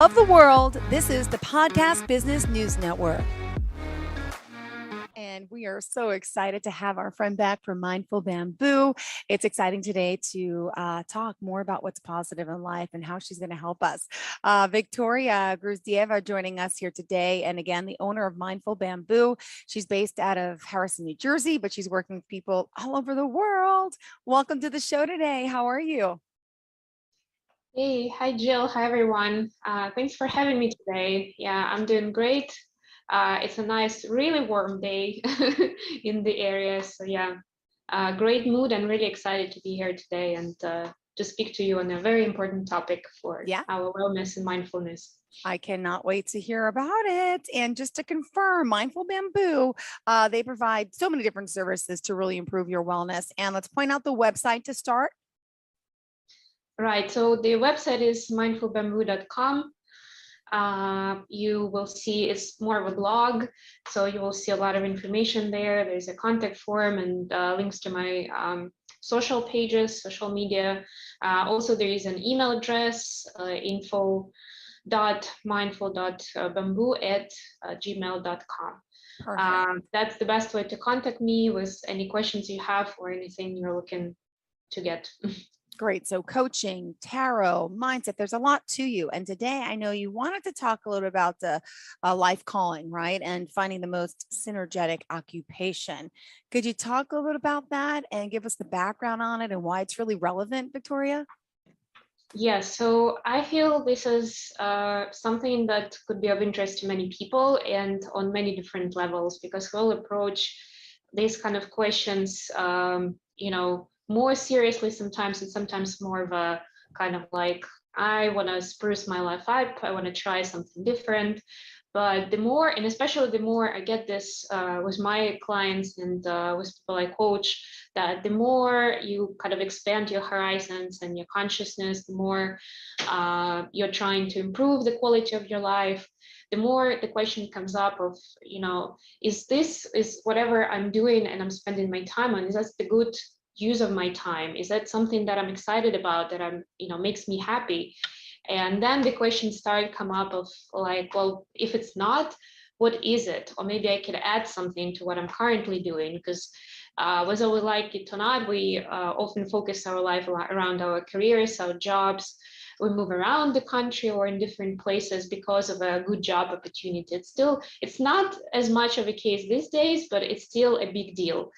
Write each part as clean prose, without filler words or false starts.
of the world. This is the Podcast Business News Network. And we are so excited to have our friend back from Mindful Bamboo. It's exciting today to talk more about what's positive in life and how she's going to help us. Victoria Gruzdieva joining us here today. And again, the owner of Mindful Bamboo. She's based out of Harrison, New Jersey, but she's working with people all over the world. Welcome to the show today. How are you? Hey, hi Jill, hi everyone. Thanks for having me today. Yeah, I'm doing great. It's a nice, really warm day in the area. So yeah, great mood and really excited to be here today and to speak to you on a very important topic for our wellness and mindfulness. I cannot wait to hear about it. And just to confirm, Mindful Bamboo, they provide so many different services to really improve your wellness. And let's point out the website to start. Right, so the website is mindfulbamboo.com. You will see it's more of a blog, so you will see a lot of information there. There's a contact form and links to my social pages, social media. Also, there is an email address, info.mindful.bamboo@gmail.com. That's the best way to contact me with any questions you have or anything you're looking to get. Great. So coaching, tarot, mindset, there's a lot to you. And today I know you wanted to talk a little bit about the life calling, right? And finding the most synergetic occupation. Could you talk a little bit about that and give us the background on it and why it's really relevant, Victoria? Yes, so I feel this is something that could be of interest to many people and on many different levels, because we'll approach these kind of questions, more seriously sometimes, and sometimes more of a kind of like, I want to spruce my life up, I want to try something different. But the more, and especially the more I get this with my clients and with people I coach, that the more you kind of expand your horizons and your consciousness, the more you're trying to improve the quality of your life, the more the question comes up of, is whatever I'm doing and I'm spending my time on, is that the good use of my time? Is that something that I'm excited about, that makes me happy? And then the questions start come up of like, well, if it's not, what is it? Or maybe I could add something to what I'm currently doing, because whether we like it or not, we often focus our life around our careers, our jobs. We move around the country or in different places because of a good job opportunity. It's not as much of a case these days, but it's still a big deal.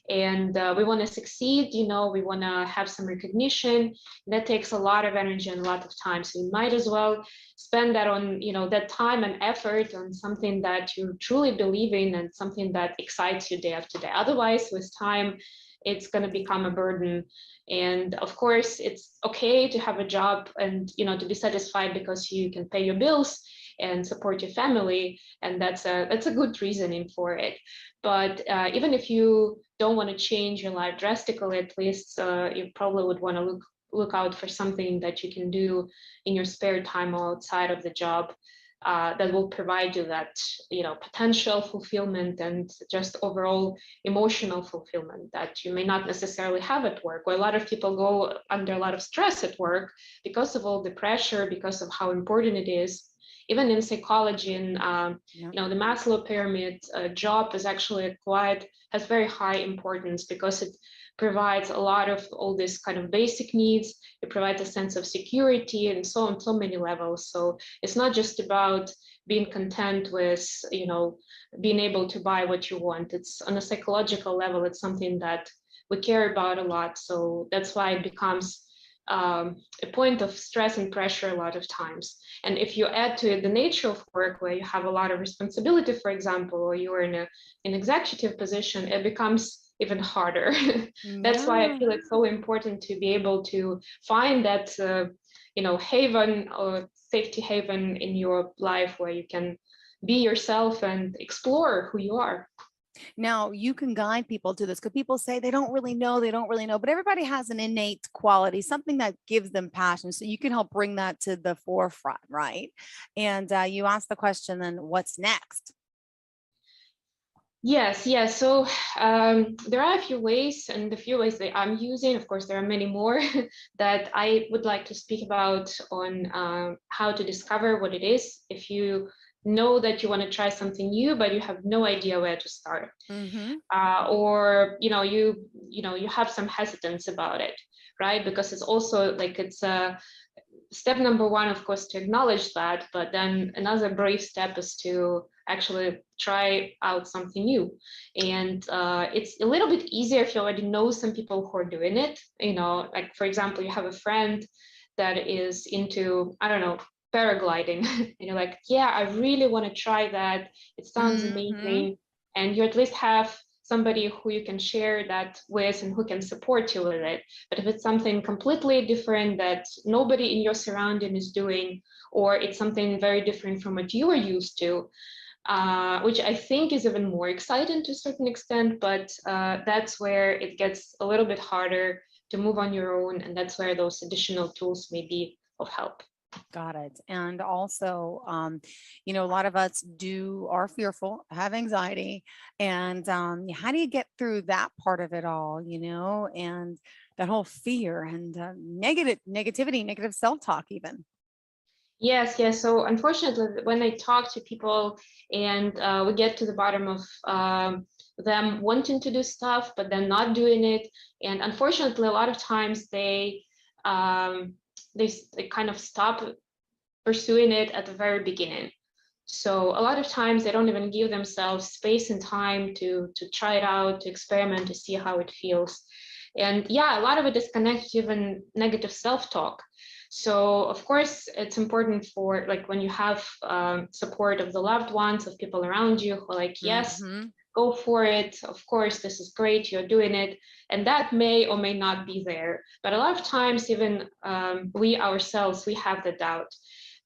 And we want to succeed, we want to have some recognition. That takes a lot of energy and a lot of time. So you might as well spend that on, that time and effort on something that you truly believe in and something that excites you day after day. Otherwise, with time, it's going to become a burden. And of course, it's okay to have a job and, to be satisfied because you can pay your bills and support your family. And that's a good reasoning for it. But even if you don't want to change your life drastically, at least you probably would want to look out for something that you can do in your spare time or outside of the job that will provide you that, potential fulfillment and just overall emotional fulfillment that you may not necessarily have at work. Or a lot of people go under a lot of stress at work because of all the pressure, because of how important it is. Even in psychology and the Maslow pyramid, job is actually has very high importance because it provides a lot of all these kind of basic needs. It provides a sense of security and so on so many levels. So it's not just about being content with, being able to buy what you want. It's on a psychological level, it's something that we care about a lot. So that's why it becomes a point of stress and pressure a lot of times. And if you add to it the nature of work, where you have a lot of responsibility, for example, or you're in an executive position, it becomes even harder. That's why I feel it's so important to be able to find that, haven or safety haven in your life where you can be yourself and explore who you are. Now, you can guide people to this because people say they don't really know, but everybody has an innate quality, something that gives them passion. So you can help bring that to the forefront, right? And you asked the question, then what's next? Yes, yes. So there are a few ways, and the few ways that I'm using, of course, there are many more that I would like to speak about on how to discover what it is. If you know that you want to try something new, but you have no idea where to start, Mm-hmm. or you have some hesitance about it, right? Because it's also like it's a step number one, of course, to acknowledge that, but then another brave step is to actually try out something new. And it's a little bit easier if you already know some people who are doing it. Like for example, you have a friend that is into, I don't know, paragliding, and you're like, yeah, I really want to try that. It sounds Mm-hmm. amazing. And you at least have somebody who you can share that with and who can support you with it. But if it's something completely different that nobody in your surrounding is doing, or it's something very different from what you are used to, which I think is even more exciting to a certain extent, but that's where it gets a little bit harder to move on your own. And that's where those additional tools may be of help. Got it. And also, a lot of us are fearful, have anxiety, and how do you get through that part of it all, and that whole fear and negativity, negative self-talk even. Yes, yes. So unfortunately, when I talk to people and we get to the bottom of them wanting to do stuff, but then not doing it, and unfortunately, a lot of times um, they kind of stop pursuing it at the very beginning. So a lot of times they don't even give themselves space and time to try it out, to experiment, to see how it feels. And yeah, a lot of it is connected to even negative self-talk. So of course, it's important for like when you have support of the loved ones, of people around you who are like, yes, Mm-hmm. go for it. Of course, this is great. You're doing it. And that may or may not be there. But a lot of times, even we ourselves, we have the doubt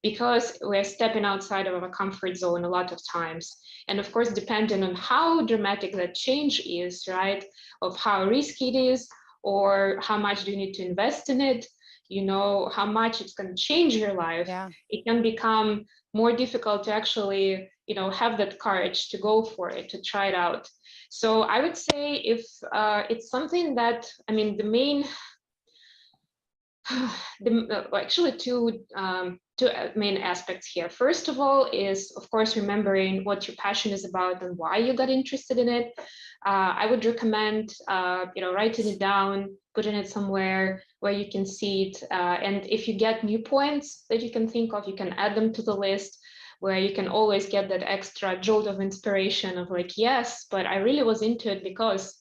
because we're stepping outside of our comfort zone a lot of times. And of course, depending on how dramatic that change is, right, of how risky it is, or how much do you need to invest in it, how much it's going to change your life, Yeah. it can become more difficult to actually, have that courage to go for it, to try it out. So I would say if it's something that, I mean, the main actually two main aspects here. First of all is, of course, remembering what your passion is about and why you got interested in it. I would recommend, writing it down, putting it somewhere where you can see it. And if you get new points that you can think of, you can add them to the list where you can always get that extra jolt of inspiration of like, yes, but I really was into it because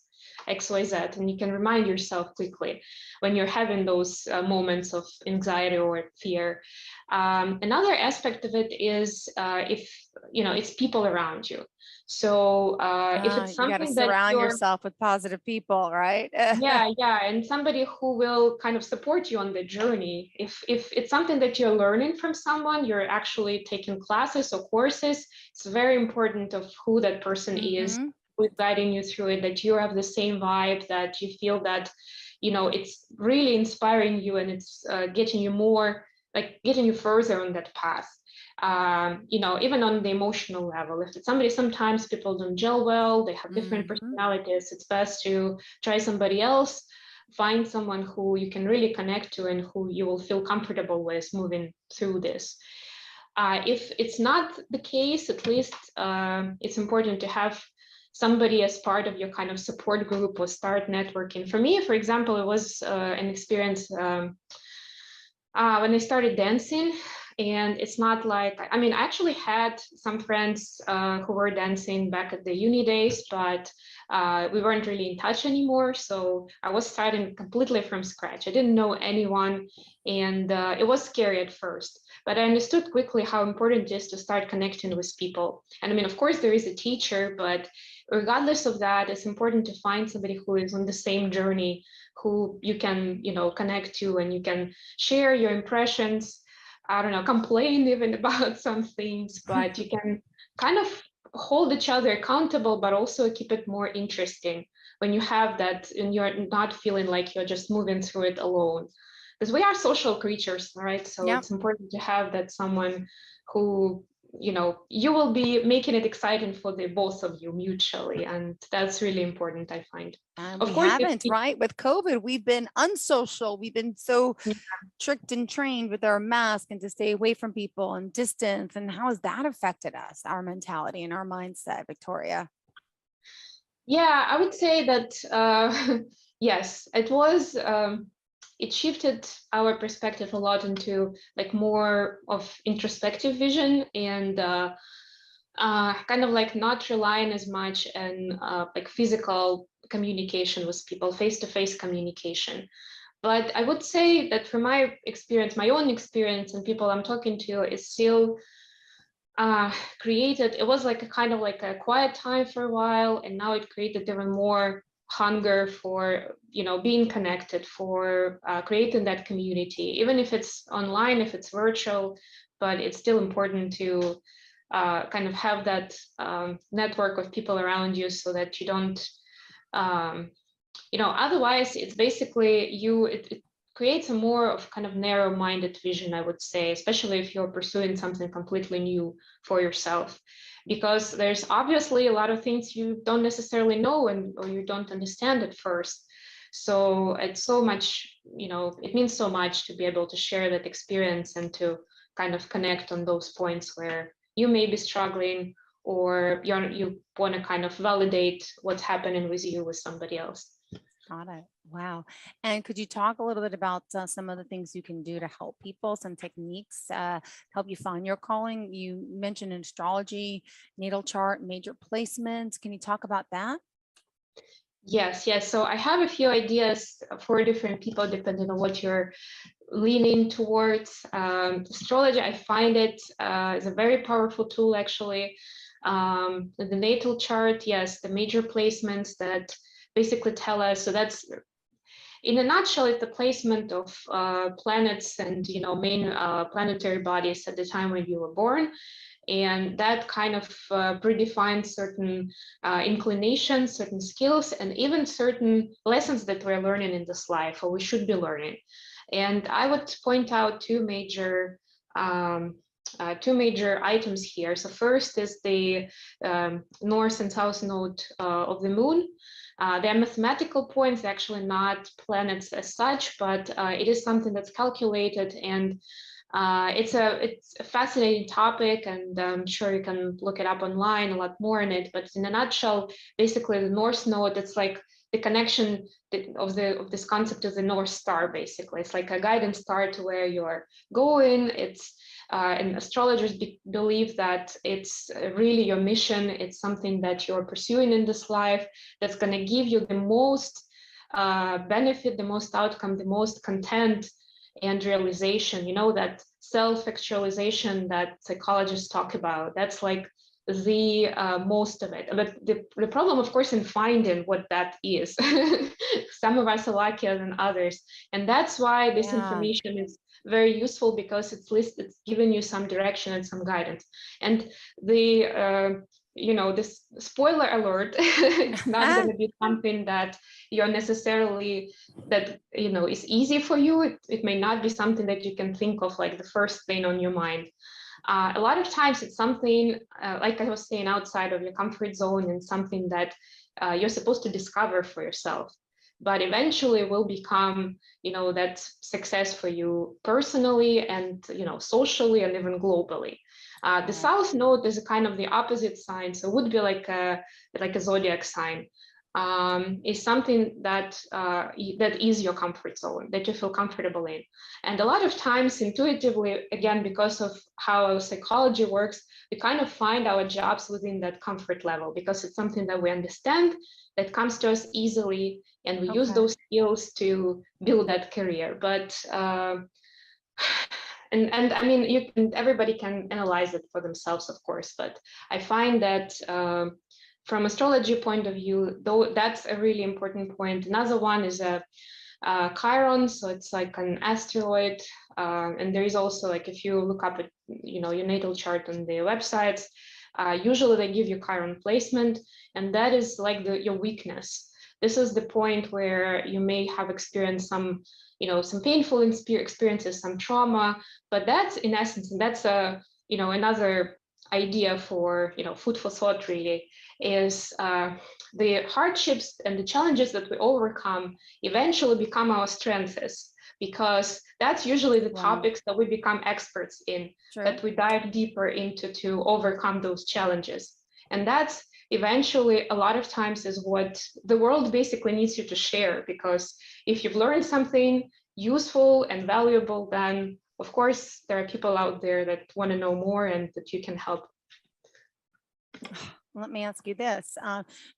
XYZ, and you can remind yourself quickly when you're having those moments of anxiety or fear. Another aspect of it is if it's people around you. So if it's You got to something that surround you're yourself with positive people, right? yeah, and somebody who will kind of support you on the journey. If it's something that you're learning from someone, you're actually taking classes or courses, it's very important of who that person is, Mm-hmm. who is guiding you through it, that you have the same vibe, that you feel that, it's really inspiring you and it's getting you more, like getting you further on that path. Even on the emotional level, if it's somebody, sometimes people don't gel well, they have different Mm-hmm. personalities, it's best to try somebody else, find someone who you can really connect to and who you will feel comfortable with moving through this. If it's not the case, at least it's important to have somebody as part of your kind of support group or start networking. For me, for example, it was an experience when I started dancing. And it's not like, I mean, I actually had some friends who were dancing back at the uni days, but we weren't really in touch anymore. So I was starting completely from scratch. I didn't know anyone, and it was scary at first. But I understood quickly how important it is to start connecting with people. And I mean, of course, there is a teacher, but regardless of that, it's important to find somebody who is on the same journey, who you can, connect to, and you can share your impressions. I don't know, complain even about some things, but you can kind of hold each other accountable, but also keep it more interesting when you have that and you're not feeling like you're just moving through it alone. Because we are social creatures, right? So Yep. it's important to have that someone who you will be making it exciting for the both of you mutually, and that's really important, I find. And Of we course, haven't, right? With COVID, we've been unsocial. We've been so tricked and trained with our mask and to stay away from people and distance. And how has that affected us, our mentality and our mindset, Victoria? yeah, I would say that yes, it was. It shifted our perspective a lot into like more of introspective vision, and kind of like not relying as much on like physical communication with people, face-to-face communication. But I would say that from my experience, my own experience, and people I'm talking to, is still created. It was like a kind of like a quiet time for a while, and now it created even more hunger for being connected, for creating that community, even if it's online, if it's virtual. But it's still important to kind of have that network of people around you, so that you don't otherwise it's basically it creates a more of kind of narrow-minded vision, I would say, especially if you're pursuing something completely new for yourself, because there's obviously a lot of things you don't necessarily know, or you don't understand at first. So it's so much, it means so much to be able to share that experience and to kind of connect on those points where you may be struggling, or you want to kind of validate what's happening with you with somebody else. Got it. Wow. And could you talk a little bit about some of the things you can do to help people, some techniques help you find your calling? You mentioned astrology, natal chart, major placements. Can you talk about that? Yes, yes. So I have a few ideas for different people depending on what you're leaning towards. Astrology, I find it is a very powerful tool, actually. The natal chart, yes, the major placements that basically tell us. So that's, in a nutshell, it's the placement of planets and main planetary bodies at the time when you were born. And that kind of predefines certain inclinations, certain skills, and even certain lessons that we're learning in this life, or we should be learning. And I would point out two major items here. So first is the north and south node of the moon. They're mathematical points, actually not planets as such, but it is something that's calculated, and it's a fascinating topic, and I'm sure you can look it up online, a lot more in it. But in a nutshell, basically the North Node, it's like the connection of this concept of the North Star. Basically, it's like a guidance star to where you're going. It's and astrologers believe that it's really your mission. It's something that you're pursuing in this life that's going to give you the most benefit, the most outcome, the most content and realization, that self-actualization that psychologists talk about. That's like the most of it. But the problem, of course, in finding what that is. Some of us are luckier than others. And that's why this Yeah. information is very useful, because it's giving you some direction and some guidance. And this spoiler alert, it's not going to be something that you're necessarily that is easy for you. It may not be something that you can think of like the first thing on your mind. A lot of times it's something like I was saying, outside of your comfort zone, and something that you're supposed to discover for yourself, but eventually will become that success for you personally, and socially, and even globally. The south node is a kind of the opposite sign, so it would be like a zodiac sign. Is something that that is your comfort zone, that you feel comfortable in. And a lot of times, intuitively, again, because of how our psychology works, we kind of find our jobs within that comfort level, because it's something that we understand, that comes to us easily, and we use those skills to build that career. But and I mean, everybody can analyze it for themselves, of course, but I find that from astrology point of view, though, that's a really important point. Another one is a Chiron, so it's like an asteroid, and there is also, like, if you look up at your natal chart on the websites, usually they give you Chiron placement, and that is like your weakness. This is the point where you may have experienced some painful experiences, some trauma, but that's in essence, and that's another idea for, food for thought really is the hardships and the challenges that we overcome eventually become our strengths, because that's usually the Wow. topics that we become experts in, True. that we dive deeper into to overcome those challenges. And that's eventually a lot of times is what the world basically needs you to share, because if you've learned something useful and valuable, then of course there are people out there that want to know more and that you can help. Let me ask you this.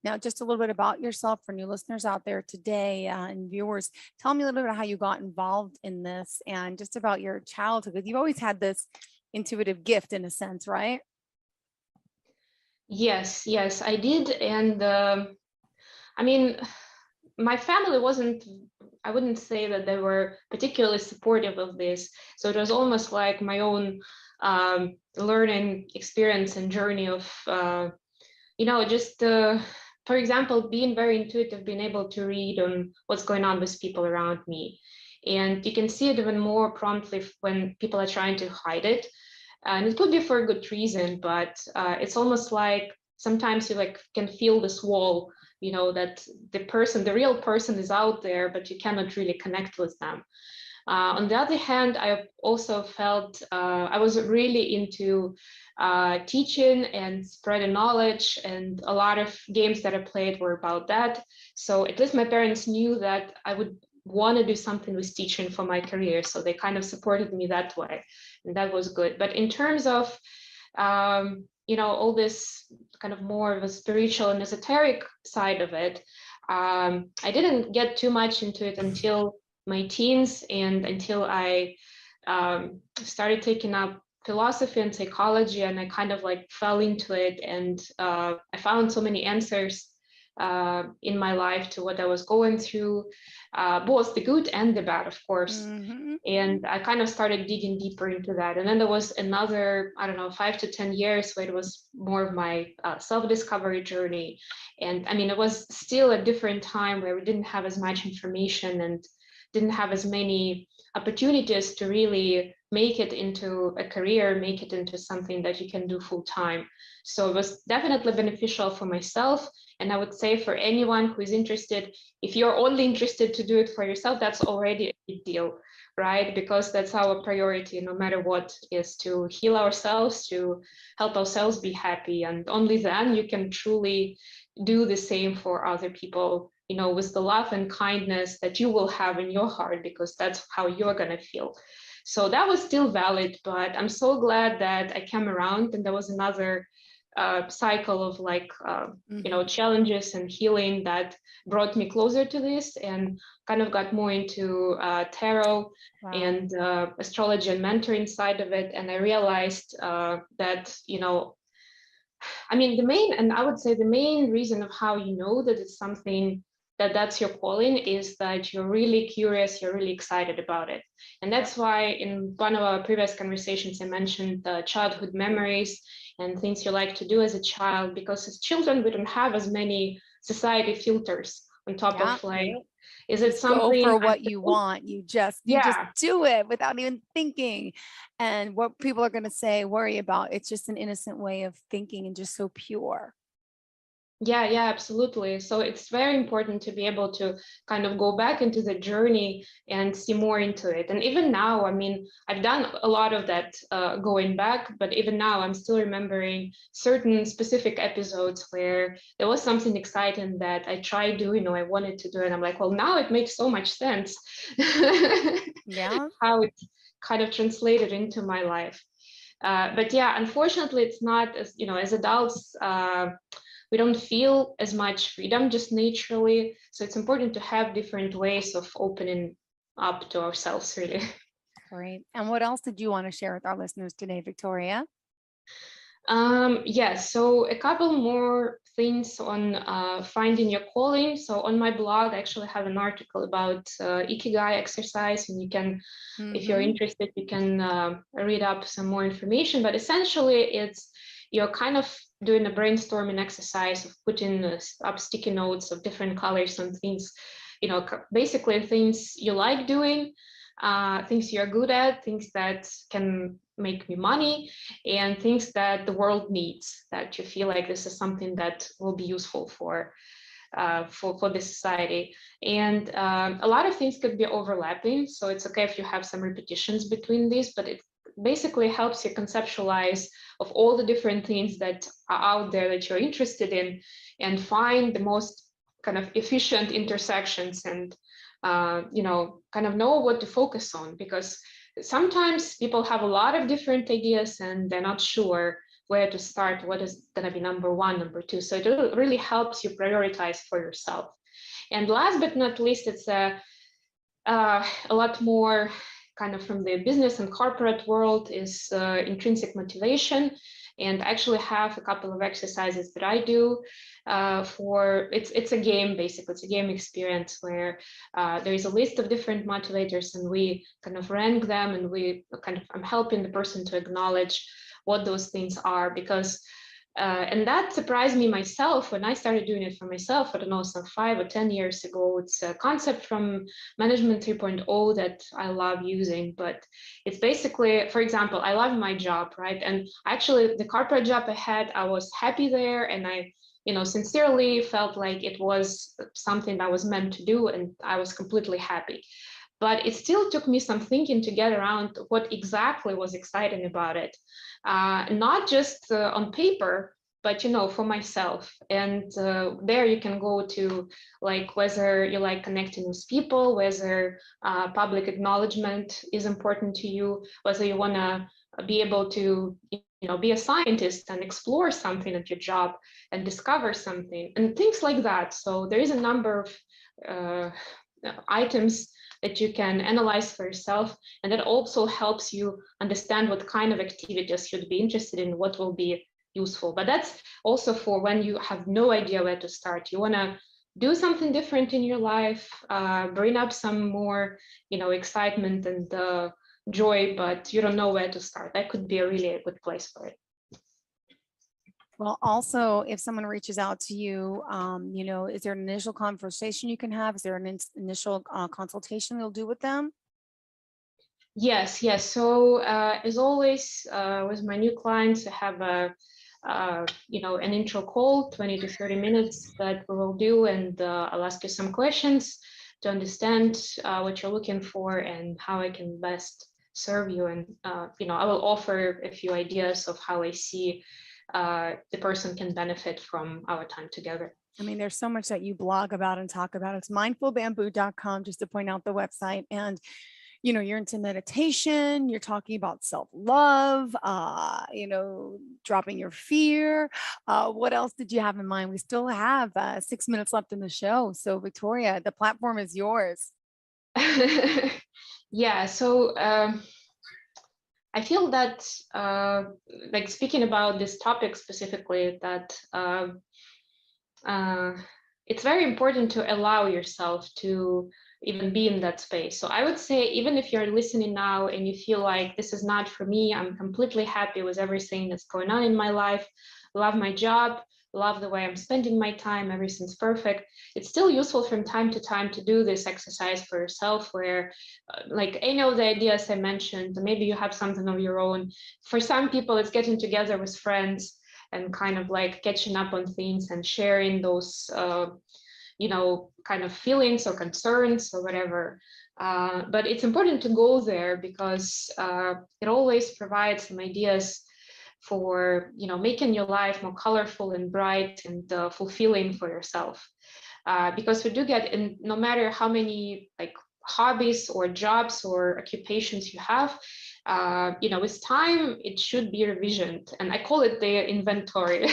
Now, just a little bit about yourself for new listeners out there today and viewers. Tell me a little bit about how you got involved in this and just about your childhood, because you've always had this intuitive gift in a sense, right? Yes, I did. And I mean, my family wasn't, I wouldn't say that they were particularly supportive of this. So it was almost like my own learning experience and journey of, just, for example, being very intuitive, being able to read on what's going on with people around me. And you can see it even more promptly when people are trying to hide it. And it could be for a good reason, but it's almost like sometimes you like can feel this wall, that the real person is out there, but you cannot really connect with them. On the other hand, I also felt I was really into teaching and spreading knowledge, and a lot of games that I played were about that. So at least my parents knew that I would want to do something with teaching for my career. So they kind of supported me that way, and that was good. But in terms of all this kind of more of a spiritual and esoteric side of it, I didn't get too much into it until my teens and until I started taking up philosophy and psychology, and I kind of like fell into it, and I found so many answers in my life to what I was going through, both the good and the bad, of course. Mm-hmm. And I kind of started digging deeper into that. And then there was another, I don't know, 5 to 10 years where it was more of my self-discovery journey. And I mean, it was still a different time where we didn't have as much information and didn't have as many opportunities to really make it into a career, make it into something that you can do full time. So it was definitely beneficial for myself. And I would say for anyone who is interested, if you're only interested to do it for yourself, that's already a big deal, right? Because that's our priority, no matter what, is to heal ourselves, to help ourselves be happy. And only then you can truly do the same for other people, with the love and kindness that you will have in your heart, because that's how you're going to feel. So that was still valid, but I'm so glad that I came around and there was another cycle of like, challenges and healing that brought me closer to this, and kind of got more into tarot. Wow. And astrology and mentoring side of it. And I realized that, I mean, I would say the main reason of how you know that it's something that's your calling is that you're really curious, you're really excited about it. And that's why in one of our previous conversations, I mentioned the childhood memories and things you like to do as a child, because as children, we don't have as many society filters on top Yeah. of like, is it Just go something for what you want. You just yeah. do it without even thinking. And what people are going to say, worry about. It's just an innocent way of thinking and just so pure. Yeah, absolutely. So it's very important to be able to kind of go back into the journey and see more into it. And even now, I mean, I've done a lot of that going back, but even now I'm still remembering certain specific episodes where there was something exciting that I tried doing or I wanted to do. And I'm like, well, now it makes so much sense Yeah. how it kind of translated into my life. But yeah, unfortunately, it's not as, as adults, we don't feel as much freedom just naturally. So it's important to have different ways of opening up to ourselves, really. Great. And what else did you want to share with our listeners today, Victoria? Yes, so a couple more things on finding your calling. So on my blog, I actually have an article about Ikigai exercise, and you can, if you're interested, you can read up some more information. But essentially, you're kind of doing a brainstorming exercise of putting up sticky notes of different colors and things, basically things you like doing, things you're good at, things that can make me money, and things that the world needs, that you feel like this is something that will be useful for the society. And a lot of things could be overlapping, so it's okay if you have some repetitions between these, but it basically helps you conceptualize of all the different things that are out there that you're interested in, and find the most kind of efficient intersections, and kind of know what to focus on, because sometimes people have a lot of different ideas and they're not sure where to start, what is going to be number one, number two. So it really helps you prioritize for yourself. And last but not least, it's a lot more kind of from the business and corporate world, is intrinsic motivation. And I actually have a couple of exercises that I do for, it's a game, basically. It's a game experience where there is a list of different motivators, and we kind of rank them, and I'm helping the person to acknowledge what those things are, because and that surprised me myself when I started doing it for myself, I don't know, some 5 or 10 years ago. It's a concept from Management 3.0 that I love using, but it's basically, for example, I love my job, right? And actually the corporate job I had, I was happy there, and I sincerely felt like it was something that was meant to do, and I was completely happy. But it still took me some thinking to get around what exactly was exciting about it. Not just on paper, but for myself. And there you can go to, like, whether you like connecting with people, whether public acknowledgement is important to you, whether you want to be able to be a scientist and explore something at your job and discover something and things like that. So there is a number of items that you can analyze for yourself, and that also helps you understand what kind of activities you'd be interested in, what will be useful. But that's also for when you have no idea where to start. You want to do something different in your life, bring up some more excitement and joy, but you don't know where to start. That could be a really good place for it. Well, also, if someone reaches out to you, is there an initial conversation you can have? Is there an initial consultation you'll do with them? Yes. So as always, with my new clients, I have an intro call, 20 to 30 minutes, that we will do, and I'll ask you some questions to understand what you're looking for and how I can best serve you. And I will offer a few ideas of how I see the person can benefit from our time together. I mean, there's so much that you blog about and talk about. It's mindfulbamboo.com, just to point out the website. And you're into meditation, you're talking about self-love, dropping your fear. What else did you have in mind? We still have 6 minutes left in the show. So Victoria, the platform is yours. Yeah, so I feel that, like, speaking about this topic specifically, that it's very important to allow yourself to even be in that space. So I would say, even if you're listening now and you feel like this is not for me, I'm completely happy with everything that's going on in my life, love my job, love the way I'm spending my time, everything's perfect, it's still useful from time to time to do this exercise for yourself, where like any of the ideas I mentioned, maybe you have something of your own. For some people, it's getting together with friends and kind of like catching up on things and sharing those kind of feelings or concerns or whatever. But it's important to go there, because it always provides some ideas for making your life more colorful and bright and fulfilling for yourself. Because we do get, in no matter how many like hobbies or jobs or occupations you have, with time, it should be revisioned. And I call it the inventory.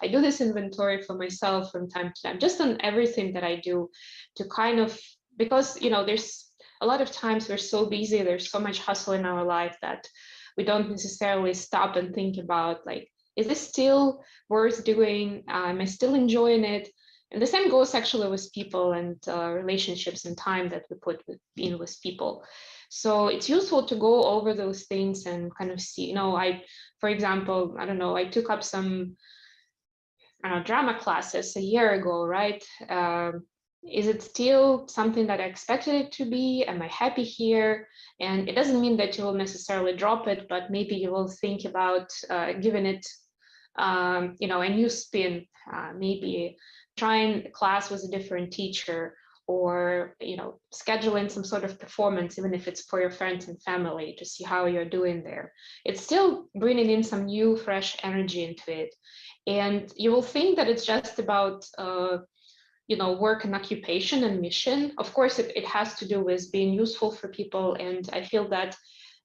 I do this inventory for myself from time to time, just on everything that I do, to kind of, because, there's a lot of times we're so busy, there's so much hustle in our life that we don't necessarily stop and think about, like, is this still worth doing? Am I still enjoying it? And the same goes actually with people and relationships and time that we put in with people. So it's useful to go over those things and kind of see, for example, I don't know, I took up some drama classes a year ago, right? Is it still something that I expected it to be? Am I happy here? And it doesn't mean that you will necessarily drop it, but maybe you will think about giving it, a new spin. Maybe trying a class with a different teacher, or scheduling some sort of performance, even if it's for your friends and family, to see how you're doing there. It's still bringing in some new, fresh energy into it. And you will think that it's just about work and occupation and mission. Of course, it has to do with being useful for people. And I feel that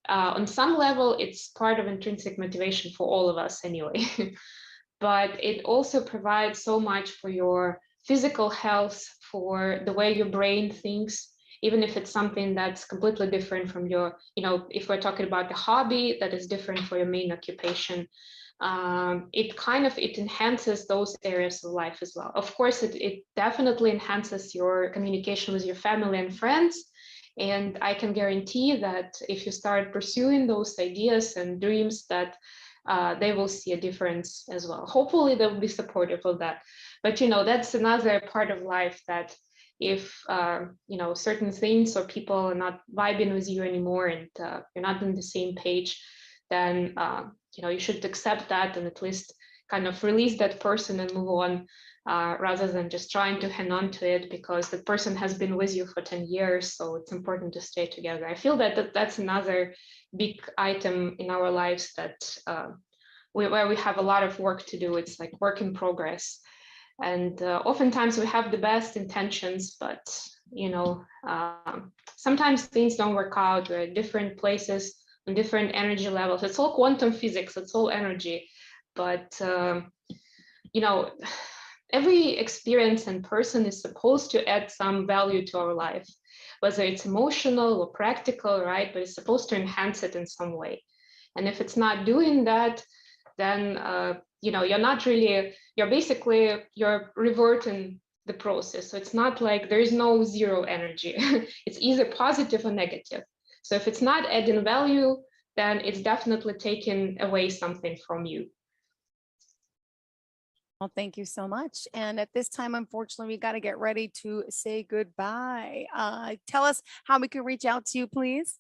on some level, it's part of intrinsic motivation for all of us anyway. But it also provides so much for your physical health, for the way your brain thinks, even if it's something that's completely different from your, if we're talking about the hobby that is different for your main occupation. It enhances those areas of life as well. Of course, it definitely enhances your communication with your family and friends. And I can guarantee that if you start pursuing those ideas and dreams, that they will see a difference as well. Hopefully they'll be supportive of that. But that's another part of life, that if certain things or people are not vibing with you anymore, and you're not on the same page, then you should accept that and at least kind of release that person and move on, rather than just trying to hang on to it because the person has been with you for 10 years. So it's important to stay together. I feel that that's another big item in our lives that where we have a lot of work to do. It's like work in progress. And oftentimes we have the best intentions, but sometimes things don't work out. We're at different places on different energy levels. It's all quantum physics, it's all energy. But every experience and person is supposed to add some value to our life, whether it's emotional or practical, right? But it's supposed to enhance it in some way. And if it's not doing that, then you're reverting the process. So it's not like there's no zero energy. It's either positive or negative. So if it's not adding value, then it's definitely taking away something from you. Well, thank you so much. And at this time, unfortunately, we got to get ready to say goodbye. Tell us how we can reach out to you, please.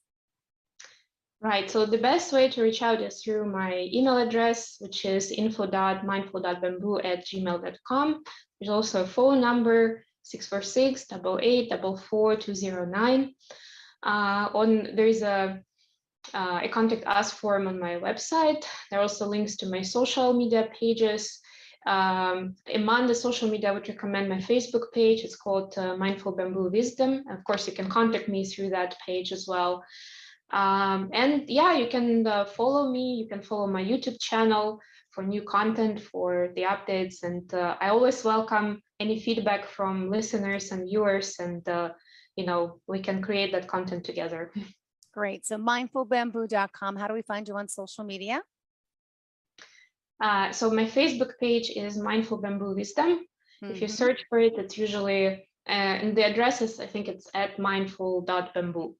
Right, so the best way to reach out is through my email address, which is info.mindful.bamboo@gmail.com. There's also a phone number, 646-8844-209. There's a contact us form on my website. There are also links to my social media pages. Among the social media, I would recommend my Facebook page. It's called Mindful Bamboo Wisdom. Of course, you can contact me through that page as well. And yeah, you can follow me. You can follow my YouTube channel for new content, for the updates. And I always welcome any feedback from listeners and viewers, and we can create that content together. Great. So mindfulbamboo.com. How do we find you on social media? So my Facebook page is Mindful Bamboo Wisdom. If you search for it, it's usually, and the address is, I think it's at mindful.bamboo.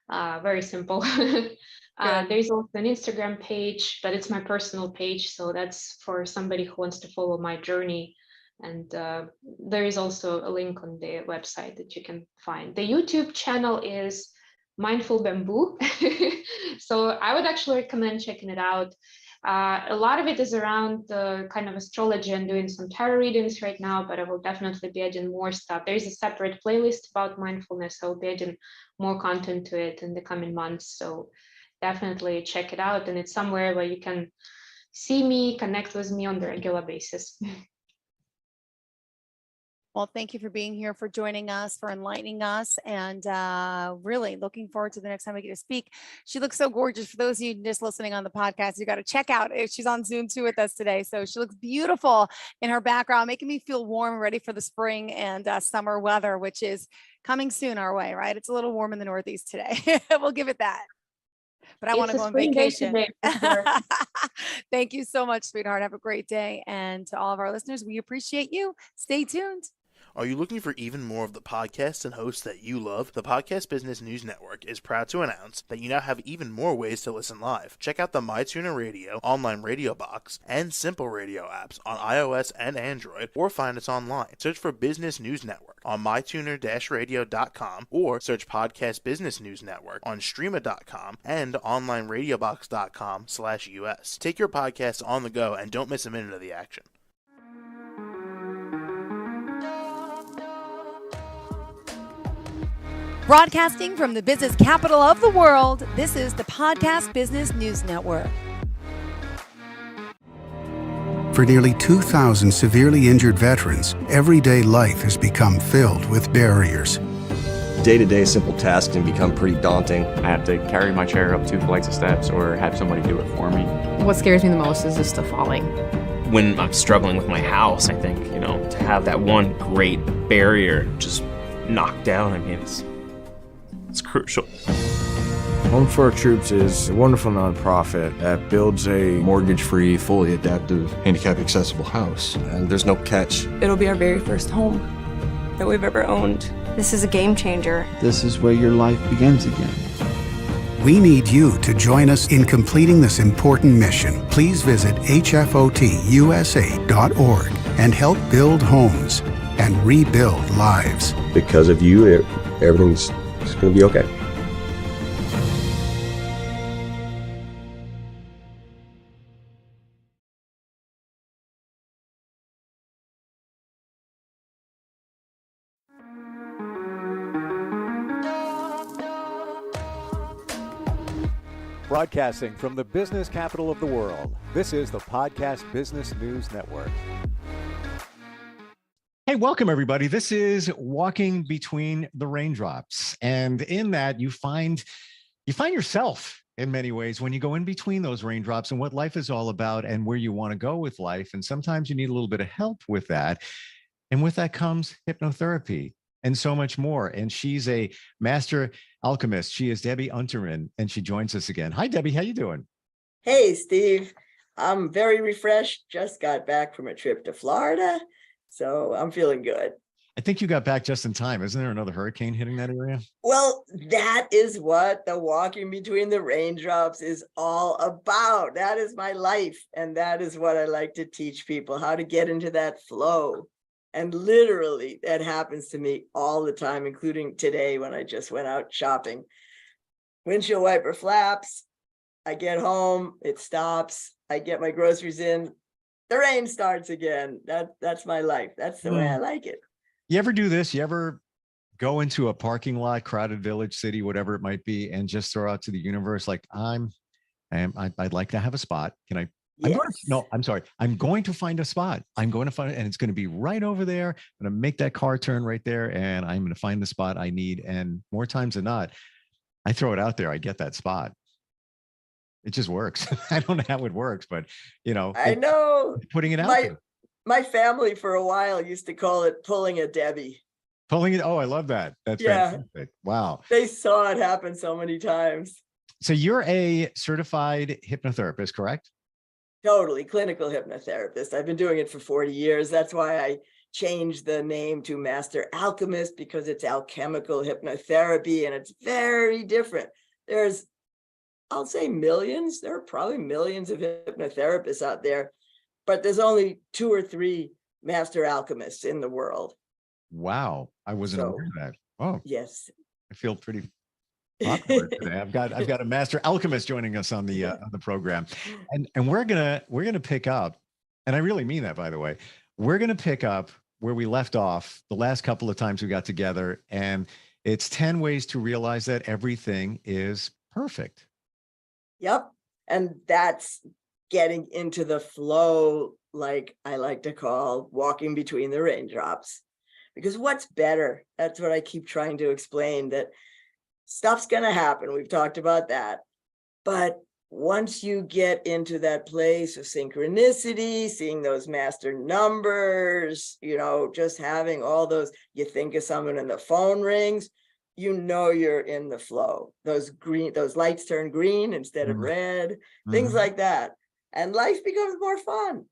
Very simple. There's also an Instagram page, but it's my personal page. So that's for somebody who wants to follow my journey. And there is also a link on the website that you can find. The YouTube channel is Mindful Bamboo. So I would actually recommend checking it out. A lot of it is around the kind of astrology and doing some tarot readings right now, but I will definitely be adding more stuff. There is a separate playlist about mindfulness. I'll be adding more content to it in the coming months. So definitely check it out. And it's somewhere where you can see me, connect with me on the regular basis. Well, thank you for being here, for joining us, for enlightening us, and really looking forward to the next time we get to speak. She looks so gorgeous. For those of you just listening on the podcast, you got to check out. She's on Zoom too with us today. So she looks beautiful in her background, making me feel warm, ready for the spring and summer weather, which is coming soon our way, right? It's a little warm in the Northeast today. We'll give it that. But I want to go on vacation. Sure. Thank you so much, sweetheart. Have a great day. And to all of our listeners, we appreciate you. Stay tuned. Are you looking for even more of the podcasts and hosts that you love? The Podcast Business News Network is proud to announce that you now have even more ways to listen live. Check out the MyTuner Radio, online radio box, and Simple Radio apps on iOS and Android, or find us online. Search for Business News Network on mytuner-radio.com or search Podcast Business News Network on streama.com and onlineradiobox.com/US. Take your podcast on the go and don't miss a minute of the action. Broadcasting from the business capital of the world, this is the Podcast Business News Network. For nearly 2,000 severely injured veterans, everyday life has become filled with barriers. Day-to-day simple tasks can become pretty daunting. I have to carry my chair up 2 flights of steps or have somebody do it for me. What scares me the most is just the falling. When I'm struggling with my house, I think, to have that one great barrier just knocked down, it's crucial. Home for Our Troops is a wonderful nonprofit that builds a Mortgage-free, fully adaptive, handicap-accessible house. And there's no catch. It'll be our very first home that we've ever owned. This is a game changer. This is where your life begins again. We need you to join us in completing this important mission. Please visit hfotusa.org and help build homes and rebuild lives. Because of you, everything's going to be okay. Broadcasting from the business capital of the world, this is the Podcast Business News Network. Hey, welcome everybody. This is Walking Between the Raindrops. And in that you find yourself in many ways when you go in between those raindrops and what life is all about and where you want to go with life. And sometimes you need a little bit of help with that. And with that comes hypnotherapy and so much more. And she's a master alchemist. She is Debbie Unterman, and she joins us again. Hi, Debbie. How you doing? Hey, Steve. I'm very refreshed. Just got back from a trip to Florida, so I'm feeling good. I think you got back just in time. Isn't there another hurricane hitting that area? Well, that is what the Walking Between the Raindrops is all about. That is my life, and that is what I like to teach people, how to get into that flow. And literally, that happens to me all the time, including today when I just went out shopping. Windshield wiper flaps. I get home, it stops. I get my groceries in. The rain starts again. That's my life. That's the way I like it. You ever do this? You ever go into a parking lot, crowded village, city, whatever it might be, and just throw out to the universe like, I'd like to have a spot. Can I? Yes. I'm going to find a spot. I'm going to find it, and it's going to be right over there. I'm going to make that car turn right there, and I'm going to find the spot I need. And more times than not, I throw it out there. I get that spot. It just works. I don't know how it works, but I know putting it out there. My family for a while used to call it pulling a Debbie. Pulling it. Oh, I love that. That's fantastic. Wow. They saw it happen so many times. So you're a certified hypnotherapist, correct? Totally. Clinical hypnotherapist. I've been doing it for 40 years. That's why I changed the name to Master Alchemist, because it's alchemical hypnotherapy and it's very different. There's, I'll say millions. There are probably millions of hypnotherapists out there, but there's only 2 or 3 master alchemists in the world. Wow. I wasn't aware of that. Oh, yes. I feel pretty popular today. I've got a master alchemist joining us on the program, and we're gonna pick up, and I really mean that, by the way. We're gonna pick up where we left off the last couple of times we got together, and it's 10 ways to realize that everything is perfect. Yep, and that's getting into the flow, like I like to call walking between the raindrops. Because what's better? That's what I keep trying to explain, that stuff's going to happen. We've talked about that. But once you get into that place of synchronicity, seeing those master numbers, just having all those, you think of someone and the phone rings, you're in the flow. Those lights turn green instead of red, things like that. And life becomes more fun.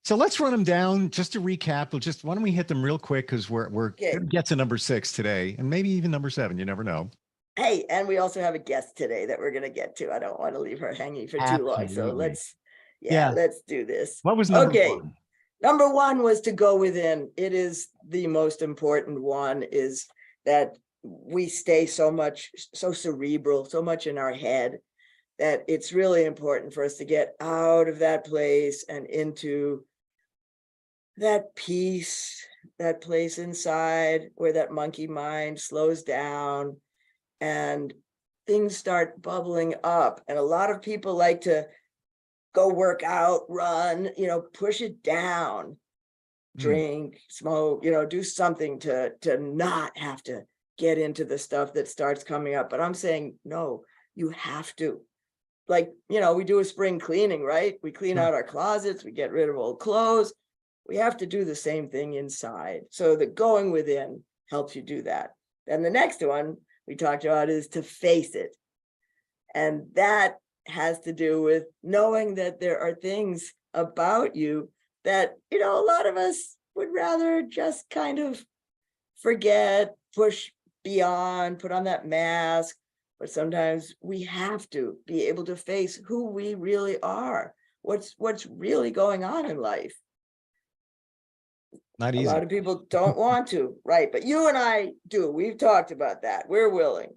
So let's run them down just to recap. Why don't we hit them real quick, because we're Okay. gonna get to number 6 today, and maybe even number 7. You never know. Hey, and we also have a guest today that we're going to get to. I don't want to leave her hanging for too long. So Absolutely. let's do this. What was number Okay. 1? Number 1 was to go within. It is the most important one, is that we stay so cerebral, so much in our head, that it's really important for us to get out of that place and into that peace, that place inside where that monkey mind slows down and things start bubbling up. And a lot of people like to go work out, run, push it down, drink, smoke, do something to not have to get into the stuff that starts coming up. But I'm saying, no, you have to. Like, we do a spring cleaning, right? We clean out our closets, we get rid of old clothes. We have to do the same thing inside. So the going within helps you do that. Then the next one we talked about is to face it. And that has to do with knowing that there are things about you that, a lot of us would rather just kind of forget, push beyond, put on that mask. But sometimes we have to be able to face who we really are, what's really going on in life. Not easy. A lot of people don't want to, right? But you and I do. We've talked about that. We're willing.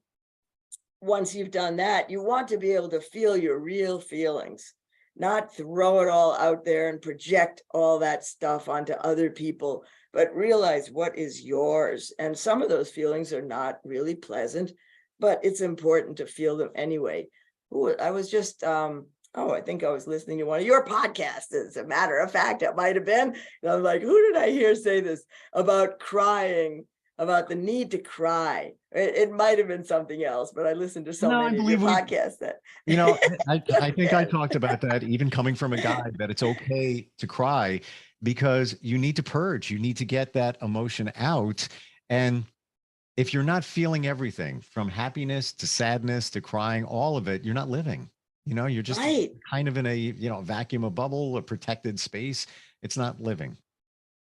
Once you've done that, you want to be able to feel your real feelings, not throw it all out there and project all that stuff onto other people, but realize what is yours. And some of those feelings are not really pleasant, but it's important to feel them anyway. I was just, I think I was listening to one of your podcasts. As a matter of fact, it might have been. And I'm like, who did I hear say this about crying, about the need to cry? It might have been something else, but I listened to so many of your podcasts that. I think I talked about that, even coming from a guy, that it's okay to cry because you need to purge. You need to get that emotion out. And if you're not feeling everything from happiness to sadness to crying, all of it, you're not living. You're just kind of in a, vacuum, a bubble, a protected space. It's not living.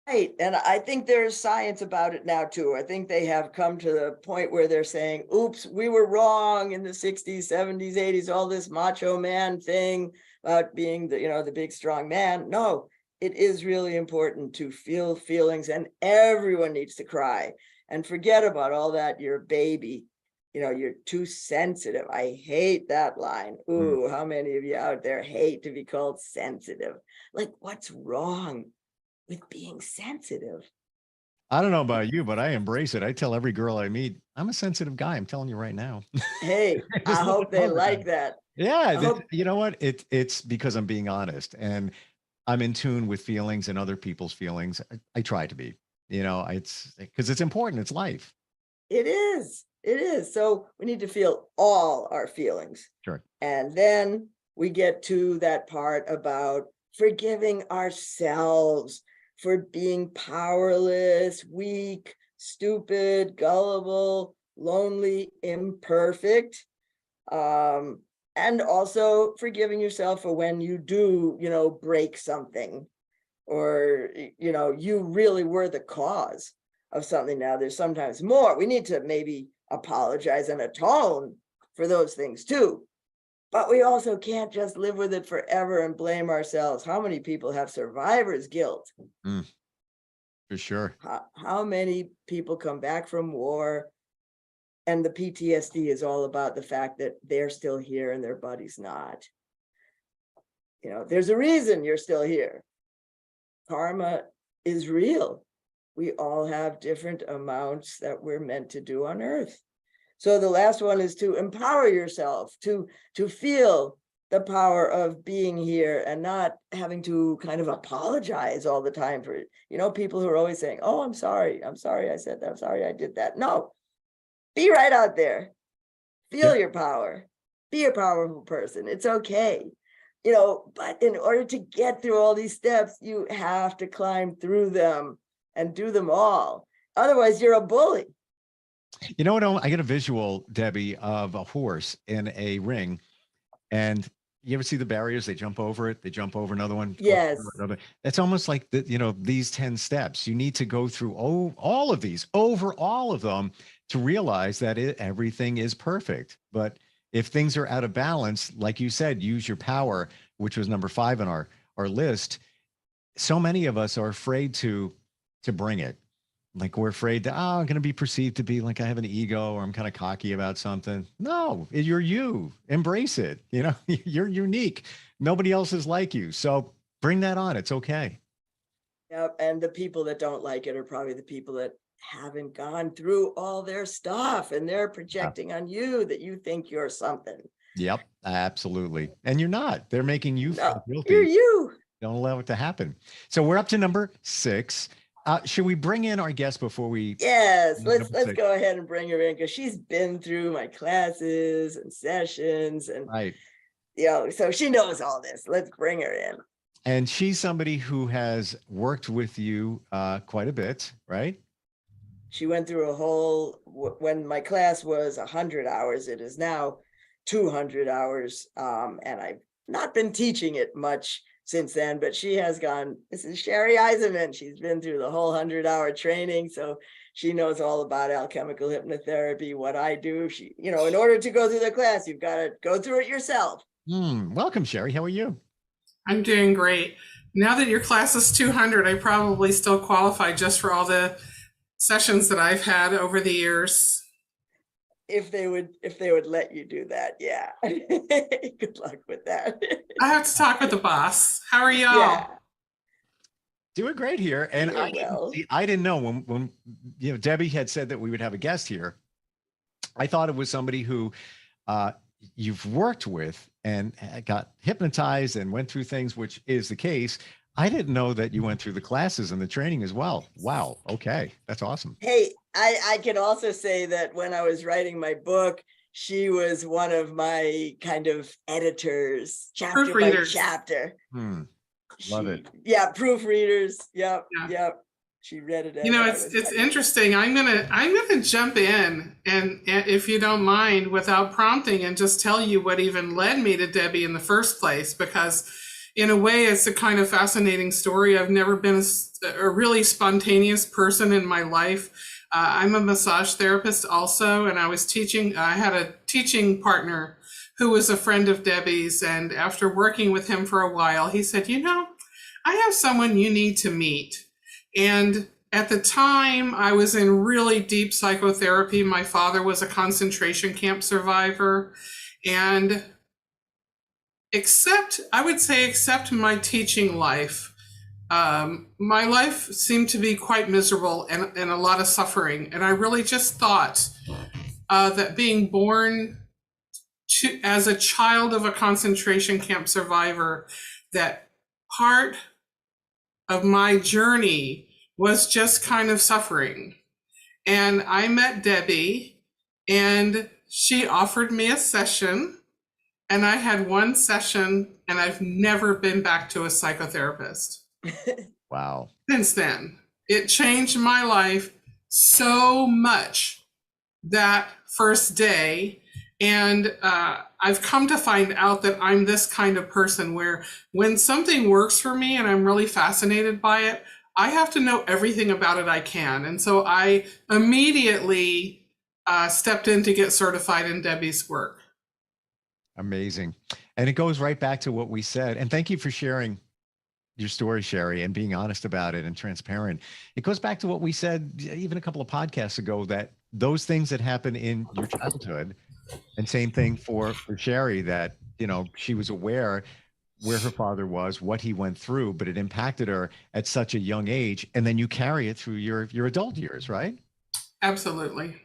Right. And I think there's science about it now, too. I think they have come to the point where they're saying, oops, we were wrong in the 60s, 70s, 80s, all this macho man thing about being the big, strong man. No, it is really important to feel feelings, and everyone needs to cry and forget about all that. You're a baby. You're too sensitive. I hate that line. Ooh, how many of you out there hate to be called sensitive? Like, what's wrong with being sensitive? I don't know about you, but I embrace it. I tell every girl I meet, I'm a sensitive guy. I'm telling you right now. Hey, I hope they like that. Yeah. You know what? It's because I'm being honest and I'm in tune with feelings and other people's feelings. I try to be, it's because it's important. It's life. It is. It is. So we need to feel all our feelings. Sure. And then we get to that part about forgiving ourselves for being powerless, weak, stupid, gullible, lonely, imperfect. And also forgiving yourself for when you do, break something, or, you really were the cause of something. Now there's sometimes more. We need to maybe apologize and atone for those things too. But we also can't just live with it forever and blame ourselves. How many people have survivor's guilt? For sure. How many people come back from war and the PTSD is all about the fact that they're still here and their buddy's not? There's a reason you're still here. Karma is real. We all have different amounts that we're meant to do on earth. So the last one is to empower yourself, to feel the power of being here and not having to kind of apologize all the time for it. People who are always saying, oh, I'm sorry I said that, I'm sorry I did that. No, be right out there. Feel your power. Be a powerful person. It's okay. But in order to get through all these steps, you have to climb through them and do them all. Otherwise, you're a bully. You know what? I get a visual, Debbie, of a horse in a ring, and You ever see the barriers? They jump over it. They jump over another one. Yes. Another. It's almost like these 10 steps. You need to go through all of these, over all of them, to realize that everything is perfect. But if things are out of balance, like you said, use your power, which was number 5 on our list. So many of us are afraid to bring it. Like we're afraid that, I'm going to be perceived to be like I have an ego or I'm kind of cocky about something. No, you're you. Embrace it. You're unique. Nobody else is like you. So bring that on. It's okay. Yep. And the people that don't like it are probably the people that haven't gone through all their stuff and they're projecting on you that you think you're something. Yep, absolutely. And you're not. They're making you feel guilty. You're you. Don't allow it to happen. So we're up to number 6. Should we bring in our guest before we? Yes, let's go ahead and bring her in because she's been through my classes and sessions and right. So she knows all this. Let's bring her in. And she's somebody who has worked with you quite a bit, right? She went through a whole, when my class was 100 hours, it is now 200 hours. And I've not been teaching it much since then, but she has gone. This is Sherry Eisenman. She's been through the whole 100-hour training. So she knows all about alchemical hypnotherapy, what I do. She, in order to go through the class, you've got to go through it yourself. Welcome, Sherry. How are you? I'm doing great. Now that your class is 200, I probably still qualify just for all the sessions that I've had over the years. If they would let you do that, yeah. Good luck with that. I have to talk with the boss. How are y'all? Yeah. Doing great here. And I didn't know when Debbie had said that we would have a guest here. I thought it was somebody who you've worked with and got hypnotized and went through things, which is the case. I didn't know that you went through the classes and the training as well. Wow. Okay. That's awesome. Hey, I can also say that when I was writing my book, she was one of my kind of editors, chapter by chapter. Love it. Yeah. Proofreaders. Yep. She read it. It's interesting. I'm gonna jump in and if you don't mind, without prompting, and just tell you what even led me to Debbie in the first place, because in a way, it's a kind of fascinating story. I've never been a really spontaneous person in my life. I'm a massage therapist also, and I was teaching. I had a teaching partner who was a friend of Debbie's, and after working with him for a while, he said, I have someone you need to meet. And at the time, I was in really deep psychotherapy. My father was a concentration camp survivor, and except my teaching life, my life seemed to be quite miserable and a lot of suffering. And I really just thought that being born as a child of a concentration camp survivor, that part of my journey was just kind of suffering. And I met Debbie and she offered me a session. And I had one session and I've never been back to a psychotherapist. Wow. Since then, it changed my life so much that first day. And I've come to find out that I'm this kind of person where when something works for me and I'm really fascinated by it, I have to know everything about it I can. And so I immediately stepped in to get certified in Debbie's work. Amazing. And it goes right back to what we said. And thank you for sharing your story, Sherry, and being honest about it and transparent. It goes back to what we said even a couple of podcasts ago, that those things that happen in your childhood, and same thing for Sherry, that, she was aware where her father was, what he went through, but it impacted her at such a young age. And then you carry it through your adult years, right? Absolutely.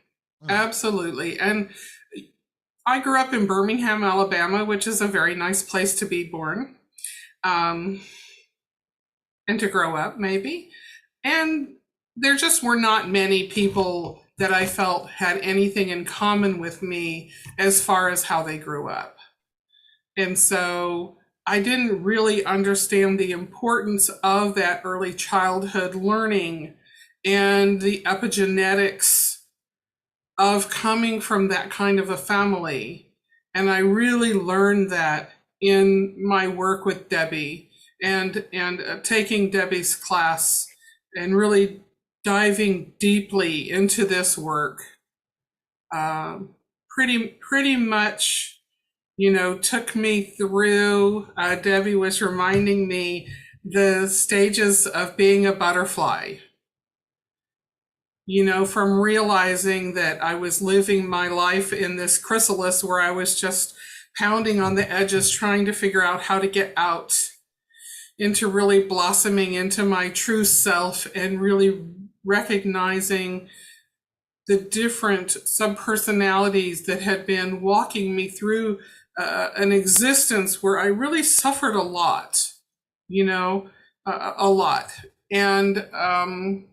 Absolutely. And I grew up in Birmingham, Alabama, which is a very nice place to be born and to grow up, maybe. And there just were not many people that I felt had anything in common with me as far as how they grew up. And so I didn't really understand the importance of that early childhood learning and the epigenetics of coming from that kind of a family. And I really learned that in my work with Debbie and taking Debbie's class and really diving deeply into this work. Pretty much, took me through, Debbie was reminding me the stages of being a butterfly, from realizing that I was living my life in this chrysalis where I was just pounding on the edges, trying to figure out how to get out, into really blossoming into my true self and really recognizing the different subpersonalities that had been walking me through an existence where I really suffered a lot, a lot, and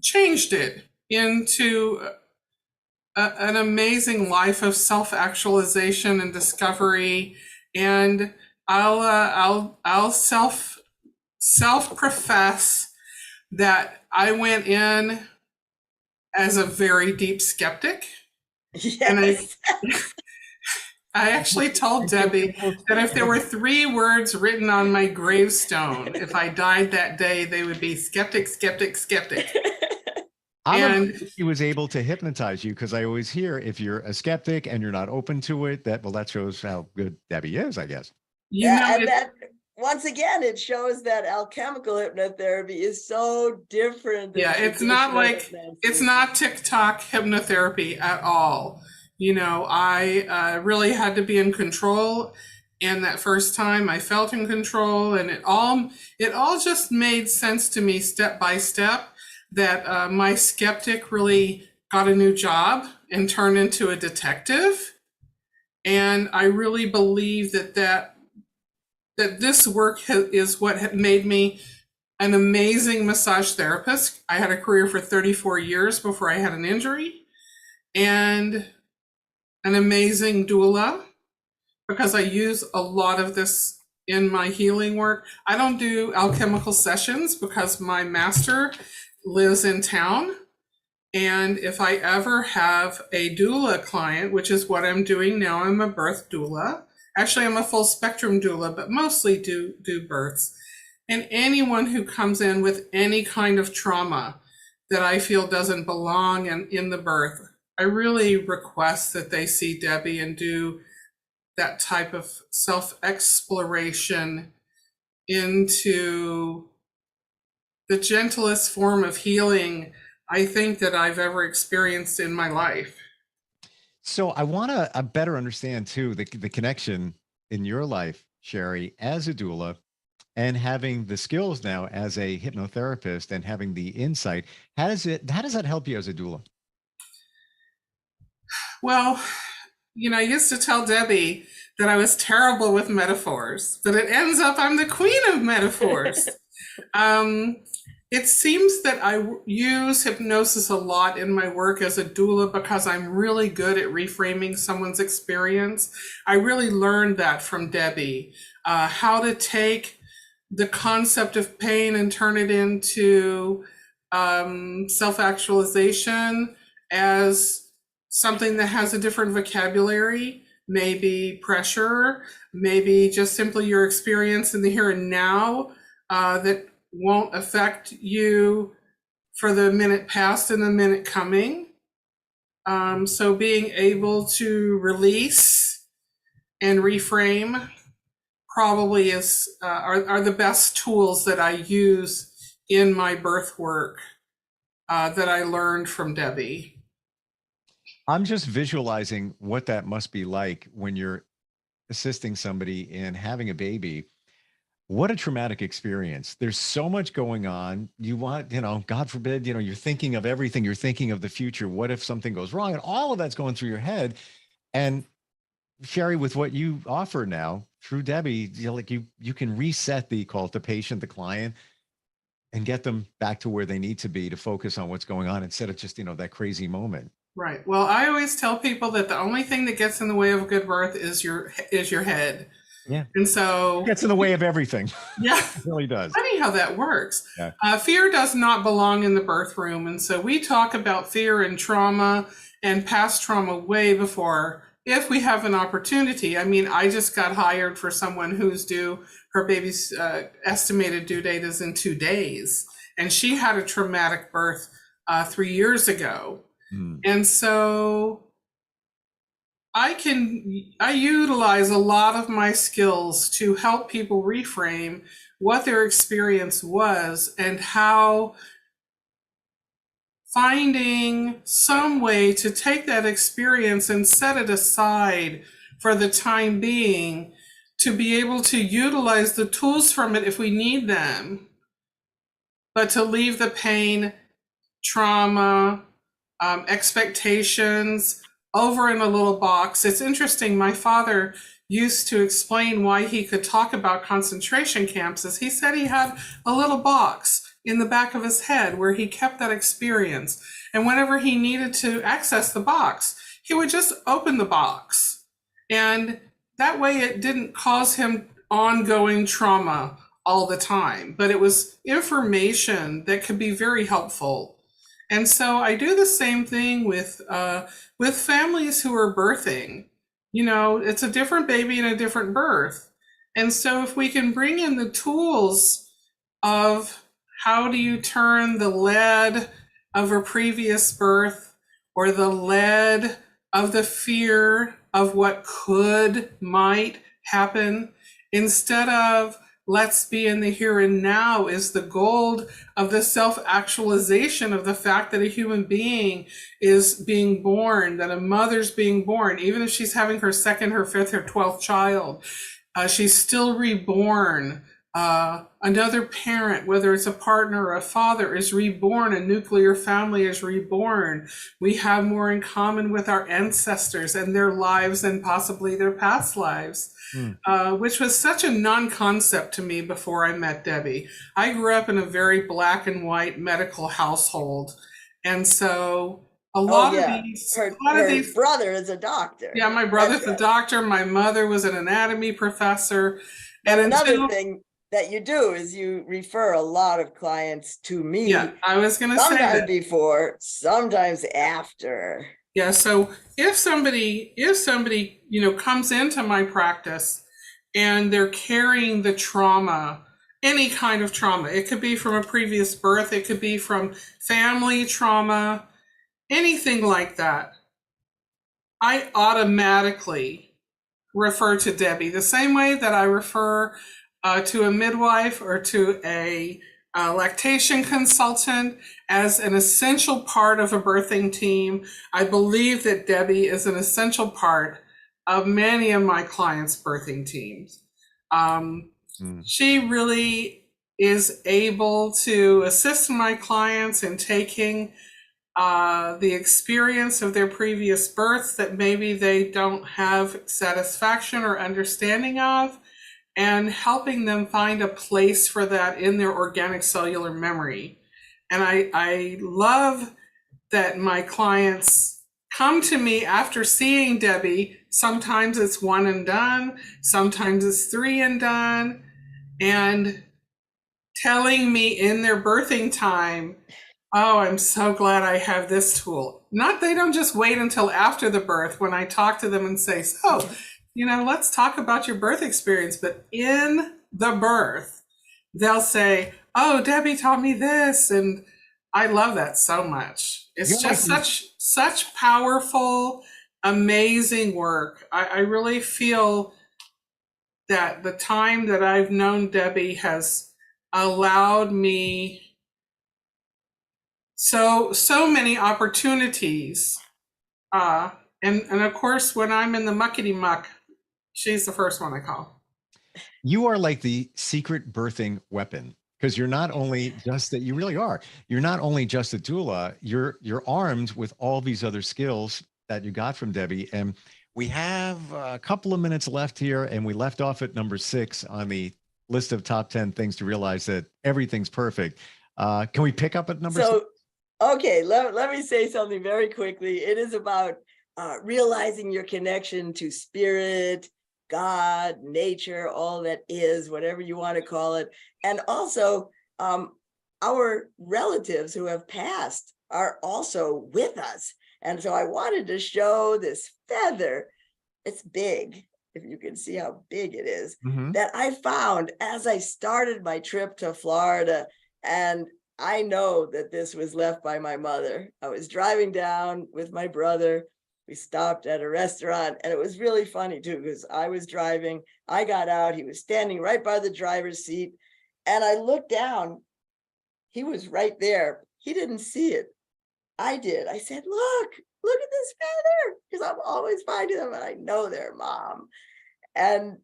changed it into an amazing life of self-actualization and discovery. And I'll self-profess that I went in as a very deep skeptic. Yes. And I actually told Debbie that if there were 3 words written on my gravestone, if I died that day, they would be skeptic, skeptic, skeptic. And he was able to hypnotize you, because I always hear if you're a skeptic and you're not open to it, that shows how good Debbie is, I guess. And that once again, it shows that alchemical hypnotherapy is so different. Yeah, it's not TikTok hypnotherapy at all. I really had to be in control, and that first time I felt in control, and it all just made sense to me step by step that my skeptic really got a new job and turned into a detective. And I really believe that this work is what made me an amazing massage therapist. I had a career for 34 years before I had an injury, and an amazing doula, because I use a lot of this in my healing work. I don't do alchemical sessions because my master lives in town. And if I ever have a doula client, which is what I'm doing now, I'm a birth doula. Actually, I'm a full spectrum doula, but mostly do births. And anyone who comes in with any kind of trauma that I feel doesn't belong in the birth, I really request that they see Debbie and do that type of self-exploration into the gentlest form of healing I think that I've ever experienced in my life. So I want to better understand too, the connection in your life, Sherry, as a doula, and having the skills now as a hypnotherapist and having the insight. How does that help you as a doula? Well, I used to tell Debbie that I was terrible with metaphors, but it ends up I'm the queen of metaphors. It seems that I use hypnosis a lot in my work as a doula because I'm really good at reframing someone's experience. I really learned that from Debbie, how to take the concept of pain and turn it into self-actualization as something that has a different vocabulary, maybe pressure, maybe just simply your experience in the here and now that won't affect you for the minute past and the minute coming. So being able to release and reframe probably are the best tools that I use in my birth work that I learned from Debbie. I'm just visualizing what that must be like when you're assisting somebody in having a baby. What a traumatic experience. There's so much going on. You want, God forbid, you're thinking of everything. You're thinking of the future. What if something goes wrong? And all of that's going through your head. And Sherry, with what you offer now through Debbie, you can reset the patient, the client, and get them back to where they need to be to focus on what's going on instead of just, that crazy moment. Right. Well, I always tell people that the only thing that gets in the way of a good birth is your head. Yeah. And so it gets in the way of everything. Yeah. It really does. Funny how that works. Yeah. Fear does not belong in the birth room. And so we talk about fear and trauma and past trauma way before if we have an opportunity. I mean, I just got hired for someone who's due, her baby's estimated due date is in 2 days. And she had a traumatic birth 3 years ago. And so I utilize a lot of my skills to help people reframe what their experience was and how finding some way to take that experience and set it aside for the time being to be able to utilize the tools from it if we need them, but to leave the pain, trauma, expectations over in a little box. It's interesting. My father used to explain why he could talk about concentration camps is he said he had a little box in the back of his head where he kept that experience. And whenever he needed to access the box, he would just open the box. And that way it didn't cause him ongoing trauma all the time, but it was information that could be very helpful. And so I do the same thing with families who are birthing. You know, it's a different baby and a different birth. And so if we can bring in the tools of how do you turn the lead of a previous birth or the lead of the fear of what might happen, instead of let's be in the here and now, is the gold of the self-actualization of the fact that a human being is being born, that a mother's being born, even if she's having her second, her fifth, her 12th child, she's still reborn. Another parent, whether it's a partner or a father, is reborn. A nuclear family is reborn. We have more in common with our ancestors and their lives and possibly their past lives. Which was such a non-concept to me before I met Debbie. I grew up in a very black and white medical household. And so a lot of these... Her brother is a doctor. Yeah, my brother's a doctor. My mother was an anatomy professor. And another thing that you do is you refer a lot of clients to me. Yeah, I was going to say that. Sometimes before, sometimes after. Yeah, so if somebody, comes into my practice and they're carrying the trauma, any kind of trauma, it could be from a previous birth, it could be from family trauma, anything like that, I automatically refer to Debbie the same way that I refer to a midwife or to a lactation consultant as an essential part of a birthing team. I believe that Debbie is an essential part of many of my clients' birthing teams. She really is able to assist my clients in taking the experience of their previous births that maybe they don't have satisfaction or understanding of, and helping them find a place for that in their organic cellular memory. And I love that my clients come to me after seeing Debbie. Sometimes it's 1 and done, sometimes it's 3 and done, and telling me in their birthing time, oh, I'm so glad I have this tool. They don't just wait until after the birth when I talk to them and say, so, let's talk about your birth experience. But in the birth, they'll say, oh, Debbie taught me this. And I love that so much. It's just such powerful, amazing work. I really feel that the time that I've known Debbie has allowed me so many opportunities. And of course, when I'm in the muckety muck, she's the first one I call. You are like the secret birthing weapon, because you're not only just that, you really are. You're not only just a doula, you're armed with all these other skills that you got from Debbie. And we have a couple of minutes left here, and we left off at number 6 on the list of top 10 things to realize that everything's perfect. Can we pick up at number 6? Okay, let me say something very quickly. It is about realizing your connection to spirit, God, nature, all that is, whatever you want to call it. And also, our relatives who have passed are also with us. And so I wanted to show this feather it's big, if you can see how big it is, Mhm. that I found as I started my trip to Florida. And I know that this was left by my mother. I was driving down with my brother. We stopped at a restaurant, and it was really funny too, because I was driving, I got out, he was standing right by the driver's seat, and I looked down. He was right there. He didn't see it. I did. I said, look at this feather, because I'm always finding them and I know they're Mom. And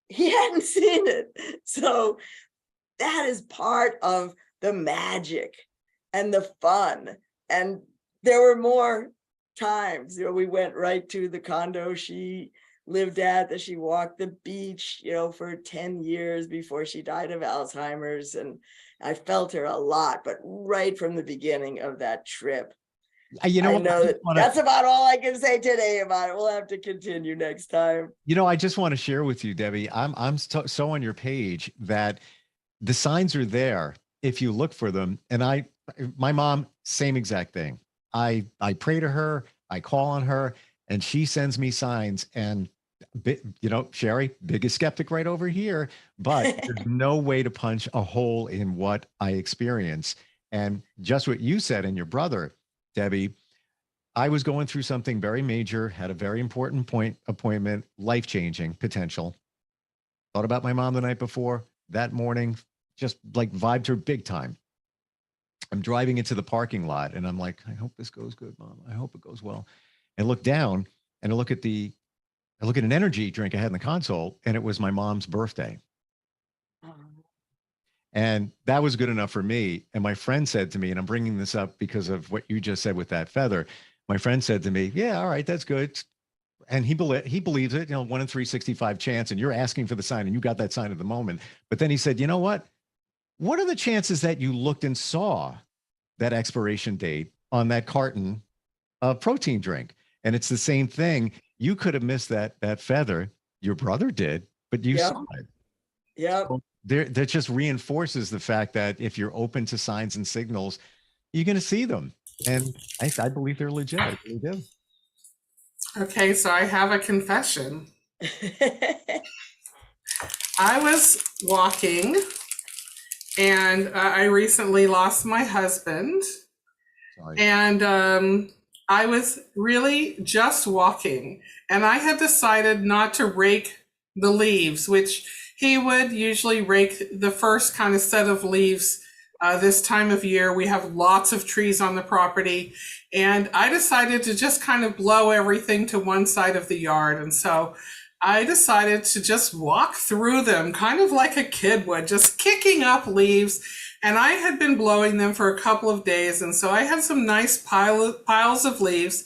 he hadn't seen it. So that is part of the magic and the fun. And there were more times, we went right to the condo she lived at, that she walked the beach, for 10 years before she died of Alzheimer's. And I felt her a lot, but right from the beginning of that trip. You know I what? know that's about all I can say today about it. We'll have to continue next time. I just want to share with you, Debbie, I'm so on your page that the signs are there if you look for them. And my mom, same exact thing. I pray to her, I call on her, and she sends me signs. And Sherry, biggest skeptic right over here, but there's no way to punch a hole in what I experience. And just what you said, and your brother, Debbie, I was going through something very major, had a very important appointment, life-changing potential. Thought about my mom the night before. That morning, just like vibed her big time. I'm driving into the parking lot and I'm like, I hope this goes good, Mom. I hope it goes well. And look down and I look at an energy drink I had in the console, and it was my mom's birthday. And that was good enough for me. And my friend said to me, and I'm bringing this up because of what you just said with that feather. My friend said to me, yeah, all right, that's good. And he believes it, 1 in 365 chance. And you're asking for the sign and you got that sign at the moment. But then he said, you know what? What are the chances that you looked and saw that expiration date on that carton of protein drink? And it's the same thing. You could have missed that feather. Your brother did, but you saw it. Yep. So that just reinforces the fact that if you're open to signs and signals, you're going to see them. And I believe they're legit. I really do. Okay, so I have a confession. I was walking, and I recently lost my husband. Sorry. And I was really just walking, and I had decided not to rake the leaves, which he would usually rake the first kind of set of leaves this time of year. We have lots of trees on the property, and I decided to just kind of blow everything to one side of the yard. And so I decided to just walk through them, kind of like a kid would, just kicking up leaves. And I had been blowing them for a couple of days. And so I had some nice piles of leaves,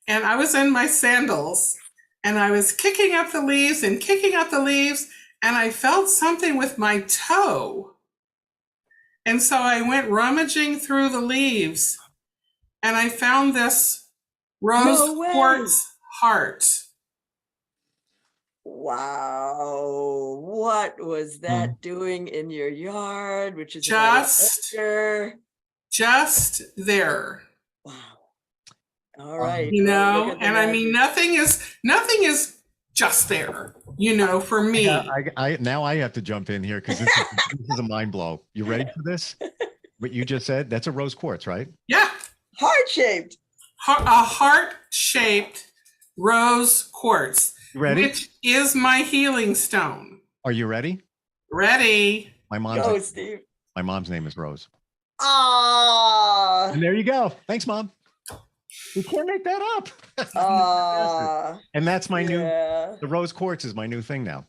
and I was in my sandals, and I was kicking up the leaves and kicking up the leaves, and I felt something with my toe. And so I went rummaging through the leaves, and I found this rose quartz heart. Wow. What was that doing in your yard? Which is just there. Wow. All right. And I mean, nothing is just there, for me. Yeah, now I have to jump in here because this is a mind blow. You ready for this? What you just said? That's a rose quartz, right? Yeah. Heart-shaped. A heart-shaped rose quartz. You ready? Which is my healing stone. Are you ready? Ready. My mom's name is Rose. Ah. And there you go. Thanks, Mom. You can't make that up. And that's my the rose quartz is my new thing now.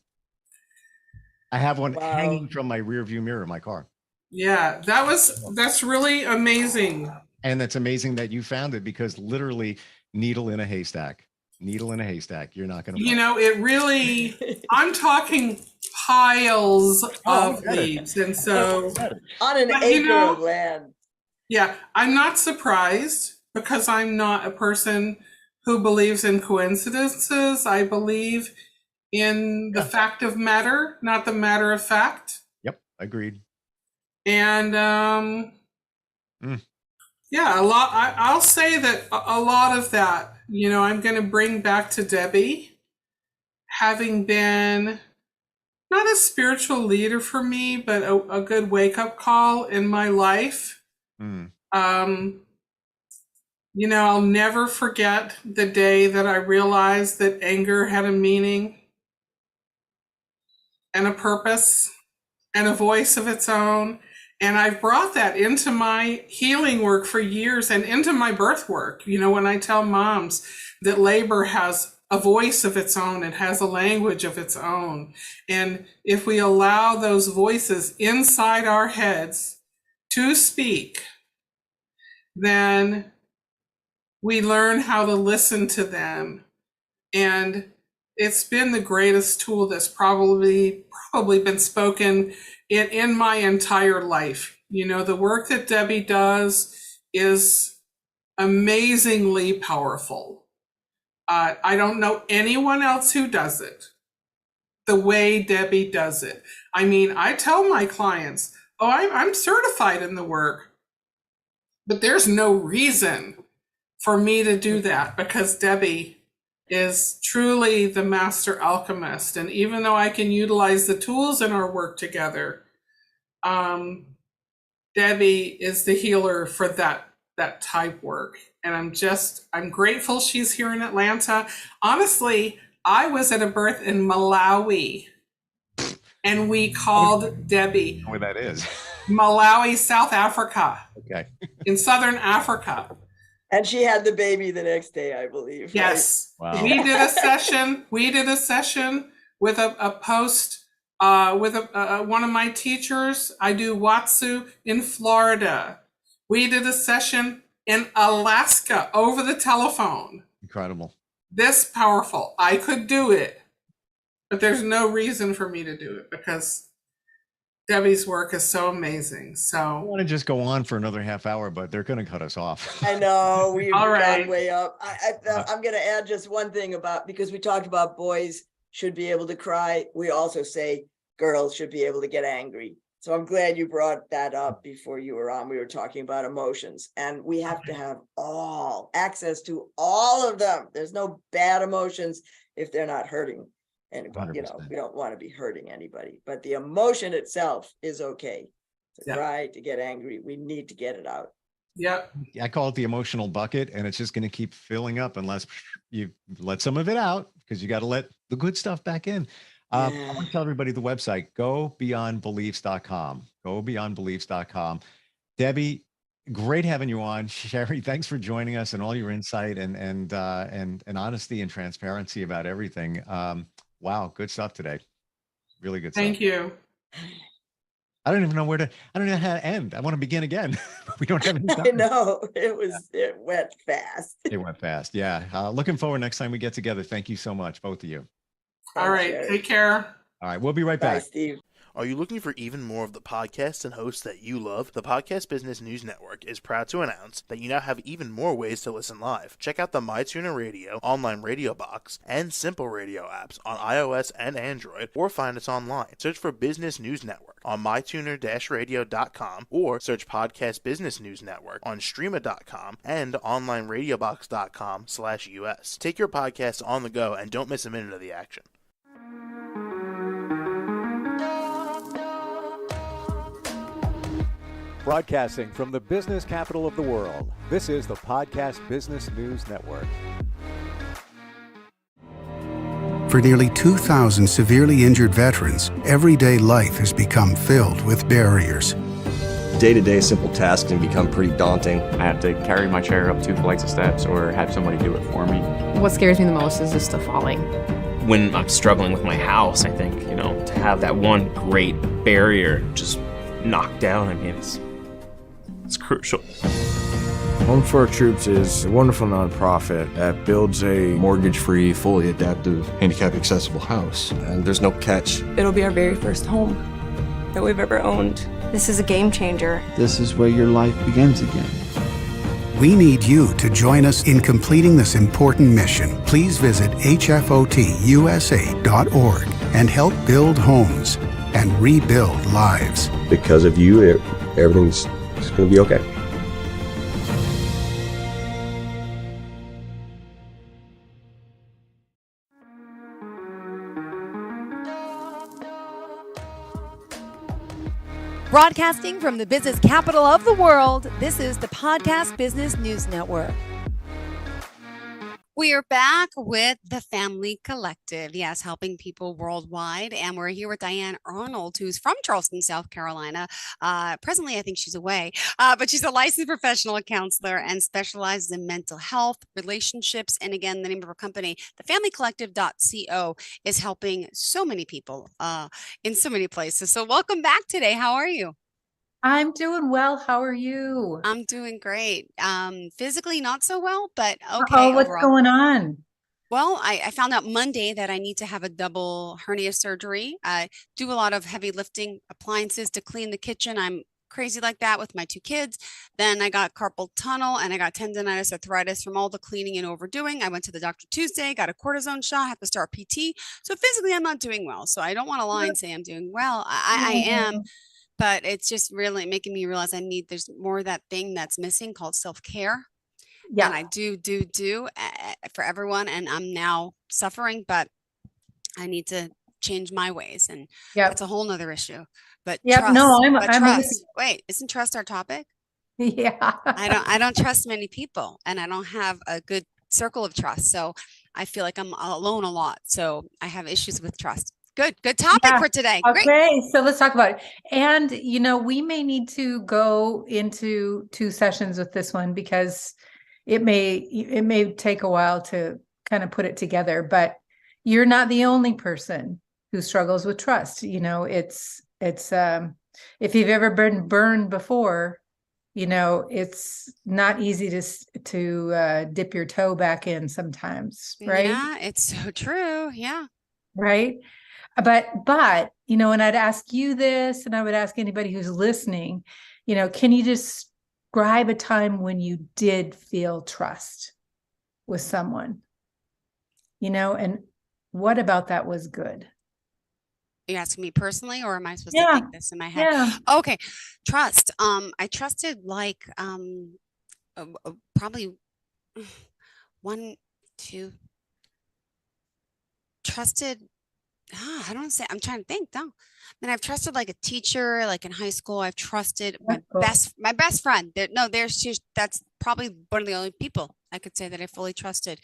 I have one hanging from my rear view mirror of my car. Yeah, that's really amazing. And it's amazing that you found it, because literally needle in a haystack. Needle in a haystack. You're not going to. It really. I'm talking piles of leaves, and so on an acre of land. Yeah, I'm not surprised, because I'm not a person who believes in coincidences. I believe in the fact of matter, not the matter of fact. Yep, agreed. And yeah, a lot. I'll say that a lot of that, I'm going to bring back to Debbie, having been not a spiritual leader for me, but a good wake-up call in my life. I'll never forget the day that I realized that anger had a meaning and a purpose and a voice of its own. And I've brought that into my healing work for years and into my birth work. When I tell moms that labor has a voice of its own, it has a language of its own. And if we allow those voices inside our heads to speak, then we learn how to listen to them. And it's been the greatest tool that's probably been spoken in my entire life. The work that Debbie does is amazingly powerful. I don't know anyone else who does it the way Debbie does it. I mean, I tell my clients, I'm certified in the work, but there's no reason for me to do that because Debbie is truly the master alchemist. And even though I can utilize the tools in our work together, Debbie is the healer for that type work. And I'm grateful she's here in Atlanta. Honestly, I was at a birth in Malawi and we called Debbie. Where that is. Malawi, South Africa. Okay. In Southern Africa. And she had the baby the next day, I believe. Yes. Right? Wow. We did a session with a post with one of my teachers. I do Watsu in Florida. We did a session in Alaska over the telephone. Incredible. This powerful. I could do it, but there's no reason for me to do it because Debbie's work is so amazing. So I want to just go on for another half hour, but they're going to cut us off. I know we've All gone right. way up. I'm going to add just one thing because we talked about boys should be able to cry. We also say girls should be able to get angry. So I'm glad you brought that up before you were on. We were talking about emotions, and we have to have access to all of them. There's no bad emotions if they're not hurting anybody. 100%. We don't want to be hurting anybody, but the emotion itself is okay. To cry, to get angry, we need to get it out. Yep. I call it the emotional bucket, and it's just going to keep filling up unless you let some of it out, because you got to let the good stuff back in. I want to tell everybody the website, gobeyondbeliefs.com. Gobeyondbeliefs.com. Debbie, great having you on. Sherry, thanks for joining us and all your insight and honesty and transparency about everything. Wow, good stuff today. Really good stuff. Thank you. I don't even know I don't know how to end. I want to begin again. We don't have any time. I know it went fast. It went fast. Yeah. Looking forward next time we get together. Thank you so much, both of you. All right. Take care. All right. We'll be right Bye, back. Steve. Are you looking for even more of the podcasts and hosts that you love? The Podcast Business News Network is proud to announce that you now have even more ways to listen live. Check out the MyTuner Radio, online radio box, and Simple Radio apps on iOS and Android, or find us online. Search for Business News Network on mytuner-radio.com, or search Podcast Business News Network on streama.com and onlineradiobox.com/US. Take your podcast on the go and don't miss a minute of the action. Broadcasting from the business capital of the world, this is the Podcast Business News Network. For nearly 2,000 severely injured veterans, everyday life has become filled with barriers. Day-to-day simple tasks can become pretty daunting. I have to carry my chair up 2 flights of steps or have somebody do it for me. What scares me the most is just the falling. When I'm struggling with my house, I think, to have that one great barrier just knocked down, I mean, it's crucial. Home for Our Troops is a wonderful nonprofit that builds a Mortgage-free, fully adaptive, handicap-accessible house. And there's no catch. It'll be our very first home that we've ever owned. This is a game changer. This is where your life begins again. We need you to join us in completing this important mission. Please visit hfotusa.org and help build homes and rebuild lives. Because of you, everything's going to be okay. Broadcasting from the business capital of the world, this is the Podcast Business News Network. We are back with the Family Collective, yes, helping people worldwide. And we're here with Diane Arnold, who's from Charleston, South Carolina. Presently, I think she's away, but she's a licensed professional counselor and specializes in mental health, relationships. And again, the name of her company, thefamilycollective.co, is helping so many people in so many places. So welcome back today. How are you? I'm doing well. How are you? I'm doing great. Physically not so well, but okay. Oh, what's going on? Well, I found out Monday that I need to have a double hernia surgery. I do a lot of heavy lifting appliances to clean the kitchen. I'm crazy like that with my 2 kids. Then I got carpal tunnel and I got tendonitis, arthritis from all the cleaning and overdoing. I went to the doctor Tuesday, got a cortisone shot, have to start PT. So physically I'm not doing well. So I don't want to lie and say I'm doing well. I am. But it's just really making me realize there's more of that thing that's missing called self-care. Yeah. And I do for everyone. And I'm now suffering, but I need to change my ways. And that's a whole nother issue. But trust, no, I'm trust. Wait, isn't trust our topic? Yeah. I don't trust many people and I don't have a good circle of trust. So I feel like I'm alone a lot. So I have issues with trust. Good topic for today. Okay, great. So let's talk about it. And, we may need to go into 2 sessions with this one because it may take a while to kind of put it together, but you're not the only person who struggles with trust. It's if you've ever been burned before, it's not easy to dip your toe back in sometimes, right? Yeah, it's so true. Yeah. Right. But, and I'd ask you this, and I would ask anybody who's listening, can you describe a time when you did feel trust with someone, and what about that was good? Are you asking me personally, or am I supposed to think this in my head? Yeah. Okay. Trust. I trusted probably 1, 2, trusted. I don't say, I'm trying to think. No, I've trusted like a teacher, like in high school. I've trusted my best friend. That's probably one of the only people I could say that I fully trusted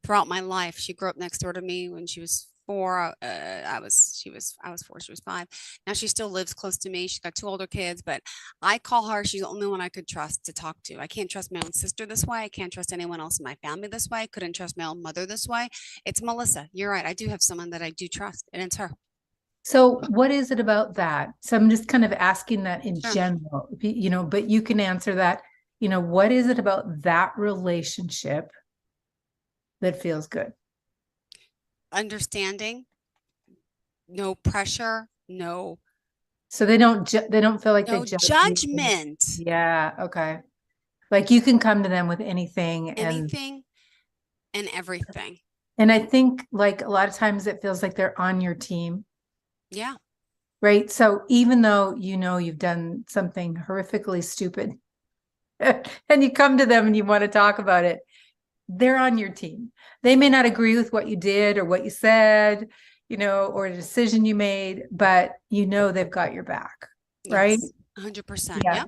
throughout my life. She grew up next door to me when she was 4. I was 4. She was 5. Now she still lives close to me. She's got 2 older kids, but I call her. She's the only one I could trust to talk to. I can't trust my own sister this way. I can't trust anyone else in my family this way. I couldn't trust my own mother this way. It's Melissa. You're right. I do have someone that I do trust, and it's her. So what is it about that? So I'm just kind of asking that in general, but you can answer that, what is it about that relationship that feels good? Understanding, no pressure, no. So they don't feel like no they judge judgment. Yeah. Okay. Like you can come to them with anything and everything. And I think like a lot of times it feels like they're on your team. Yeah. Right. So even though you've done something horrifically stupid and you come to them and you want to talk about it, they're on your team. They may not agree with what you did or what you said, or a decision you made, but they've got your back, right? 100%. Yeah.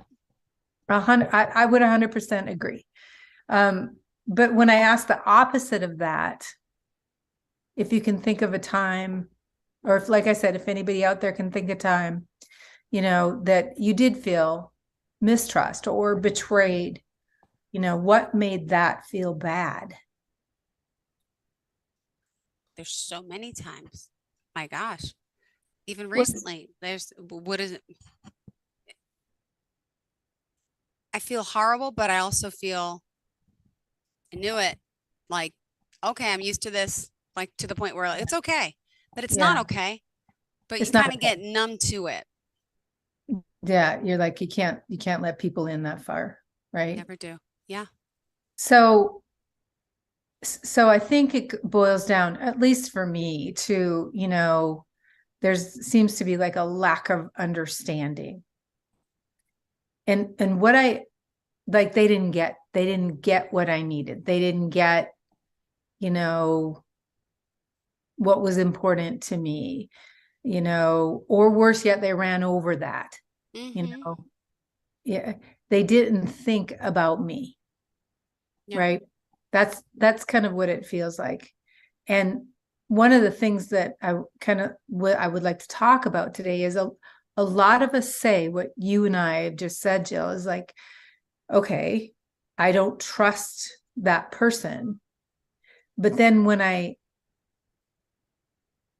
100. I would 100% agree. But when I ask the opposite of that, if you can think of a time, or if, like I said, if anybody out there can think of time, that you did feel mistrust or betrayed, what made that feel bad? There's so many times. My gosh. Even recently, what is it? I feel horrible, but I also feel, I knew it. Like, okay, I'm used to this, like to the point where it's okay, but it's not okay. But you kind of get numb to it. Yeah. You're like, you can't let people in that far. Right. Never do. Yeah. So I think it boils down, at least for me, to, seems to be like a lack of understanding. And what they didn't get what I needed. They didn't get, what was important to me, or worse yet, they ran over that. you know, yeah, they didn't think about me. Right. That's kind of what it feels like. And one of the things that I would like to talk about today is a lot of us say what you and I have just said, Jill, is like, okay, I don't trust that person. But then when I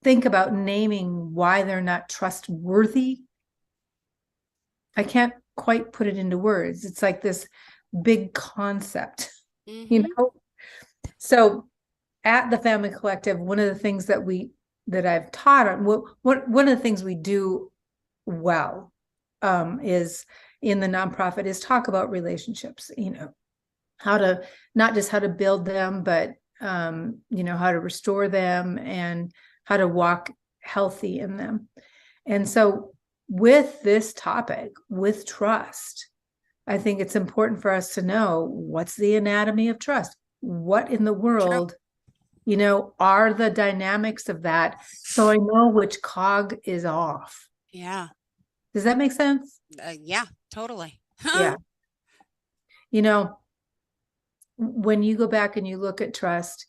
think about naming why they're not trustworthy, I can't quite put it into words. It's like this big concept, you know? So at the Family Collective, one of the things that I've taught on, one of the things we do well is in the nonprofit is talk about relationships, you know, not just how to build them, but you know, how to restore them and how to walk healthy in them. And so with this topic, with trust, I think it's important for us to know what's the anatomy of trust. What in the world, you know, are the dynamics of that? So I know which cog is off. Yeah. Does that make sense? Yeah, totally. Yeah. You know, when you go back and you look at trust,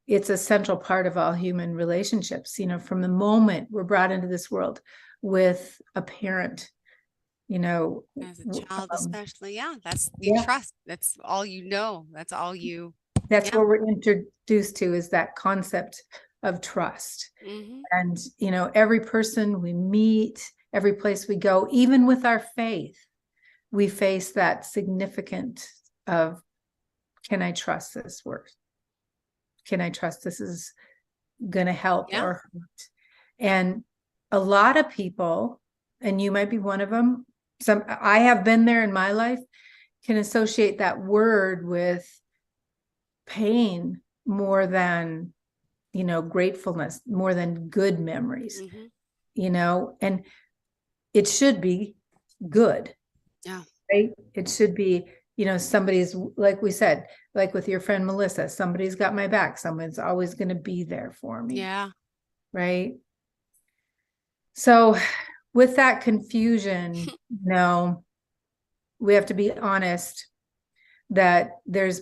it's a central part of all human relationships. You know, from the moment we're brought into this world with a parent, you know, as a child, especially. Yeah. That's you trust. That's all you know. That's all you. That's what we're introduced to, is that concept of trust. And, you know, every person we meet, every place we go, even with our faith, we face that significant of, can I trust this word? Can I trust this is going to help or hurt? And a lot of people, and you might be one of them, I have been there in my life, can associate that word with pain more than, you know, gratefulness, more than good memories, you know, and it should be good. Yeah. Right. It should be, you know, somebody's, like we said, like with your friend Melissa, somebody's got my back. Someone's always going to be there for me. Yeah. Right. So with that confusion, you know, we have to be honest that there's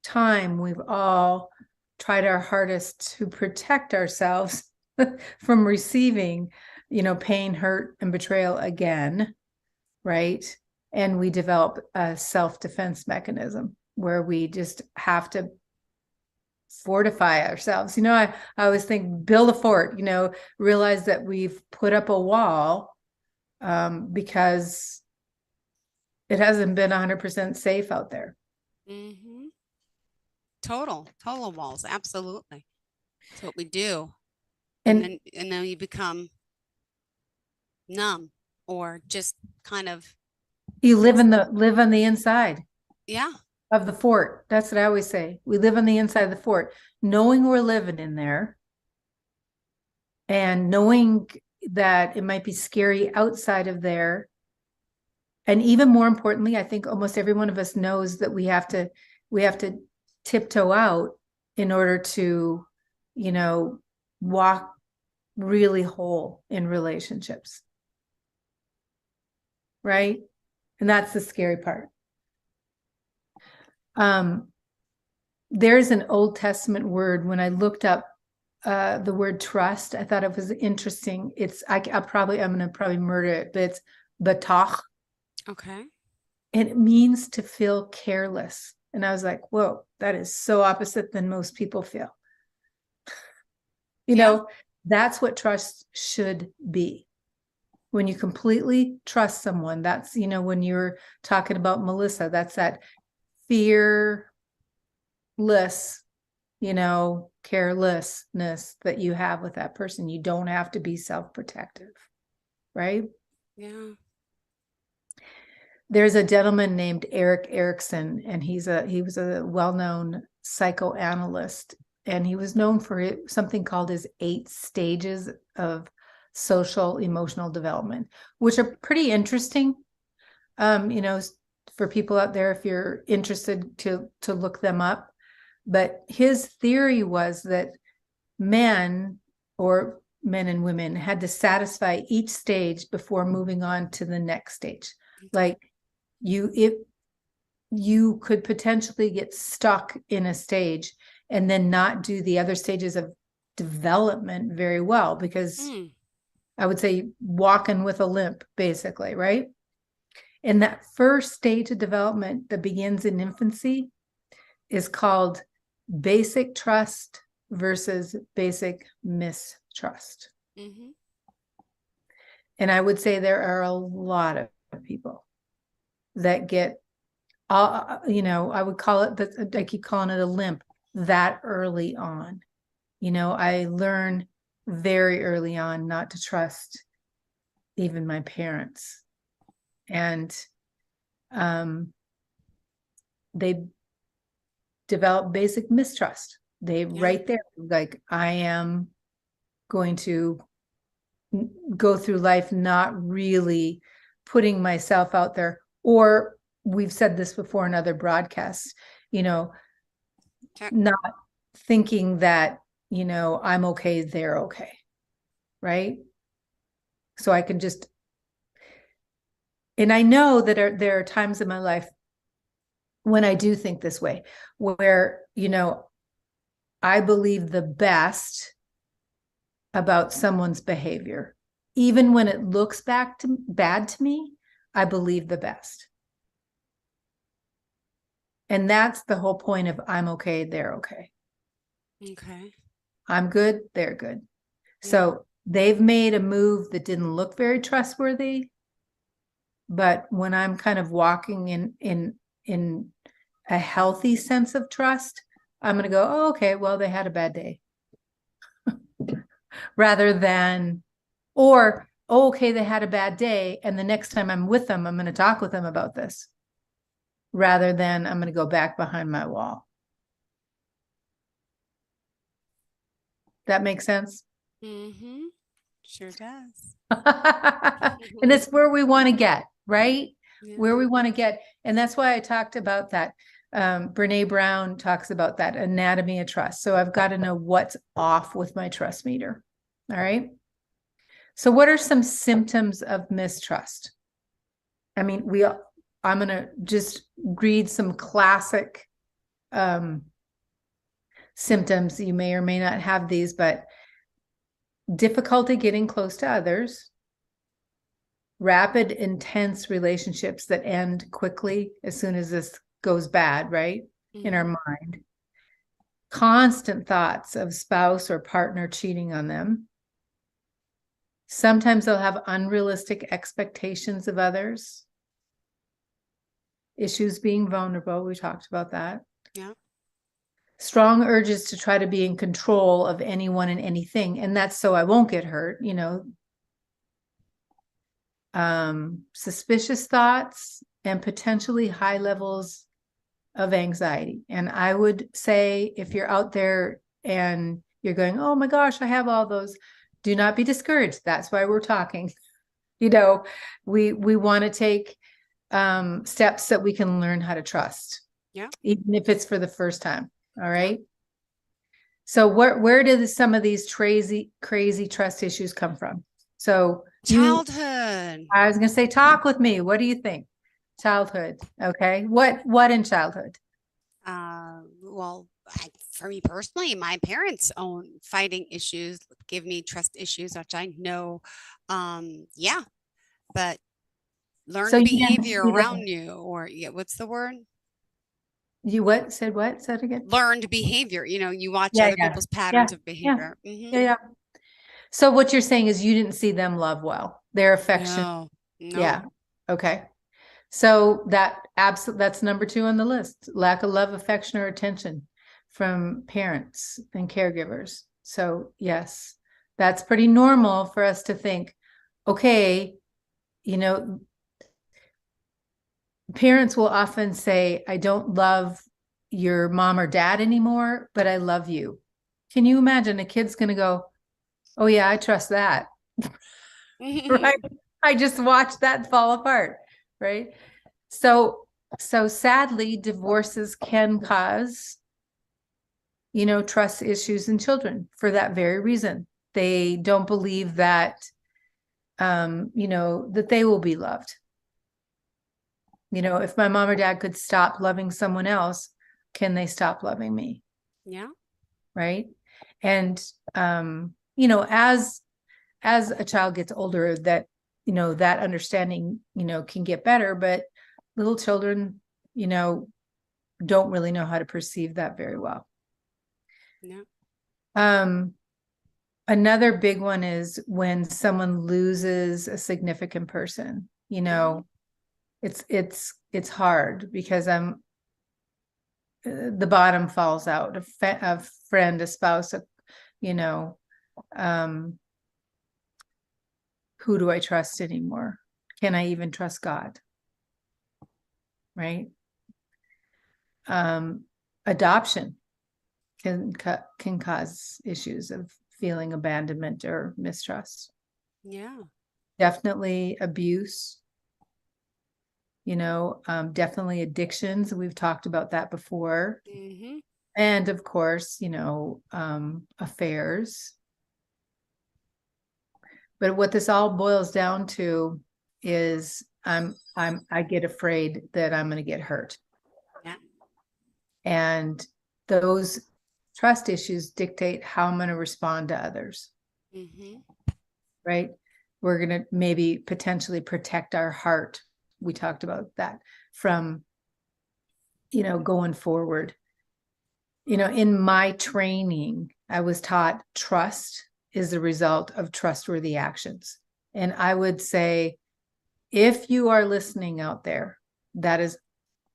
time we've all tried our hardest to protect ourselves from receiving, you know, pain, hurt, and betrayal again, right? And we develop a self-defense mechanism where we just have to fortify ourselves. You know, I always think build a fort, you know, realize that we've put up a wall because it hasn't been 100% safe out there. Total walls. Absolutely. That's what we do. And then you become numb or just kind of. You live on the inside. Yeah. Of the fort. That's what I always say. We live on the inside of the fort, knowing we're living in there and knowing that it might be scary outside of there. And even more importantly, I think almost every one of us knows that we have to tiptoe out in order to, you know, walk really whole in relationships. Right? And that's the scary part. There's an Old Testament word. When I looked up the word trust, I thought it was interesting. It's I'm gonna probably murder it, but it's batach. Okay. And it means to feel careless. And I was like, whoa, that is so opposite than most people feel. You know, that's what trust should be. When you completely trust someone, that's, you know, when you're talking about Melissa, that's that fearless, you know, carelessness that you have with that person. You don't have to be self-protective, right? Yeah. There's a gentleman named Eric Erickson, and he was a well-known psychoanalyst, and he was known for something called his 8 stages of social emotional development, which are pretty interesting. You know, for people out there, if you're interested to look them up. But his theory was that men, or men and women, had to satisfy each stage before moving on to the next stage. Like you could potentially get stuck in a stage and then not do the other stages of development very well, because I would say walking with a limp, basically, right? And that first stage of development that begins in infancy is called basic trust versus basic mistrust. Mm-hmm. And I would say there are a lot of people that get, I would call it, I keep calling it a limp, that early on. I learned very early on not to trust even my parents. And they develop basic mistrust. They right there, like, I am going to go through life not really putting myself out there. Or we've said this before in other broadcasts, not thinking that, I'm okay, they're okay. Right? So I can just, and I know that there are times in my life when I do think this way, where, I believe the best about someone's behavior. Even when it looks bad to me, I believe the best. And that's the whole point of I'm okay, they're okay. Okay. I'm good, they're good. Yeah. So they've made a move that didn't look very trustworthy. But when I'm kind of walking in a healthy sense of trust, I'm going to go, oh, okay, well, they had a bad day. Rather than, or, oh, okay, they had a bad day, and the next time I'm with them, I'm going to talk with them about this. Rather than I'm going to go back behind my wall. That makes sense? Mm-hmm. Sure does. And it's where we want to get, right? Yeah. Where we want to get. And that's why I talked about that. Brene Brown talks about that anatomy of trust. So I've got to know what's off with my trust meter. All right. So what are some symptoms of mistrust? I mean, I'm going to just read some classic symptoms. You may or may not have these, but difficulty getting close to others, rapid, intense relationships that end quickly as soon as this goes bad, right? Mm-hmm. In our mind. Constant thoughts of spouse or partner cheating on them. Sometimes they'll have unrealistic expectations of others. Issues being vulnerable. We talked about that. Yeah. Strong urges to try to be in control of anyone and anything. And that's so I won't get hurt, suspicious thoughts and potentially high levels of anxiety. And I would say, if you're out there and you're going, oh my gosh, I have all those, do not be discouraged. That's why we're talking. We want to take steps that we can learn how to trust. Yeah. Even if it's for the first time. All right. So where do some of these crazy trust issues come from? So childhood. I was going to say, talk with me. What do you think? Childhood. Okay. What in childhood? Well, for me personally, my parents' own fighting issues give me trust issues, which I know. Yeah, but learned behavior around you, or what's the word? You what? Said what? Said again? Learned behavior. You watch other people's patterns of behavior. Yeah. Mm-hmm. Yeah. So what you're saying is you didn't see them love well. Their affection. No. Yeah. Okay. So that's number 2 on the list. Lack of love, affection, or attention from parents and caregivers. So yes, that's pretty normal for us to think, okay, parents will often say, I don't love your mom or dad anymore, but I love you. Can you imagine a kid's going to go, oh yeah, I trust that. Right? I just watched that fall apart. Right. So sadly, divorces can cause, trust issues in children for that very reason. They don't believe that, that they will be loved. If my mom or dad could stop loving someone else, can they stop loving me? Yeah. Right. And, as a child gets older, that, that understanding, can get better, but little children, don't really know how to perceive that very well. Yeah. Another big one is when someone loses a significant person, it's hard because the bottom falls out, a friend, a spouse, who do I trust anymore? Can I even trust God? Right? Adoption can cause issues of feeling abandonment or mistrust. Yeah. Definitely abuse. Definitely addictions. We've talked about that before. Mm-hmm. And of course, affairs. But what this all boils down to is I get afraid that I'm going to get hurt. Yeah. And those trust issues dictate how I'm going to respond to others. Mm-hmm. Right? We're going to maybe potentially protect our heart. We talked about that from, going forward. In my training, I was taught trust is the result of trustworthy actions. And I would say, if you are listening out there, that is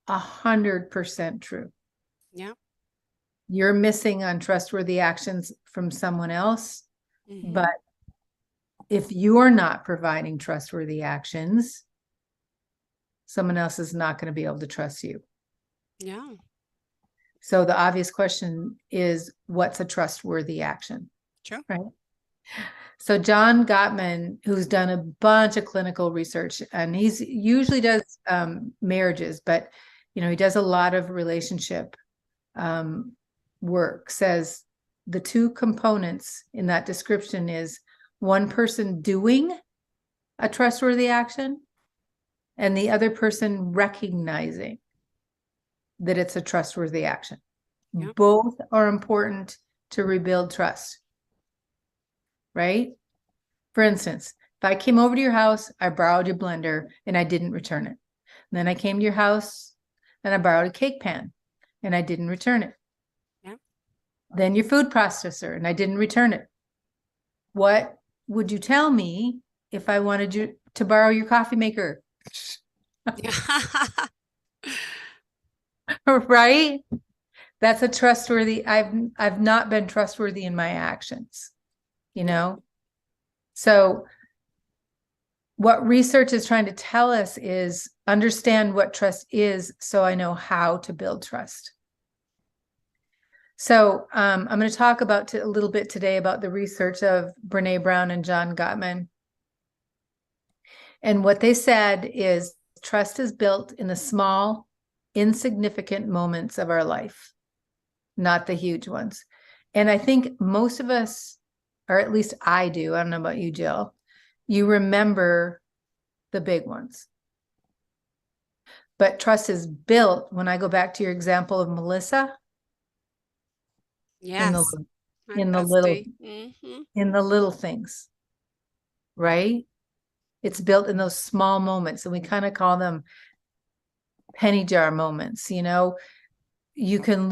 100% true. Yeah. You're missing on trustworthy actions from someone else. Mm-hmm. But if you're not providing trustworthy actions, someone else is not going to be able to trust you. Yeah. So the obvious question is, what's a trustworthy action? True. Right. So John Gottman, who's done a bunch of clinical research, and he's usually does marriages, but he does a lot of relationship work, says the two components in that description is one person doing a trustworthy action and the other person recognizing that it's a trustworthy action. Yep. Both are important to rebuild trust. Right? For instance, if I came over to your house, I borrowed your blender and I didn't return it. And then I came to your house and I borrowed a cake pan and I didn't return it. Yep. Then your food processor and I didn't return it. What would you tell me if I wanted you to borrow your coffee maker? Right? That's a trustworthy. I've not been trustworthy in my actions. So what research is trying to tell us is understand what trust is so I know how to build trust. So I'm going to talk about a little bit today about the research of Brene Brown and John Gottman. And what they said is trust is built in the small, insignificant moments of our life, not the huge ones. And I think most of us, or at least I do, I don't know about you, Jill, you remember the big ones. But trust is built, when I go back to your example of Melissa, Yes. in the little things, right? It's built in those small moments, and we kind of call them penny jar moments. You can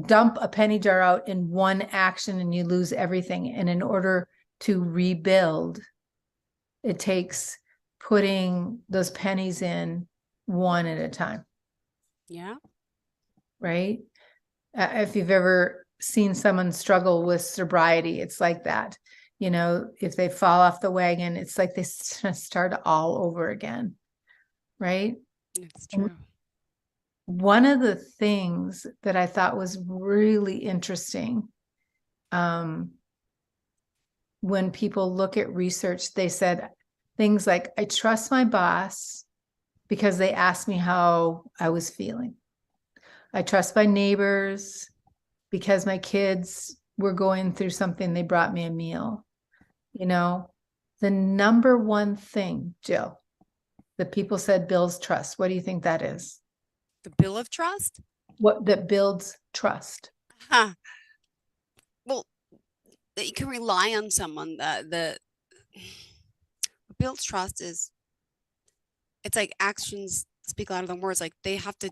dump a penny jar out in one action and you lose everything. And in order to rebuild, it takes putting those pennies in one at a time. Yeah. Right? If you've ever seen someone struggle with sobriety, it's like that. If they fall off the wagon, it's like they start all over again. Right? It's true. One of the things that I thought was really interesting, when people look at research, they said things like, I trust my boss because they asked me how I was feeling. I trust my neighbors because my kids were going through something, they brought me a meal. You know, the number one thing, Jill, that people said builds trust. What do you think that is? The bill of trust? What that builds trust? Huh. Well, that you can rely on someone. What builds trust is, it's like actions speak louder than words. Like they have to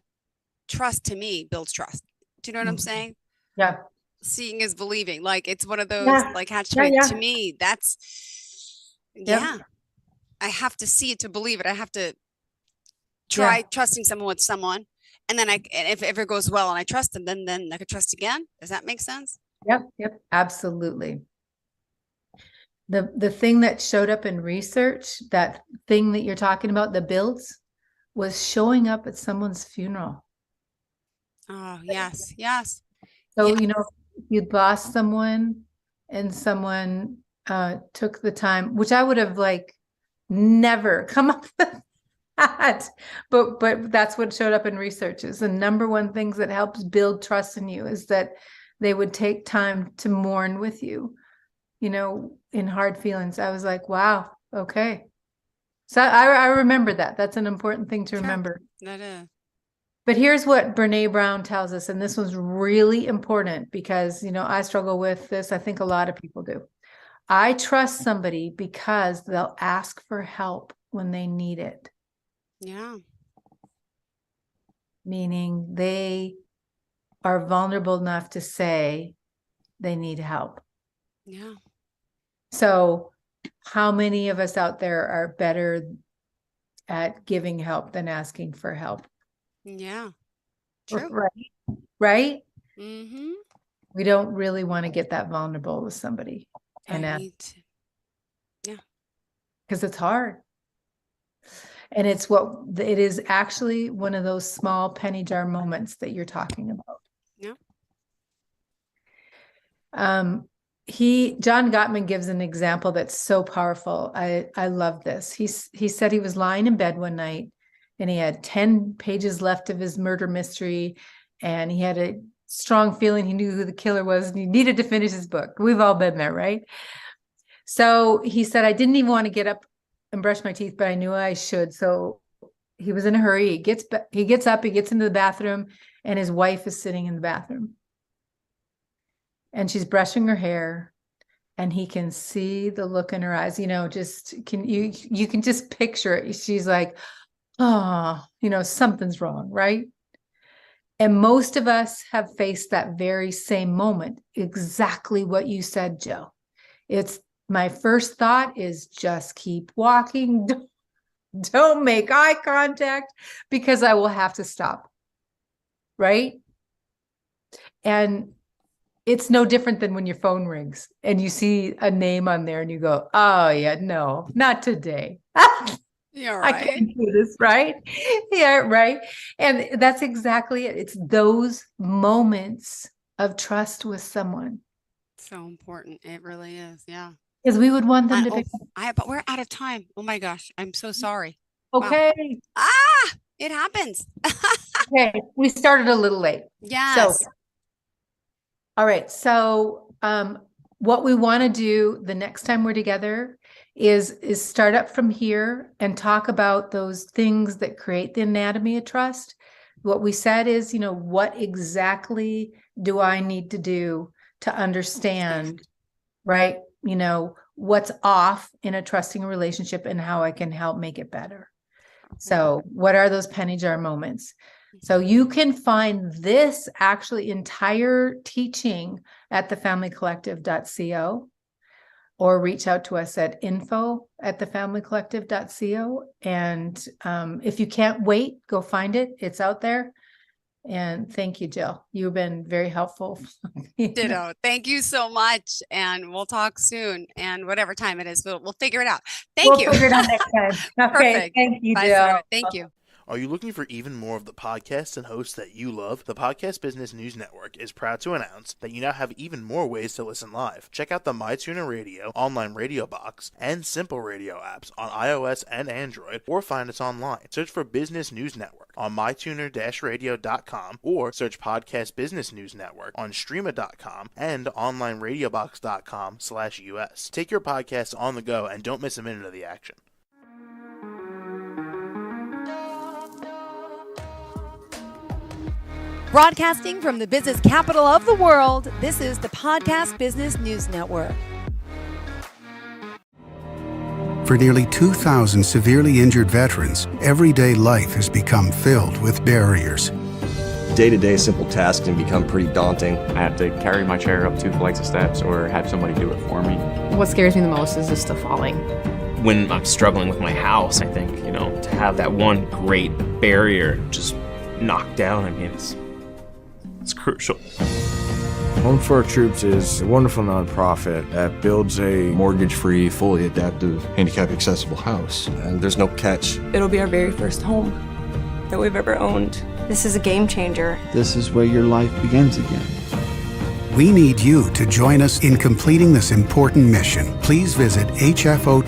trust, to me, builds trust. Do you know what I'm saying? Yeah. Seeing is believing. Like it's one of those like hatched to me. That's I have to see it to believe it. I have to try trusting someone with someone. And then and if it goes well and I trust them, then I could trust again. Does that make sense? Yep, absolutely. The thing that showed up in research, that thing that you're talking about, the builds, was showing up at someone's funeral. Oh, yes. So, you know, if you'd lost someone and someone took the time, which I would have like never come up with that, but that's what showed up in research. Is the number one things that helps build trust in you is that they would take time to mourn with you, you know, in hard feelings. I was like, wow, okay. So I remember that. That's an important thing to remember. That is. But here's what Brene Brown tells us, and this was really important because, you know, I struggle with this. I think a lot of people do. I trust somebody because they'll ask for help when they need it. Yeah. Meaning they are vulnerable enough to say they need help. Yeah. So how many of us out there are better at giving help than asking for help? Yeah. True. Right? Mm-hmm. We don't really want to get that vulnerable with somebody. And yeah. Because it's hard. And it is actually one of those small penny jar moments that you're talking about. Yeah. John Gottman gives an example that's so powerful. I love this. He said he was lying in bed one night and he had 10 pages left of his murder mystery, and he had a strong feeling he knew who the killer was and he needed to finish his book. We've all been there, right? So he said, I didn't even want to get up and brush my teeth, but I knew I should. So he was in a hurry. He gets up, he gets into the bathroom, and his wife is sitting in the bathroom. And she's brushing her hair, and he can see the look in her eyes. You know, you can just picture it. She's like, oh, you know, something's wrong, right? And most of us have faced that very same moment. Exactly what you said, Jill. It's my first thought is just keep walking. Don't make eye contact because I will have to stop. Right? And it's no different than when your phone rings and you see a name on there and you go, oh yeah, no, not today. You're right. I can't do this, right? Yeah, right. And that's exactly it. It's those moments of trust with someone. So important. It really is. Yeah. Because we would want them to pick up. But we're out of time. Oh my gosh. I'm so sorry. Okay. Wow. It happens. Okay. We started a little late. Yes. So, all right. So what we want to do the next time we're together is start up from here and talk about those things that create the anatomy of trust. What we said is, you know, what exactly do I need to do to understand, right? You know, what's off in a trusting relationship and how I can help make it better. So what are those penny jar moments? So you can find this actually entire teaching at thefamilycollective.co, or reach out to us at info@thefamilycollective.co. And if you can't wait, go find it. It's out there. And thank you, Jill. You've been very helpful. Ditto. Thank you so much. And we'll talk soon. And whatever time it is, we'll figure it out. Thank you. We'll figure it out next time. Okay. Perfect. Thank you, Bye, Jill. Sarah. Thank you. Are you looking for even more of the podcasts and hosts that you love? The Podcast Business News Network is proud to announce that you now have even more ways to listen live. Check out the MyTuner Radio, online radio box, and Simple Radio apps on iOS and Android, or find us online. Search for Business News Network on mytuner-radio.com, or search Podcast Business News Network on streama.com and onlineradiobox.com/US. Take your podcast on the go and don't miss a minute of the action. Broadcasting from the business capital of the world, this is the Podcast Business News Network. For nearly 2,000 severely injured veterans, everyday life has become filled with barriers. Day-to-day simple tasks can become pretty daunting. I have to carry my chair up 2 flights of steps or have somebody do it for me. What scares me the most is just the falling. When I'm struggling with my house, I think, to have that one great barrier just knocked down, I mean, it's crucial. Home for Our Troops is a wonderful nonprofit that builds a Mortgage-free, fully adaptive, handicap-accessible house. And there's no catch. It'll be our very first home that we've ever owned. This is a game changer. This is where your life begins again. We need you to join us in completing this important mission. Please visit hfotusa.org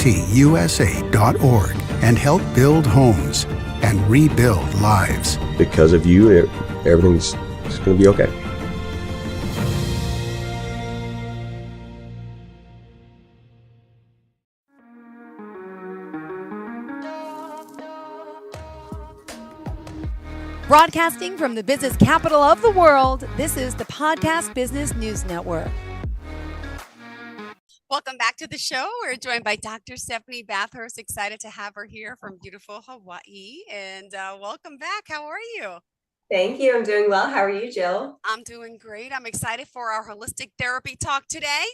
and help build homes and rebuild lives. Because of you, everything's going to be okay. Broadcasting from the business capital of the world, this is the Podcast Business News Network. Welcome back to the show. We're joined by Dr. Stephanie Bathurst. Excited to have her here from beautiful Hawaii. And welcome back. How are you? Thank you. I'm doing well. How are you, Jill? I'm doing great. I'm excited for our holistic therapy talk today.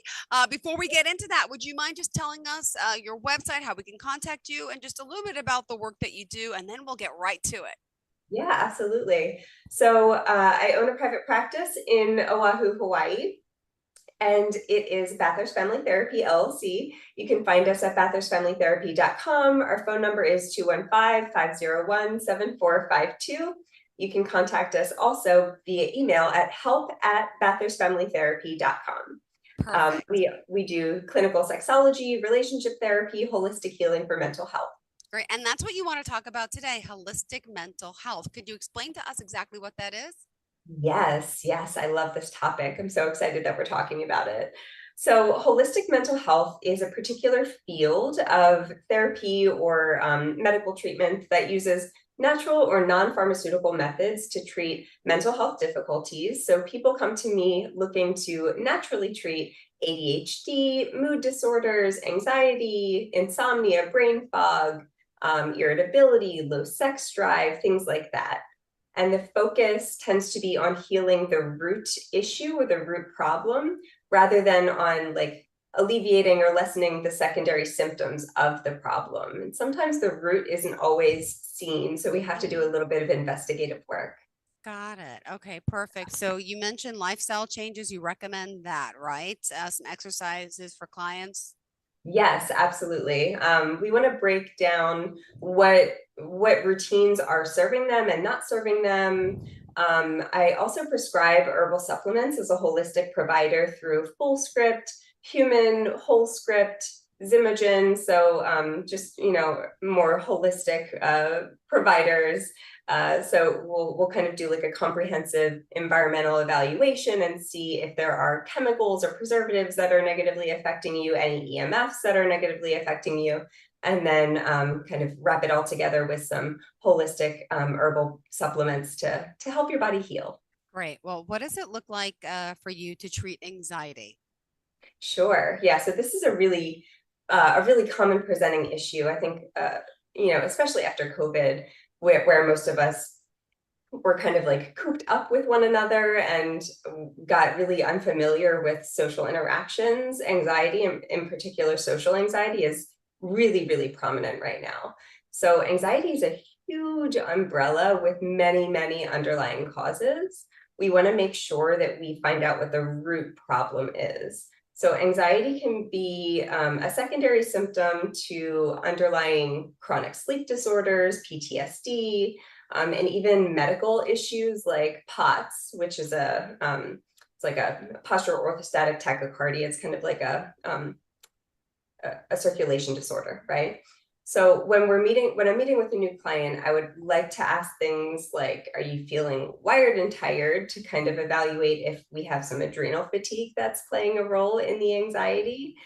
Before we get into that, would you mind just telling us your website, how we can contact you, and just a little bit about the work that you do, and then we'll get right to it. Yeah, absolutely. So I own a private practice in Oahu, Hawaii, and it is Bathurst Family Therapy, LLC. You can find us at bathurstfamilytherapy.com. Our phone number is 215-501-7452. You can contact us also via email at help@bathurstfamilytherapy.com. We do clinical sexology, relationship therapy, holistic healing for mental health. Great. And that's what you want to talk about today, holistic mental health. Could you explain to us exactly what that is? Yes. I love this topic. I'm so excited that we're talking about it. So holistic mental health is a particular field of therapy or medical treatment that uses natural or non-pharmaceutical methods to treat mental health difficulties. So people come to me looking to naturally treat ADHD, mood disorders, anxiety, insomnia, brain fog, irritability, low sex drive, things like that. And the focus tends to be on healing the root issue or the root problem rather than on alleviating or lessening the secondary symptoms of the problem. And sometimes the root isn't always seen, so we have to do a little bit of investigative work. Got it. Okay, perfect. So you mentioned lifestyle changes. You recommend that, right? Some exercises for clients. Yes, absolutely. We want to break down what routines are serving them and not serving them. I also prescribe herbal supplements as a holistic provider through Full Script, Human, Whole Script, Zymogen. So just, more holistic providers. So we'll kind of do a comprehensive environmental evaluation and see if there are chemicals or preservatives that are negatively affecting you, any EMFs that are negatively affecting you, and then kind of wrap it all together with some holistic herbal supplements to help your body heal. Great. Well, what does it look like for you to treat anxiety? Sure. Yeah. So this is a really common presenting issue. I think, especially after COVID, where most of us were kind of cooped up with one another and got really unfamiliar with social interactions. Anxiety, in particular, social anxiety is really, really prominent right now. So anxiety is a huge umbrella with many, many underlying causes. We want to make sure that we find out what the root problem is. So anxiety can be a secondary symptom to underlying chronic sleep disorders, PTSD, and even medical issues like POTS, which is it's like a postural orthostatic tachycardia. It's kind of like a circulation disorder, right? So when I'm meeting with a new client, I would like to ask things like, are you feeling wired and tired, to kind of evaluate if we have some adrenal fatigue that's playing a role in the anxiety.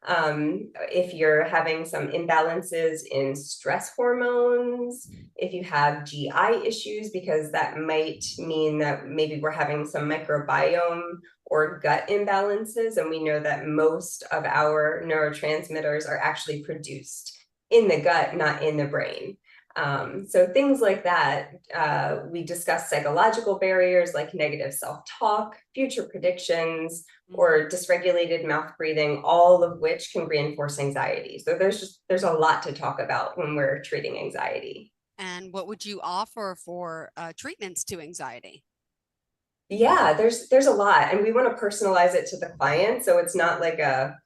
If you're having some imbalances in stress hormones, if you have GI issues, because that might mean that maybe we're having some microbiome or gut imbalances. And we know that most of our neurotransmitters are actually produced in the gut, not in the brain. So things like that. We discuss psychological barriers like negative self-talk, future predictions, or dysregulated mouth breathing, all of which can reinforce anxiety. So there's a lot to talk about when we're treating anxiety. And what would you offer for treatments to anxiety? Yeah, there's a lot, and we want to personalize it to the client. So it's not like a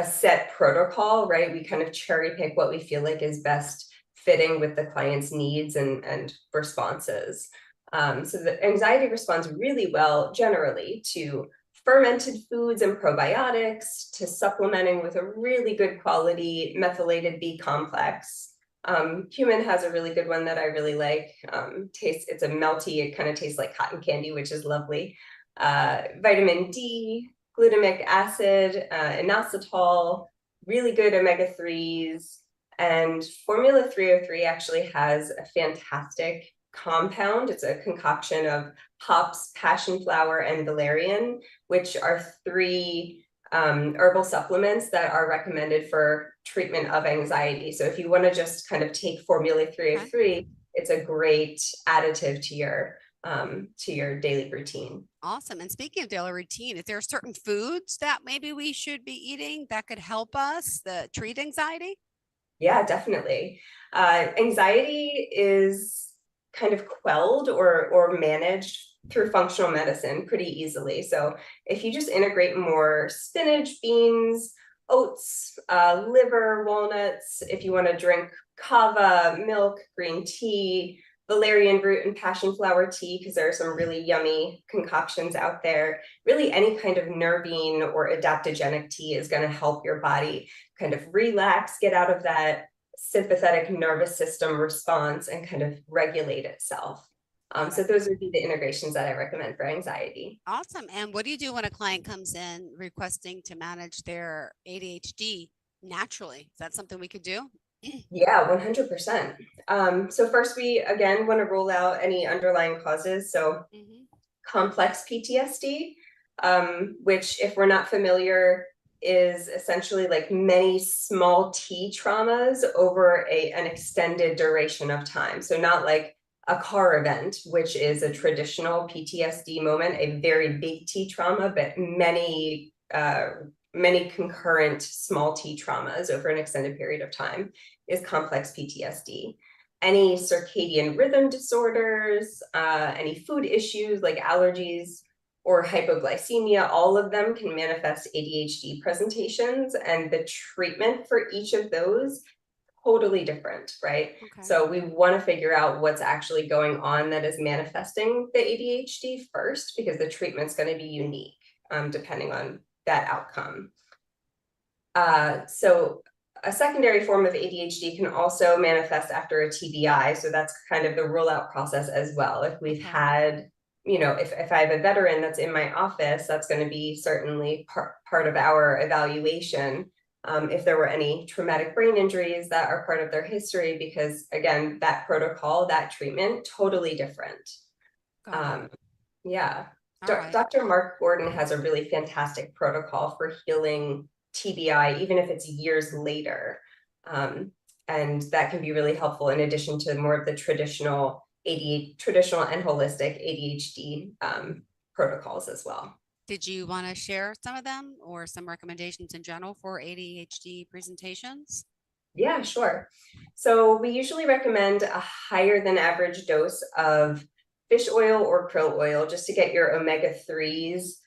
set protocol, right? We kind of cherry pick what we feel like is best fitting with the client's needs and responses. So the anxiety responds really well generally to fermented foods and probiotics, to supplementing with a really good quality methylated B complex. Human has a really good one that I really like. It's a melty, it kind of tastes like cotton candy, which is lovely. Vitamin D, glutamic acid, inositol, really good omega-3s. And Formula 303 actually has a fantastic compound. It's a concoction of hops, passion flower, and valerian, which are 3 herbal supplements that are recommended for treatment of anxiety. So if you want to just kind of take Formula 303, it's a great additive to your daily routine. Awesome. And speaking of daily routine, is there certain foods that maybe we should be eating that could help us treat anxiety? Yeah, definitely. Anxiety is kind of quelled or managed through functional medicine pretty easily. So if you just integrate more spinach, beans, oats, liver, walnuts, if you want to drink kava, milk, green tea, valerian root and passion flower tea, because there are some really yummy concoctions out there. Really any kind of nervine or adaptogenic tea is going to help your body kind of relax, get out of that sympathetic nervous system response and kind of regulate itself. So those would be the integrations that I recommend for anxiety. Awesome. And what do you do when a client comes in requesting to manage their ADHD naturally? Is that something we could do? Yeah, 100%. So first, we again want to rule out any underlying causes. So complex PTSD, which, if we're not familiar, is essentially like many small T traumas over an extended duration of time. So not like a car event, which is a traditional PTSD moment, a very big T trauma, but many concurrent small T traumas over an extended period of time is complex PTSD. Any circadian rhythm disorders, any food issues like allergies or hypoglycemia, all of them can manifest ADHD presentations, and the treatment for each of those totally different, right? So we want to figure out what's actually going on that is manifesting the ADHD first, because the treatment's going to be unique depending on that outcome. So a secondary form of ADHD can also manifest after a TBI. So that's kind of the rule out process as well. If we've had, if I have a veteran that's in my office, that's going to be certainly part of our evaluation. If there were any traumatic brain injuries that are part of their history, because again, that protocol, that treatment, totally different. Yeah. Dr. Mark Gordon has a really fantastic protocol for healing TBI, even if it's years later. And that can be really helpful in addition to more of the traditional and holistic ADHD protocols as well. Did you want to share some of them or some recommendations in general for ADHD presentations? Yeah, sure. So we usually recommend a higher than average dose of fish oil or krill oil just to get your omega-3s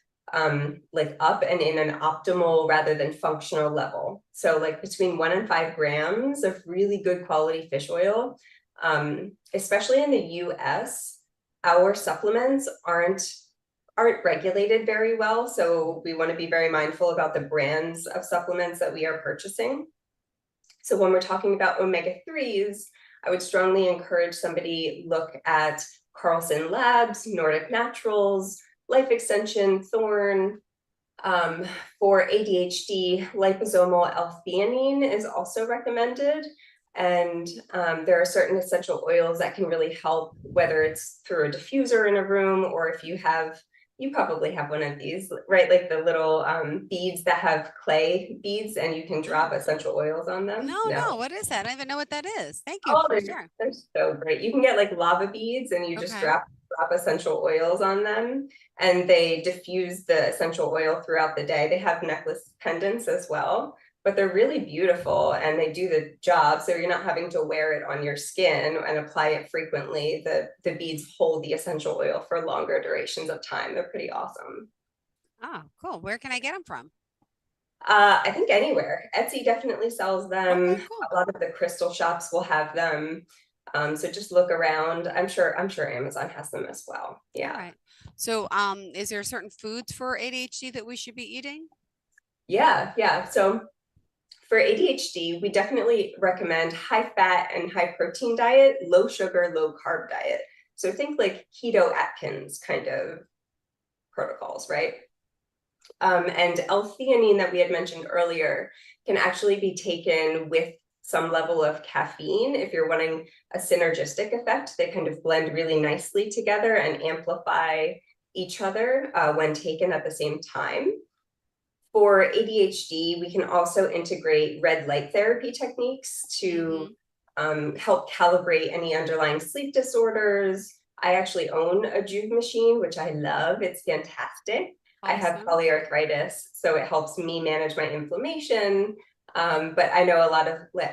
like up and in an optimal rather than functional level. So like between 1 and 5 grams of really good quality fish oil Especially in the US, our supplements aren't regulated very well. So we want to be very mindful about the brands of supplements that we are purchasing. So when we're talking about omega-3s, I would strongly encourage somebody look at Carlson Labs, Nordic Naturals, Life Extension, Thorne. For ADHD, liposomal L-theanine is also recommended. And there are certain essential oils that can really help, whether it's through a diffuser in a room, or if you probably have one of these, right? Like the little beads that have clay beads and you can drop essential oils on them. No, what is that? I don't even know what that is. Thank you Oh, for they're, sharing. they're so great. You can get like lava beads and you just drop essential oils on them and they diffuse the essential oil throughout the day. They have necklace pendants as well, but they're really beautiful and they do the job. So you're not having to wear it on your skin and apply it frequently. The beads hold the essential oil for longer durations of time. They're pretty awesome. Oh, cool. Where can I get them from? I think anywhere. Etsy definitely sells them. Okay, cool. A lot of the crystal shops will have them. So just look around. I'm sure Amazon has them as well. Yeah. All right. So is there certain foods for ADHD that we should be eating? Yeah. So for ADHD, we definitely recommend high fat and high protein diet, low sugar, low carb diet. So think like keto Atkins kind of protocols, right? And L-theanine that we had mentioned earlier can actually be taken with some level of caffeine if you're wanting a synergistic effect. They kind of blend really nicely together and amplify each other when taken at the same time. For ADHD, we can also integrate red light therapy techniques to help calibrate any underlying sleep disorders. I actually own a Juve machine, which I love. It's fantastic. I have polyarthritis, so it helps me manage my inflammation. But I know I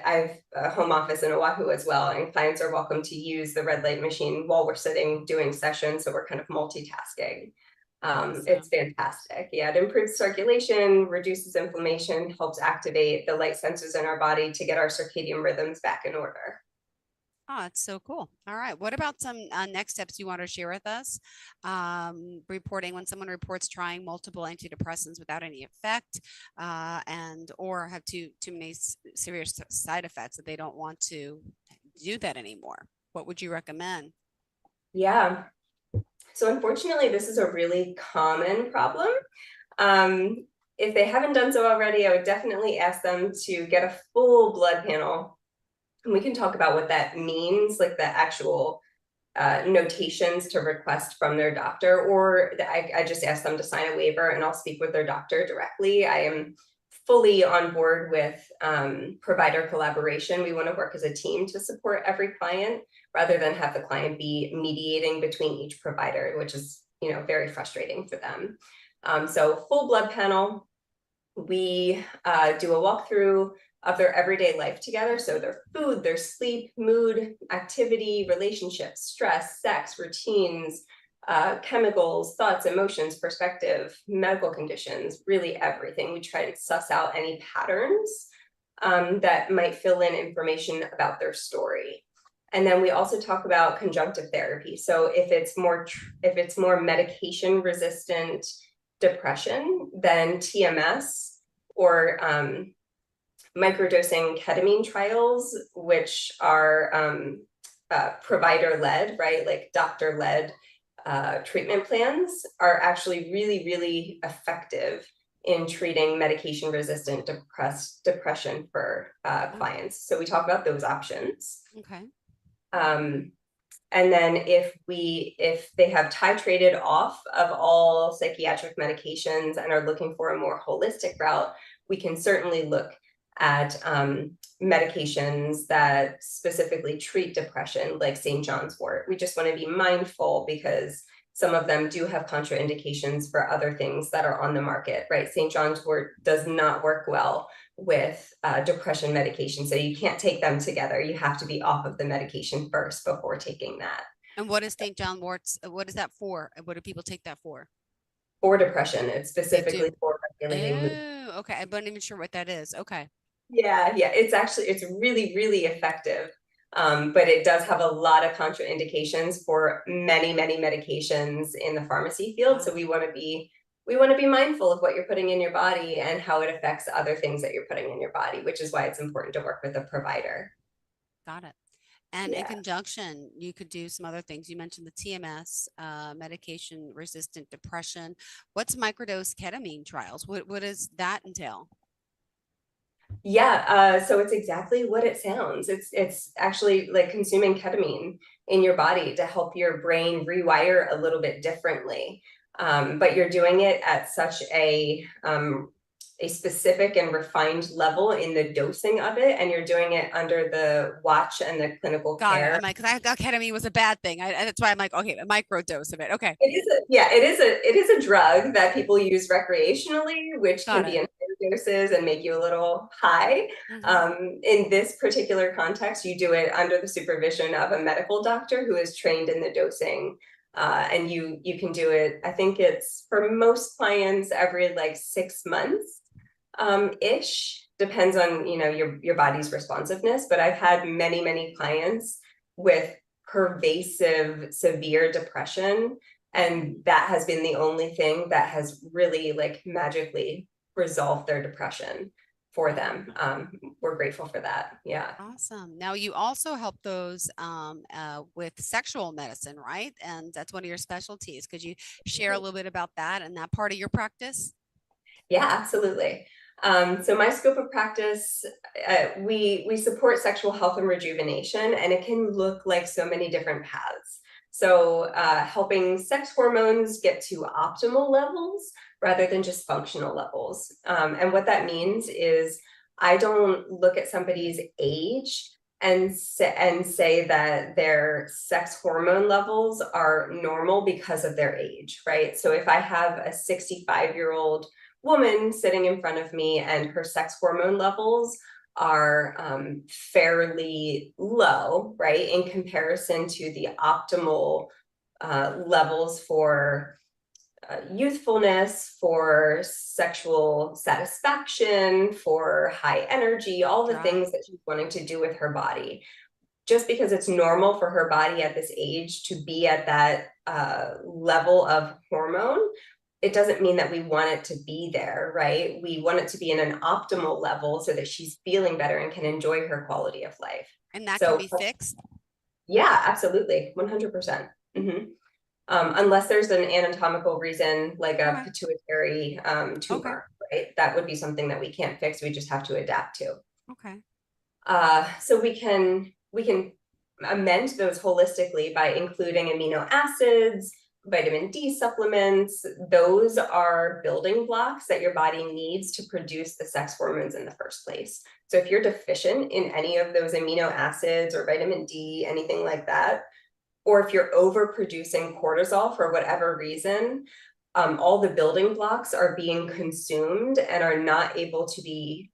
have a home office in Oahu as well, and clients are welcome to use the red light machine while we're sitting doing sessions. So we're kind of multitasking. It's fantastic. Yeah, it improves circulation, reduces inflammation, helps activate the light sensors in our body to get our circadian rhythms back in order. Oh, it's so cool. All right. What about some next steps you want to share with us? Reporting when someone reports trying multiple antidepressants without any effect or have too many serious side effects that they don't want to do that anymore. What would you recommend? Yeah. So unfortunately, this is a really common problem. If they haven't done so already, I would definitely ask them to get a full blood panel. And we can talk about what that means, like the actual notations to request from their doctor, or I just ask them to sign a waiver and I'll speak with their doctor directly. I am fully on board with provider collaboration. We want to work as a team to support every client rather than have the client be mediating between each provider, which is, very frustrating for them. So full blood panel, we do a walkthrough of their everyday life together. So their food, their sleep, mood, activity, relationships, stress, sex, routines, chemicals, thoughts, emotions, perspective, medical conditions, really everything. We try to suss out any patterns that might fill in information about their story. And then we also talk about conjunctive therapy. So if it's more medication resistant depression, then TMS or microdosing ketamine trials, which are provider-led, right? Like doctor-led treatment plans are actually really, really effective in treating medication-resistant depression for clients. So we talk about those options. Okay. And then if they have titrated off of all psychiatric medications and are looking for a more holistic route, we can certainly look at medications that specifically treat depression, like St. John's wort. We just want to be mindful because some of them do have contraindications for other things that are on the market, right? St. John's wort does not work well with depression medication. So you can't take them together. You have to be off of the medication first before taking that. And what is St. John wort's? What is that for? What do people take that for? For depression. It's specifically for regulating mood. Oh, okay. I'm not even sure what that is. Okay. Yeah. It's really, really effective. But it does have a lot of contraindications for many, many medications in the pharmacy field. So we want to be mindful of what you're putting in your body and how it affects other things that you're putting in your body, which is why it's important to work with a provider. Got it. And in conjunction, you could do some other things. You mentioned the TMS, medication-resistant depression. What's microdose ketamine trials? What does that entail? Yeah, so it's exactly what it sounds. It's actually like consuming ketamine in your body to help your brain rewire a little bit differently. But you're doing it at such a specific and refined level in the dosing of it, and you're doing it under the watch and the clinical care. I'm like, because I thought ketamine was a bad thing. That's why I'm like, okay, a micro dose of it. Okay. It is a drug that people use recreationally, which can be in higher doses and make you a little high. In this particular context, you do it under the supervision of a medical doctor who is trained in the dosing. And you can do it, I think it's for most clients every like 6 months ish, depends on your body's responsiveness. But I've had many clients with pervasive severe depression, and that has been the only thing that has really like magically resolved their depression for them. We're grateful for that. Yeah. Awesome. Now you also help those with sexual medicine, right? And that's one of your specialties. Could you share a little bit about that and that part of your practice? Yeah, absolutely. So my scope of practice, we support sexual health and rejuvenation, and it can look like so many different paths. So helping sex hormones get to optimal levels rather than just functional levels. And what that means is I don't look at somebody's age and say that their sex hormone levels are normal because of their age, right? So if I have a 65-year-old woman sitting in front of me and her sex hormone levels are fairly low, right, in comparison to the optimal levels for youthfulness, for sexual satisfaction, for high energy, all the things that she's wanting to do with her body. Just because it's normal for her body at this age to be at that level of hormone, it doesn't mean that we want it to be there, right? We want it to be in an optimal level so that she's feeling better and can enjoy her quality of life. And that can be fixed? Yeah, absolutely. 100%. Unless there's an anatomical reason, like a pituitary tumor, right? That would be something that we can't fix. We just have to adapt to. Okay. So we can amend those holistically by including amino acids, vitamin D supplements. Those are building blocks that your body needs to produce the sex hormones in the first place. So if you're deficient in any of those amino acids or vitamin D, anything like that, or if you're overproducing cortisol for whatever reason, all the building blocks are being consumed and are not able to be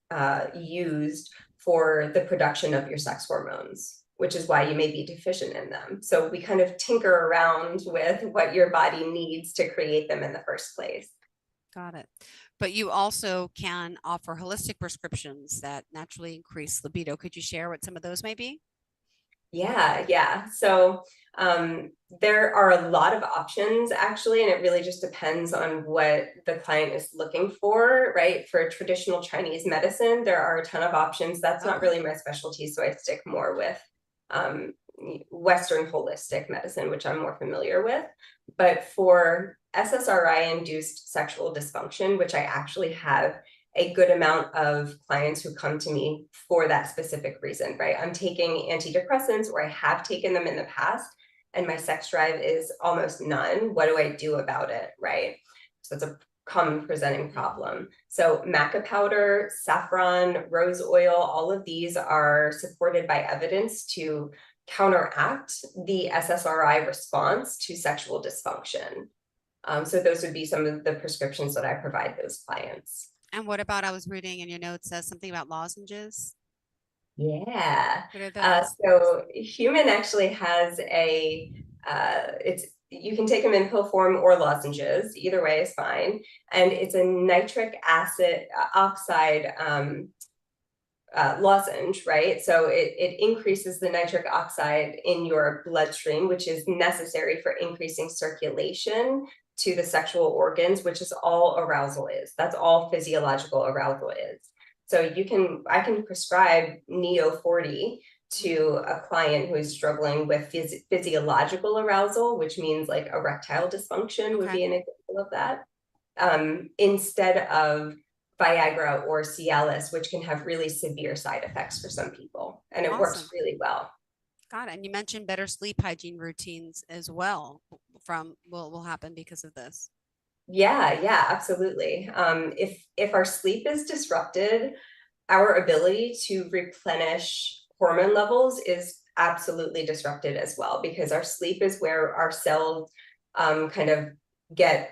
used for the production of your sex hormones, which is why you may be deficient in them. So we kind of tinker around with what your body needs to create them in the first place. Got it. But you also can offer holistic prescriptions that naturally increase libido. Could you share what some of those may be? Yeah. So there are a lot of options actually, and it really just depends on what the client is looking for, right? For traditional Chinese medicine, there are a ton of options. That's not really my specialty, so I stick more with Western holistic medicine, which I'm more familiar with. But for SSRI-induced sexual dysfunction, which I actually have a good amount of clients who come to me for that specific reason, right? I'm taking antidepressants, or I have taken them in the past, and my sex drive is almost none. What do I do about it, right? So it's a common presenting problem. So maca powder, saffron, rose oil, all of these are supported by evidence to counteract the SSRI response to sexual dysfunction. So those would be some of the prescriptions that I provide those clients. And what about, I was reading in your notes, something about lozenges? Yeah. What are those? So Human actually has you can take them in pill form or lozenges. Either way is fine. And it's a nitric acid oxide lozenge, right? So it increases the nitric oxide in your bloodstream, which is necessary for increasing circulation to the sexual organs, which is all arousal is. That's all physiological arousal is. So I can prescribe Neo 40 to a client who is struggling with physiological arousal, which means like erectile dysfunction would be an example of that, instead of Viagra or Cialis, which can have really severe side effects for some people. And it works really well. Got it. And you mentioned better sleep hygiene routines as well will happen because of this. Yeah, absolutely. If our sleep is disrupted, our ability to replenish hormone levels is absolutely disrupted as well, because our sleep is where our cells kind of get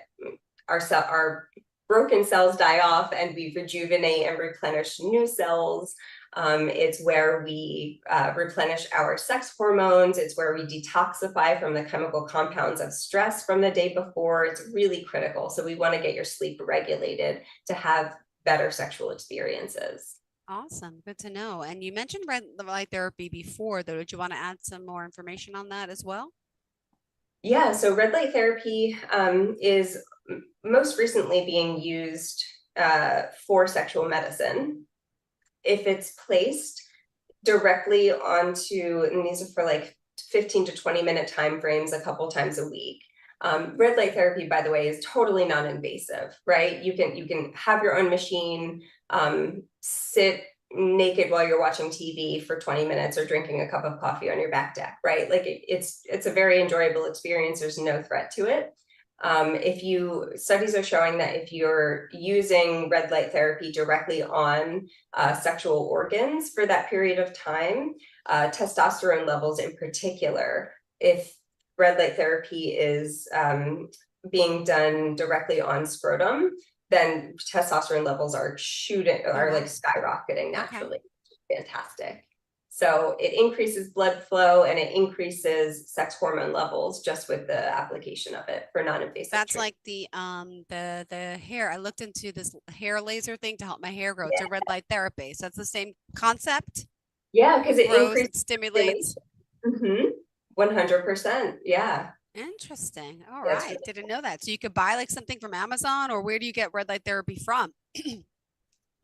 our broken cells die off and we rejuvenate and replenish new cells. It's where we replenish our sex hormones. It's where we detoxify from the chemical compounds of stress from the day before. It's really critical. So we want to get your sleep regulated to have better sexual experiences. Awesome. Good to know. And you mentioned red light therapy before, though. Did you want to add some more information on that as well? Yeah, so red light therapy is most recently being used for sexual medicine. If it's placed directly onto, and these are for like 15 to 20 minute time frames a couple times a week. Red light therapy, by the way, is totally non-invasive, right? You can have your own machine, sit naked while you're watching TV for 20 minutes or drinking a cup of coffee on your back deck, right? Like it's a very enjoyable experience. There's no threat to it. Studies are showing that if you're using red light therapy directly on sexual organs for that period of time, testosterone levels in particular, if red light therapy is being done directly on scrotum, then testosterone levels are like skyrocketing naturally. Fantastic. So it increases blood flow and it increases sex hormone levels just with the application of it for non-invasive. That's like the hair. I looked into this hair laser thing to help my hair grow. It's a red light therapy. So it's the same concept. Yeah, because it grows, increases, it stimulates. 100%. Yeah. Interesting. All right. Really didn't know that. So you could buy like something from Amazon, or where do you get red light therapy from?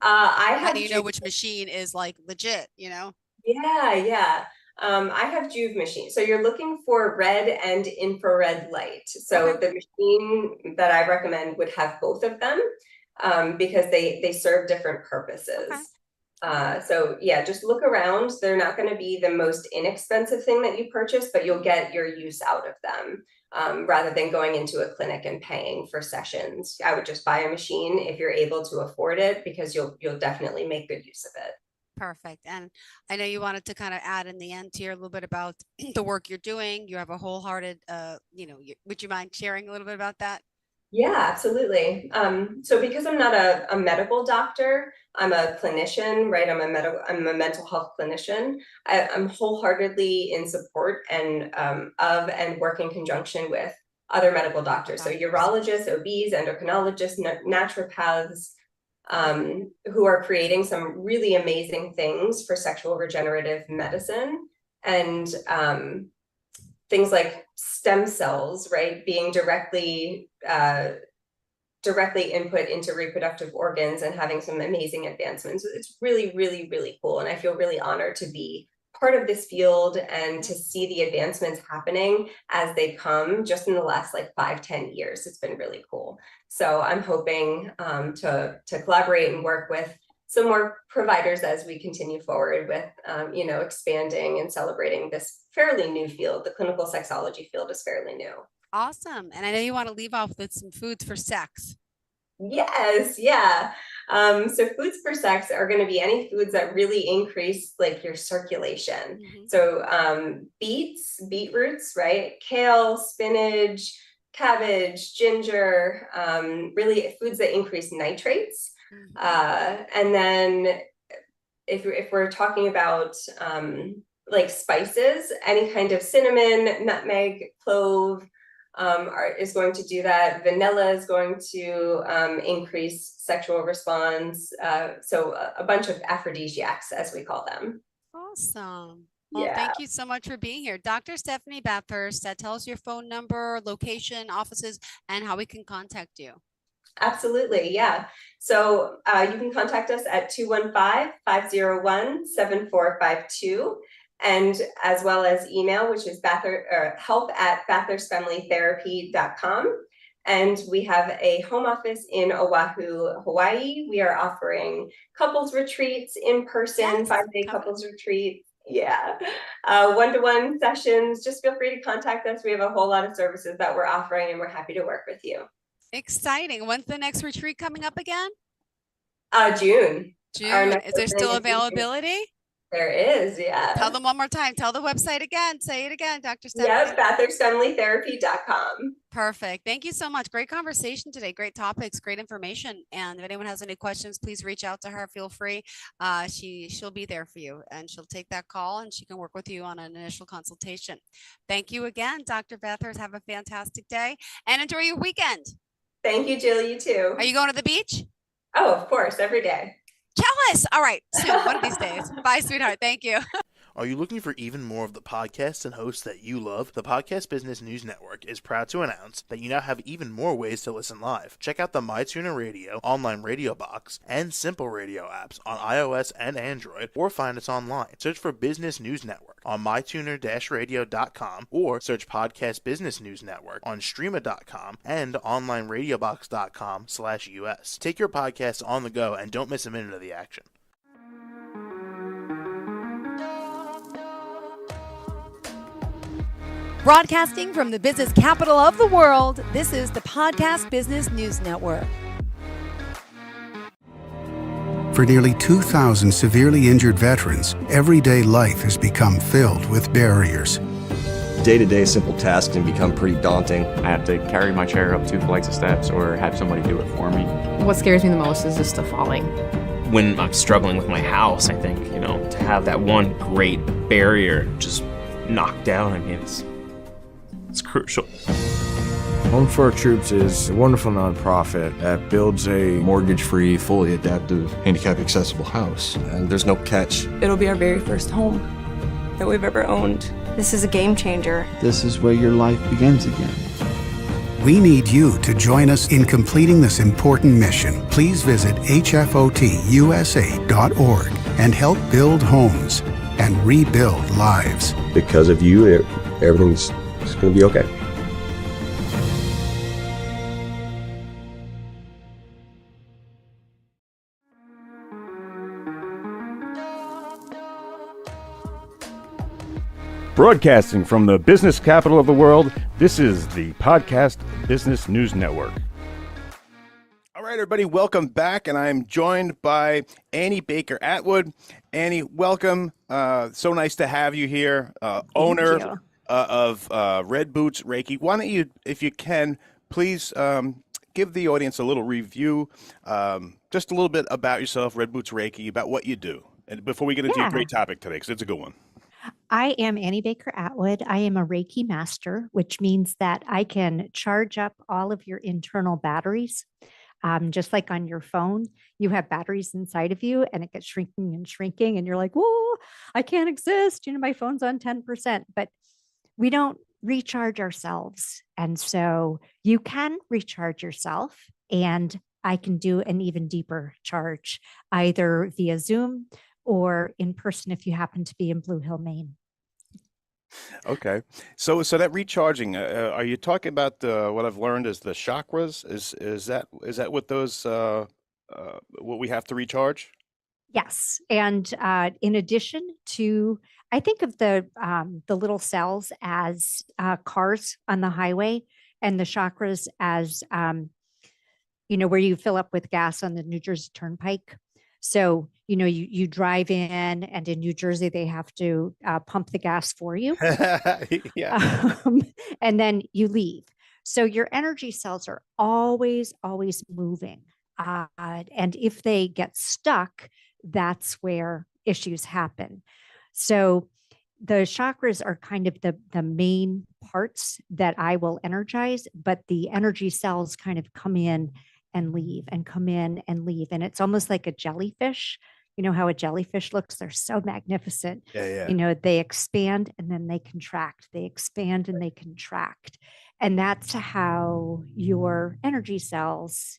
How do you know which machine is like legit, you know? Yeah. I have Juve machine. So you're looking for red and infrared light. So the machine that I recommend would have both of them because they serve different purposes. So yeah, just look around. They're not going to be the most inexpensive thing that you purchase, but you'll get your use out of them rather than going into a clinic and paying for sessions. I would just buy a machine if you're able to afford it, because you'll definitely make good use of it. Perfect. And I know you wanted to kind of add in the end here a little bit about the work you're doing. You have a wholehearted, would you mind sharing a little bit about that? Yeah, absolutely. So because I'm not a medical doctor, I'm a clinician, right? I'm a mental health clinician. I'm wholeheartedly in support and work in conjunction with other medical doctors. So urologists, OBs, endocrinologists, naturopaths, who are creating some really amazing things for sexual regenerative medicine, and things like stem cells, right, being directly input into reproductive organs and having some amazing advancements. It's really, really, really cool. And I feel really honored to be part of this field and to see the advancements happening as they come just in the last like 5-10 years. It's been really cool. So I'm hoping to collaborate and work with some more providers as we continue forward with, expanding and celebrating this fairly new field. The clinical sexology field is fairly new. Awesome. And I know you want to leave off with some foods for sex. Yes. Yeah. So foods for sex are going to be any foods that really increase like your circulation. So beetroots, right? Kale, spinach, cabbage, ginger, really foods that increase nitrates. And then if we're talking about like spices, any kind of cinnamon, nutmeg, clove, is going to do that. Vanilla is going to increase sexual response. So a bunch of aphrodisiacs, as we call them. Awesome. Well, Yeah. thank you so much for being here. Dr. Stephanie Bathurst, tell us your phone number, location, offices, and how we can contact you. Absolutely, yeah. So you can contact us at 215-501-7452, and as well as email, which is help@bathurstfamilytherapy.com. And we have a home office in Oahu, Hawaii. We are offering couples retreats in person, 5-day couples retreats. Yeah. One-to-one sessions. Just feel free to contact us. We have a whole lot of services that we're offering, and we're happy to work with you. Exciting. When's the next retreat coming up again? June. June. Is there still availability? There is, yeah. Tell them one more time. Tell the website again. Say it again, Dr. Stephanie. Yes, bathurstfamilytherapy.com. Perfect. Thank you so much. Great conversation today. Great topics, great information. And if anyone has any questions, please reach out to her. Feel free. She'll be there for you, and she'll take that call, and she can work with you on an initial consultation. Thank you again, Dr. Bathurst. Have a fantastic day and enjoy your weekend. Thank you, Jill. You too. Are you going to the beach? Oh, of course, every day. Jealous. All right. Soon, one of these days. Bye, sweetheart. Thank you. Are you looking for even more of the podcasts and hosts that you love? The Podcast Business News Network is proud to announce that you now have even more ways to listen live. Check out the MyTuner Radio, online radio box, and Simple Radio apps on iOS and Android, or find us online. Search for Business News Network on mytuner-radio.com, or search Podcast Business News Network on streama.com and onlineradiobox.com/US. Take your podcast on the go and don't miss a minute of the action. Broadcasting from the business capital of the world, this is the Podcast Business News Network. For nearly 2,000 severely injured veterans, everyday life has become filled with barriers. Day-to-day simple tasks can become pretty daunting. I have to carry my chair up 2 flights of steps or have somebody do it for me. What scares me the most is just the falling. When I'm struggling with my house, I think, to have that one great barrier just knocked down, it's crucial. Home for Our Troops is a wonderful nonprofit that builds a mortgage-free, fully adaptive, handicap-accessible house. And there's no catch. It'll be our very first home that we've ever owned. This is a game changer. This is where your life begins again. We need you to join us in completing this important mission. Please visit hfotusa.org and help build homes and rebuild lives. Because of you, everything's going to be okay. Broadcasting from the business capital of the world, this is the Podcast Business News Network. All right, everybody, welcome back, and I'm joined by Annie Baker Atwood. Annie, welcome. So nice to have you here, owner of Red Boots Reiki. Why don't you, if you can, please give the audience a little review, just a little bit about yourself, Red Boots Reiki, about what you do, and before we get into your great topic today, because it's a good one. I am Annie Baker Atwood. I am a Reiki master, which means that I can charge up all of your internal batteries. Just like on your phone, you have batteries inside of you and it gets shrinking and shrinking. And you're like, whoa, I can't exist. My phone's on 10%, but we don't recharge ourselves. And so you can recharge yourself, and I can do an even deeper charge, either via Zoom or in person if you happen to be in Blue Hill, Maine. Okay, so that recharging, are you talking about what I've learned is the chakras? Is that what those what we have to recharge? Yes, and in addition to, I think of the little cells as cars on the highway, and the chakras as where you fill up with gas on the New Jersey Turnpike. So, you drive in, and in New Jersey, they have to pump the gas for you. And then you leave. So your energy cells are always, always moving. And if they get stuck, that's where issues happen. So the chakras are kind of the main parts that I will energize, but the energy cells kind of come in and leave and come in and leave. And it's almost like a jellyfish. You know how a jellyfish looks? They're so magnificent. Yeah. You know, they expand and then they contract. They expand and they contract. And that's how your energy cells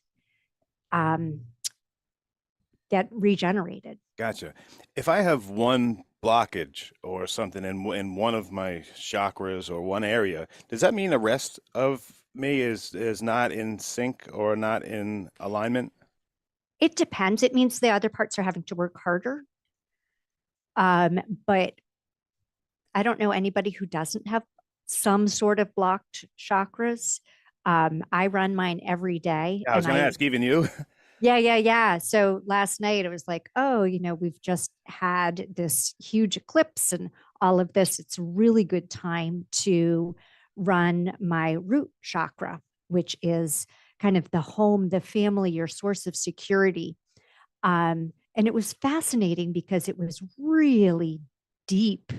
get regenerated. Gotcha. If I have one blockage or something in one of my chakras or one area, does that mean the rest of me is not in sync or not in alignment? It depends. It means the other parts are having to work harder. But I don't know anybody who doesn't have some sort of blocked chakras. I run mine every day. I was going to ask, even you? Yeah. So last night it was like, oh, you know, we've just had this huge eclipse and all of this. It's a really good time to run my root chakra, which is kind of the home, the family, your source of security. And it was fascinating because it was really deep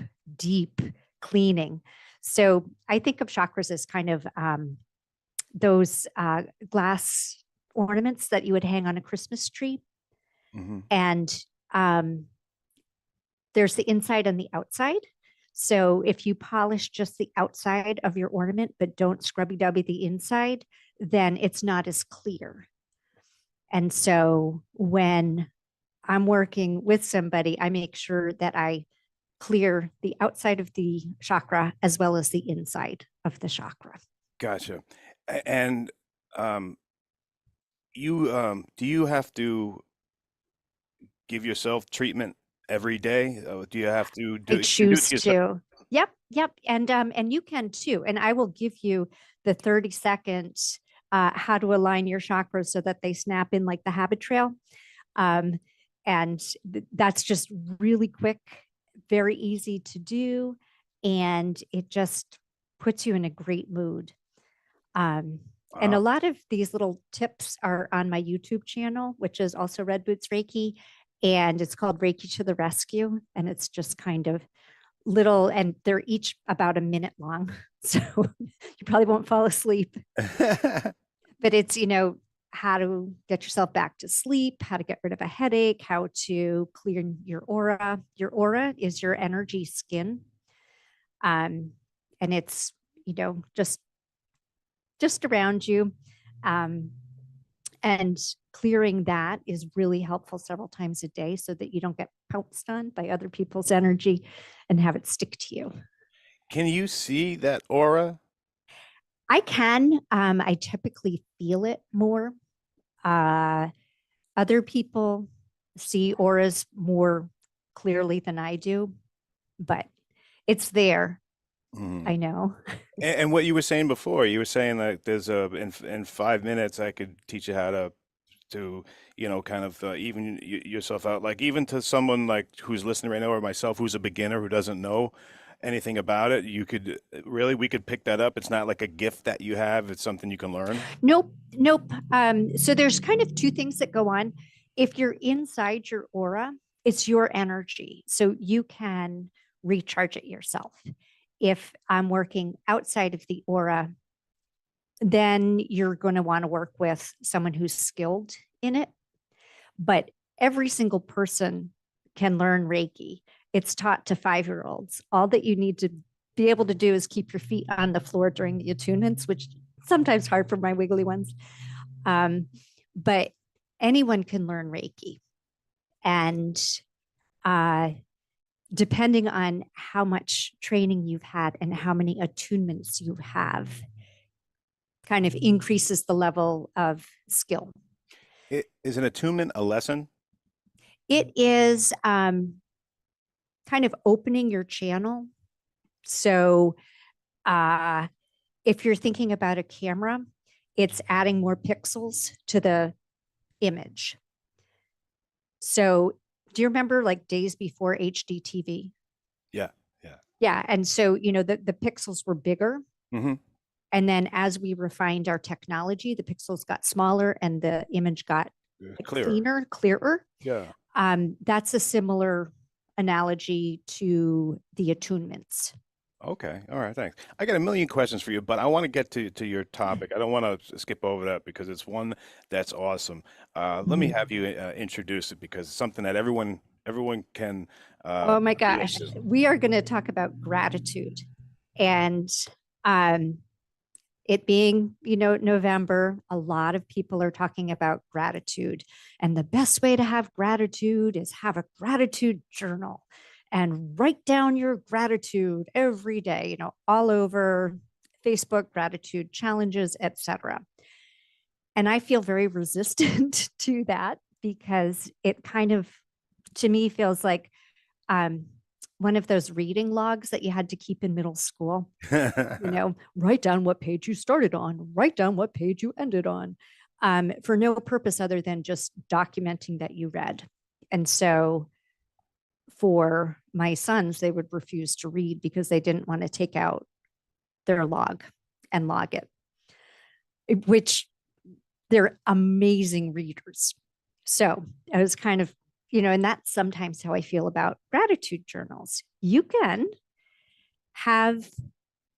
cleaning. So I think of chakras as kind of those glass ornaments that you would hang on a Christmas tree. Mm-hmm. And there's the inside and the outside. So if you polish just the outside of your ornament, but don't scrubby-dubby the inside, then it's not as clear. And so when I'm working with somebody, I make sure that I clear the outside of the chakra as well as the inside of the chakra. Gotcha. And do you have to give yourself treatment every day? Do you have to do? I choose to. Yep. And you can too. And I will give you the 30 seconds how to align your chakras so that they snap in like the habit trail. And that's just really quick, very easy to do, and it just puts you in a great mood. And a lot of these little tips are on my YouTube channel, which is also Red Boots Reiki, and it's called Reiki to the Rescue. And it's just kind of little, and they're each about a minute long. So you probably won't fall asleep. But it's, you know, how to get yourself back to sleep, how to get rid of a headache, how to clear your aura. Your aura is your energy skin. And it's, you know, just around you. And clearing that is really helpful several times a day so that you don't get pounced on by other people's energy and have it stick to you. Can you see that aura? I can. I typically feel it more. Other people see auras more clearly than I do, but it's there. I know. And what you were saying before, you were saying that there's in 5 minutes I could teach you how to you know, kind of even yourself out, like even to someone like who's listening right now, or myself who's a beginner who doesn't know anything about it. We could pick that up. It's not like a gift that you have, it's something you can learn. Nope. So there's kind of two things that go on. If you're inside your aura, it's your energy, so you can recharge it yourself. If I'm working outside of the aura, then you're going to want to work with someone who's skilled in it. But every single person can learn Reiki. It's taught to 5-year-olds. All that you need to be able to do is keep your feet on the floor during the attunements, which is sometimes hard for my wiggly ones. But anyone can learn Reiki. And depending on how much training you've had and how many attunements you have, kind of increases the level of skill. Is an attunement a lesson? It is kind of opening your channel. So if you're thinking about a camera, it's adding more pixels to the image. So do you remember like days before HD TV? Yeah. Yeah. And so, you know, the pixels were bigger. Mm-hmm. And then as we refined our technology, the pixels got smaller and the image got clearer. Yeah. That's a similar analogy to the attunements. Okay. All right. Thanks. I got a million questions for you, but I want to get to your topic. I don't want to skip over that because it's one that's awesome. Let me have you introduce it because it's something that everyone can. Oh my gosh. relate to. We are going to talk about gratitude. And it being, November, a lot of people are talking about gratitude. And the best way to have gratitude is have a gratitude journal and write down your gratitude every day, all over Facebook, gratitude challenges, etc. And I feel very resistant to that because it kind of, to me, feels like one of those reading logs that you had to keep in middle school. Write down what page you started on, write down what page you ended on, for no purpose other than just documenting that you read. And so for my sons, they would refuse to read because they didn't want to take out their log and log it, which they're amazing readers. So I was kind of, and that's sometimes how I feel about gratitude journals. You can have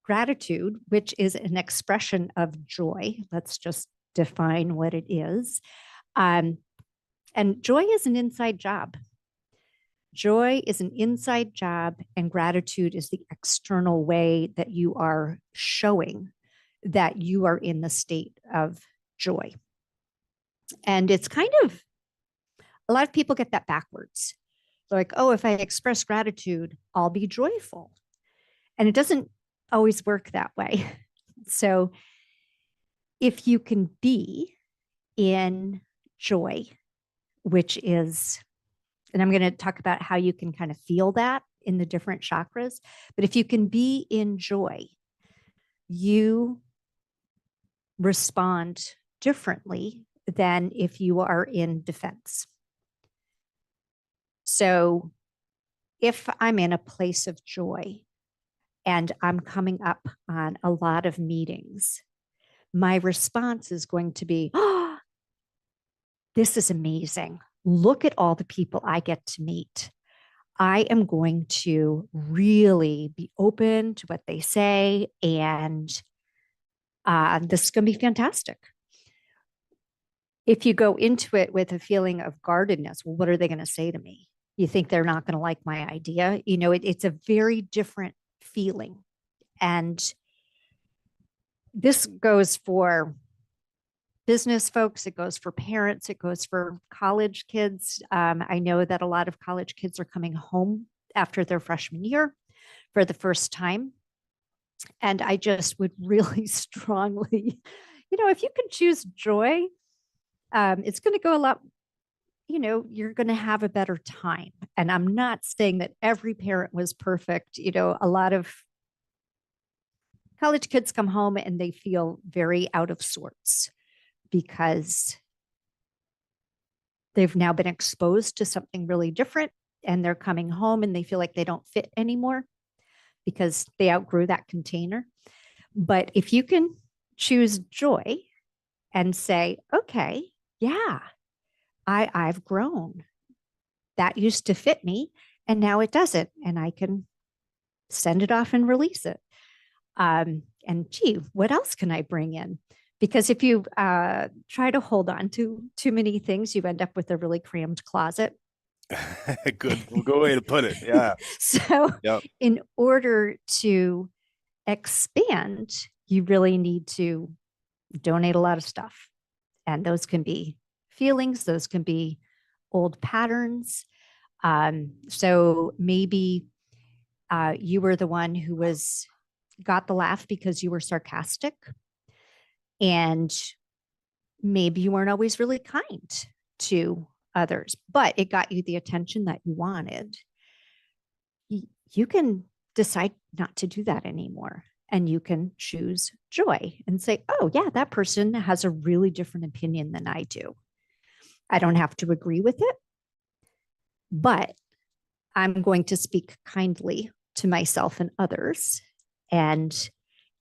gratitude, which is an expression of joy. Let's just define what it is. And joy is an inside job. Joy is an inside job, and gratitude is the external way that you are showing that you are in the state of joy. And it's kind of, a lot of people get that backwards. They're like, oh, if I express gratitude, I'll be joyful. And it doesn't always work that way. So if you can be in joy, which is, and I'm going to talk about how you can kind of feel that in the different chakras, but if you can be in joy, you respond differently than if you are in defense. So if I'm in a place of joy and I'm coming up on a lot of meetings, my response is going to be, oh, this is amazing. Look at all the people I get to meet. I am going to really be open to what they say, and this is going to be fantastic. If you go into it with a feeling of guardedness, well, what are they going to say to me? You think they're not going to like my idea? It's a very different feeling. And this goes for business folks, it goes for parents, it goes for college kids. I know that a lot of college kids are coming home after their freshman year for the first time. And I just would really strongly, if you can choose joy, it's going to go a lot, you're going to have a better time. And I'm not saying that every parent was perfect. A lot of college kids come home and they feel very out of sorts because they've now been exposed to something really different, and they're coming home and they feel like they don't fit anymore because they outgrew that container. But if you can choose joy and say, okay, yeah, I've grown. That used to fit me and now it doesn't. And I can send it off and release it. And gee, what else can I bring in? Because if you try to hold on to too many things, you end up with a really crammed closet. Good way to put it. Yeah. So in order to expand, you really need to donate a lot of stuff. And those can be feelings, those can be old patterns. So maybe you were the one who got the laugh because you were sarcastic. And maybe you weren't always really kind to others, but it got you the attention that you wanted. You can decide not to do that anymore. And you can choose joy and say, oh, yeah, that person has a really different opinion than I do. I don't have to agree with it, but I'm going to speak kindly to myself and others. And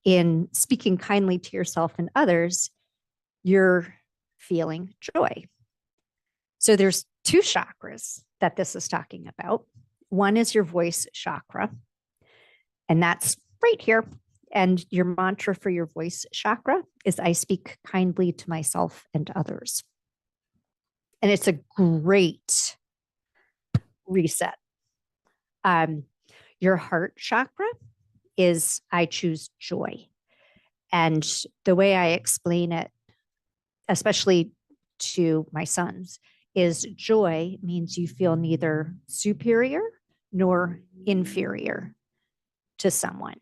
in speaking kindly to yourself and others, you're feeling joy. So there's two chakras that this is talking about. One is your voice chakra, and that's right here. And your mantra for your voice chakra is I speak kindly to myself and others. And it's a great reset. Your heart chakra is I choose joy. And the way I explain it, especially to my sons, is joy means you feel neither superior nor inferior to someone.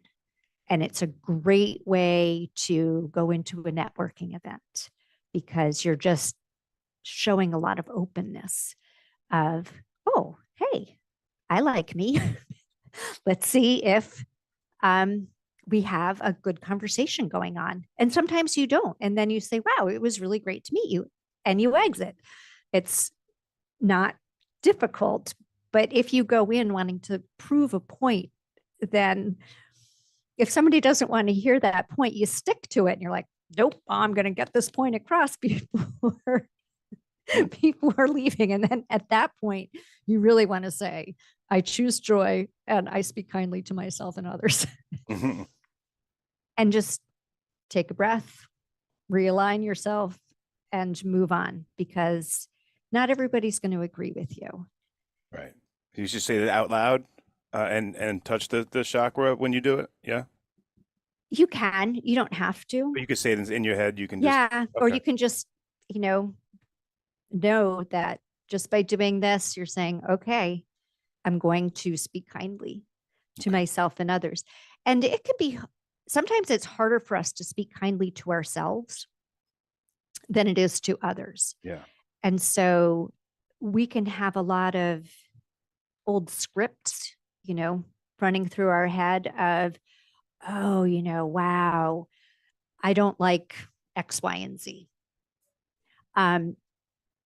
And it's a great way to go into a networking event because you're just showing a lot of openness of, oh, hey, I like me. Let's see if we have a good conversation going on. And sometimes you don't. And then you say, wow, it was really great to meet you. And you exit. It's not difficult. But if you go in wanting to prove a point, then if somebody doesn't want to hear that point, you stick to it and you're like, nope, I'm going to get this point across before people are leaving. And then at that point, you really want to say, I choose joy and I speak kindly to myself and others. And just take a breath, realign yourself, and move on because not everybody's going to agree with you. Right. You should say it out loud and touch the chakra when you do it. Yeah. You can. You don't have to. But you could say it in your head. You can Yeah. just, Or you can just, know that just by doing this, you're saying, okay, I'm going to speak kindly to myself and others. And it can be, sometimes it's harder for us to speak kindly to ourselves than it is to others. Yeah. And so we can have a lot of old scripts, running through our head of, oh, wow, I don't like X, Y, and Z.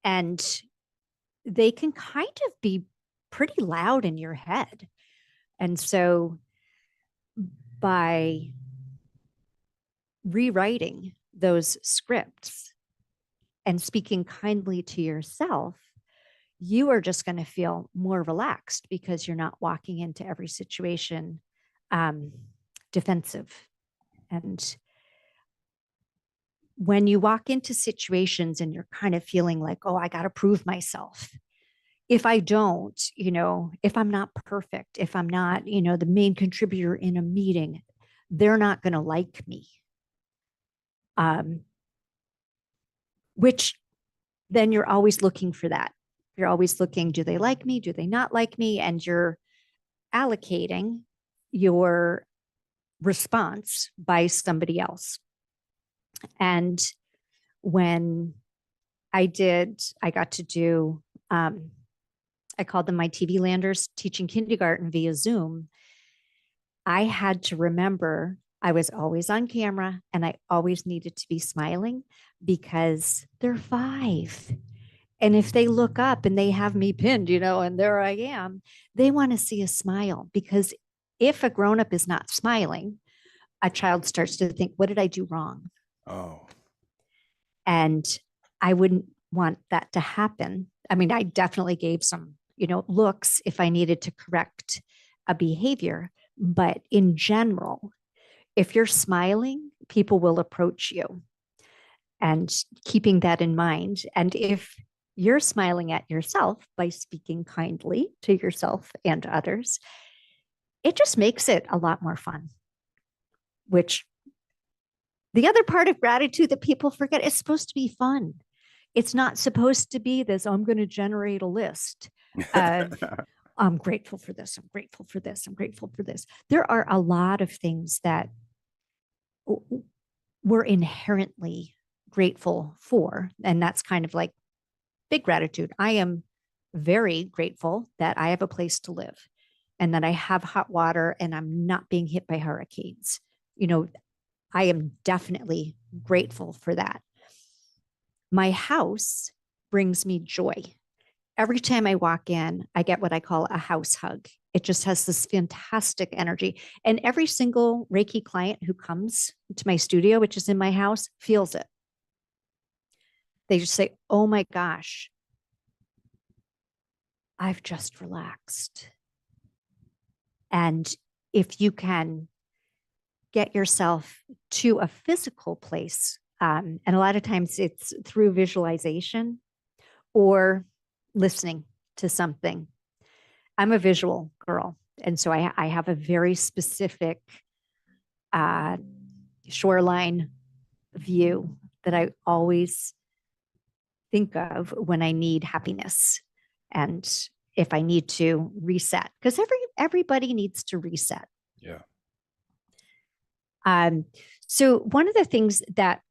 And they can kind of be pretty loud in your head. And so by rewriting those scripts and speaking kindly to yourself, you are just going to feel more relaxed because you're not walking into every situation defensive. And when you walk into situations and you're kind of feeling like, oh, I got to prove myself. If I don't, if I'm not perfect, if I'm not, the main contributor in a meeting, they're not going to like me. Which then you're always looking for that. You're always looking, do they like me? Do they not like me? And you're allocating your response by somebody else. And when I got to do, I called them my TV landers, teaching kindergarten via Zoom. I had to remember I was always on camera and I always needed to be smiling because they're 5. And if they look up and they have me pinned, and there I am, they want to see a smile because if a grown-up is not smiling, a child starts to think, what did I do wrong? Oh. And I wouldn't want that to happen. I mean, I definitely gave some, looks if I needed to correct a behavior. But in general, if you're smiling, people will approach you. And keeping that in mind. And if you're smiling at yourself by speaking kindly to yourself and others, it just makes it a lot more fun. Which the other part of gratitude that people forget, it's supposed to be fun. It's not supposed to be this, I'm going to generate a list of, I'm grateful for this, I'm grateful for this, I'm grateful for this. There are a lot of things that we're inherently grateful for. And that's kind of like big gratitude. I am very grateful that I have a place to live and that I have hot water and I'm not being hit by hurricanes. I am definitely grateful for that. My house brings me joy. Every time I walk in, I get what I call a house hug. It just has this fantastic energy. And every single Reiki client who comes to my studio, which is in my house, feels it. They just say, oh my gosh, I've just relaxed. And if you can get yourself to a physical place, and a lot of times it's through visualization or listening to something. I'm a visual girl. And so I have a very specific shoreline view that I always think of when I need happiness and if I need to reset, because everybody needs to reset. Yeah. So one of the things that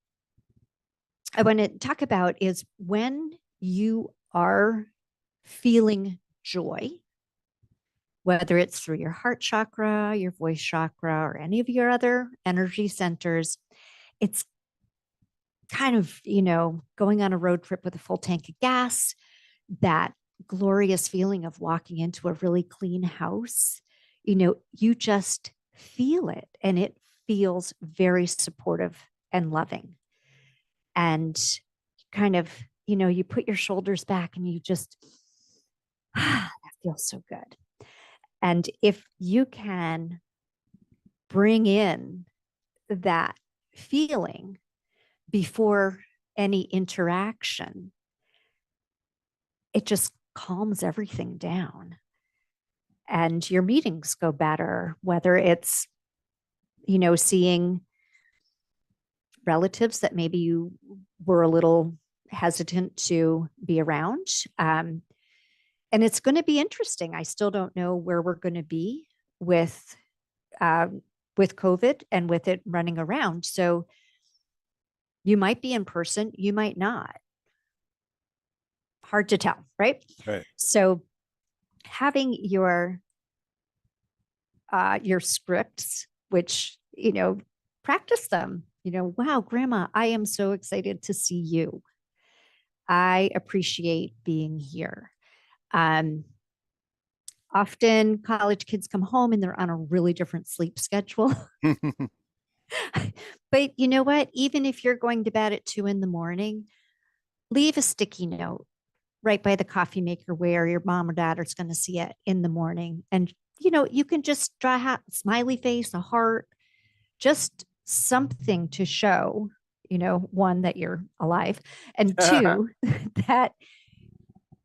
I want to talk about is when you are feeling joy, whether it's through your heart chakra, your voice chakra, or any of your other energy centers, it's kind of, going on a road trip with a full tank of gas, that glorious feeling of walking into a really clean house. You just feel it, and it feels very supportive and loving. And kind of, you put your shoulders back and you just, that feels so good. And if you can bring in that feeling before any interaction, it just calms everything down. And your meetings go better, whether it's, seeing relatives that maybe you were a little hesitant to be around. And it's going to be interesting. I still don't know where we're going to be with COVID and with it running around. So you might be in person, you might not. Hard to tell, right? Right. So having your scripts, which, practice them, wow, grandma, I am so excited to see you. I appreciate being here. Often college kids come home and they're on a really different sleep schedule. But you know what? Even if you're going to bed at 2 a.m, leave a sticky note right by the coffee maker where your mom or dad is going to see it in the morning. And, you can just draw a smiley face, a heart, just something to show, one, that you're alive, and two, that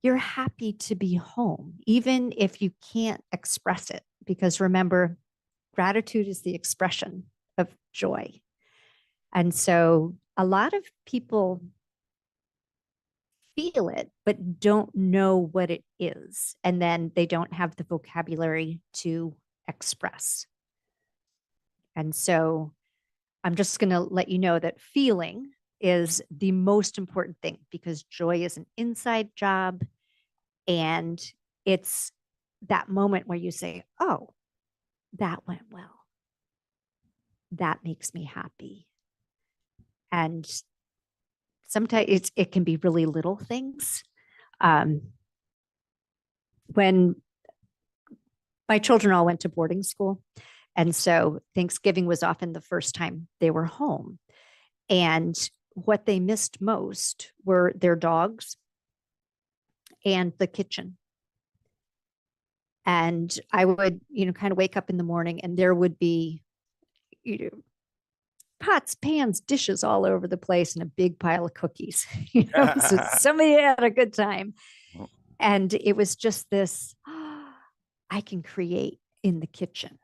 you're happy to be home, even if you can't express it. Because remember, gratitude is the expression of joy. And so a lot of people feel it, but don't know what it is. And then they don't have the vocabulary to express. And so I'm just going to let you know that feeling is the most important thing, because joy is an inside job. And it's that moment where you say, oh, that went well. That makes me happy. And sometimes it can be really little things. When my children all went to boarding school, and so Thanksgiving was often the first time they were home. And what they missed most were their dogs and the kitchen. And I would, kind of wake up in the morning and there would be, pots, pans, dishes all over the place and a big pile of cookies. So somebody had a good time. And it was just this, I can create in the kitchen.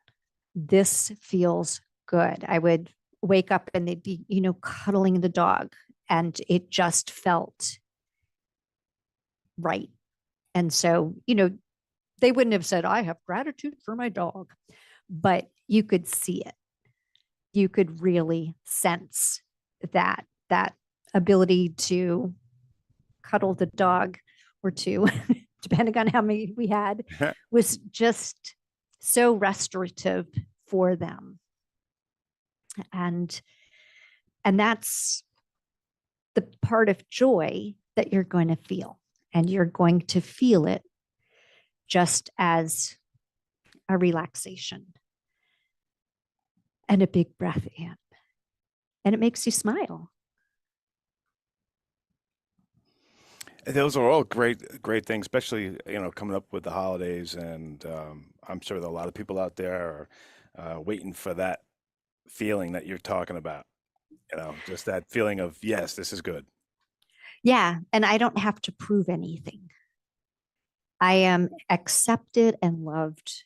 This feels good. I would wake up and they'd be, cuddling the dog, and it just felt right. And so, they wouldn't have said, I have gratitude for my dog, but you could see it. You could really sense that ability to cuddle the dog or two, depending on how many we had, was just so restorative for them. And that's the part of joy that you're going to feel, and you're going to feel it just as a relaxation and a big breath in, and it makes you smile. Those are all great things, especially, coming up with the holidays. And I'm sure that a lot of people out there are waiting for that feeling that you're talking about, just that feeling of, yes, this is good. Yeah. And I don't have to prove anything. I am accepted and loved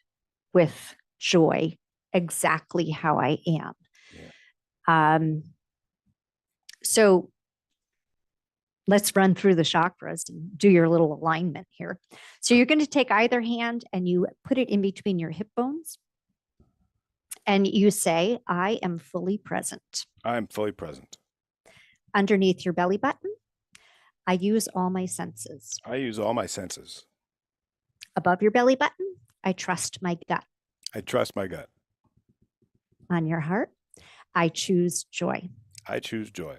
with joy exactly how I am. So let's run through the chakras and do your little alignment here. So you're going to take either hand and you put it in between your hip bones. And you say, I am fully present. I'm fully present. Underneath your belly button, I use all my senses. I use all my senses. Above your belly button, I trust my gut. I trust my gut. On your heart, I choose joy. I choose joy.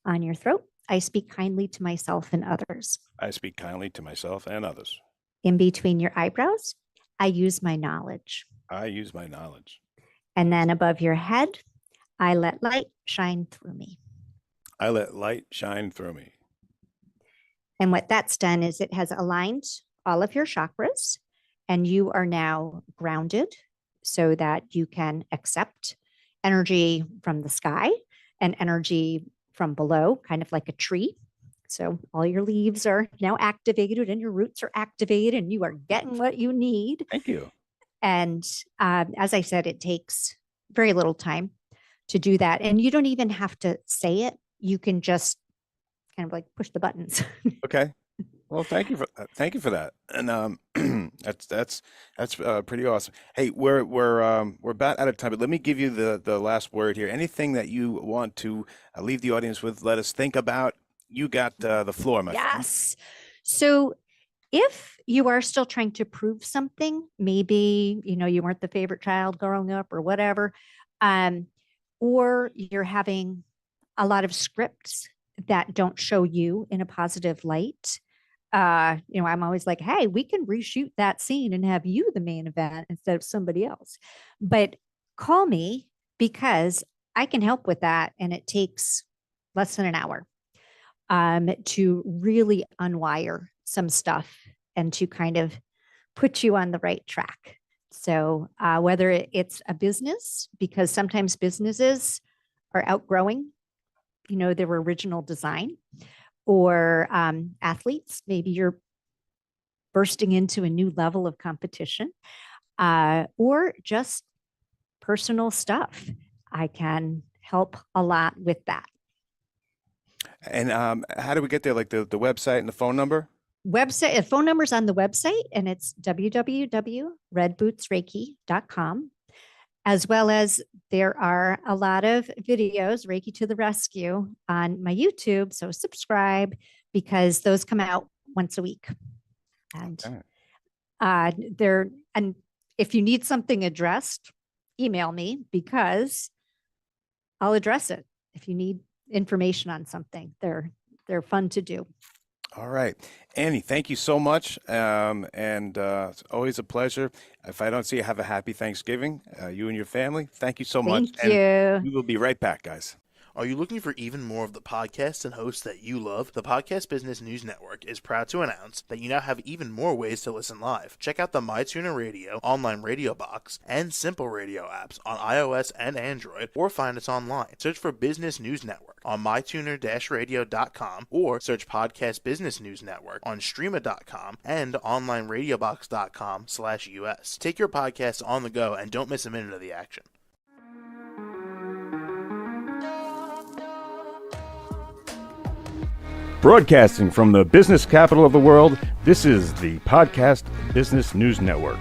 On your throat, I speak kindly to myself and others. I speak kindly to myself and others. In between your eyebrows, I use my knowledge. I use my knowledge. And then above your head, I let light shine through me. I let light shine through me. And what that's done is it has aligned all of your chakras, and you are now grounded so that you can accept energy from the sky and energy from below, kind of like a tree. So all your leaves are now activated and your roots are activated and you are getting what you need. Thank you. And as I said, it takes very little time to do that. And you don't even have to say it. You can just kind of like push the buttons. Okay. Well, thank you for that. And that's pretty awesome. Hey, we're about out of time, but let me give you the last word here. Anything that you want to leave the audience with, let us think about. You got the floor, my friend. Yes. So if you are still trying to prove something, maybe, you weren't the favorite child growing up or whatever, or you're having a lot of scripts that don't show you in a positive light. I'm always like, hey, we can reshoot that scene and have you the main event instead of somebody else. But call me because I can help with that. And it takes less than an hour to really unwire some stuff and to kind of put you on the right track. So whether it's a business, because sometimes businesses are outgrowing, their original design, or athletes, maybe you're bursting into a new level of competition, or just personal stuff. I can help a lot with that. And how do we get there? Like the website and the phone number? Phone number's on the website, and it's www.redbootsreiki.com. As well as there are a lot of videos, Reiki to the Rescue, on my YouTube. So subscribe, because those come out once a week. And and if you need something addressed, email me, because I'll address it. If you need information on something, they're fun to do. All right. Annie, thank you so much. It's always a pleasure. If I don't see you, have a happy Thanksgiving, you and your family. Thank you so much. Thank you. And we will be right back, guys. Are you looking for even more of the podcasts and hosts that you love? The Podcast Business News Network is proud to announce that you now have even more ways to listen live. Check out the MyTuner Radio, online radio box, and Simple Radio apps on iOS and Android, or find us online. Search for Business News Network on mytuner-radio.com, or search Podcast Business News Network on streama.com and onlineradiobox.com/US. Take your podcast on the go and don't miss a minute of the action. Broadcasting from the business capital of the world, this is the Podcast Business News Network.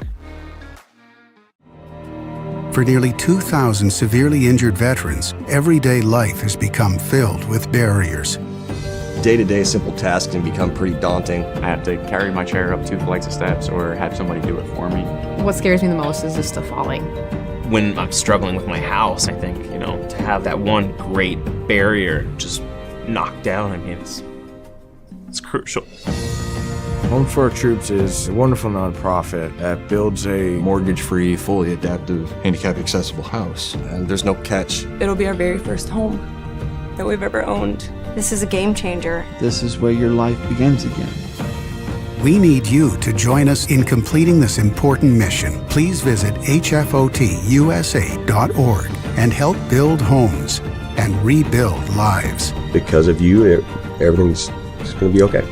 For nearly 2,000 severely injured veterans, everyday life has become filled with barriers. Day-to-day simple tasks can become pretty daunting. I have to carry my chair up 2 flights of steps or have somebody do it for me. What scares me the most is just the falling. When I'm struggling with my house, I think, to have that one great barrier just knocked down, it's crucial. Home for Our Troops is a wonderful nonprofit that builds a mortgage-free, fully adaptive, handicap-accessible house. And there's no catch. It'll be our very first home that we've ever owned. This is a game changer. This is where your life begins again. We need you to join us in completing this important mission. Please visit hfotusa.org and help build homes and rebuild lives. Because of you, everything's just going to be okay.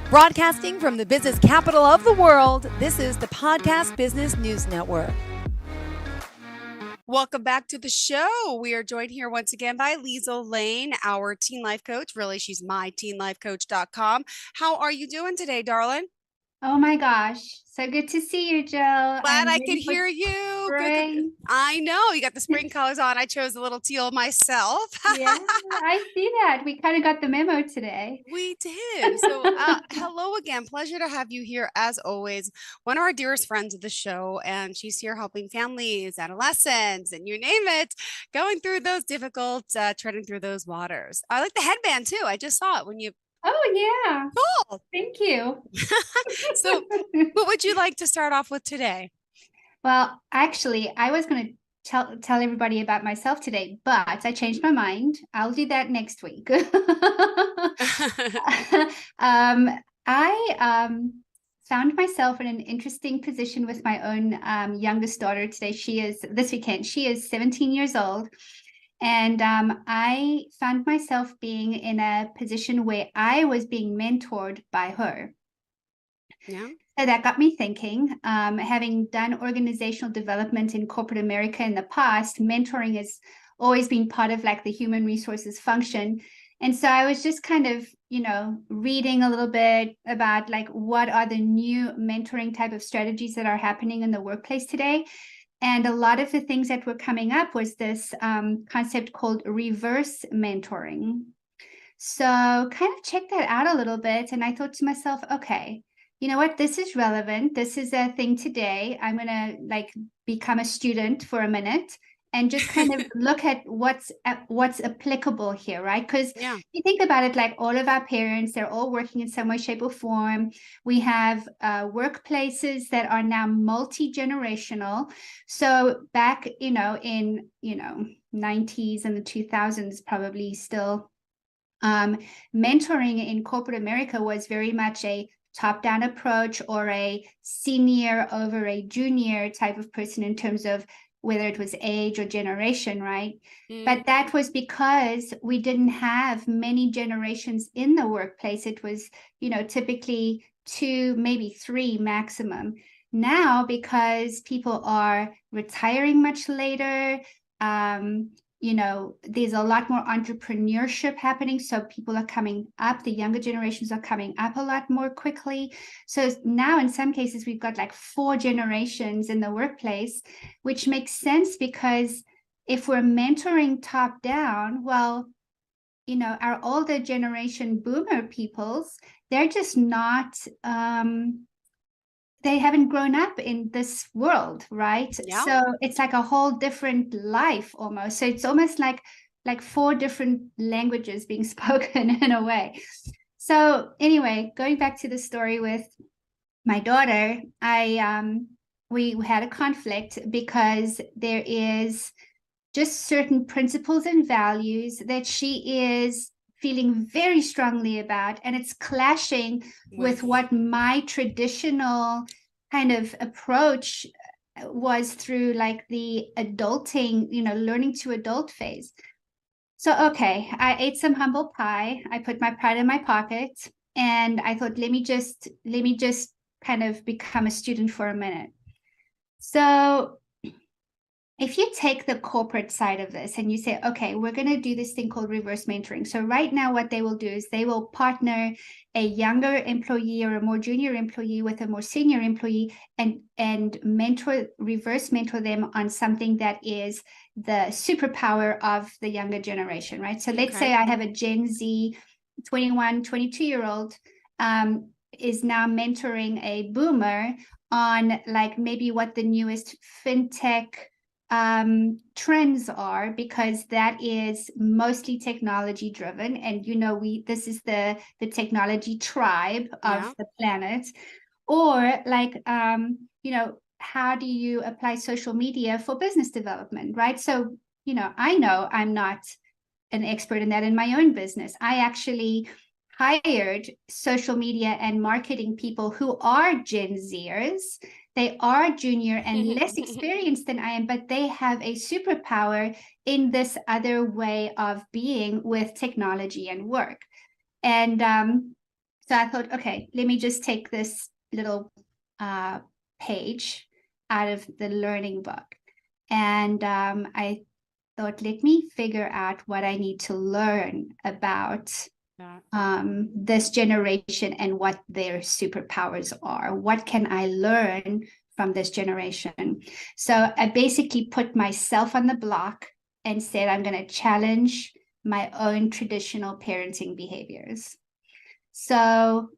Broadcasting from the business capital of the world, this is the Podcast Business News Network. Welcome back to the show. We are joined here once again by Liesl Lane, our teen life coach. Really, she's myteenlifecoach.com. How are you doing today, darling? Oh my gosh. So good to see you, Jill. Glad I could hear you. Good. I know. You got the spring colors on. I chose a little teal myself. Yeah, I see that. We kind of got the memo today. We did. So hello again. Pleasure to have you here as always. One of our dearest friends of the show, and she's here helping families, adolescents, and you name it, going through those difficult, treading through those waters. I like the headband too. I just saw it when you. Oh, yeah. Cool. Thank you. So what would you like to start off with today? Well, actually, I was going to tell everybody about myself today, but I changed my mind. I'll do that next week. I found myself in an interesting position with my own youngest daughter today. This weekend, she is 17 years old. And I found myself being in a position where I was being mentored by her. Yeah. So that got me thinking, having done organizational development in corporate America in the past, mentoring has always been part of like the human resources function. And so I was just kind of, reading a little bit about like what are the new mentoring type of strategies that are happening in the workplace today. And a lot of the things that were coming up was this concept called reverse mentoring. So kind of check that out a little bit. And I thought to myself, okay, you know what? This is relevant. This is a thing today. I'm going to like become a student for a minute and just kind of look at what's applicable here, right? Because you think about it, like all of our parents, they're all working in some way, shape, or form. We have workplaces that are now multi-generational. So back, in 90s and the 2000s, probably still mentoring in corporate America was very much a top-down approach or a senior over a junior type of person in terms of whether it was age or generation, right? But that was because we didn't have many generations in the workplace. It was, typically 2, maybe 3 maximum. Now, because people are retiring much later, there's a lot more entrepreneurship happening. So people are coming up, the younger generations are coming up a lot more quickly. So now in some cases, we've got like 4 generations in the workplace, which makes sense because if we're mentoring top down, well, our older generation boomer peoples, they're just not, they haven't grown up in this world, right? Yeah. So it's like a whole different life almost. So it's almost like 4 different languages being spoken in a way. So anyway, going back to the story with my daughter, we had a conflict because there is just certain principles and values that she is feeling very strongly about, and it's clashing with what my traditional kind of approach was through like the adulting, learning to adult phase. So, okay, I ate some humble pie. I put my pride in my pocket, and I thought, let me just kind of become a student for a minute. So if you take the corporate side of this and you say, okay, we're going to do this thing called reverse mentoring. So right now what they will do is they will partner a younger employee or a more junior employee with a more senior employee and reverse mentor them on something that is the superpower of the younger generation, right? So let's say I have a Gen Z 21, 22-year-old is now mentoring a boomer on like maybe what the newest fintech trends are, because that is mostly technology driven. And this is the technology tribe of the planet. Or like how do you apply social media for business development, right? So I know I'm not an expert in that in my own business. I actually hired social media and marketing people who are Gen Zers. They are junior and less experienced than I am, but they have a superpower in this other way of being with technology and work. And so I thought, okay, let me just take this little page out of the learning book. And I thought, let me figure out what I need to learn about this generation and what their superpowers are. What can I learn from this generation? So I basically put myself on the block and said, I'm going to challenge my own traditional parenting behaviors. So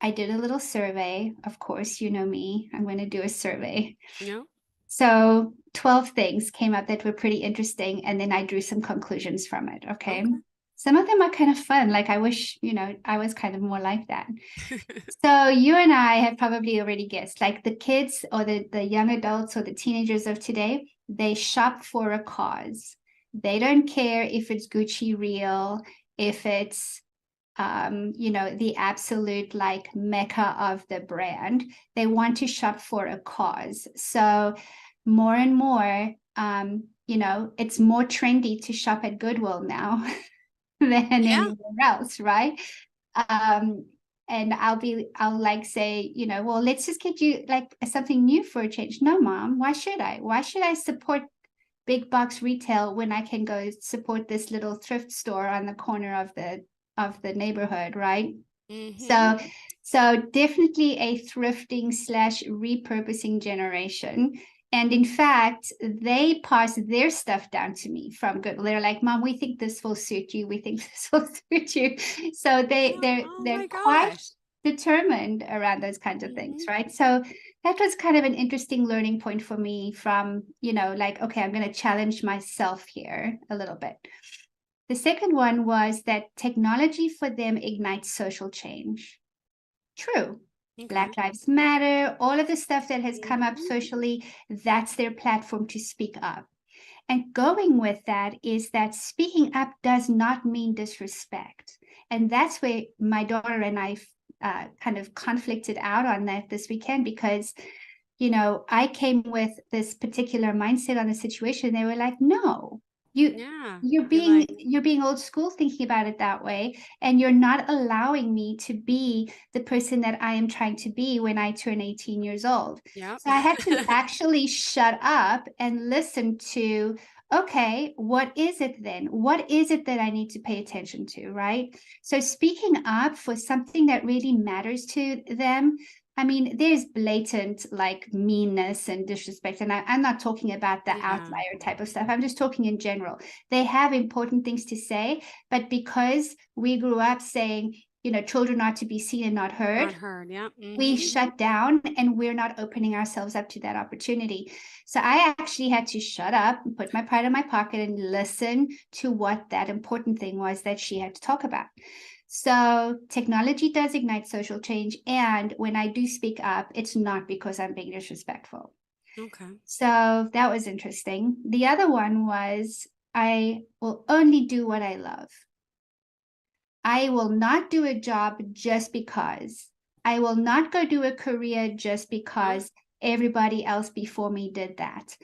I did a little survey. Of course, you know me, I'm going to do a survey. Yeah. So 12 things came up that were pretty interesting. And then I drew some conclusions from it. Okay. Some of them are kind of fun. Like I wish, I was kind of more like that. So you and I have probably already guessed, like the kids or the young adults or the teenagers of today, they shop for a cause. They don't care if it's Gucci real, if it's the absolute like mecca of the brand. They want to shop for a cause. So more and more, it's more trendy to shop at Goodwill now than anywhere else, right? And I'll like say, well, let's just get you like something new for a change. No, Mom, why should I? Why should I support big box retail when I can go support this little thrift store on the corner of the neighborhood, right? So definitely a thrifting / repurposing generation. And in fact, they pass their stuff down to me from Goodwill. They're like, Mom, we think this will suit you. We think this will suit you. So they're quite determined around those kinds of things, right? So that was kind of an interesting learning point for me from, like, okay, I'm going to challenge myself here a little bit. The second one was that technology for them ignites social change. True. Black Lives Matter, all of the stuff that has come up socially, that's their platform to speak up. And going with that is that speaking up does not mean disrespect. And that's where my daughter and I kind of conflicted out on that this weekend, because I came with this particular mindset on the situation. They were like, no, you're being old school thinking about it that way, and you're not allowing me to be the person that I am trying to be when I turn 18 years old. So I had to actually shut up and listen to, okay, what is it then? What is it that I need to pay attention to, right? So speaking up for something that really matters to them. I mean, there's blatant like meanness and disrespect. And I'm not talking about the outlier type of stuff. I'm just talking in general. They have important things to say, but because we grew up saying, children are to be seen and not heard. We shut down and we're not opening ourselves up to that opportunity. So I actually had to shut up and put my pride in my pocket and listen to what that important thing was that she had to talk about. So technology does ignite social change. And when I do speak up, it's not because I'm being disrespectful. So that was interesting. The other one was, I will only do what I love. I will not do a job just because. I will not go do a career just because everybody else before me did that.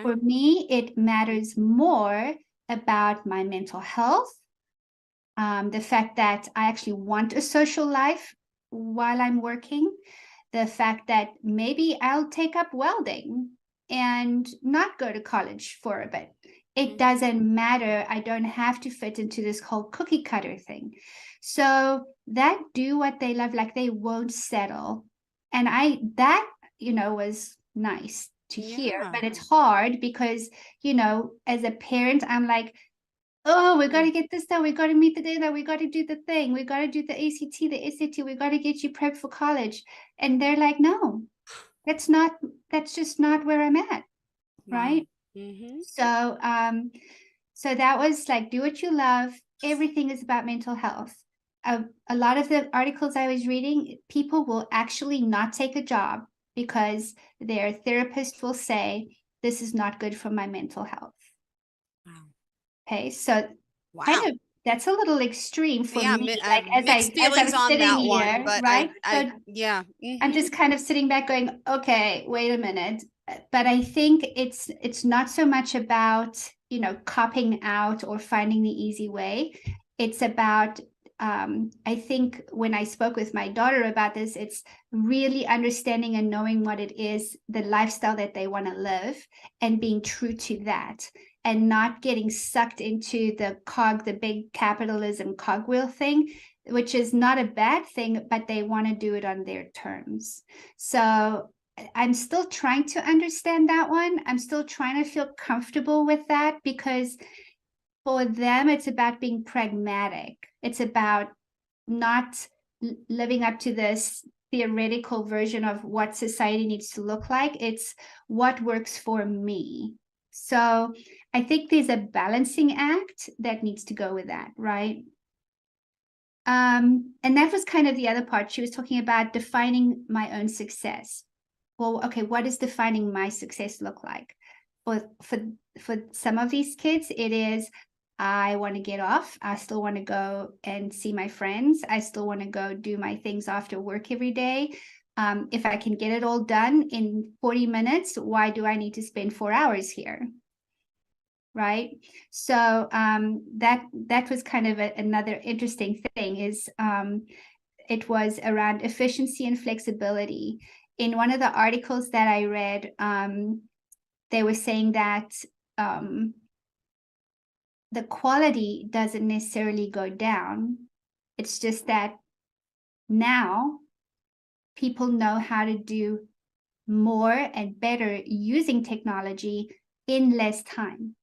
For me, it matters more about my mental health, the fact that I actually want a social life while I'm working, the fact that maybe I'll take up welding and not go to college for a bit. It doesn't matter. I don't have to fit into this whole cookie cutter thing. So that do what they love, like they won't settle. And that was nice to hear, but it's hard because, as a parent, I'm like, oh, we got to get this done. We got to meet the deadline. We got to do the thing. We got to do the ACT, the SAT. We got to get you prepped for college. And they're like, no, that's just not where I'm at. Right. So so that was like, do what you love. Everything is about mental health. A lot of the articles I was reading, people will actually not take a job because their therapist will say, this is not good for my mental health. Wow. Okay, so Wow. kind of that's a little extreme for Yeah, me. Like as mixed I'm feelings on sitting that here, one, but right? I So yeah. I'm just kind of sitting back going, okay, wait a minute. But I think it's not so much about, you know, copping out or finding the easy way. It's about I think when I spoke with my daughter about this, it's really understanding and knowing what it is, the lifestyle that they want to live, and being true to that, and not getting sucked into the big capitalism cogwheel thing, which is not a bad thing, but they want to do it on their terms. So I'm still trying to understand that one. I'm still trying to feel comfortable with that, because for them, it's about being pragmatic. It's about not living up to this theoretical version of what society needs to look like. It's what works for me. So I think there's a balancing act that needs to go with that, right? And that was kind of the other part. She was talking about defining my own success. Well, okay, what does defining my success look like? For some of these kids, it is, I want to get off. I still want to go and see my friends. I still want to go do my things after work every day. If I can get it all done in 40 minutes, why do I need to spend 4 hours here? Right. So that was kind of another interesting thing, is it was around efficiency and flexibility. In one of the articles that I read, they were saying that the quality doesn't necessarily go down. It's just that now people know how to do more and better using technology in less time.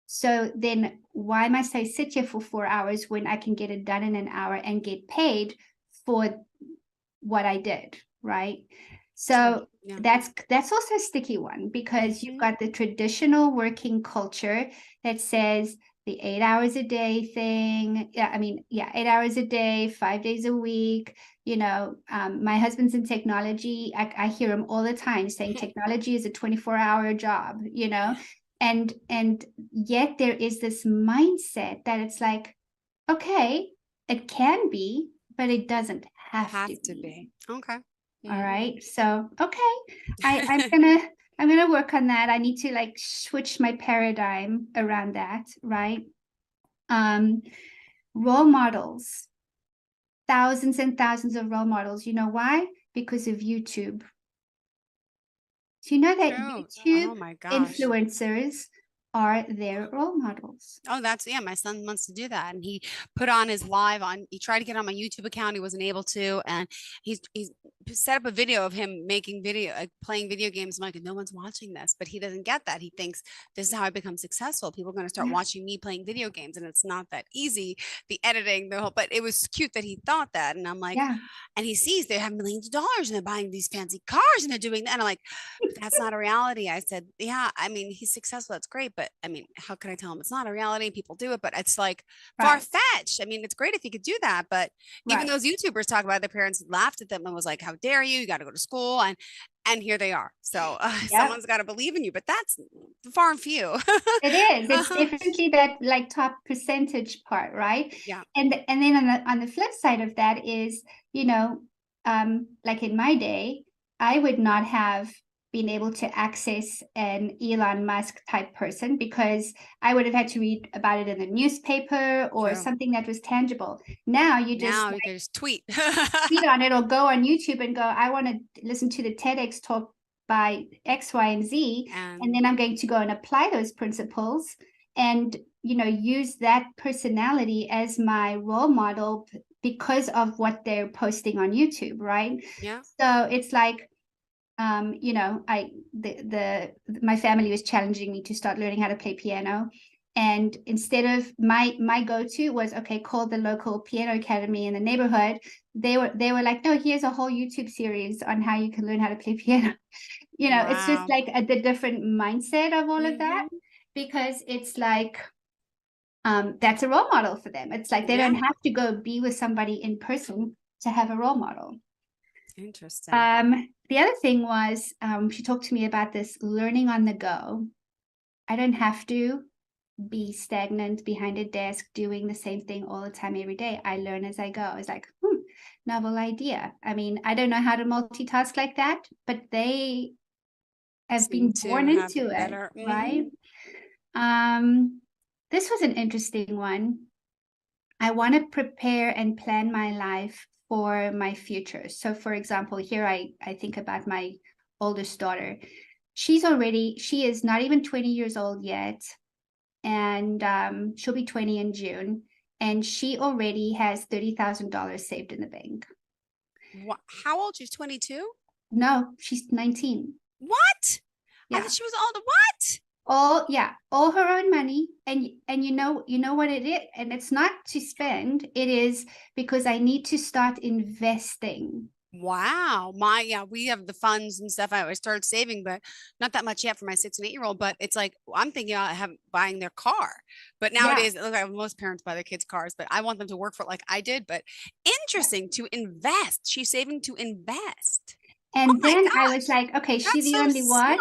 So then why must I sit here for 4 hours when I can get it done in an hour and get paid for what I did, right? So that's also a sticky one, because you've got the traditional working culture that says the 8 hours a day thing. 8 hours a day, 5 days a week. You know, my husband's in technology. I hear him all the time saying technology is a 24-hour job, you know. And yet there is this mindset that it's like, okay, it can be, but it doesn't have to be. Okay. All right. So okay, I'm gonna work on that. I need to like switch my paradigm around that, right? Role models, thousands and thousands of role models. You know why? Because of YouTube. Do you know that YouTube influencers are their role models? Oh, my son wants to do that. And he put on his he tried to get on my YouTube account. He wasn't able to. And he's set up a video of him playing video games. I'm like, no one's watching this, but he doesn't get that. He thinks this is how I become successful. People are going to start watching me playing video games. And it's not that easy, the editing, but it was cute that he thought that. And I'm like, and he sees they have millions of dollars and they're buying these fancy cars and they're doing that. And I'm like, that's not a reality. I said, yeah, I mean, he's successful. That's great. But I mean, how can I tell him it's not a reality? People do it, but it's like far-fetched. I mean, it's great if you could do that. But even those YouTubers talk about their parents laughed at them and was like, how dare you? You got to go to school. And here they are. So someone's got to believe in you, but that's far and few. It is. It's definitely that like top percentage part, right? Yeah. And then on the flip side of that is, you know, like in my day, I would not have been able to access an Elon Musk type person, because I would have had to read about it in the newspaper or something that was tangible. Now you just you can just tweet on it, or go on YouTube and go, I want to listen to the TEDx talk by X, Y, and Z, and then I'm going to go and apply those principles and, you know, use that personality as my role model because of what they're posting on YouTube, right? Yeah. So it's like, you know, my family was challenging me to start learning how to play piano, And instead of my go-to was, okay, call the local piano academy in the neighborhood. They were like, no, here's a whole YouTube series on how you can learn how to play piano. It's just like the different mindset of all of that, because it's like, that's a role model for them. It's like they don't have to go be with somebody in person to have a role model. Interesting. The other thing was, she talked to me about this learning on the go. I don't have to be stagnant behind a desk doing the same thing all the time every day. I learn as I go. I was like, novel idea. I mean, I don't know how to multitask like that, but they have been born into it, right? This was an interesting one. I want to prepare and plan my life for my future. So for example, here I think about my oldest daughter. She is not even 20 years old yet. And she'll be 20 in June. And she already has $30,000 saved in the bank. How old? She's 22? No, she's 19. What? Yeah. I thought she was older. What? All her own money. And you know what it is? And it's not to spend. It is because I need to start investing. Wow. We have the funds and stuff. I started saving, but not that much yet for my 6 and 8-year-old. But it's like, I'm thinking about buying their car. But nowadays, look, most parents buy their kids cars, but I want them to work for it like I did. But interesting to invest. She's saving to invest. And then I was like, okay, she's the only one.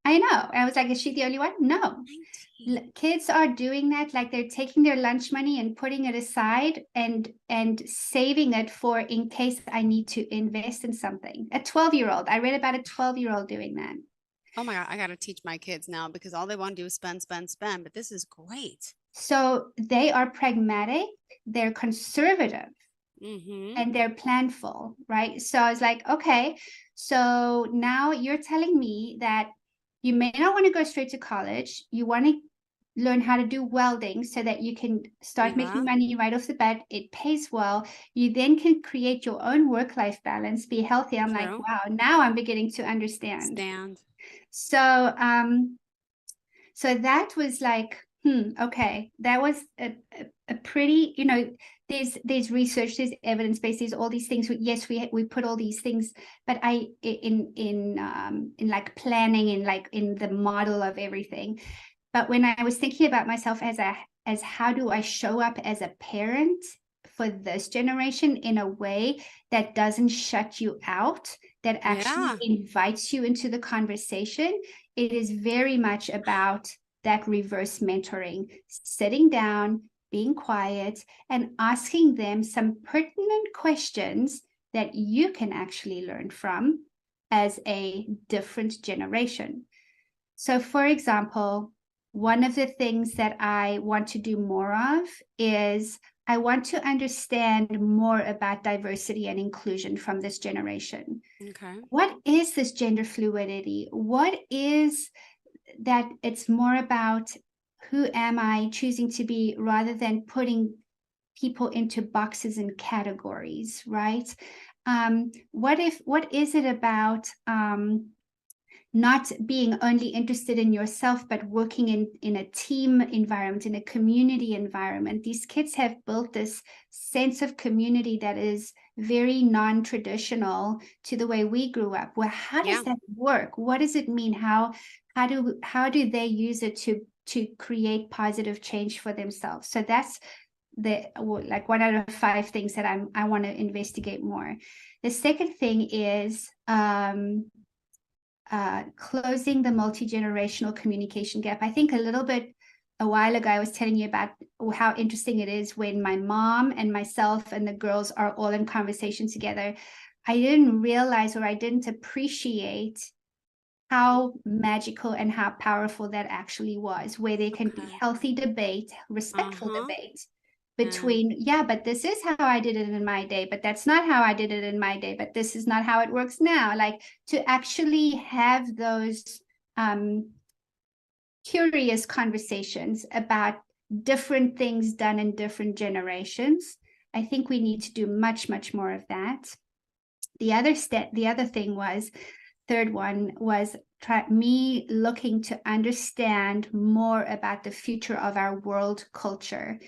I know. I was like, is she the only one? No. Kids are doing that. Like they're taking their lunch money and putting it aside and saving it for in case I need to invest in something. A 12-year-old. I read about a 12-year-old doing that. Oh my God. I got to teach my kids now because all they want to do is spend. But this is great. So they are pragmatic. They're conservative. And they're planful, right? So I was like, okay, so now you're telling me that you may not want to go straight to college. You want to learn how to do welding so that you can start making money right off the bat. It pays well. You then can create your own work-life balance, be healthy. I'm like, wow, now I'm beginning to understand. So, so that was like, okay, that was a pretty, there's research, there's evidence-based, there's all these things. Yes, we put all these things, but in like planning and like in the model of everything. But when I was thinking about myself as how do I show up as a parent for this generation in a way that doesn't shut you out, that actually invites you into the conversation, it is very much about that reverse mentoring, sitting down, being quiet, and asking them some pertinent questions that you can actually learn from as a different generation. So, for example, one of the things that I want to do more of is I want to understand more about diversity and inclusion from this generation. Okay. What is this gender fluidity? What is that? It's more about who am I choosing to be rather than putting people into boxes and categories, right? What is it about not being only interested in yourself, but working in a team environment, in a community environment? These kids have built this sense of community that is very non-traditional to the way we grew up. Well, how does that work? What does it mean? How do they use it to create positive change for themselves? So that's like 1 out of 5 things that I want to investigate more. The second thing is closing the multi-generational communication gap. I think a while ago, I was telling you about how interesting it is when my mom and myself and the girls are all in conversation together. I didn't realize, or I didn't appreciate how magical and how powerful that actually was, where there can be healthy debate, respectful debate between, but this is how I did it in my day, but that's not how I did it in my day, but this is not how it works now. Like to actually have those curious conversations about different things done in different generations. I think we need to do much, much more of that. The other thing was, third one was me looking to understand more about the future of our world culture.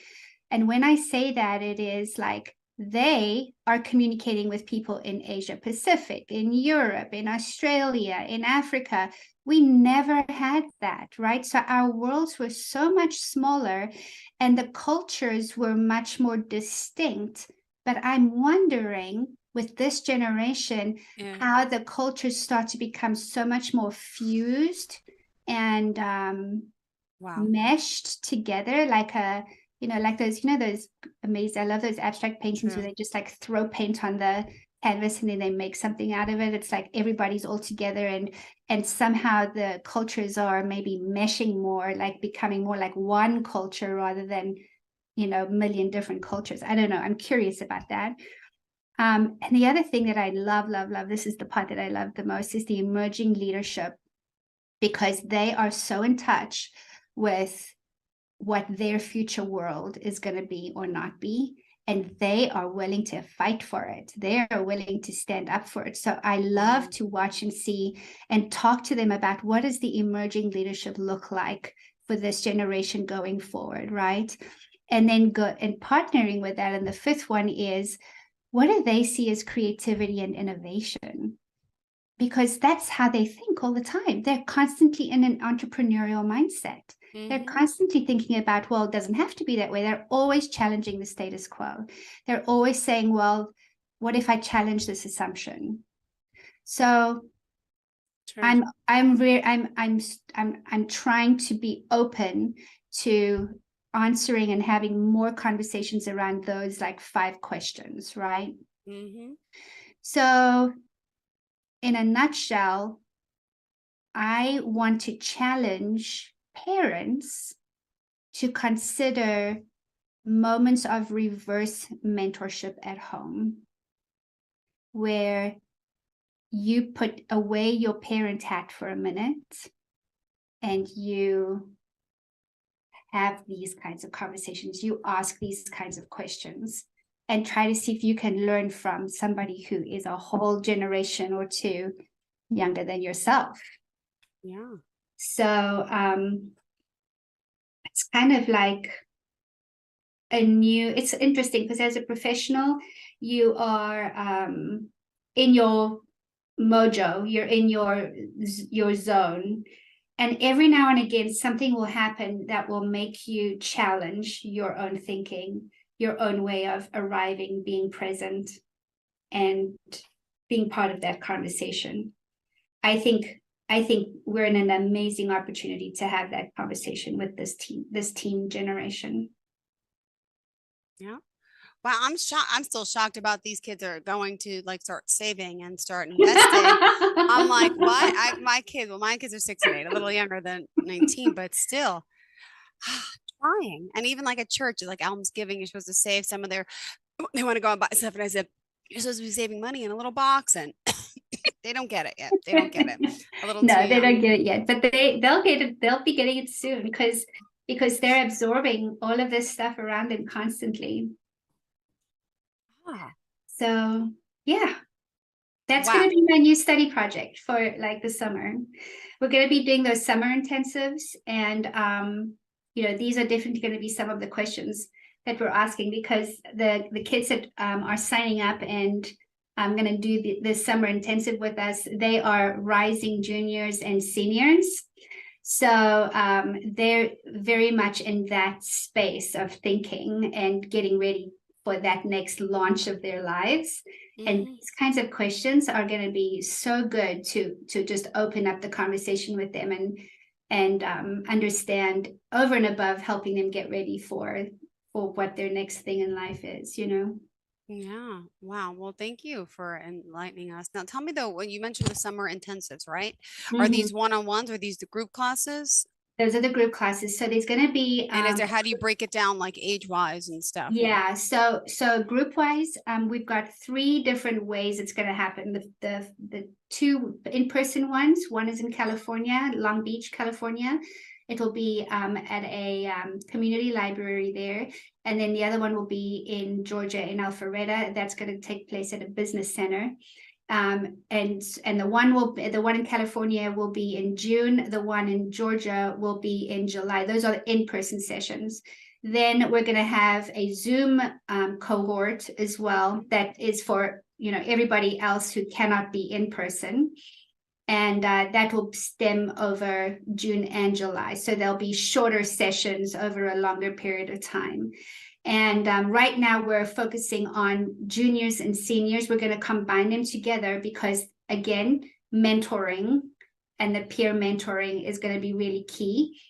And when I say that, it is like they are communicating with people in Asia Pacific, in Europe, in Australia, in Africa. We never had that, right? So our worlds were so much smaller and the cultures were much more distinct. But I'm wondering with this generation, how the cultures start to become so much more fused and meshed together, like a, like those, those amazing, I love those abstract paintings where they just like throw paint on the canvas and then they make something out of it. It's like everybody's all together and somehow the cultures are maybe meshing more, like becoming more like one culture rather than, a million different cultures. I don't know. I'm curious about that. And the other thing that I love, this is the part that I love the most, is the emerging leadership, because they are so in touch with what their future world is going to be or not be. And they are willing to fight for it. They are willing to stand up for it. So I love to watch and see and talk to them about what does the emerging leadership look like for this generation going forward, right? And then go and partnering with that. And the fifth one is, what do they see as creativity and innovation? Because that's how they think all the time. They're constantly in an entrepreneurial mindset. They're constantly thinking about, well, it doesn't have to be that way. They're always challenging the status quo. They're always saying, well, what if I challenge this assumption? So I'm trying to be open to answering and having more conversations around those like 5 questions, right? So in a nutshell, I want to challenge parents to consider moments of reverse mentorship at home, where you put away your parent hat for a minute and you have these kinds of conversations, you ask these kinds of questions and try to see if you can learn from somebody who is a whole generation or 2 younger than yourself. Yeah. So it's kind of like it's interesting because as a professional, you are in your mojo, you're in your zone. And every now and again, something will happen that will make you challenge your own thinking, your own way of arriving, being present, and being part of that conversation. I think we're in an amazing opportunity to have that conversation with this teen generation. Yeah. Wow, I'm shocked. I'm still shocked about these kids are going to like start saving and start investing. I'm like, what? My kids are 6 and 8, a little younger than 19, but still trying. And even like at church, like almsgiving, you're supposed to save some of they want to go and buy stuff. And I said, you're supposed to be saving money in a little box, and they don't get it yet. They don't get it. A little No, too they young. don't get it yet, but they'll get it. They'll be getting it soon because they're absorbing all of this stuff around them constantly. So yeah, that's going to be my new study project for like the summer. We're going to be doing those summer intensives, and these are definitely going to be some of the questions that we're asking, because the kids that are signing up and I'm going to do the summer intensive with us, they are rising juniors and seniors. So they're very much in that space of thinking and getting ready for that next launch of their lives. And these kinds of questions are going to be so good to just open up the conversation with them and understand, over and above helping them get ready for what their next thing in life is, Yeah. Wow. Well, thank you for enlightening us. Now, tell me though, when you mentioned the summer intensives, right? Are these one-on-ones? Are these the group classes? Those are the group classes. So there's going to be. And how do you break it down, like age-wise and stuff? Yeah. So group-wise, we've got 3 different ways it's going to happen. The 2 in-person ones. One is in California, Long Beach, California. It'll be at a community library there. And then the other one will be in Georgia, in Alpharetta. That's going to take place at a business center. And the one in California will be in June. The one in Georgia will be in July. Those are in-person sessions. Then we're going to have a Zoom cohort as well that is for everybody else who cannot be in person. And that will stem over June and July. So there'll be shorter sessions over a longer period of time. And right now we're focusing on juniors and seniors. We're going to combine them together because, again, mentoring and the peer mentoring is going to be really key.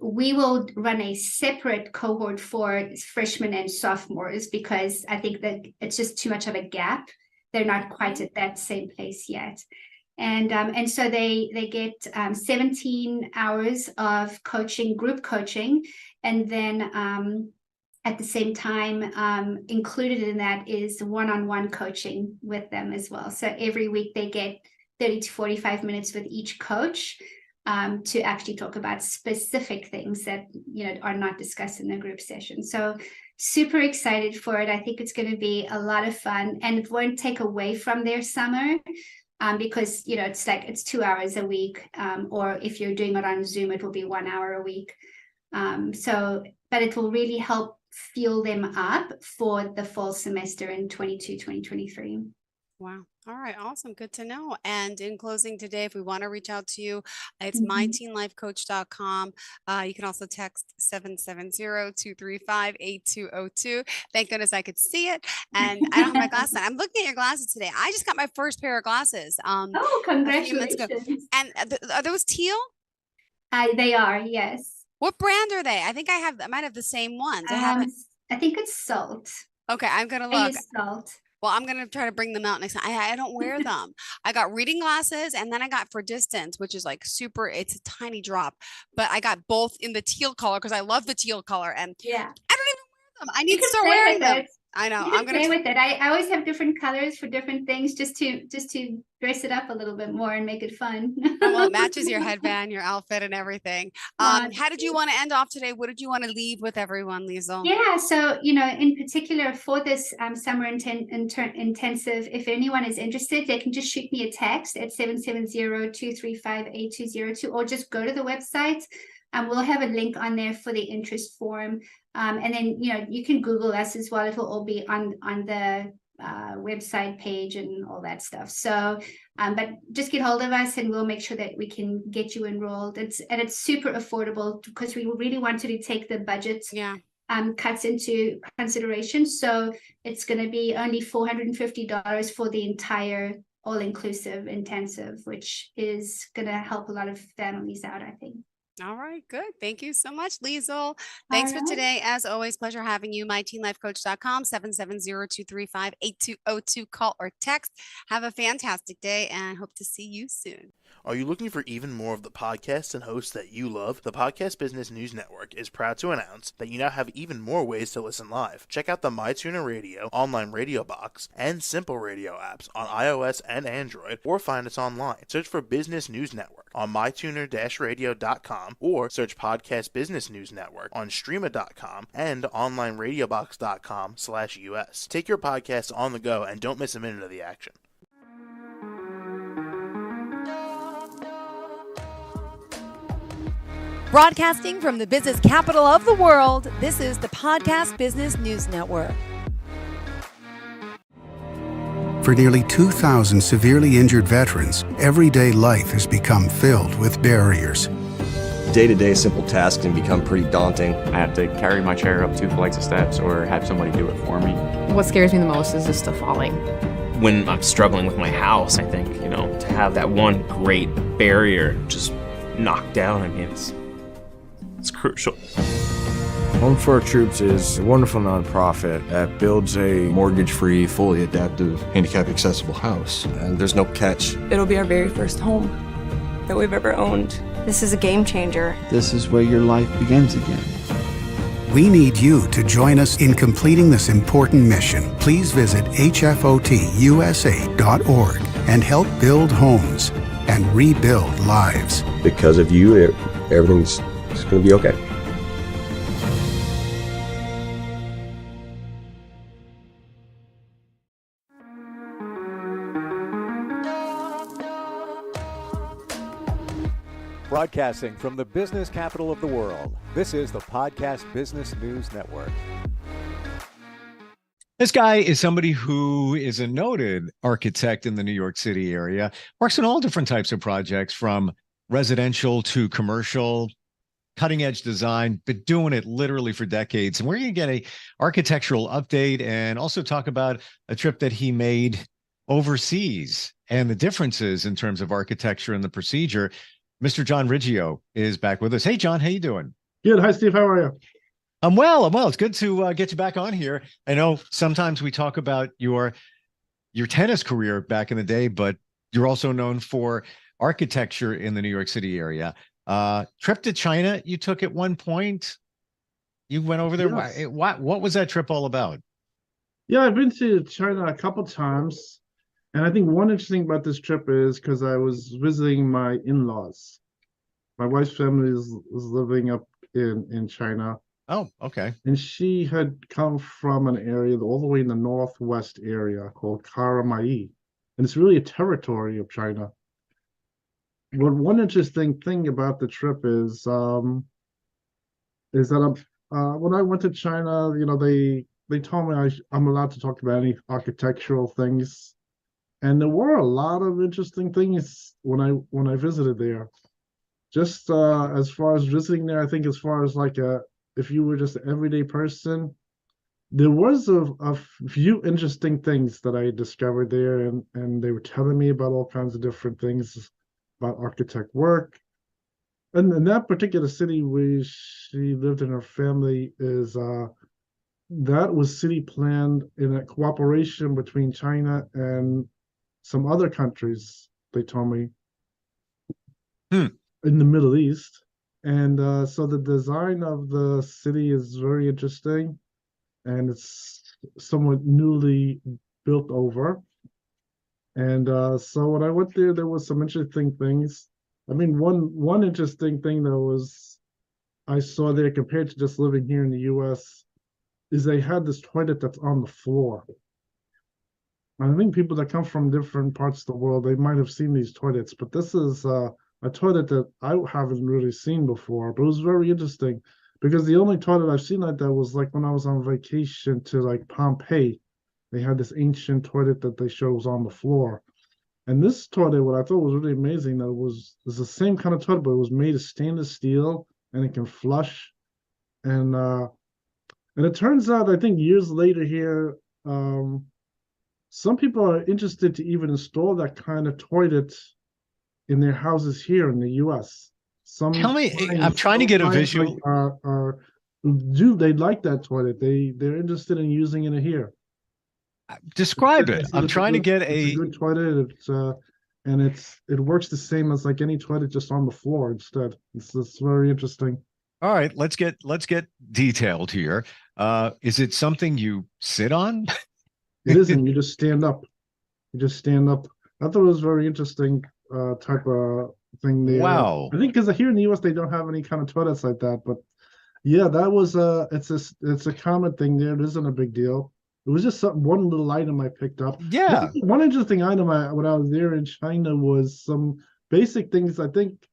We will run a separate cohort for freshmen and sophomores because I think that it's just too much of a gap. They're not quite at that same place yet. And so they get 17 hours of coaching, group coaching, and then at the same time, included in that is one-on-one coaching with them as well. So every week they get 30 to 45 minutes with each coach to actually talk about specific things that are not discussed in the group session. So super excited for it. I think it's going to be a lot of fun, and it won't take away from their summer. Because it's 2 hours a week, or if you're doing it on Zoom, it will be 1 hour a week. But it will really help fuel them up for the fall semester in 2023. Wow. All right. Awesome. Good to know. And in closing today, if we want to reach out to you, it's myteenlifecoach.com. You can also text 770-235-8202. Thank goodness I could see it. And I don't have my glasses on. I'm looking at your glasses today. I just got my first pair of glasses. Oh, congratulations. And are those teal? They are, yes. What brand are they? I think I might have the same ones. I think it's Salt. Okay. I'm going to I look. use Salt. Well, I'm going to try to bring them out next time. I don't wear them. I got reading glasses, and then I got for distance, which is like super, it's a tiny drop, but I got both in the teal color because I love the teal color, and yeah, I don't even wear them. I need to start wearing them. I know. I'm going to play with it. I always have different colors for different things just to dress it up a little bit more and make it fun. Well, it matches your headband, your outfit, and everything. How did you want to end off today? What did you want to leave with everyone, Liesl? Yeah, so in particular for this summer intensive, if anyone is interested, they can just shoot me a text at 770-235-8202, or just go to the website. We'll have a link on there for the interest form. And then, you can Google us as well. It'll all be on the website page and all that stuff. So, but just get hold of us and we'll make sure that we can get you enrolled. It's super affordable because we really wanted to take the budget cuts into consideration. So it's going to be only $450 for the entire all-inclusive intensive, which is going to help a lot of families out, I think. All right, good. Thank you so much, Liesl. Thanks for today. As always, pleasure having you. myteenlifecoach.com, 770-235-8202. Call or text. Have a fantastic day and hope to see you soon. Are you looking for even more of the podcasts and hosts that you love? The Podcast Business News Network is proud to announce that you now have even more ways to listen live. Check out the MyTuner Radio, online radio box, and Simple Radio apps on iOS and Android, or find us online. Search for Business News Network on mytuner-radio.com, or search Podcast Business News Network on streama.com and onlineradiobox.com/US. Take your podcast on the go and don't miss a minute of the action. Broadcasting from the business capital of the world, this is the Podcast Business News Network. For nearly 2,000 severely injured veterans, everyday life has become filled with barriers. Day-to-day simple tasks can become pretty daunting. I have to carry my chair up 2 flights of steps or have somebody do it for me. What scares me the most is just the falling. When I'm struggling with my house, I think, to have that one great barrier just knocked down, it's crucial. Home for Our Troops is a wonderful nonprofit that builds a mortgage-free, fully adaptive, handicap-accessible house. And there's no catch. It'll be our very first home that we've ever owned. This is a game changer. This is where your life begins again. We need you to join us in completing this important mission. Please visit hfotusa.org and help build homes and rebuild lives. Because of you, everything's going to be okay. Broadcasting from the business capital of the world, this is the Podcast Business News Network. This guy is somebody who is a noted architect in the New York City area, works on all different types of projects from residential to commercial, cutting edge design, been doing it literally for decades. And we're going to get a architectural update and also talk about a trip that he made overseas and the differences in terms of architecture and the procedure. Mr. John Riggio is back with us. Hey, John, how you doing? Good. Hi, Steve. How are you? I'm well. It's good to get you back on here. I know sometimes we talk about your tennis career back in the day, but you're also known for architecture in the New York City area. Trip to China you took at one point. You went over there. Yes. What was that trip all about? Yeah, I've been to China a couple times. And I think one interesting about this trip is because I was visiting my in-laws. My wife's family is living up in China. Oh, okay. And she had come from an area all the way in the northwest area called Karamai. And it's really a territory of China. But one interesting thing about the trip is that when I went to China, they told me I'm allowed to talk about any architectural things. And there were a lot of interesting things when I visited there. Just as far as visiting there, I think as far as if you were just an everyday person, there was a few interesting things that I discovered there, and they were telling me about all kinds of different things about architect work. And in that particular city where she lived and her family is that was city planned in a cooperation between China and some other countries, they told me, in the Middle East. And so the design of the city is very interesting, and it's somewhat newly built over. And so when I went there was some interesting things. I mean, one interesting thing that I saw there compared to just living here in the US is they had this toilet that's on the floor. I think people that come from different parts of the world, they might have seen these toilets, but this is a toilet that I haven't really seen before. But it was very interesting because the only toilet I've seen like that was like when I was on vacation to like Pompeii. They had this ancient toilet that they showed was on the floor. And this toilet, what I thought was really amazing, that it's the same kind of toilet, but it was made of stainless steel and it can flush. And it turns out, I think years later here, some people are interested to even install that kind of toilet in their houses here in the U.S. Tell me, I'm trying to get a visual. They'd like that toilet. They're interested in using it here. Describe it. I'm trying to get It's a good toilet. It works the same as like any toilet, just on the floor instead. It's very interesting. All right, let's get detailed here. Is it something you sit on? It isn't. You just stand up. I thought it was very interesting type of thing there. Wow. I think because here in the U.S. they don't have any kind of toilets like that. But yeah, that was it's a common thing there. It isn't a big deal. It was just one little item I picked up. Yeah. One interesting item when I was there in China was some basic things I think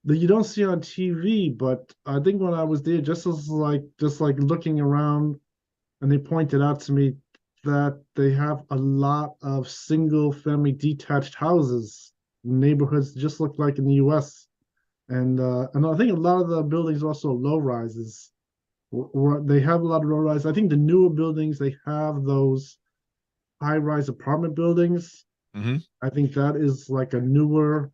that you don't see on TV. But I think when I was there, just like looking around, and they pointed out to me that they have a lot of single-family detached houses, neighborhoods just look like in the U.S. And I think a lot of the buildings are also low rises. They have a lot of low rise. I think the newer buildings, they have those high-rise apartment buildings. Mm-hmm. I think that is like a newer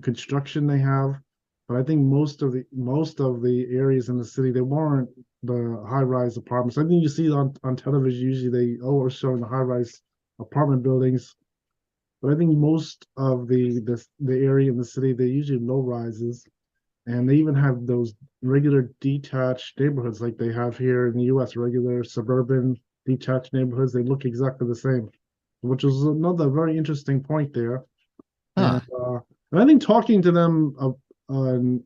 construction they have. But I think most of the areas in the city, they weren't the high-rise apartments. I think you see on television, usually they are showing the high-rise apartment buildings. But I think most of the area in the city, they're usually low rises. And they even have those regular detached neighborhoods like they have here in the U.S., regular suburban detached neighborhoods. They look exactly the same, which is another very interesting point there. Huh. And I think talking to them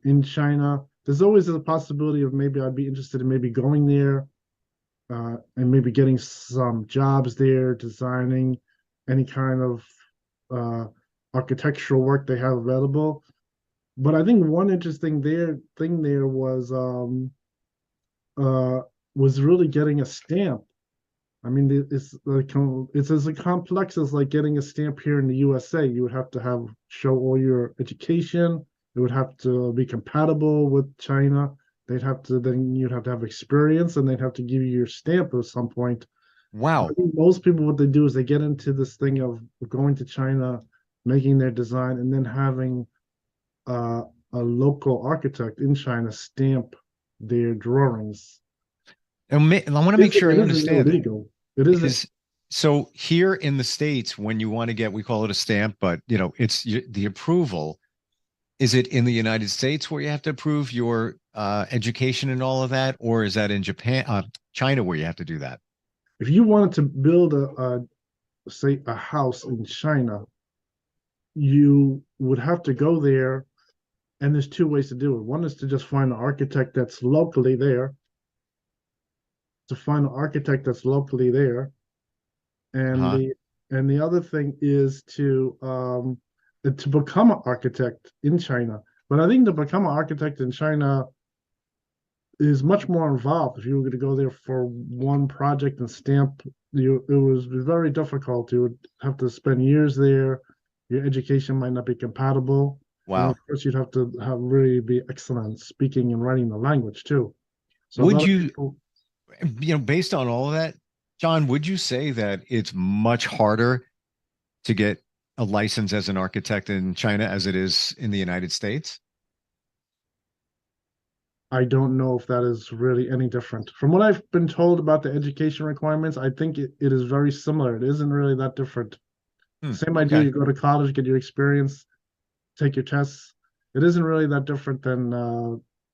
in China, there's always a possibility of maybe I'd be interested in maybe going there and maybe getting some jobs there, designing any kind of architectural work they have available. But I think one interesting thing there uh was really getting a stamp. I mean, it's like it's as complex as like getting a stamp here in the USA. You would have to have show all your education. It would have to be compatible with China. Then you'd have to have experience, and they'd have to give you your stamp at some point. Wow. I think most people, what they do is they get into this thing of going to China, making their design, and then having uh, a local architect in China stamp their drawings. And I want to make sure I It isn't understand it. illegal. It isn't. So here in the States, when you want to get, we call it a stamp, but it's the approval. Is it in the United States where you have to prove your education and all of that, or is that in China where you have to do that? If you wanted to build say a house in China, you would have to go there, and there's two ways to do it. One is to just find an architect that's locally there, and the other thing is to become an architect in China. But I think to become an architect in China is much more involved. If you were going to go there for one project and stamp, it was very difficult. You would have to spend years there. Your education might not be compatible. Wow. And of course, you'd have to really be excellent speaking and writing the language too. So would you, based on all of that, John, would you say that it's much harder to get a license as an architect in China as it is in the United States? I don't know if that is really any different. From what I've been told about the education requirements, I think it is very similar. It isn't really that different. Same idea, you go to college, get your experience, take your tests. It isn't really that different than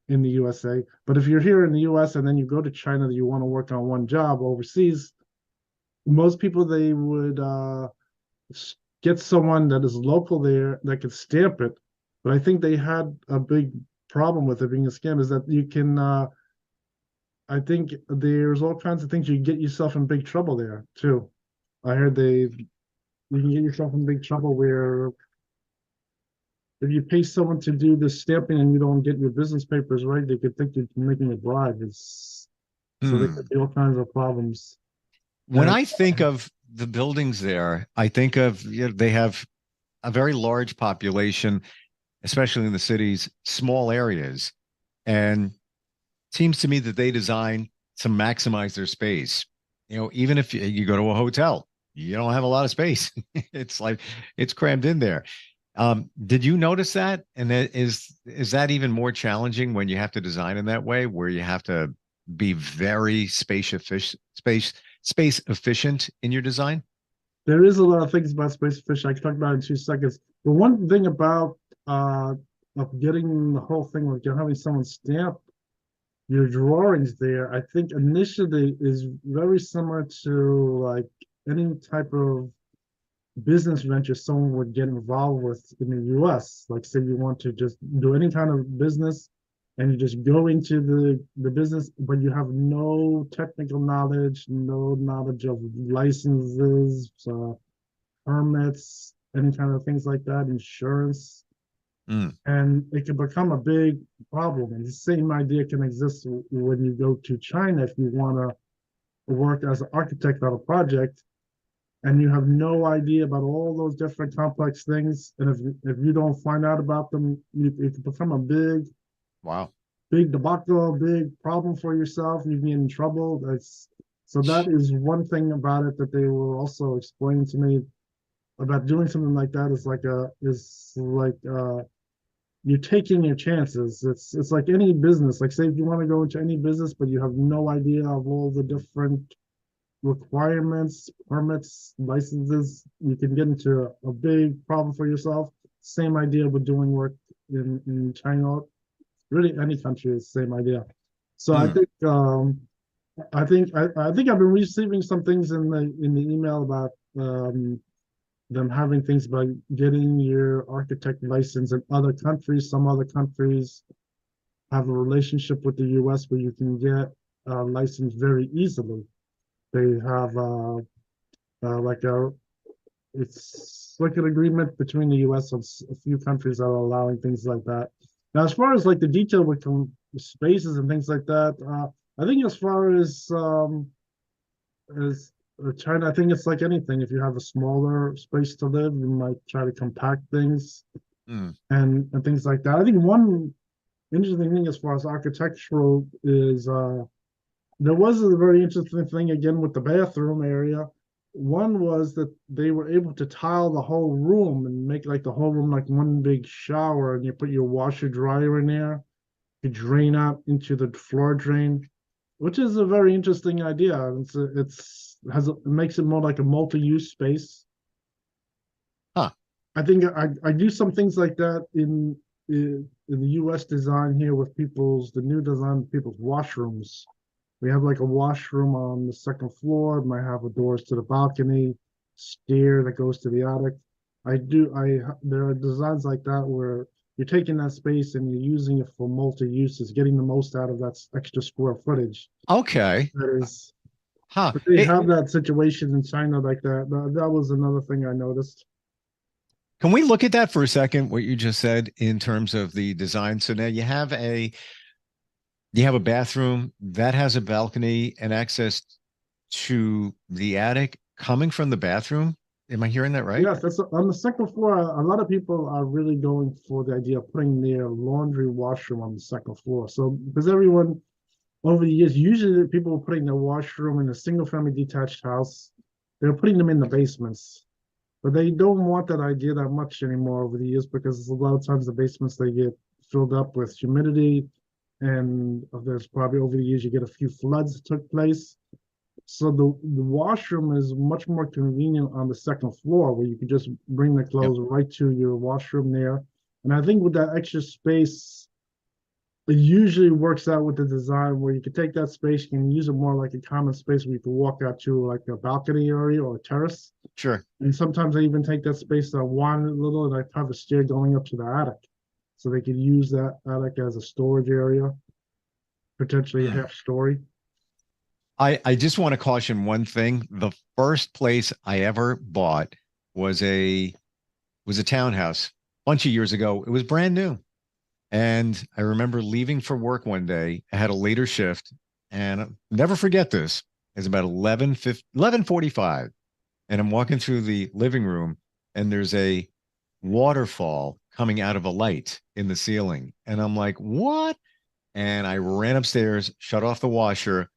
in the USA. But if you're here in the US and then you go to China that you want to work on one job overseas, most people, they would get someone that is local there that could stamp it. But I think they had a big problem with it being a scam, is that you can I think there's all kinds of things you get yourself in big trouble there too. I heard you can get yourself in big trouble where if you pay someone to do the stamping and you don't get your business papers right, they could think you're making a bribe. So there could be all kinds of problems. When I think of the buildings there, I think of they have a very large population, especially in the cities, small areas, and it seems to me that they design to maximize their space. Even if you go to a hotel, you don't have a lot of space. It's like it's crammed in there. Did you notice that? And is that even more challenging when you have to design in that way, where you have to be very space efficient in your design? There is a lot of things about space efficient. I can talk about it in 2 seconds. But one thing about of getting the whole thing, like having someone stamp your drawings there, I think initially is very similar to like any type of business venture someone would get involved with in the US. Like say you want to just do any kind of business and you just go into the business, but you have no technical knowledge, no knowledge of licenses, permits, any kind of things like that, insurance. And it can become a big problem. And the same idea can exist when you go to China if you want to work as an architect on a project and you have no idea about all those different complex things. And if you don't find out about them, it can become a big debacle, big problem for yourself. You can get in trouble. So that is one thing about it that they will also explain to me about doing something like that is like you're taking your chances. It's like any business. Like say if you want to go into any business, but you have no idea of all the different requirements, permits, licenses, you can get into a big problem for yourself. Same idea with doing work in China. Really, any country is the same idea. So I think I've been receiving some things in the email about them having things about getting your architect license in other countries. Some other countries have a relationship with the US where you can get a license very easily. They have it's It's like an agreement between the U.S. and a few countries that are allowing things like that. Now, as far as like the detail with spaces and things like that, I think as far as China, I think it's like anything. If you have a smaller space to live, you might try to compact things and things like that. I think one interesting thing as far as architectural is there was a very interesting thing again with the bathroom area. One was that they were able to tile the whole room and make like the whole room like one big shower, and you put your washer dryer in there, you drain out into the floor drain, which is a very interesting idea. It makes it more like a multi-use space. I think I do some things like that in the U.S. design here with the new design of people's washrooms. We have like a washroom on the second floor. It might have a doors to the balcony, stair that goes to the attic. There are designs like that where you're taking that space and you're using it for multi-uses, getting the most out of that extra square footage. Okay. That is, but they have that situation in China like that. That was another thing I noticed. Can we look at that for a second, what you just said in terms of the design? So now you have a bathroom that has a balcony and access to the attic coming from the bathroom. Am I hearing that right? Yes, that's on the second floor. A lot of people are really going for the idea of putting their laundry washroom on the second floor. So because everyone over the years, usually people were putting their washroom in a single family detached house. They're putting them in the basements. But they don't want that idea that much anymore over the years because a lot of times the basements, they get filled up with humidity, and there's probably over the years you get a few floods that took place. So the washroom is much more convenient on the second floor where you can just bring the clothes right to your washroom there. And I think with that extra space, it usually works out with the design where you can take that space, you can use it more like a common space where you can walk out to like a balcony area or a terrace. Sure. And sometimes I even take that space that I wanted a little and I have a stair going up to the attic. So they could use that attic as a storage area, potentially a half story. I just want to caution one thing. The first place I ever bought was a townhouse a bunch of years ago. It was brand new. And I remember leaving for work one day. I had a later shift, and I'll never forget this. It's about 11:45, and I'm walking through the living room, and there's a waterfall coming out of a light in the ceiling. And I'm like, what? And I ran upstairs, shut off the washer.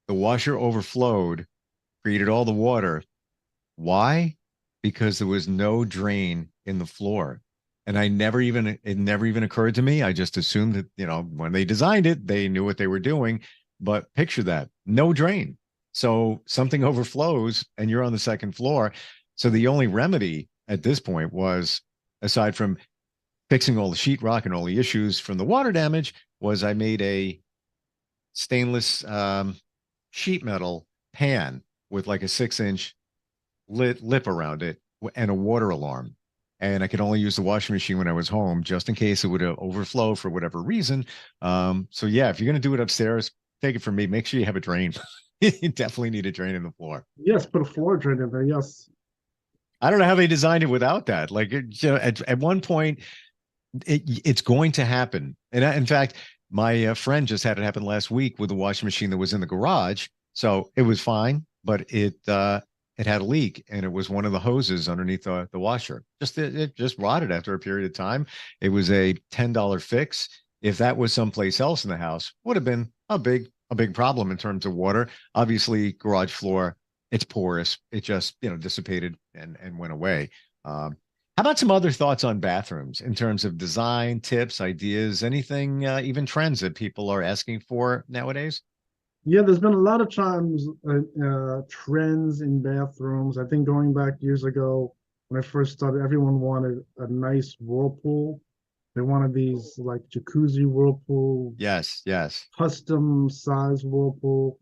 The washer overflowed, created all the water. Why? Because there was no drain in the floor. And it never even occurred to me. I just assumed that, when they designed it, they knew what they were doing. But picture that, no drain. So something overflows and you're on the second floor. So the only remedy at this point was, aside from fixing all the sheetrock and all the issues from the water damage, was I made a stainless sheet metal pan with like a 6-inch lip around it and a water alarm. And I could only use the washing machine when I was home, just in case it would overflow for whatever reason. So yeah, if you're going to do it upstairs, take it from me. Make sure you have a drain. You definitely need a drain in the floor. Yes, put a floor drain in there. Yes. I don't know how they designed it without that. Like at one point, it's going to happen. And in fact, my friend just had it happen last week with a washing machine that was in the garage. So it was fine, but it had a leak, and it was one of the hoses underneath the washer. It just rotted after a period of time. It was a $10 fix. If that was someplace else in the house, would have been a big problem in terms of water. Obviously, garage floor, it's porous. It just dissipated and went away. How about some other thoughts on bathrooms in terms of design, tips, ideas, anything, even trends that people are asking for nowadays? Yeah, there's been a lot of times trends in bathrooms. I think going back years ago when I first started, everyone wanted a nice whirlpool. They wanted these like jacuzzi whirlpool. Yes. Custom size whirlpool.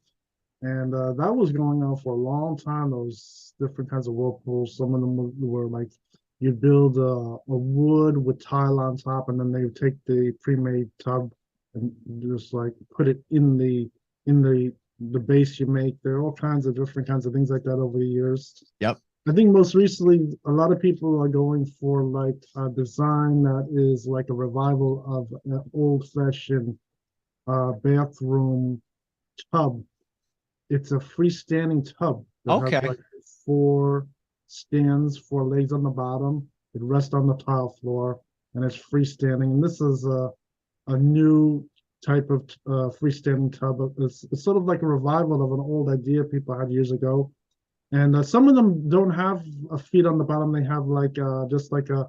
And that was going on for a long time, those different kinds of whirlpools. Some of them were like you'd build a wood with tile on top, and then they would take the pre-made tub and just like put it in the base you make. There are all kinds of different kinds of things like that over the years. Yep. I think most recently, a lot of people are going for like a design that is like a revival of an old-fashioned bathroom tub. It's a freestanding tub that has Okay. like four stands, four legs on the bottom. It rests on the tile floor and it's freestanding. And this is a new type of freestanding tub. It's sort of like a revival of an old idea people had years ago. And some of them don't have a feet on the bottom. They have like just like a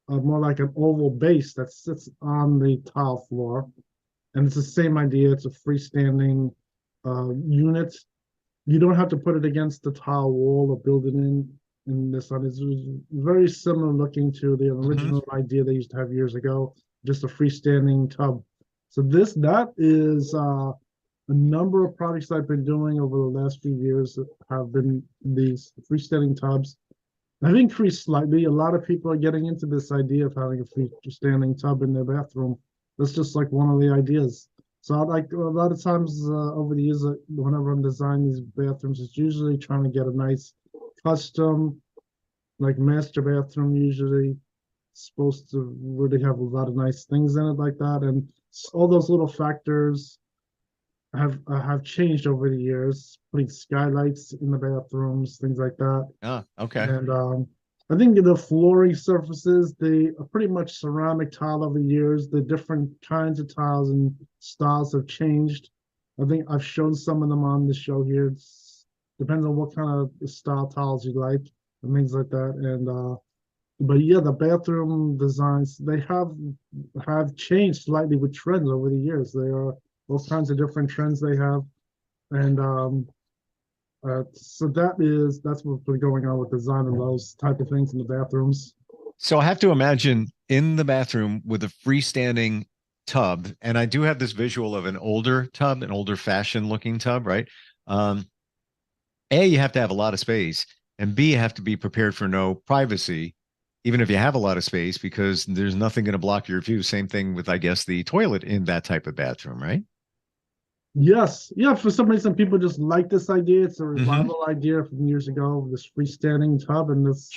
more like an oval base that sits on the tile floor. And it's the same idea. It's a freestanding unit. You don't have to put it against the tile wall or build it in this one. It's very similar looking to the original idea they used to have years ago, just a freestanding tub. So that is a number of projects I've been doing over the last few years that have been these freestanding tubs. I've increased slightly. A lot of people are getting into this idea of having a freestanding tub in their bathroom. That's just like one of the ideas. So like a lot of times over the years, whenever I'm designing these bathrooms, it's usually trying to get a nice custom, like master bathroom, usually supposed to really have a lot of nice things in it like that. And all those little factors have changed over the years, putting skylights in the bathrooms, things like that. Oh, okay. And I think the flooring surfaces, they are pretty much ceramic tile over the years. The different kinds of tiles and styles have changed. I think I've shown some of them on the show here. It depends on what kind of style tiles you like and things like that. And but yeah, the bathroom designs, they have changed slightly with trends over the years. There are all kinds of different trends they have. And so that's what's been going on with design and those type of things in the bathrooms. So I have to imagine in the bathroom with a freestanding tub, and I do have this visual of an older tub, an older fashioned looking tub, right? A, you have to have a lot of space, and B, you have to be prepared for no privacy, even if you have a lot of space, because there's nothing going to block your view. Same thing with, I guess, the toilet in that type of bathroom, right? Yes. Yeah, for some reason people just like this idea. It's a revival idea from years ago, this freestanding tub, and this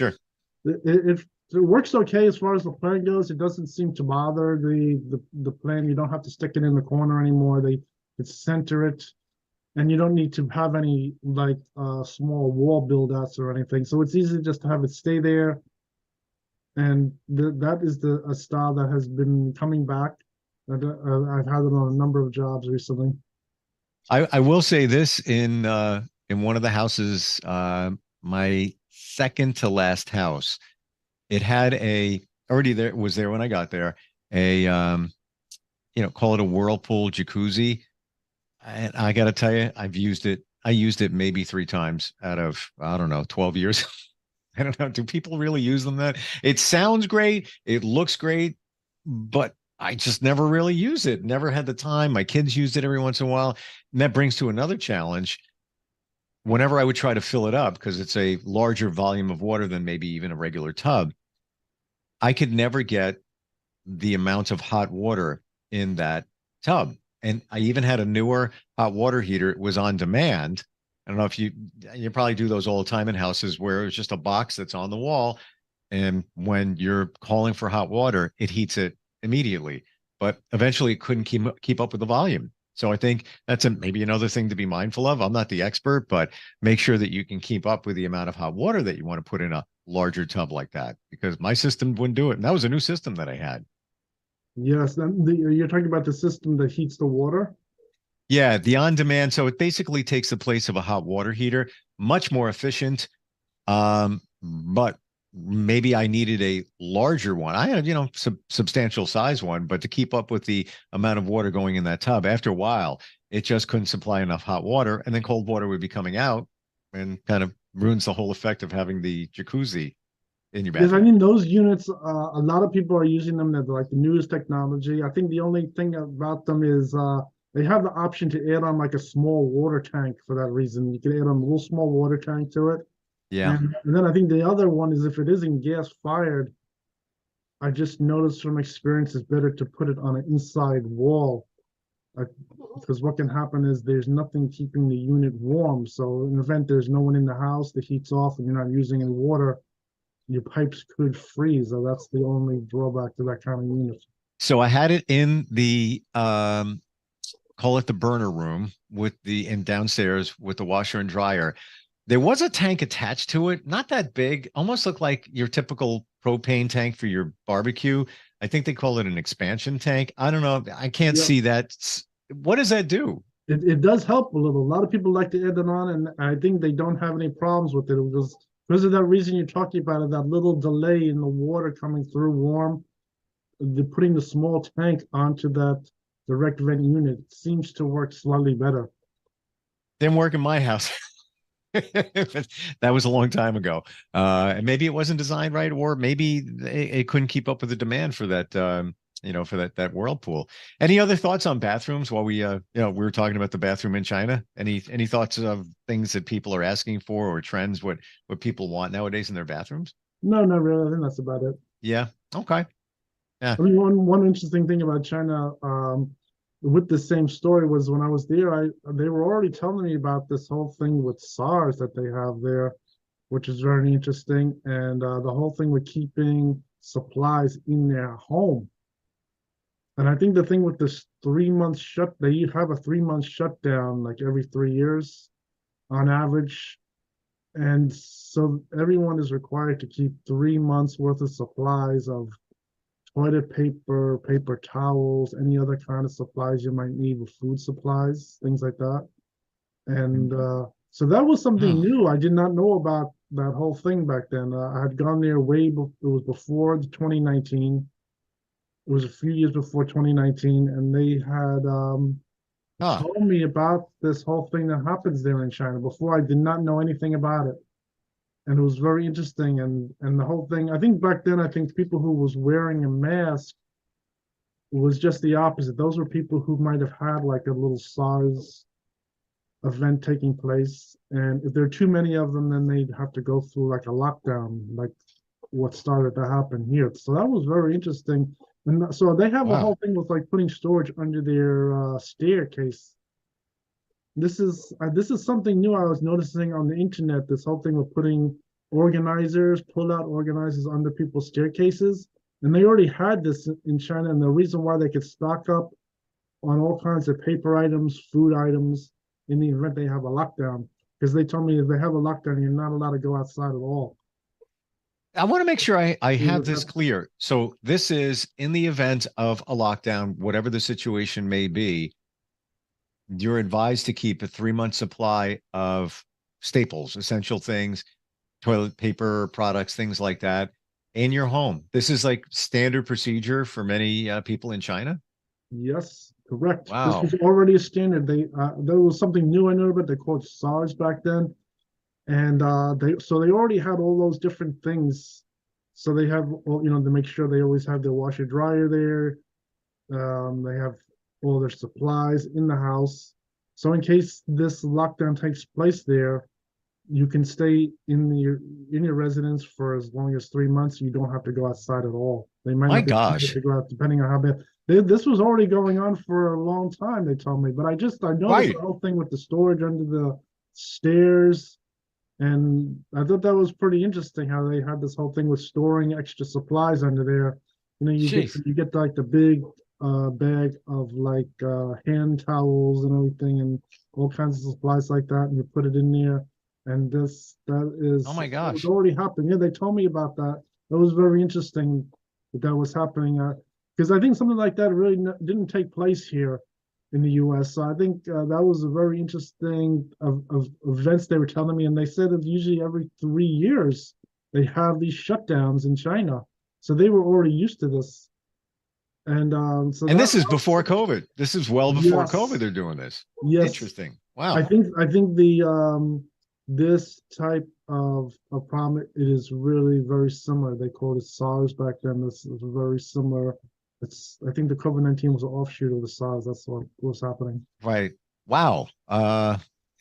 it works okay as far as the plan goes. It doesn't seem to bother the plan. You don't have to stick it in the corner anymore. They could center it, and you don't need to have any like small wall build outs or anything. So it's easy just to have it stay there. And that is a style that has been coming back. I've had it on a number of jobs recently. I will say this in one of the houses, my second to last house, it had already was there when I got there, call it a whirlpool jacuzzi. And I got to tell you, I used it maybe 3 times out of, I don't know, 12 years. I don't know. Do people really use them that? It sounds great. It looks great, but I just never really use it. Never had the time. My kids used it every once in a while. And that brings to another challenge. Whenever I would try to fill it up, because it's a larger volume of water than maybe even a regular tub, I could never get the amount of hot water in that tub. And I even had a newer hot water heater. It was on demand. I don't know if you probably do those all the time in houses where it's just a box that's on the wall. And when you're calling for hot water, it heats it immediately, but eventually it couldn't keep up with the volume. So I think that's maybe another thing to be mindful of. I'm not the expert, but make sure that you can keep up with the amount of hot water that you want to put in a larger tub like that, because my system wouldn't do it. And that was a new system that I had. Yes. You're talking about the system that heats the water? Yeah, the on-demand. So it basically takes the place of a hot water heater, much more efficient. But maybe I needed a larger one. I had, substantial size one, but to keep up with the amount of water going in that tub, after a while, it just couldn't supply enough hot water, and then cold water would be coming out and kind of ruins the whole effect of having the jacuzzi in your bathroom. Yes, I mean, those units, a lot of people are using them. They're like the newest technology. I think the only thing about them is they have the option to add on like a small water tank for that reason. You can add on a little small water tank to it. Yeah. And then I think the other one is if it isn't gas fired, I just noticed from experience it's better to put it on an inside wall because what can happen is there's nothing keeping the unit warm. So in the event there's no one in the house, the heat's off, and you're not using any water, your pipes could freeze. So that's the only drawback to that kind of unit. So I had it in the call it the burner room and downstairs with the washer and dryer. There was a tank attached to it, not that big, almost looked like your typical propane tank for your barbecue. I think they call it an expansion tank. I don't know. I can't see that. What does that do? It does help a little. A lot of people like to add it on, and I think they don't have any problems with it. Because of that reason you're talking about it, that little delay in the water coming through warm, putting the small tank onto that direct vent unit seems to work slightly better. Didn't work in my house. That was a long time ago. And maybe it wasn't designed right, or maybe it couldn't keep up with the demand for that, for that whirlpool. Any other thoughts on bathrooms while we were talking about the bathroom in China? Any thoughts of things that people are asking for, or trends, what people want nowadays in their bathrooms? No, not really. I think that's about it. Yeah. Okay. Yeah. I mean, one interesting thing about China, with the same story, was when I was there, they were already telling me about this whole thing with SARS that they have there, which is very interesting, and the whole thing with keeping supplies in their home. And I think the thing with this 3 month they have a 3 month shutdown like every 3 years on average. And so everyone is required to keep 3 months worth of supplies of toilet paper, paper towels, any other kind of supplies you might need, with food supplies, things like that. And so that was something new. I did not know about that whole thing back then. I had gone there it was before 2019. It was a few years before 2019, and they had told me about this whole thing that happens there in China. Before, I did not know anything about it. And it was very interesting. And the whole thing, I think back then, I think people who was wearing a mask was just the opposite. Those were people who might have had like a little SARS event taking place. And if there are too many of them, then they'd have to go through like a lockdown, like what started to happen here. So that was very interesting. And so they have a whole thing with like putting storage under their staircase. This is something new I was noticing on the internet, this whole thing with putting pull-out organizers under people's staircases. And they already had this in China, and the reason why they could stock up on all kinds of paper items, food items, in the event they have a lockdown. Because they told me if they have a lockdown, you're not allowed to go outside at all. I want to make sure I have this clear. So this is in the event of a lockdown, whatever the situation may be, you're advised to keep a 3 month supply of staples, essential things, toilet paper products, things like that in your home. This is like standard procedure for many people in China. Yes, correct. Wow. This was already a standard. There was something new I know about. They called SARS back then. And they already had all those different things. So they have all, to make sure they always have their washer dryer there. They have all their supplies in the house. So in case this lockdown takes place there, you can stay in your residence for as long as 3 months. You don't have to go outside at all. They might not be able to go out depending on how bad. This was already going on for a long time, they told me. But I noticed the whole thing with the storage under the stairs. And I thought that was pretty interesting how they had this whole thing with storing extra supplies under there. You get like the big bag of like hand towels and everything and all kinds of supplies like that, and you put it in there. And that is, oh my gosh, it's already happening. Yeah, they told me about that. That was very interesting that was happening because I think something like that really didn't take place here in the U.S. So I think that was a very interesting of events they were telling me, and they said that usually every 3 years they have these shutdowns in China, so they were already used to this. And this is before COVID. This is well before COVID. They're doing this. Yes, interesting. Wow. I think the this type of problem, it is really very similar. They called it SARS back then. This is very similar. I think the COVID-19 was an offshoot of the SARS. That's what was happening. Right. Wow.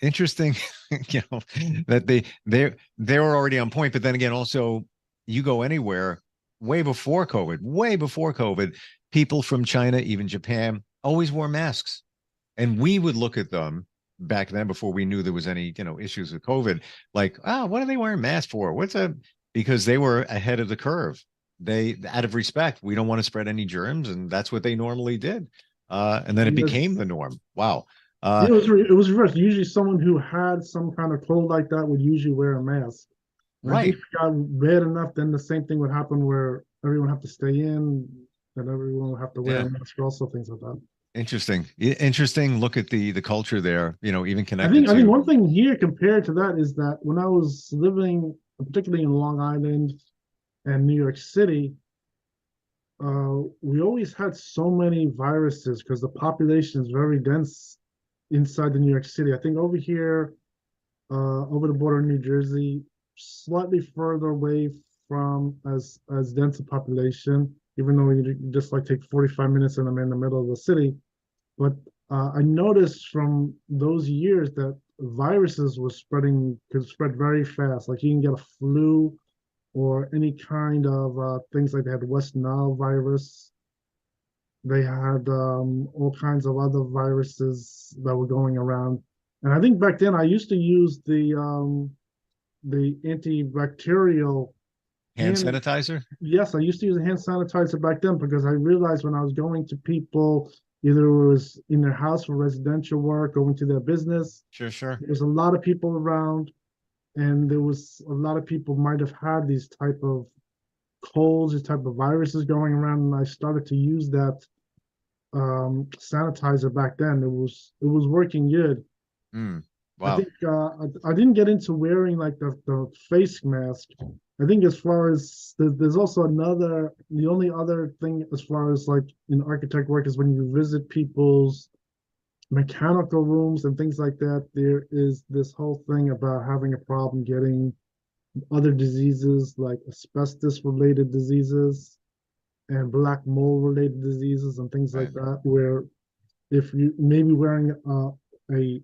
Interesting. That they were already on point. But then again, also you go anywhere way before COVID, people from China, even Japan, always wore masks. And we would look at them back then before we knew there was any, issues with COVID, like, what are they wearing masks for? Because they were ahead of the curve. They, out of respect, we don't want to spread any germs. And that's what they normally did. And then it became the norm. Wow. It was reversed. Usually someone who had some kind of cold like that would usually wear a mask. And I think if it got bad enough, then the same thing would happen where everyone have to stay in, and everyone would have to wear a mask also, things like that. Interesting look at the culture there, even connected I think one thing here compared to that is that when I was living, particularly in Long Island and New York City, we always had so many viruses because the population is very dense inside the New York City. I think over here, over the border in New Jersey, slightly further away from as dense a population, even though you just like take 45 minutes and I'm in the middle of the city. But I noticed from those years that viruses could spread very fast. Like you can get a flu or any kind of things like they had West Nile virus. They had all kinds of other viruses that were going around. And I think back then I used to use the antibacterial hand sanitizer. Yes, I used to use a hand sanitizer back then because I realized when I was going to people, either it was in their house for residential work, going to their business. Sure. There's a lot of people around, and there was a lot of people might have had these type of colds, these type of viruses going around, and I started to use that sanitizer back then. It was working good. Wow. I think I didn't get into wearing like the face mask. I think as far as there's also the only other thing as far as like in architect work is when you visit people's mechanical rooms and things like that, there is this whole thing about having a problem getting other diseases like asbestos related diseases and black mold related diseases and things like that, where if you maybe wearing a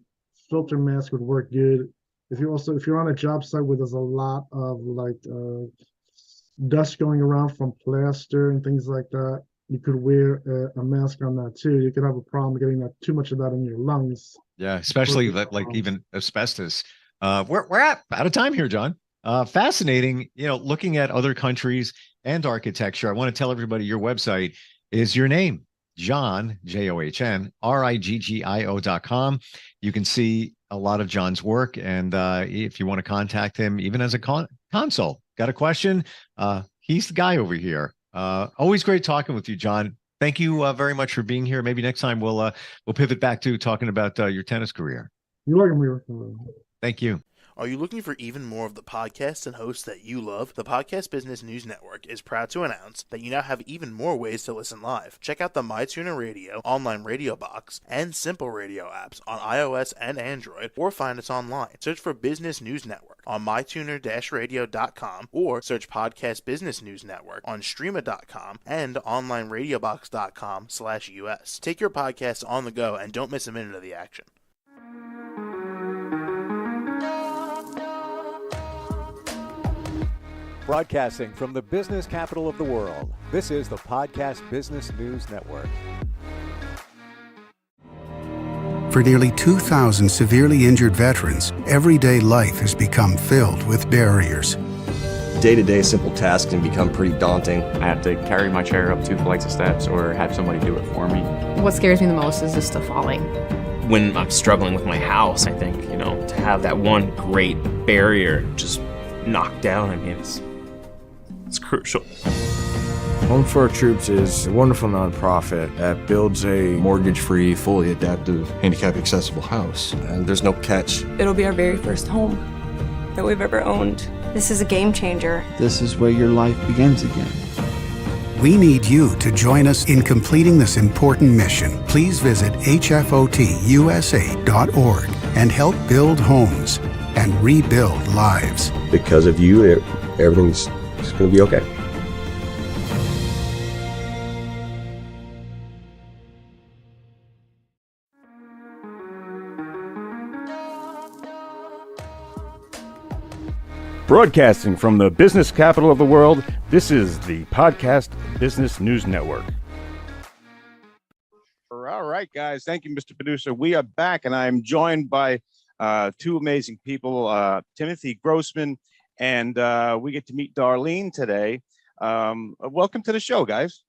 filter mask would work good. If you're on a job site where there's a lot of like dust going around from plaster and things like that, you could wear a mask on that too. You could have a problem getting too much of that in your lungs. Yeah, especially like even asbestos. We're out of time here, John. Fascinating, looking at other countries and architecture. I want to tell everybody your website is your name, John, JOHN, RIGGIO.com. You can see a lot of John's work. And if you want to contact him, even as a consult, got a question, he's the guy over here. Always great talking with you, John. Thank you very much for being here. Maybe next time we'll pivot back to talking about your tennis career. You're welcome. Thank you. Are you looking for even more of the podcasts and hosts that you love? The Podcast Business News Network is proud to announce that you now have even more ways to listen live. Check out the MyTuner Radio, online radio box, and Simple Radio apps on iOS and Android, or find us online. Search for Business News Network on mytuner-radio.com, or search Podcast Business News Network on streama.com and onlineradiobox.com/US. Take your podcast on the go and don't miss a minute of the action. Broadcasting from the business capital of the world, this is the Podcast Business News Network. For nearly 2,000 severely injured veterans, everyday life has become filled with barriers. Day-to-day simple tasks can become pretty daunting. I have to carry my chair up 2 flights of steps or have somebody do it for me. What scares me the most is just the falling. When I'm struggling with my house, I think, to have that one great barrier just knocked down, it's crucial. Home for Our Troops is a wonderful nonprofit that builds a mortgage-free, fully adaptive, handicap-accessible house. And there's no catch. It'll be our very first home that we've ever owned. This is a game changer. This is where your life begins again. We need you to join us in completing this important mission. Please visit hfotusa.org and help build homes and rebuild lives. Because of you, everything's going to be okay. Broadcasting from the business capital of the world, this is the Podcast Business News Network. All All right, guys. Thank you, Mr. Producer. We are back, and I'm joined by two amazing people, Timothy Grossman, and we get to meet Darlene today. Welcome to the show, guys.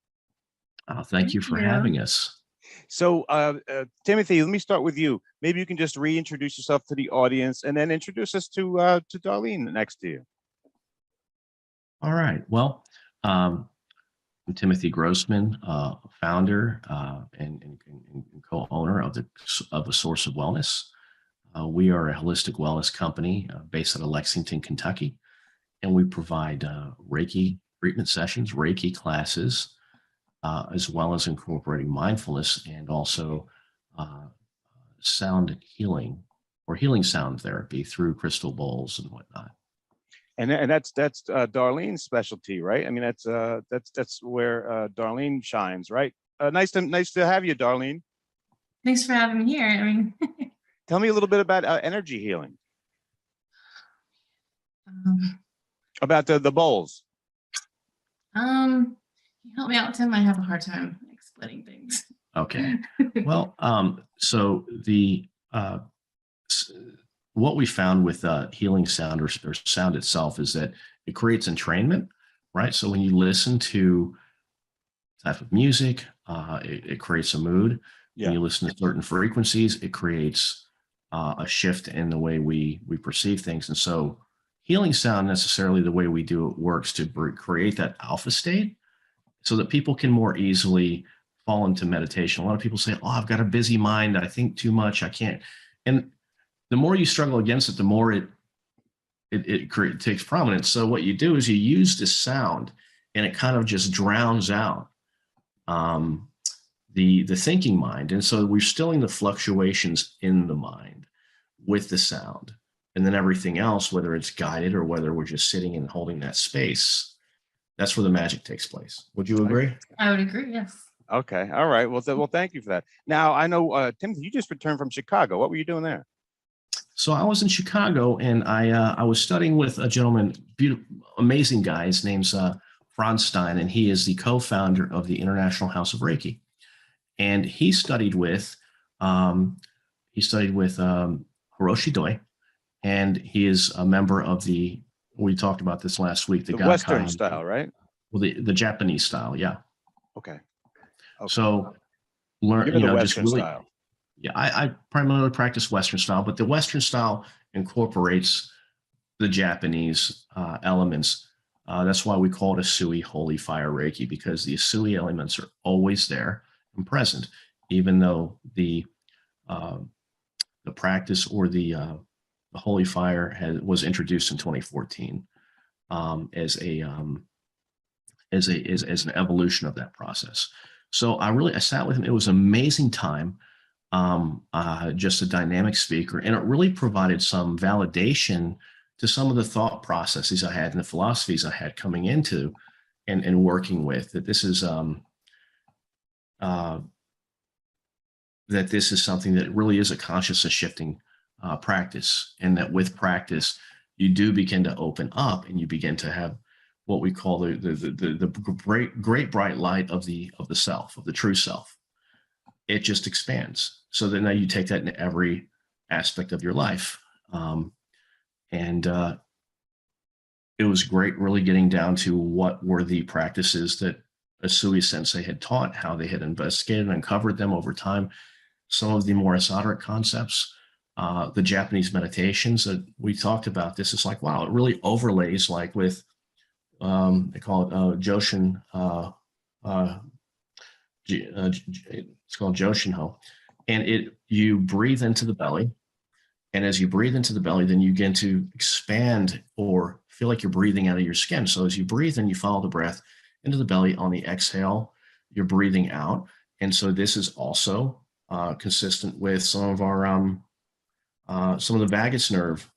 Thank you for having us. So, Timothy, let me start with you. Maybe you can just reintroduce yourself to the audience, and then introduce us to Darlene next to you. All right. Well, I'm Timothy Grossman, founder and co-owner of the Source of Wellness. We are a holistic wellness company based out of Lexington, Kentucky, and we provide Reiki treatment sessions, Reiki classes, as well as incorporating mindfulness and also sound healing or healing sound therapy through crystal bowls and whatnot. And that's Darlene's specialty, right? I mean, that's where Darlene shines, right? Nice to have you, Darlene. Thanks for having me here. I mean, tell me a little bit about energy healing. About the bowls. help me out, Tim. I have a hard time explaining things. Okay. Well, so the what we found with healing sound or sound itself is that it creates entrainment, right? So when you listen to type of music, it creates a mood. Yeah. When you listen to certain frequencies, it creates a shift in the way we perceive things. And so healing sound, necessarily the way we do it, works to create that alpha state so that people can more easily fall into meditation. A lot of people say, oh, I've got a busy mind. I think too much. I can't. And the more you struggle against it, the more it takes prominence. So what you do is you use this sound and it kind of just drowns out the thinking mind. And so we're stilling the fluctuations in the mind with the sound. And then everything else, whether it's guided or whether we're just sitting and holding that space, that's where the magic takes place. Would you agree? I would agree, yes. Okay. All right. Well, thank you for that. Now, I know, Timothy, you just returned from Chicago. What were you doing there? So I was in Chicago, and I was studying with a gentleman, amazing guy. His name's Franz Stein, and he is the co-founder of the International House of Reiki. And he studied with Hiroshi Doi, and he is a member of we talked about this last week, the Western style, right? Well, the Japanese style, yeah. Okay. So learn, Give me the Western style. Yeah, I primarily practice Western style, but the Western style incorporates the Japanese elements. That's why we call it Asui Holy Fire Reiki, because the Asui elements are always there and present, even though the practice or the Holy Fire was introduced in 2014 as an evolution of that process. So I sat with him. It was an amazing time. Just a dynamic speaker, and it really provided some validation to some of the thought processes I had and the philosophies I had coming into and working with, that this is something that really is a consciousness shifting practice, and that with practice you do begin to open up and you begin to have what we call the great bright light of the self, of the true self. It just expands. So then now you take that in every aspect of your life. It was great really getting down to what were the practices that Asui Sensei had taught, how they had investigated and uncovered them over time. Some of the more esoteric concepts, the Japanese meditations that we talked about, this is like, wow, it really overlays like with, they call it Joshin, it's called Joshinho. And you breathe into the belly. And as you breathe into the belly, then you begin to expand or feel like you're breathing out of your skin. So as you breathe in, you follow the breath into the belly. On the exhale, you're breathing out. And so this is also consistent with some of our some of the vagus nerve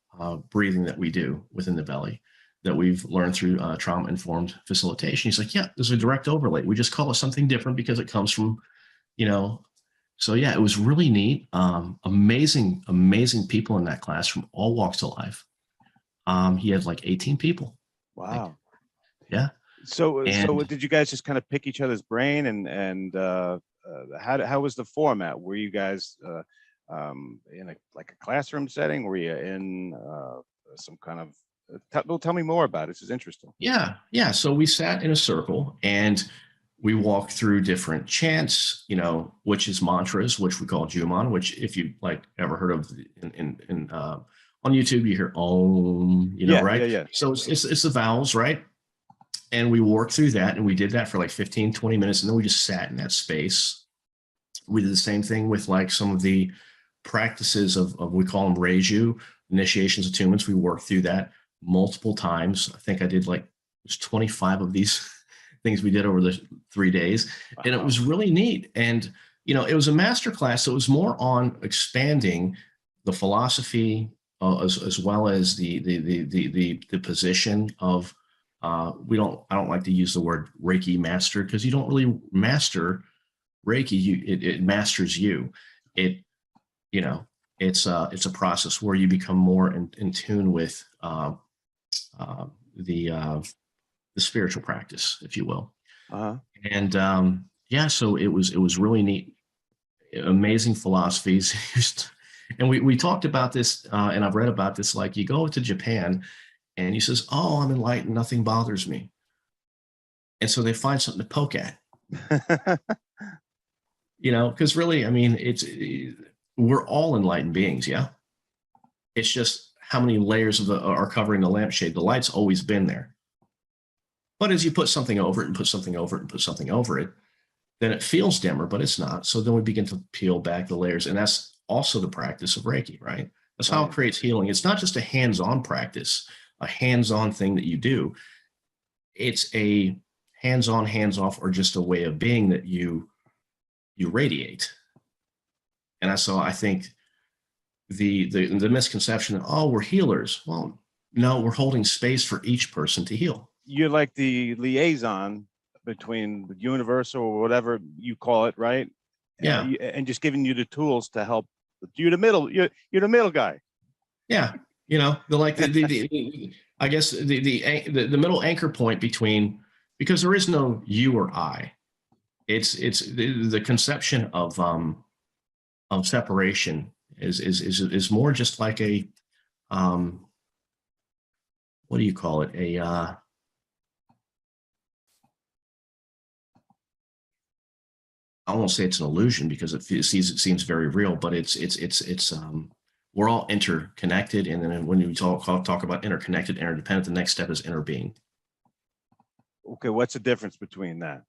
breathing that we do within the belly that we've learned through trauma-informed facilitation. He's like, yeah, there's a direct overlay. We just call it something different because it comes from, so yeah, it was really neat. Amazing people in that class from all walks of life. He had like 18 people. Wow. Yeah. So did you guys just kind of pick each other's brain and how was the format? Were you guys in a classroom setting? Were you in some kind of? Tell me more about it. This is interesting. Yeah. So we sat in a circle and we walked through different chants, which is mantras, which we call Juman, which if you ever heard of on YouTube, you hear Om, right? Yeah. So it's the vowels, right? And we worked through that and we did that for like 15, 20 minutes. And then we just sat in that space. We did the same thing with some of the practices of we call them Reiju, initiations, attunements. We worked through that multiple times. I think I did there's 25 of these things we did over the 3 days. Wow. And it was really neat. And, it was a master class. So it was more on expanding the philosophy as well as the position of, I don't like to use the word Reiki master because you don't really master Reiki. It masters you. It's a process where you become more in tune with the spiritual practice, if you will. And so it was really neat, amazing philosophies. And we talked about this, and I've read about this. You go to Japan, and he says, "Oh, I'm enlightened. Nothing bothers me." And so they find something to poke at. Because really, we're all enlightened beings, yeah? It's just how many layers are covering the lampshade. The light's always been there. But as you put something over it and put something over it and put something over it, then it feels dimmer, but it's not. So then we begin to peel back the layers. And that's also the practice of Reiki, right? That's how it creates healing. It's not just a hands-on practice, a hands-on thing that you do. It's a hands-on, hands-off, or just a way of being that you radiate. And I think the misconception that, oh, we're healers. Well, no, we're holding space for each person to heal. You're like the liaison between the universal or whatever you call it, right? Yeah. And just giving you the tools to help. You're the middle. You're the middle guy. Yeah. I guess the middle anchor point between, because there is no you or I. It's the conception of separation is more just like a what do you call it? I won't say it's an illusion because it seems very real, but it's we're all interconnected. And then when we talk about interconnected, interdependent, the next step is interbeing. Okay, what's the difference between that?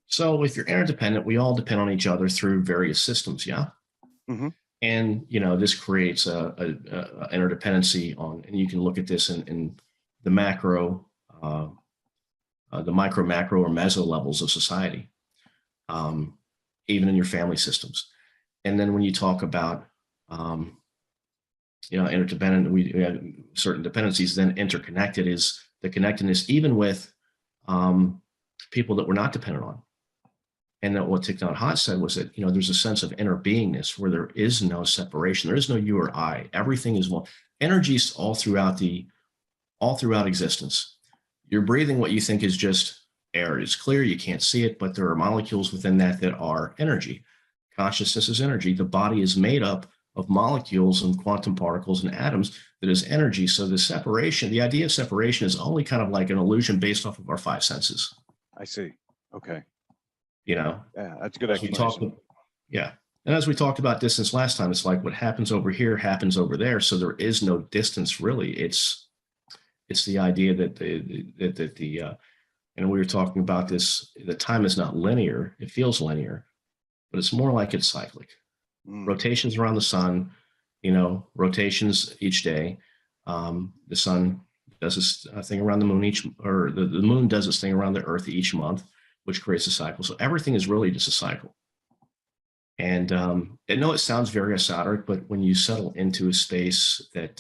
So if you're interdependent, we all depend on each other through various systems, yeah? Mm-hmm. And, this creates a interdependency on, and you can look at this in the macro, the micro, macro, or meso levels of society, even in your family systems. And then when you talk about, interdependent, we have certain dependencies, then interconnected is the connectedness, even with people that we're not dependent on. And that what Thich Nhat Hanh said was that, there's a sense of inner beingness where there is no separation. There is no you or I. Everything is one. Energy's all throughout existence. You're breathing what you think is just air. It's clear, you can't see it, but there are molecules within that are energy. Consciousness is energy. The body is made up of molecules and quantum particles and atoms that is energy. So the idea of separation is only kind of like an illusion based off of our five senses. I see. Okay. Yeah, that's a good explanation. And as we talked about distance last time, it's like what happens over here happens over there. So there is no distance really. It's the idea that and we were talking about this, that time is not linear. It feels linear, but it's more like it's cyclic. Rotations around the sun, rotations each day. The sun does this thing around the moon the moon does this thing around the earth each month, which creates a cycle. So everything is really just a cycle. And I know it sounds very esoteric, but when you settle into a space that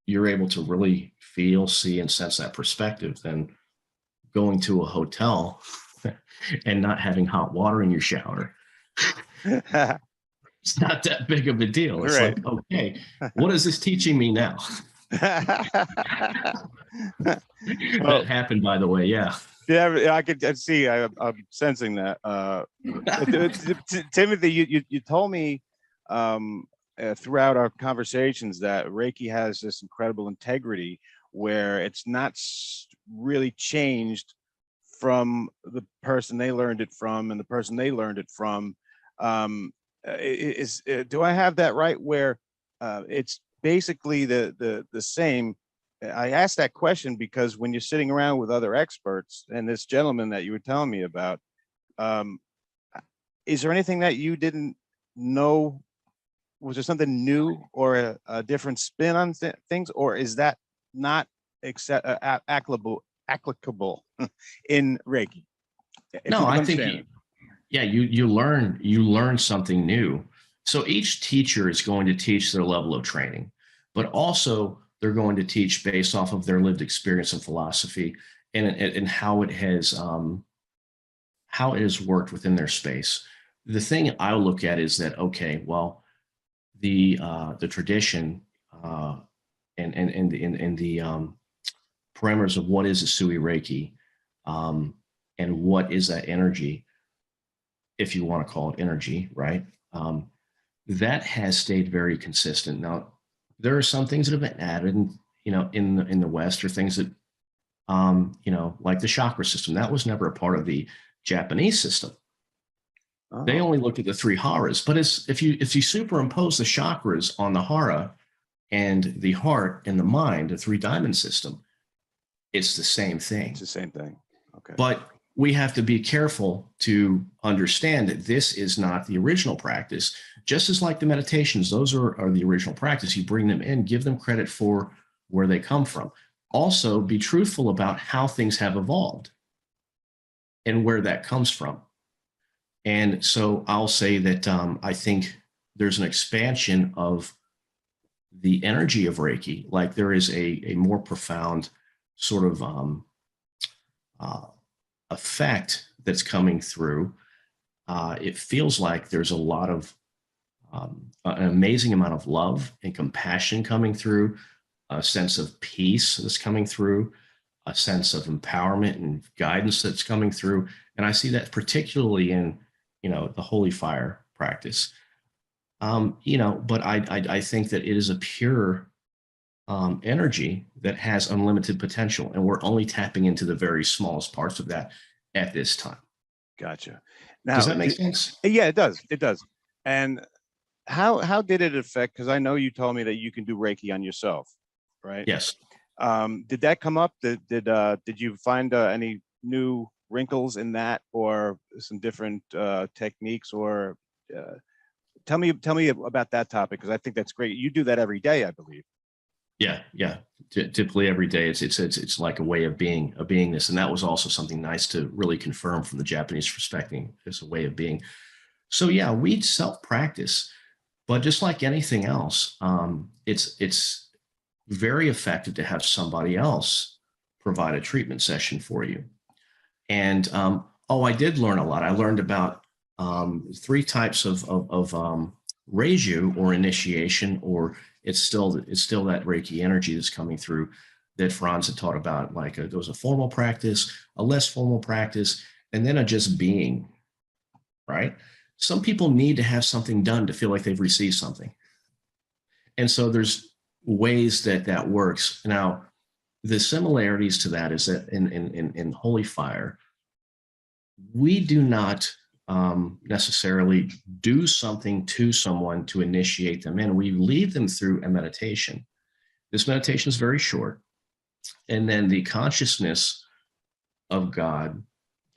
you're able to really feel, see, and sense that perspective, then going to a hotel and not having hot water in your shower, it's not that big of a deal. It's right. Like, okay, what is this teaching me now? That happened, by the way. Yeah. Yeah, I see. I'm sensing that. Timothy, you told me throughout our conversations that Reiki has this incredible integrity where it's not really changed from the person they learned it from and the person they learned it from. Do I have that right? Where it's basically the same. I asked that question because when you're sitting around with other experts and this gentleman that you were telling me about, is there anything that you didn't know? Was there something new or a different spin on things, or is that not applicable in Reiki? No, I think you learn something new. So each teacher is going to teach their level of training, but also they're going to teach based off of their lived experience and philosophy and how it has worked within their space. The thing I look at is that, okay, well, the tradition and the parameters of what is a Sui Reiki and what is that energy, if you want to call it energy, right? That has stayed very consistent. Now, there are some things that have been added, in the West, or things that, like the chakra system. That was never a part of the Japanese system. They only looked at the three haras. But if you superimpose the chakras on the hara and the heart and the mind, the three diamond system, it's the same thing. It's the same thing. Okay. But we have to be careful to understand that this is not the original practice. Just as like the meditations, those are the original practice. You bring them in, give them credit for where they come from. Also, be truthful about how things have evolved and where that comes from. And so I'll say that I think there's an expansion of the energy of Reiki. Like there is a more profound sort of effect that's coming through. It feels like there's a lot of an amazing amount of love and compassion coming through, a sense of peace that's coming through, a sense of empowerment and guidance that's coming through. And I see that particularly in, the holy fire practice. But I think that it is a pure energy that has unlimited potential, and we're only tapping into the very smallest parts of that at this time. Gotcha. Now, does that make sense? Yeah, it does. It does. And how did it affect? Because I know you told me that you can do Reiki on yourself, right? Yes. Did that come up? Did you find any new wrinkles in that, or some different techniques? Or tell me about that topic, because I think that's great. You do that every day, I believe. Yeah. Typically every day, it's like a way of being, a beingness, and that was also something nice to really confirm from the Japanese perspective. It's a way of being. So yeah, we self-practice, but just like anything else, it's very effective to have somebody else provide a treatment session for you. And I did learn a lot. I learned about 3 types of Reiju, or initiation, or it's still that Reiki energy that's coming through that Franz had taught about. Like there was a formal practice, a less formal practice, and then a just being, right? Some people need to have something done to feel like they've received something. And so there's ways that works. Now, the similarities to that is that in Holy Fire, we do not necessarily do something to someone to initiate them in. We lead them through a meditation. This meditation is very short. And then the consciousness of God,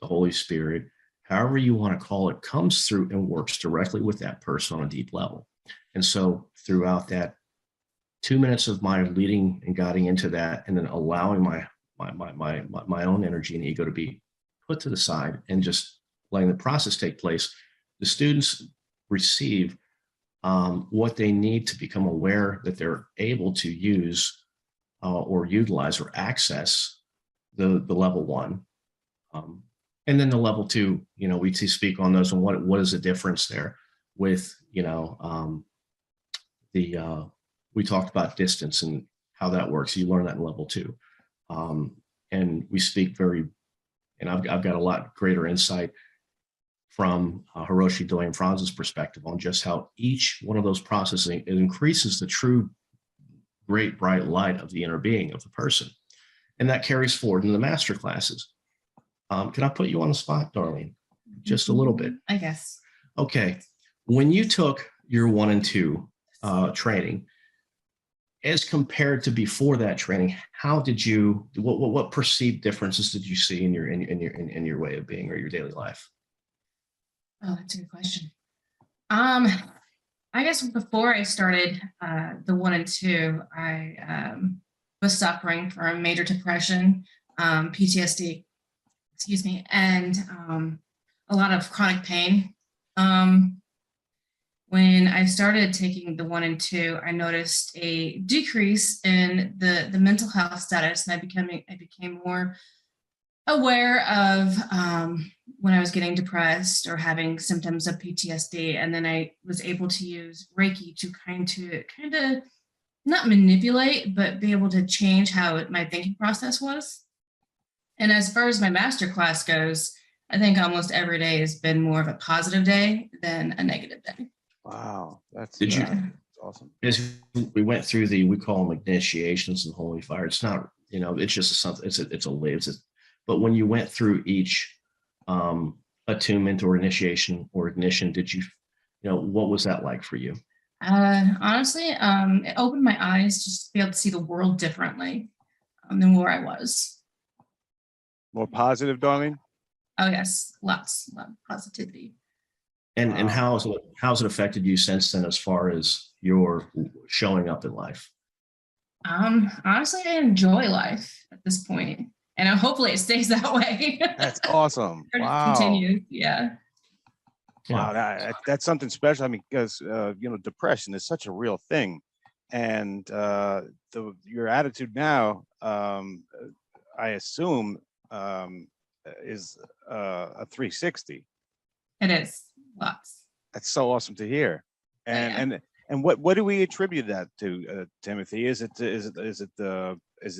the Holy Spirit, however you want to call it, comes through and works directly with that person on a deep level. And so throughout that 2 minutes of my leading and guiding into that, and then allowing my own energy and ego to be put to the side and just letting the process take place, the students receive what they need to become aware that they're able to use or utilize or access the level 1. And then the level 2, we speak on those and what is the difference there with, we talked about distance and how that works. You learn that in level 2. And we speak and I've got a lot greater insight from Hiroshi Doyen Franz's perspective on just how each one of those processes it increases the true great bright light of the inner being of the person. And that carries forward into the master classes. Can I put you on the spot, Darlene? Just a little bit. I guess. Okay. When you took your 1 and 2 training, as compared to before that training, how did you, what perceived differences did you see in your way of being or your daily life? Oh, that's a good question. I guess before I started the 1 and 2, I was suffering from major depression, PTSD, excuse me, and a lot of chronic pain. When I started taking the 1 and 2, I noticed a decrease in the mental health status, and I became more aware of when I was getting depressed or having symptoms of PTSD, and then I was able to use Reiki to kind of not manipulate, but be able to change how my thinking process was. And as far as my master class goes, I think almost every day has been more of a positive day than a negative day. Wow, that's awesome. As we went through we call them initiations and holy fire. It's not, it's just something. But when you went through each attunement or initiation or ignition, did you, what was that like for you? Honestly, it opened my eyes just to be able to see the world differently than where I was. More positive, Darlene? Oh yes, lots of positivity. And how's it affected you since then, as far as your showing up in life? Honestly, I enjoy life at this point, and hopefully it stays that way. That's awesome. Wow. Continue. Yeah. Wow, that's something special. I mean, because depression is such a real thing, and your attitude now, I assume, is a 360. It is. Lots. That's so awesome to hear. And what do we attribute that to, Timothy? Is it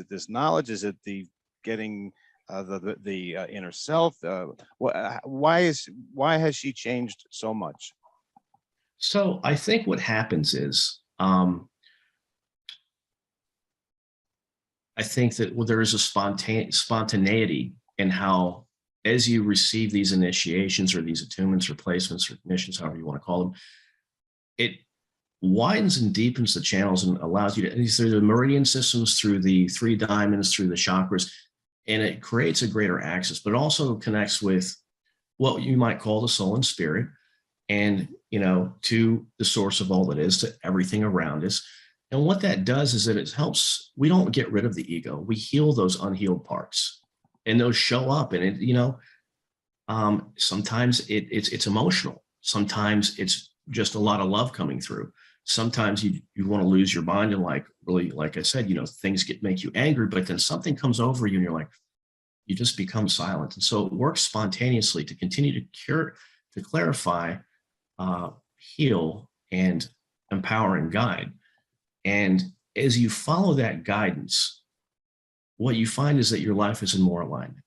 this knowledge? Is it the getting the inner self? Why has she changed so much? So I think what happens is I think that there is a spontaneity in how, as you receive these initiations or these attunements or placements or ignitions, however you want to call them, it widens and deepens the channels and allows you to, through the meridian systems, through the 3 diamonds, through the chakras, and it creates a greater access, but it also connects with what you might call the soul and spirit, and, to the source of all that is, to everything around us. And what that does is that it helps, we don't get rid of the ego, we heal those unhealed parts. And those show up, and sometimes it's emotional. Sometimes it's just a lot of love coming through. Sometimes you want to lose your mind and really, like I said, things make you angry, but then something comes over you and you're like, you just become silent. And so it works spontaneously to continue to clarify, heal, and empower and guide. And as you follow that guidance, what you find is that your life is in more alignment.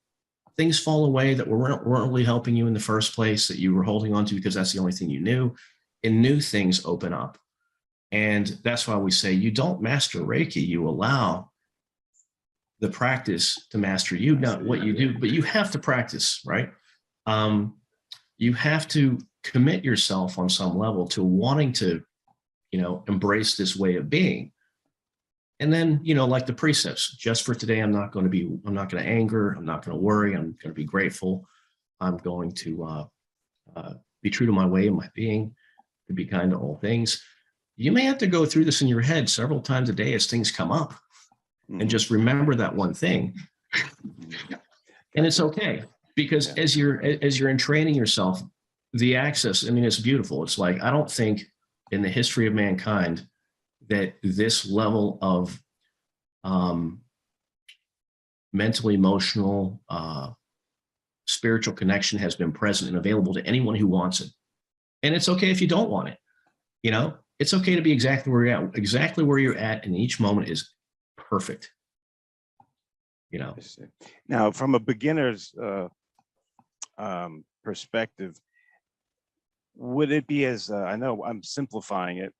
Things fall away that weren't really helping you in the first place, that you were holding on to because that's the only thing you knew, and new things open up. And that's why we say you don't master Reiki, you allow the practice to master you, not what you do, but you have to practice, right? You have to commit yourself on some level to wanting to, embrace this way of being. And then, like the precepts, just for today, I'm not going to anger, I'm not going to worry, I'm going to be grateful. I'm going to be true to my way and my being, to be kind to all things. You may have to go through this in your head several times a day as things come up, and just remember that one thing. And it's okay, because as you're entraining yourself, the access, it's beautiful. It's like, I don't think in the history of mankind that this level of mental, emotional, spiritual connection has been present and available to anyone who wants it. And it's okay if you don't want it. It's okay to be exactly where you're at. Exactly where you're at in each moment is perfect. Now, from a beginner's perspective, would it be as I know I'm simplifying it,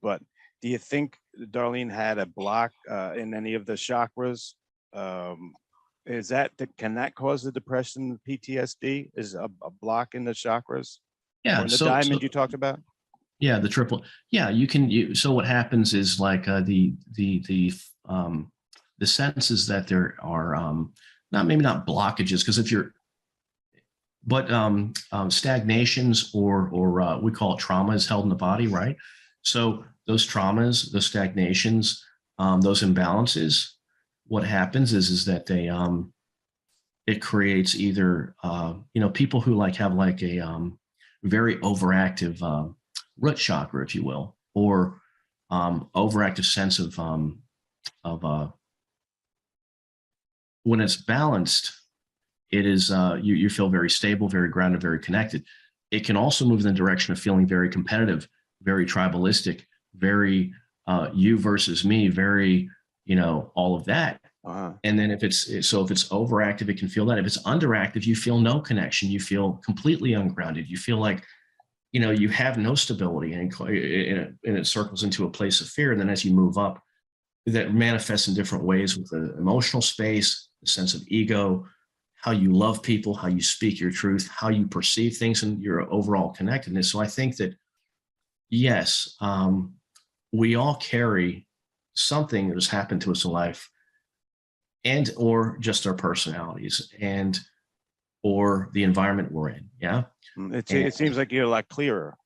but do you think Darlene had a block in any of the chakras? Is can that cause the depression, PTSD? Is a block in the chakras? Yeah. Or in the diamond you talked about? Yeah, the triple. Yeah, so what happens is like the sense is that there are maybe not blockages, because if you're, but stagnations or we call it traumas held in the body, right? So those traumas, those stagnations, those imbalances, what happens is that they it creates either people who have a very overactive root chakra, if you will, or overactive sense of when it's balanced, it is you feel very stable, very grounded, very connected. It can also move in the direction of feeling very competitive, very tribalistic, very you versus me, very all of that. And then if it's overactive, it can feel that. If it's underactive, you feel no connection. You feel completely ungrounded. You feel like you have no stability, and it circles into a place of fear. And then as you move up, that manifests in different ways with the emotional space, the sense of ego, how you love people, how you speak your truth, how you perceive things, and your overall connectedness. So I think that, yes, we all carry something that has happened to us in life, and or just our personalities, and or the environment we're in. Yeah. It seems like you're a lot clearer.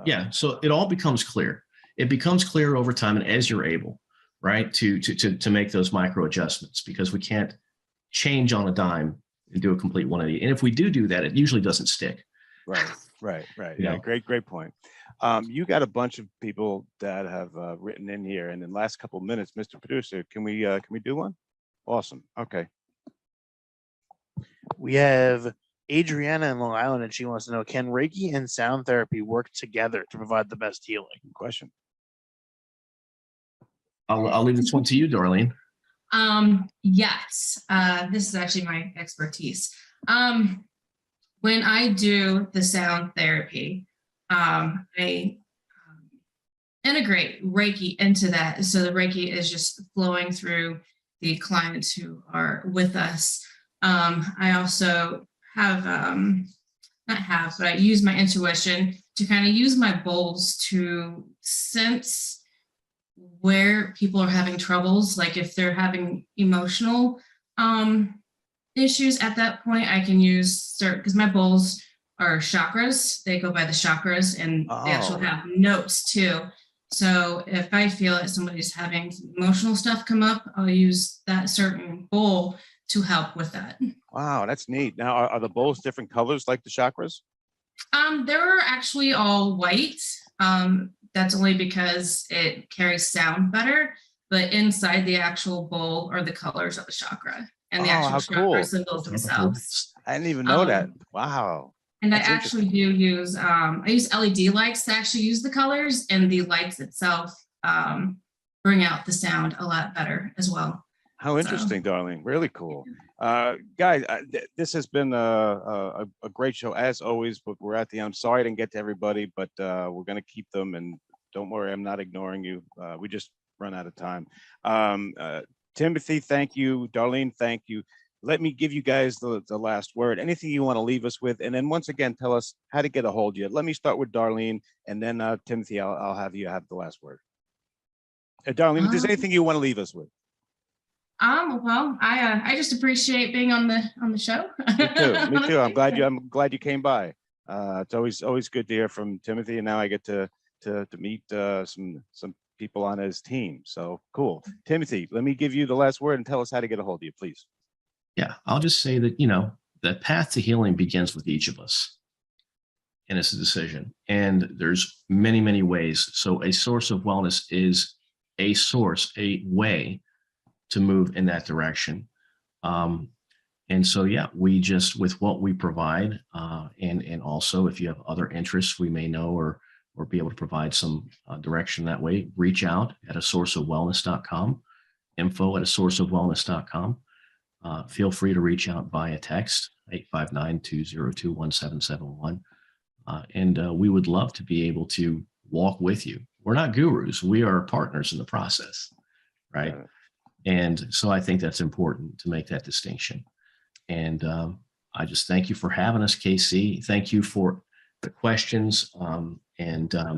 Yeah. So it all becomes clear. It becomes clear over time, and as you're able, right, to make those micro adjustments, because we can't change on a dime and do a complete 180. And if we do that, it usually doesn't stick. Right. Yeah, great point. You got a bunch of people that have written in here, and in the last couple of minutes, Mr. Producer, can we do one? Awesome. Okay. We have Adriana in Long Island, and she wants to know, can Reiki and sound therapy work together to provide the best healing? Good question. I'll leave this one to you, Darlene. Yes, this is actually my expertise. When I do the sound therapy, I integrate Reiki into that. So the Reiki is just flowing through the clients who are with us. I also have, but I use my intuition to kind of use my bowls to sense where people are having troubles. Like if they're having emotional issues at that point, I can use because my bowls are chakras. They go by the chakras, and they actually have notes too. So if I feel that somebody's having emotional stuff come up, I'll use that certain bowl to help with that. Wow, that's neat. Now, are the bowls different colors like the chakras? They're actually all white. That's only because it carries sound better. But inside the actual bowl are the colors of the chakra and the actual chakra symbols themselves. I didn't even know that. Wow. And I actually do use I use LED lights to actually use the colors, and the lights itself bring out the sound a lot better as well. How interesting, Darlene. Really cool. Guys, this has been a great show as always, but we're at the end. I'm sorry I didn't get to everybody, but we're going to keep them, and don't worry, I'm not ignoring you. We just run out of time. Timothy, thank you. Darlene, thank you. Let me give you guys the last word. Anything you want to leave us with, and then once again, tell us how to get a hold of you. Let me start with Darlene, and then Timothy, I'll have you have the last word. Darlene, if there's anything you want to leave us with. Well, I just appreciate being on the show. Me too. I'm glad you came by. It's always good to hear from Timothy, and now I get to meet some people on his team. So cool. Timothy, let me give you the last word and tell us how to get a hold of you, please. Yeah, I'll just say that, the path to healing begins with each of us. And it's a decision. And there's many, many ways. So a source of wellness is a way to move in that direction. And so, yeah, we just, with what we provide, and also if you have other interests, we may know or be able to provide some direction that way. Reach out at asourceofwellness.com, info@asourceofwellness.com. Feel free to reach out via text. 859-202-1771. And we would love to be able to walk with you. We're not gurus. We are partners in the process, right? And so I think that's important to make that distinction. And I just thank you for having us, Casey. Thank you for the questions. And I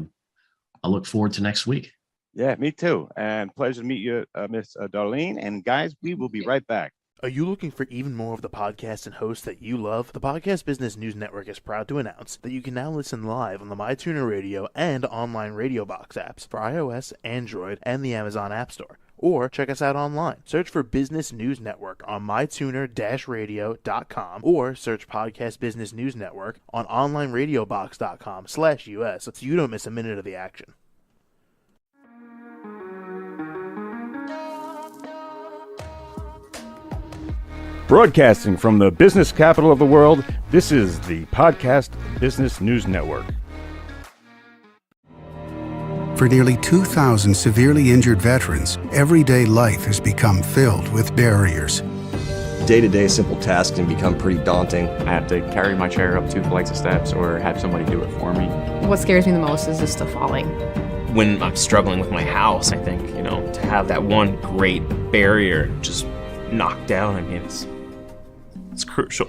look forward to next week. Yeah, me too. And pleasure to meet you, Miss Darlene. And guys, we will be right back. Are you looking for even more of the podcasts and hosts that you love? The Podcast Business News Network is proud to announce that you can now listen live on the MyTuner Radio and online Radio Box apps for iOS, Android, and the Amazon App Store. Or check us out online. Search for Business News Network on mytuner-radio.com or search Podcast Business News Network on onlineradiobox.com/US so you don't miss a minute of the action. Broadcasting from the business capital of the world, this is the Podcast Business News Network. For nearly 2,000 severely injured veterans, everyday life has become filled with barriers. Day-to-day simple tasks can become pretty daunting. I have to carry my chair up 2 flights of steps or have somebody do it for me. What scares me the most is just the falling. When I'm struggling with my house, I think, to have that one great barrier just knocked down, I mean, it's crucial.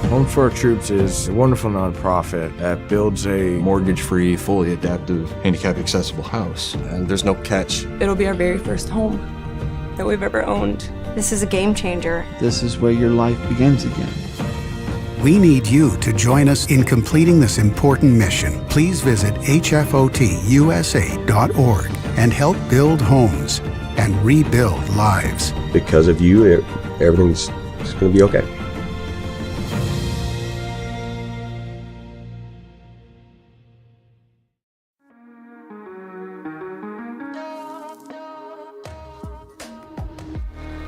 Home for Our Troops is a wonderful nonprofit that builds a Mortgage-free, fully adaptive, handicap-accessible house. And there's no catch. It'll be our very first home that we've ever owned. This is a game changer. This is where your life begins again. We need you to join us in completing this important mission. Please visit hfotusa.org and help build homes and rebuild lives. Because of you, everything's going to be okay.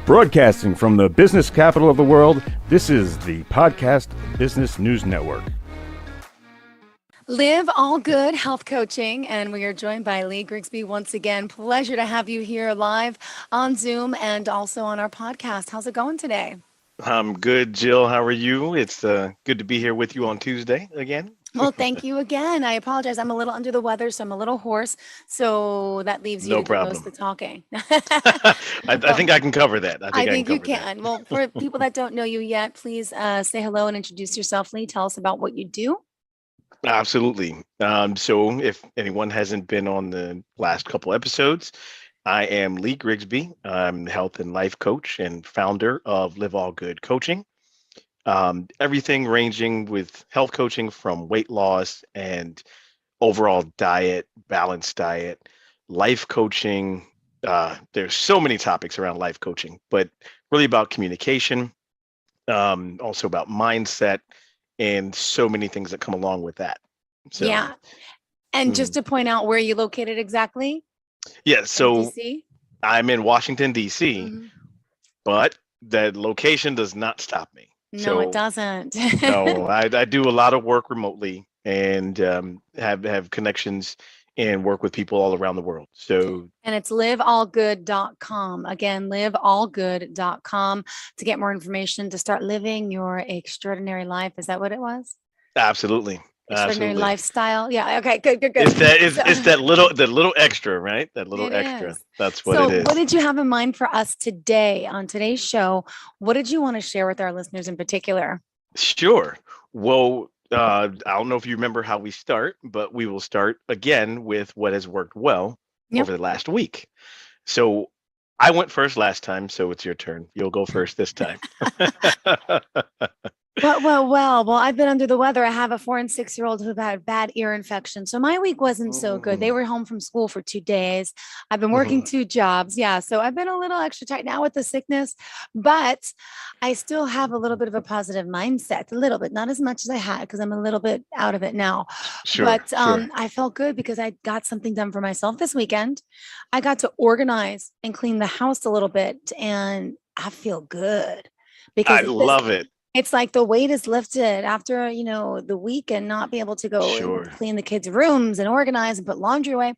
Broadcasting from the business capital of the world, this is the Podcast Business News Network. Live All Good Health Coaching, and we are joined by Lee Grigsby once again. Pleasure to have you here live on Zoom and also on our podcast. How's it going today? I'm good, Jill. How are you? It's good to be here with you on Tuesday again. Well, thank you again. I apologize. I'm a little under the weather, so I'm a little hoarse. So that leaves you No to do problem. most of the talking. I think I can cover that. I think you cover that. can. Well, for people that don't know you yet, please say hello and introduce yourself, Lee. Tell us about what you do. Absolutely. So if anyone hasn't been on the last couple episodes, I am Lee Grigsby. I'm the health and life coach and founder of Live All Good Coaching. Everything ranging with health coaching from weight loss and overall diet, balanced diet, life coaching. There's so many topics around life coaching, but really about communication, also about mindset, and so many things that come along with that. So, Yeah. And just to point out where you located exactly. yeah, so DC? I'm in Washington, D.C., but the location does not stop me. No, it doesn't. No, I do a lot of work remotely and have connections and work with people all around the world. So, And it's liveallgood.com. Again, liveallgood.com to get more information to start living your extraordinary life. Is that what it was? absolutely. Extraordinary Absolutely. lifestyle. Yeah. Okay. Good. It's that little extra, right? That little It extra. is. That's what So it is. what did you have in mind for us today on today's show? What did you want to share with our listeners in particular? Sure. Well, I don't know if you remember how we start, but we will start again with what has worked well over the last week. So I went first last time, so it's your turn. You'll go first this time. Well, I've been under the weather. I have a 4 and 6-year-old who had bad ear infection. So my week wasn't so good. They were home from school for 2 days. I've been working 2 jobs. Yeah. So I've been a little extra tight now with the sickness, but I still have a little bit of a positive mindset, a little bit, not as much as I had because I'm a little bit out of it now. Sure, But sure. I felt good because I got something done for myself this weekend. I got to organize and clean the house a little bit, and I feel good because I love it. it's like the weight is lifted after, the week and not be able to go Sure. and clean the kids' rooms and organize and put laundry away.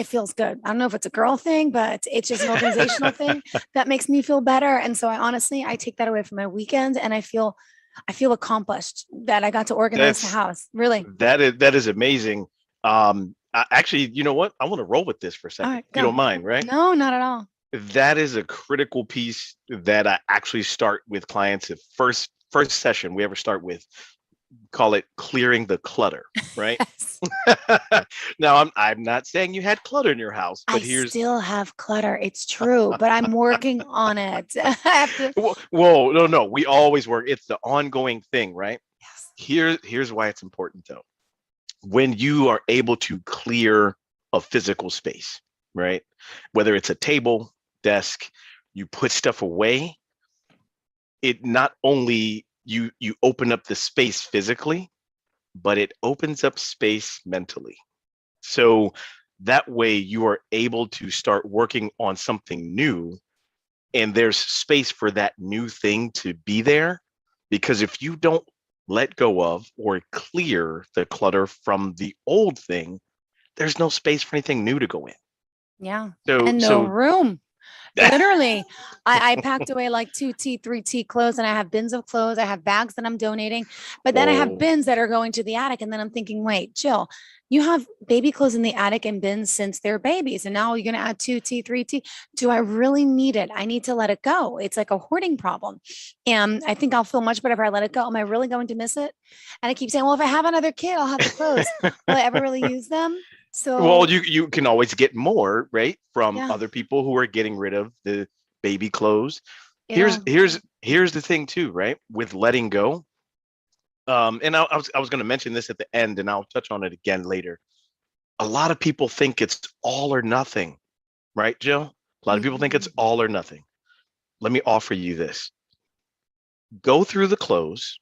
it feels good. I don't know if it's a girl thing, but it's just an organizational thing that makes me feel better. And so I take that away from my weekend, and I feel accomplished that I got to organize the house. Really. That is amazing. Actually, you know what? I want to roll with this for a second. Right, you don't mind, right? No, not at all. That is a critical piece that I actually start with clients at first session we ever start with. Call it clearing the clutter, right? Now, I'm not saying you had clutter in your house, but I still have clutter. It's true, but I'm working on it. Well, no, we always work. It's the ongoing thing, right? Yes. Here's why it's important, though. When you are able to clear a physical space, right? Whether it's a table, desk, you put stuff away, it not only you open up the space physically, but it opens up space mentally. So that way you are able to start working on something new, and there's space for that new thing to be there. Because if you don't let go of or clear the clutter from the old thing, there's no space for anything new to go in. Yeah. And no room. Literally, I packed away like 2T, 3T clothes, and I have bins of clothes. I have bags that I'm donating, but then I have bins that are going to the attic. And then I'm thinking, wait, Jill, you have baby clothes in the attic and bins since they're babies. And now you're going to add 2T, 3T. Do I really need it? I need to let it go. It's like a hoarding problem. And I think I'll feel much better if I let it go. Am I really going to miss it? And I keep saying, well, if I have another kid, I'll have the clothes. Will I ever really use them? So, well, you can always get more, right, from other people who are getting rid of the baby clothes. Here's the thing too, right? With letting go. And I was going to mention this at the end, and I'll touch on it again later. A lot of people think it's all or nothing, right, Jill? A lot of people think it's all or nothing. Let me offer you this. Go through the clothes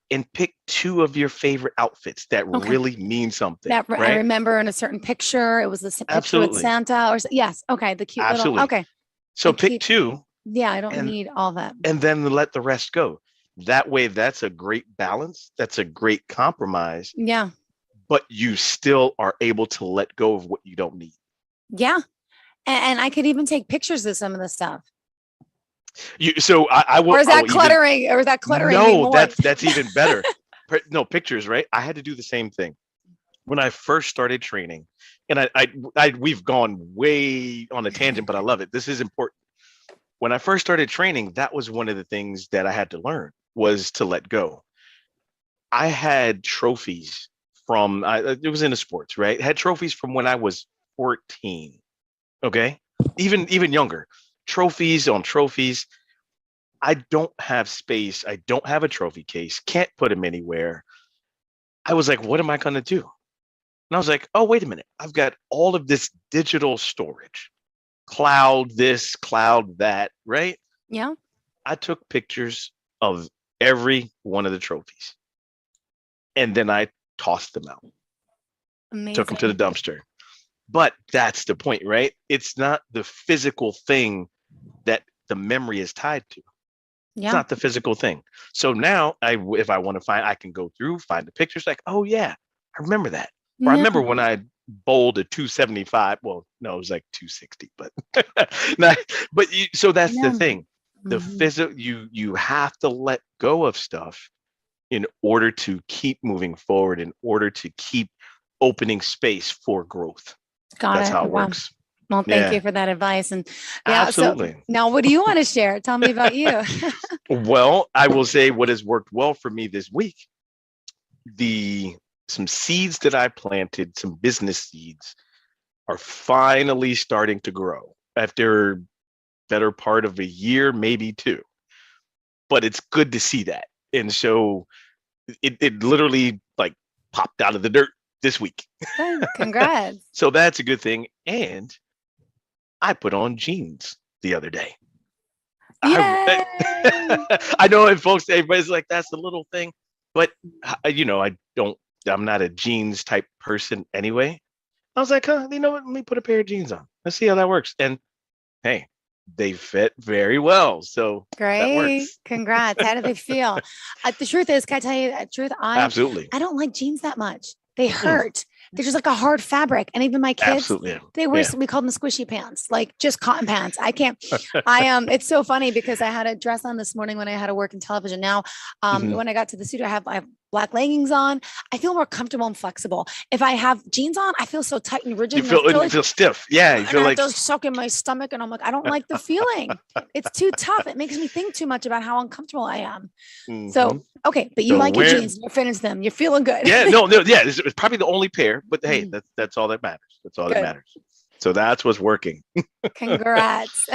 and pick 2 of your favorite outfits that really mean something. That right? I remember in a certain picture, it was the picture with Santa or yes. Okay. The cute little, okay. So pick 2. Yeah. I don't need all that. And then let the rest go. That way, that's a great balance. That's a great compromise. Yeah. But you still are able to let go of what you don't need. Yeah. And I could even take pictures of some of the stuff. So I will. Or is that cluttering? Or is that cluttering? No, that's even better. No, pictures, right? I had to do the same thing when I first started training, and we've gone way on a tangent, but I love it. This is important. When I first started training, that was one of the things that I had to learn was to let go. I had trophies from it was in the sports, right? I had trophies from when I was 14. Okay, even younger. Trophies on trophies. I don't have space. I don't have a trophy case. Can't put them anywhere. I was like, what am I going to do? And I was like, oh, wait a minute. I've got all of this digital storage. Cloud this, cloud that, right? Yeah. I took pictures of every one of the trophies. And then I tossed them out. Amazing. Took them to the dumpster. But that's the point, right? It's not the physical thing that the memory is tied to. Yeah. It's not the physical thing. So now if I want to I can go through, find the pictures like, oh yeah, I remember that. Or I remember when I bowled a 275. Well, no, it was like 260, but so that's the thing. The physical, you have to let go of stuff in order to keep moving forward, in order to keep opening space for growth. That's how it works. Well, thank you for that advice. And yeah, absolutely. So now what do you want to share? Tell me about you. Well, I will say what has worked well for me this week. Some seeds that I planted, some business seeds, are finally starting to grow after better part of a year, maybe 2. But it's good to see that. And so it literally like popped out of the dirt this week. Congrats. So that's a good thing. And I put on jeans the other day. I know, and folks, everybody's like, that's a little thing. But, I'm not a jeans type person anyway. I was like, you know what? Let me put a pair of jeans on. Let's see how that works. And hey, they fit very well. So great. Congrats. How do they feel? The truth is, can I tell you the truth? Absolutely. I don't like jeans that much. They hurt. they're just like a hard fabric. And even my kids, Absolutely. they wear, Yeah. we call them squishy pants, like just cotton pants. I can't, it's so funny because I had a dress on this morning when I had to work in television. Now, when I got to the studio, I have black leggings on. I feel more comfortable and flexible. If I have jeans on, I feel so tight and rigid. You feel stiff. Yeah. You and feel I like feel stuck in my stomach. And I'm like, I don't like the feeling. It's too tough. It makes me think too much about how uncomfortable I am. So, okay, but you So like your where- jeans, you finish them, you're feeling good. yeah, no, yeah. It's probably the only pair, but hey, that's all that matters. That's all that Good. matters. So that's what's working. Congrats.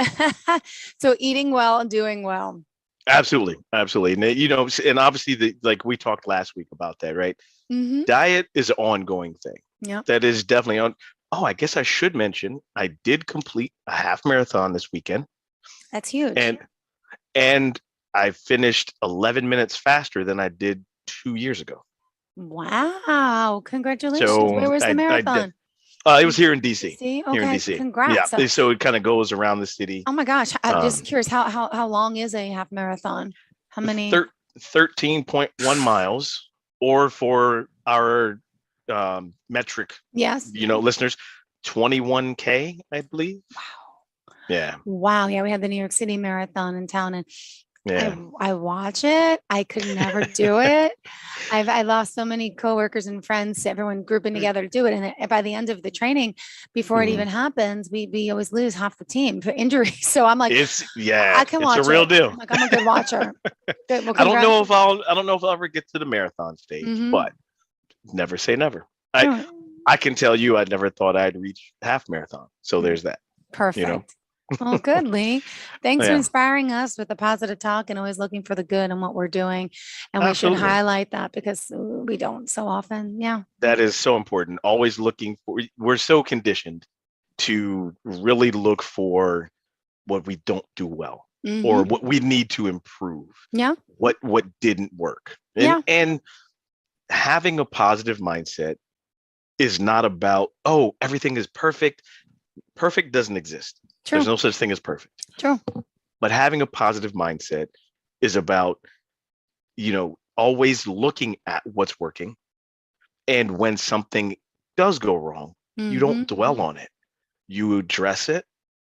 So eating well and doing well. Absolutely. And and obviously like we talked last week about that, right? Mm-hmm. Diet is an ongoing thing. Yeah. That is definitely on. Oh, I guess I should mention I did complete a half marathon this weekend. That's huge. And I finished 11 minutes faster than I did 2 years ago. Wow. Congratulations. So Where was the marathon? It was here in DC. See? Here in Okay. DC. Congrats. Yeah. So it kind of goes around the city. Oh my gosh. I'm just curious, how long is a half marathon? How many? 13.1 miles, or for our metric, Yes. listeners, 21K, I believe. Wow. Yeah. Wow. Yeah. We had the New York City Marathon in town, and Yeah. I watch it. I could never do it. I lost so many coworkers and friends, everyone grouping together to do it. And by the end of the training, before it even happens, we always lose half the team for injury. So I'm like, I can watch it's a real it. deal. I'm like, I'm a good watcher. Good. Well, I don't know if I'll ever get to the marathon stage, Mhm. but never say never. I can tell you I never thought I'd reach half marathon. So there's that. Perfect. Well, good, Lee. Thanks for Yeah. inspiring us with the positive talk and always looking for the good in what we're doing. And we should Absolutely. highlight that because we don't so often. Yeah. That is so important. Always looking for, we're so conditioned to really look for what we don't do well or Mhm. what we need to improve, Yeah. what didn't work. Yeah. And having a positive mindset is not about, oh, everything is perfect. Perfect doesn't exist. True. There's no such thing as perfect. True. But having a positive mindset is about, always looking at what's working. And when something does go wrong, you don't dwell on it. You address it.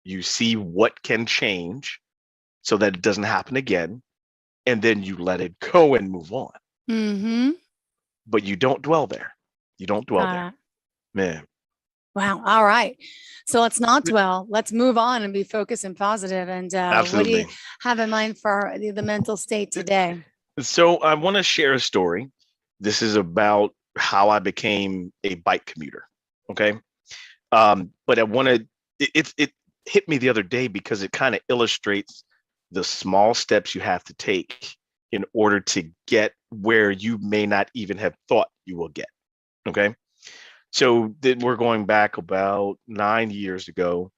You see what can change so that it doesn't happen again. And then you let it go and move on. Mm-hmm. But you don't dwell there. You don't dwell there. Man. Wow. All right. So let's not dwell. Let's move on and be focused and positive. And what do Absolutely. you have in mind for the mental state today? So I want to share a story. This is about how I became a bike commuter. Okay. But I wanted, it hit me the other day because it kind of illustrates the small steps you have to take in order to get where you may not even have thought you will get. Okay. So we're going back about 9 years ago.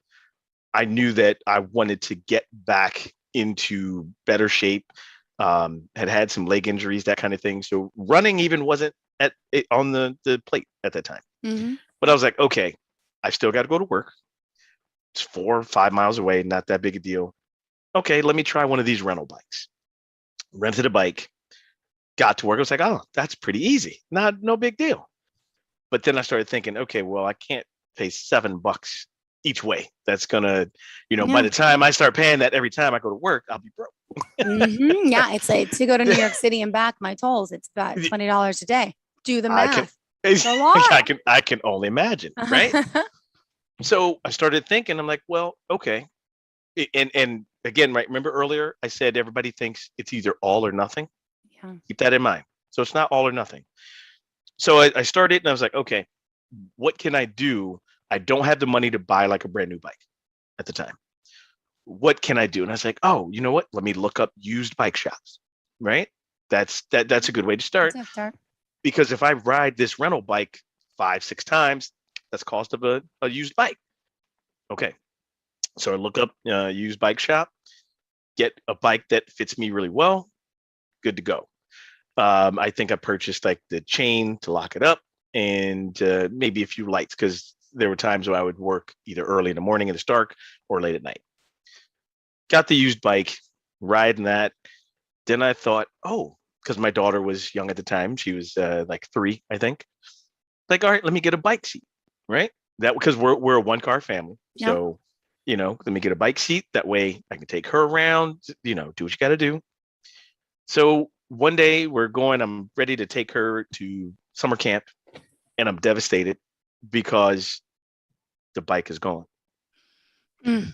I knew that I wanted to get back into better shape. Had some leg injuries, that kind of thing. So running even wasn't on the plate at that time. Mm-hmm. But I was like, okay, I still got to go to work. It's 4 or 5 miles away, not that big a deal. Okay, let me try one of these rental bikes. Rented a bike, got to work. I was like, oh, that's pretty easy. No big deal. But then I started thinking, okay, well, I can't pay $7 each way. That's gonna, by the time I start paying that every time I go to work, I'll be broke. Mm-hmm. Yeah, it's like to go to New York City and back, my tolls, it's about $20 a day. Do the math. It's a lot. I can only imagine, right? So I started thinking, I'm like, well, okay. And again, right, remember earlier I said everybody thinks it's either all or nothing. Yeah. Keep that in mind. So it's not all or nothing. So I started and I was like, okay, what can I do? I don't have the money to buy like a brand new bike at the time. What can I do? And I was like, oh, you know what? Let me look up used bike shops, right? That's a good way to start. Because if I ride this rental bike 5-6 times, that's cost of a used bike. Okay. So I look up used bike shop, get a bike that fits me really well, good to go. I think I purchased like the chain to lock it up and maybe a few lights because there were times where I would work either early in the morning and it's dark or late at night. Got the used bike, riding that. Then I thought, oh, because my daughter was young at the time. She was like 3, I think. Like, all right, let me get a bike seat, right? That because we're a 1-car family. Yeah. So, let me get a bike seat. That way I can take her around, do what you got to do. So one day I'm ready to take her to summer camp, and I'm devastated because the bike is gone. Mm.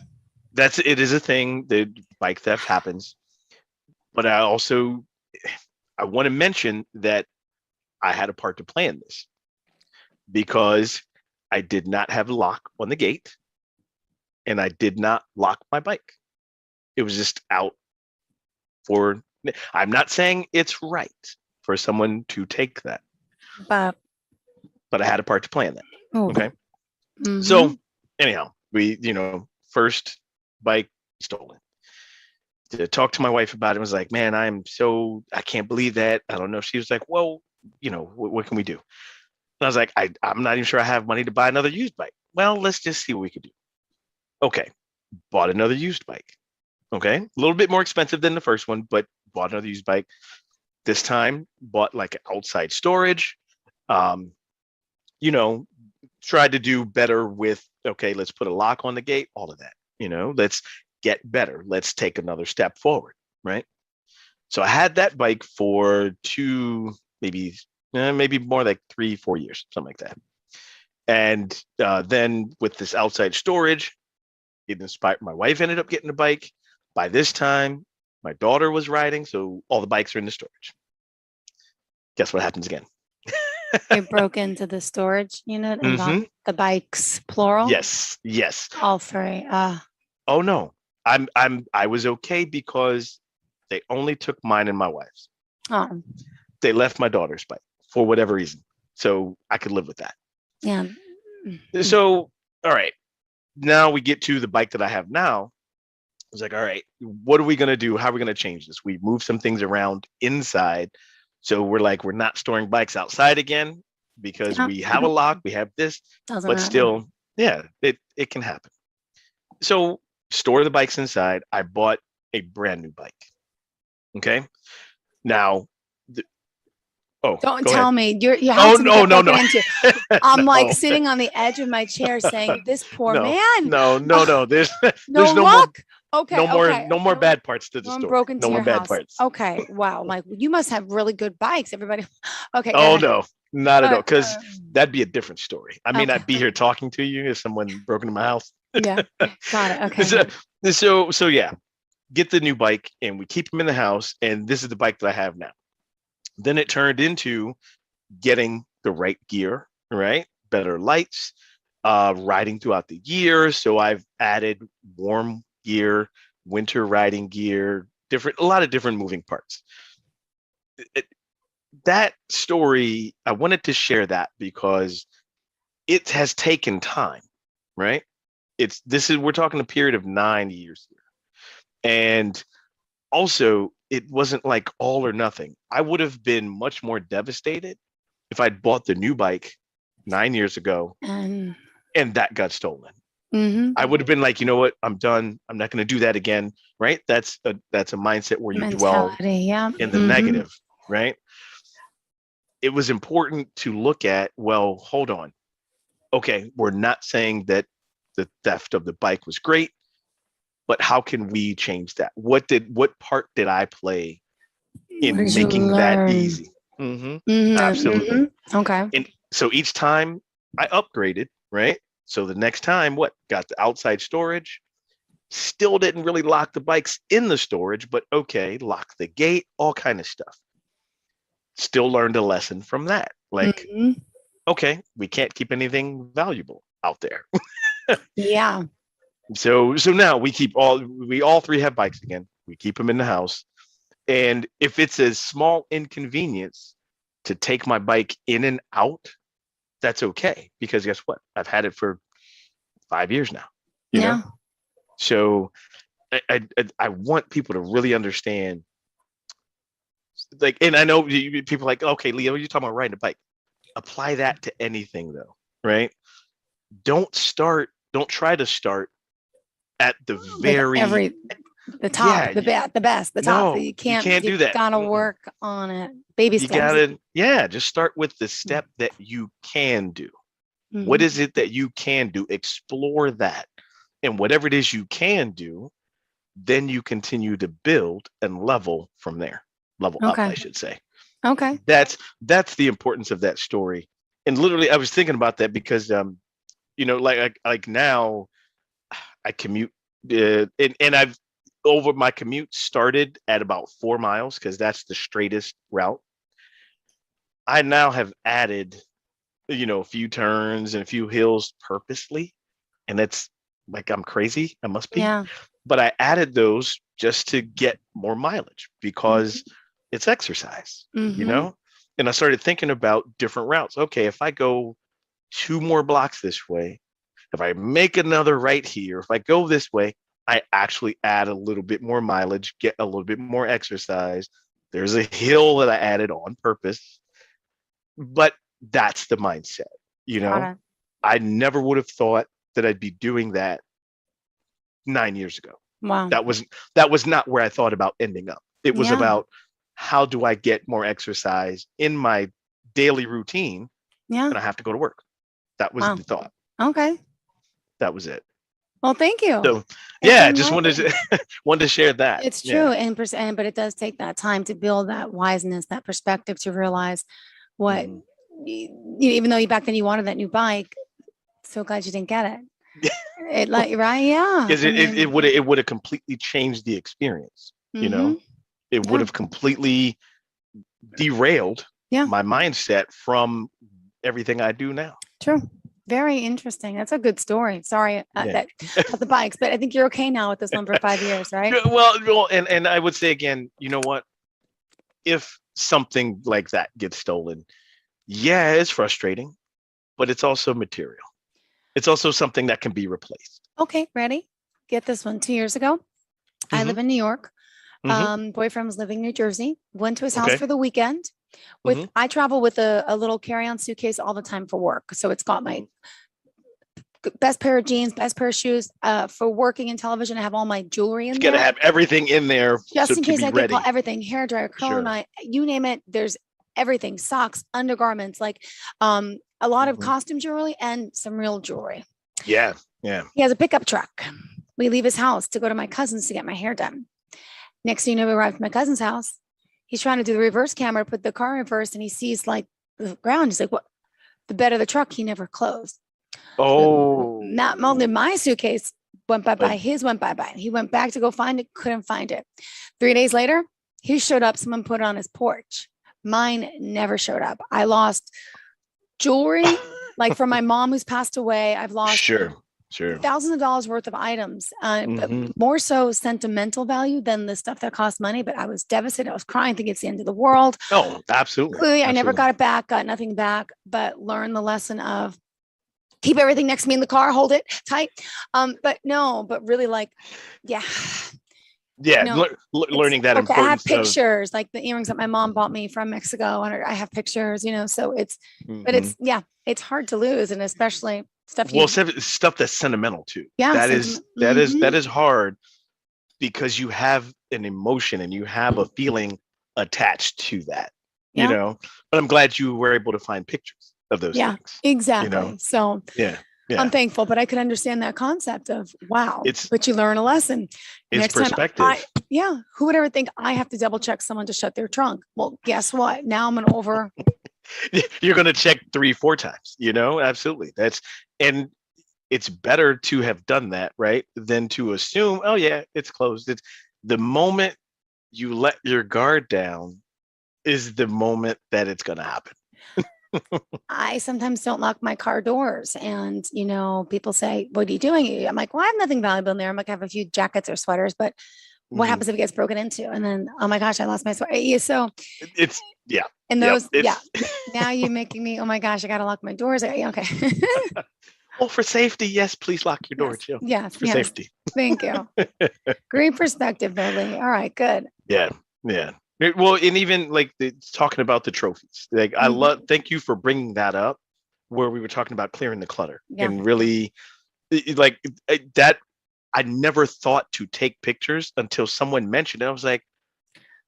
It is a thing. The bike theft happens. But I want to mention that I had a part to play in this because I did not have a lock on the gate and I did not lock my bike. It was just out I'm not saying it's right for someone to take that, But I had a part to play in that. Oh. Okay. Mhm. So anyhow, we, first bike stolen. To talk to my wife about it, was like, man, I can't believe that. I don't know. She was like, well, what can we do? And I was like, I'm not even sure I have money to buy another used bike. Well, let's just see what we could do. Okay. Bought another used bike. Okay. A little bit more expensive than the first one, but bought another used bike. This time bought like outside storage. Tried to do better with, okay, let's put a lock on the gate, all of that. Let's get better. Let's take another step forward. Right. So I had that bike for 2, maybe more like 3-4 years, something like that. And then with this outside storage, it inspired my wife ended up getting a bike. By this time, my daughter was riding, so all the bikes are in the storage. Guess what happens again? You broke into the storage unit and got the bikes, plural? Yes. All 3. Oh no. I was okay because they only took mine and my wife's. Oh. They left my daughter's bike for whatever reason. So I could live with that. Yeah. So, all right. Now we get to the bike that I have now. I was like, all right, what are we going to do? How are we going to change this? We moved some things around inside. So we're not storing bikes outside again because we have a lock, we have this, Doesn't but matter. still, yeah, it can happen. So store the bikes inside. I bought a brand new bike. Okay. Now, Don't go tell ahead. me you have to no. into. I'm like No. sitting on the edge of my chair saying, "This poor man." No. There's No there's no luck. more. Okay. No more bad parts to the No one story. broke into No more your bad house. parts. Okay. Wow. Like you must have really good bikes. Everybody. Okay. go Oh ahead. no, not at all. Because that'd be a different story. I may Okay. not be here talking to you if someone broke into my house. Yeah. Got it. Okay. So yeah, get the new bike and we keep them in the house. And this is the bike that I have now. Then it turned into getting the right gear, right? Better lights, riding throughout the year. So I've added warm gear, winter riding gear, a lot of different moving parts. That story, I wanted to share that because it has taken time, right? We're talking a period of 9 years here. And also it wasn't like all or nothing. I would have been much more devastated if I'd bought the new bike 9 years ago and that got stolen. I would have been like, you know what? I'm done. I'm not going to do that again. Right. That's a mindset where you dwell in the negative. Right. It was important to look at, well, hold on. Okay. We're not saying that the theft of the bike was great, but how can we change that? What part did I play in making that easy? Absolutely. Okay. And so each time I upgraded, right? So the next time, got the outside storage, still didn't really lock the bikes in the storage, but okay, lock the gate, all kind of stuff. Still learned a lesson from that. Like, okay, we can't keep anything valuable out there. Yeah. So now we all 3 have bikes again. We keep them in the house. And if it's a small inconvenience to take my bike in and out, that's okay. Because guess what? I've had it for 5 years now. You know? So I want people to really understand. Like, and I know people are like, okay, Leo, you're talking about riding a bike. Apply that to anything though, right? Don't try to start at the very the top, Yeah, the best, the top. no, You you can't, can't you do that. gotta Mm-mm. work on it. Baby You steps. gotta, yeah, just start with the step that you can do. What Mhm. is it that you can do? Explore that. And whatever it is you can do, then you continue to build and level from there. Level up, Okay. I should say. Okay. That's the importance of that story. And literally, I was thinking about that because like now I commute, and I've over my commute started at about 4 miles because that's the straightest route. I now have added, a few turns and a few hills purposely, and it's like I'm crazy. I must be, Yeah. but I added those just to get more mileage because it's exercise, Mhm. And I started thinking about different routes. Okay, if I go 2 more blocks this way, if I make another right here, if I go this way, I actually add a little bit more mileage, get a little bit more exercise. There's a hill that I added on purpose, but that's the mindset, Got it. I never would have thought that I'd be doing that 9 years ago. Wow. That was not where I thought about ending up. It was Yeah. about how do I get more exercise in my daily routine Yeah. and I have to go to work. That was Wow. the thought. Okay. That was it. Well, thank you. So It's yeah, been just wanted lovely. to wanted to share that. It's Yeah. true, and but it does take that time to build that wiseness, that perspective to realize what, Mhm. even though you back then you wanted that new bike, so glad you didn't get it. It like right, yeah. Because I it mean, would have completely changed the experience. mhm. It would Yeah. have completely derailed Yeah. my mindset from everything I do now. True. Very interesting. That's a good story. Sorry Yeah. that about the bikes, but I think you're okay now with this one for 5 years, right? Yeah, well, and I would say again, you know what? If something like that gets stolen, yeah, it's frustrating, but it's also material. It's also something that can be replaced. Okay, ready? Get this one. 2 years ago, I live Mhm. in New York. Mhm. Boyfriend was living in New Jersey. Went to his house Okay. for the weekend. Mhm. I travel with a little carry-on suitcase all the time for work. So it's got my best pair of jeans, best pair of shoes. For working in television, I have all my jewelry in You gotta there. have everything in there Just so in to case be I get called, ready. everything, hair dryer, curling Sure. iron, you name it, there's everything, socks, undergarments, like a lot of Mhm. costume jewelry and some real jewelry. Yeah. Yeah. He has a pickup truck. We leave his house to go to my cousin's to get my hair done. Next thing you know, we arrive at my cousin's house. He's trying to do the reverse camera, put the car in reverse, and he sees like the ground. He's like, what? The bed of the truck, he never closed. Oh. Not only my suitcase went bye-bye, But- his went bye-bye. He went back to go find it, couldn't find it. 3 days later, he showed up. Someone put it on his porch. Mine never showed up. I lost jewelry, like from my mom who's passed away. I've lost Sure. thousands of dollars worth of items, but Mhm. more so sentimental value than the stuff that cost money. But I was devastated. I was crying, thinking it's the end of the world. No, absolutely. Clearly, I never Absolutely. got it back, got nothing back, but learned the lesson of keep everything next to me in the car, hold it tight. But really like, yeah. Yeah, No, learning that like I have importance of pictures, like the earrings that my mom bought me from Mexico, and I have pictures, so it's, but Mhm. it's hard to lose, and especially stuff you, well, stuff that's sentimental too. Yeah, that is sentiment- that is hard because you have an emotion and you have a feeling attached to that. Yeah. But I'm glad you were able to find pictures of those yeah, things. exactly. So Yeah. I'm thankful, but I could understand that concept of wow. It's- but you learn a lesson. It's Next time perspective. who would ever think I have to double check someone to shut their trunk? Well, guess what? Now I'm an over. You're going to check 3-4 times, absolutely. And it's better to have done that, right? Than to assume, oh yeah, it's closed. It's the moment you let your guard down is the moment that it's going to happen. I sometimes don't lock my car doors, and people say, "What are you doing?" I'm like, "Well, I have nothing valuable in there." I'm like, "I have a few jackets or sweaters, but what Mhm. happens if it gets broken into?" And then, oh my gosh, I lost my sweater. Yeah, so It's yeah. and Yep, those, yeah. it's- Now you're making me, oh my gosh, I gotta lock my doors. Yeah, okay. Well, for safety, yes, please lock your door too. Yes, For yes. safety. Thank you. Great perspective, though, Lee. All right, good. Yeah. Well, and even like talking about the trophies, like I Mhm. love. Thank you for bringing that up, where we were talking about clearing the clutter Yeah. and really, like that I never thought to take pictures until someone mentioned it. I was like,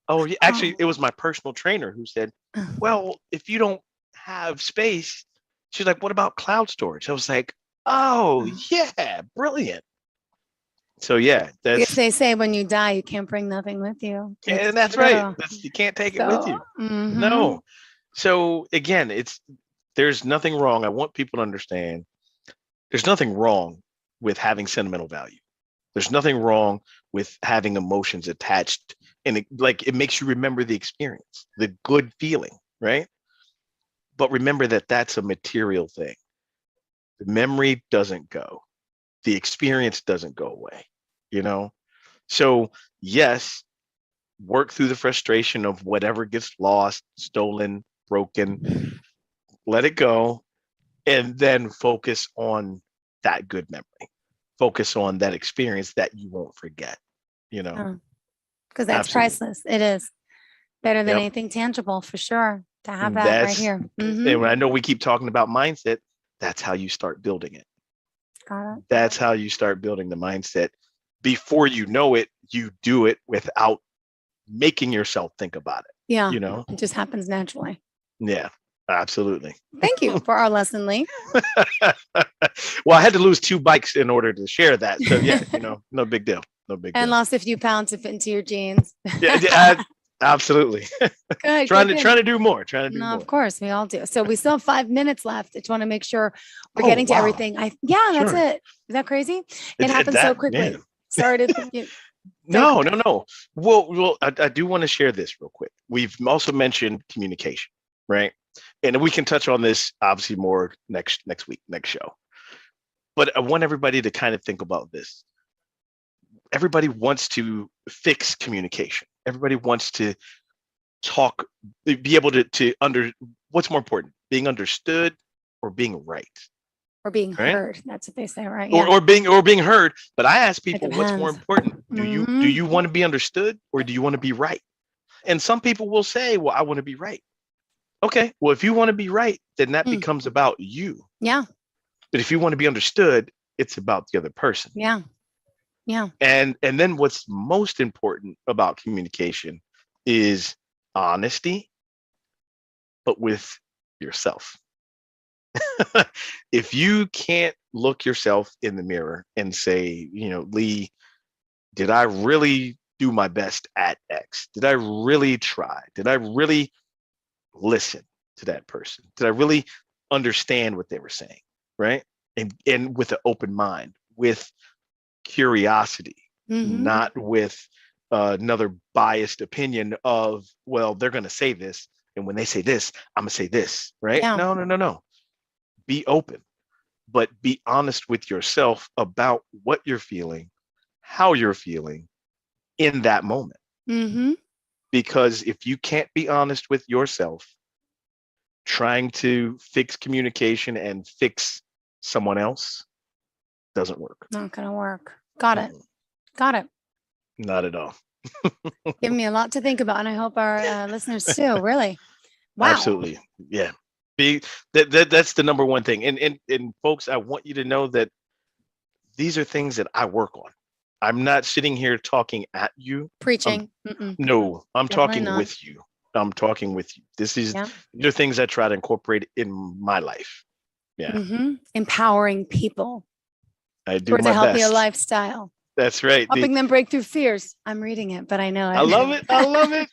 oh, yeah. Actually, it was my personal trainer who said, well, if you don't have space, she's like, what about cloud storage? I was like, oh, yeah, brilliant. So yeah, Because that's they say when you die, you can't bring nothing with you. It's and that's true. right. You can't take it with you. No. So again, there's nothing wrong. I want people to understand there's nothing wrong with having sentimental value. There's nothing wrong with having emotions attached, and it makes you remember the experience, the good feeling, right? But remember that that's a material thing. The memory doesn't go. The experience doesn't go away, you know? So yes, work through the frustration of whatever gets lost, stolen, broken, let it go, and then focus on that good memory. Focus on that experience that you won't forget, you know? Because that's Absolutely. priceless. It is better than Yep. anything tangible for sure to have that right here. And when I know we keep talking about mindset, that's how you start building it. Got it. That's how you start building the mindset. Before you know it, you do it without making yourself think about it. Yeah. You know? It just happens naturally. Yeah, absolutely. Thank you for our lesson, Lee. Well, I had to lose 2 bikes in order to share that. So yeah, no big deal. No big And deal. lost a few pounds to fit into your jeans. Absolutely. Good. trying to do more. Trying to do No, more. of course we all do. So we still have 5 minutes left. I just want to make sure we're getting to wow. everything. That's Sure. it. Is that crazy? It happens so quickly. Yeah. Sorry to. No. Well, I do want to share this real quick. We've also mentioned communication, right? And we can touch on this obviously more next week, next show. But I want everybody to kind of think about this. Everybody wants to fix communication. Everybody wants to talk, be able to what's more important, being understood or being right? Or being Right? heard. That's what they say, right? Or being heard. But I ask people, what's more depends. important? Do you want to be understood or do you want to be right? And some people will say, well, I want to be right. Okay, well, if you want to be right, then that becomes about you. Yeah. But if you want to be understood, it's about the other person. Yeah. Yeah. And then what's most important about communication is honesty, but with yourself. If you can't look yourself in the mirror and say, Lee, did I really do my best at X? Did I really try? Did I really listen to that person? Did I really understand what they were saying? Right? And with an open mind, with curiosity, not with another biased opinion of, well, they're going to say this. And when they say this, I'm going to say this, right? Yeah. No. Be open, but be honest with yourself about what you're feeling, how you're feeling in that moment. Because if you can't be honest with yourself, trying to fix communication and fix someone else doesn't work. Not going to work. Got it. Got it. Not at all. Giving me a lot to think about. And I hope our listeners too, really. Wow. Absolutely. Yeah. That's the number one thing. And folks, I want you to know that these are things that I work on. I'm not sitting here talking at you. Preaching. No, I'm Definitely talking not. with you. I'm talking with you. These are things I try to incorporate in my life. Yeah. Empowering people I do towards my a healthier best. lifestyle. That's right. Helping them break through fears. I'm reading it, but I know it. I love it. I love it.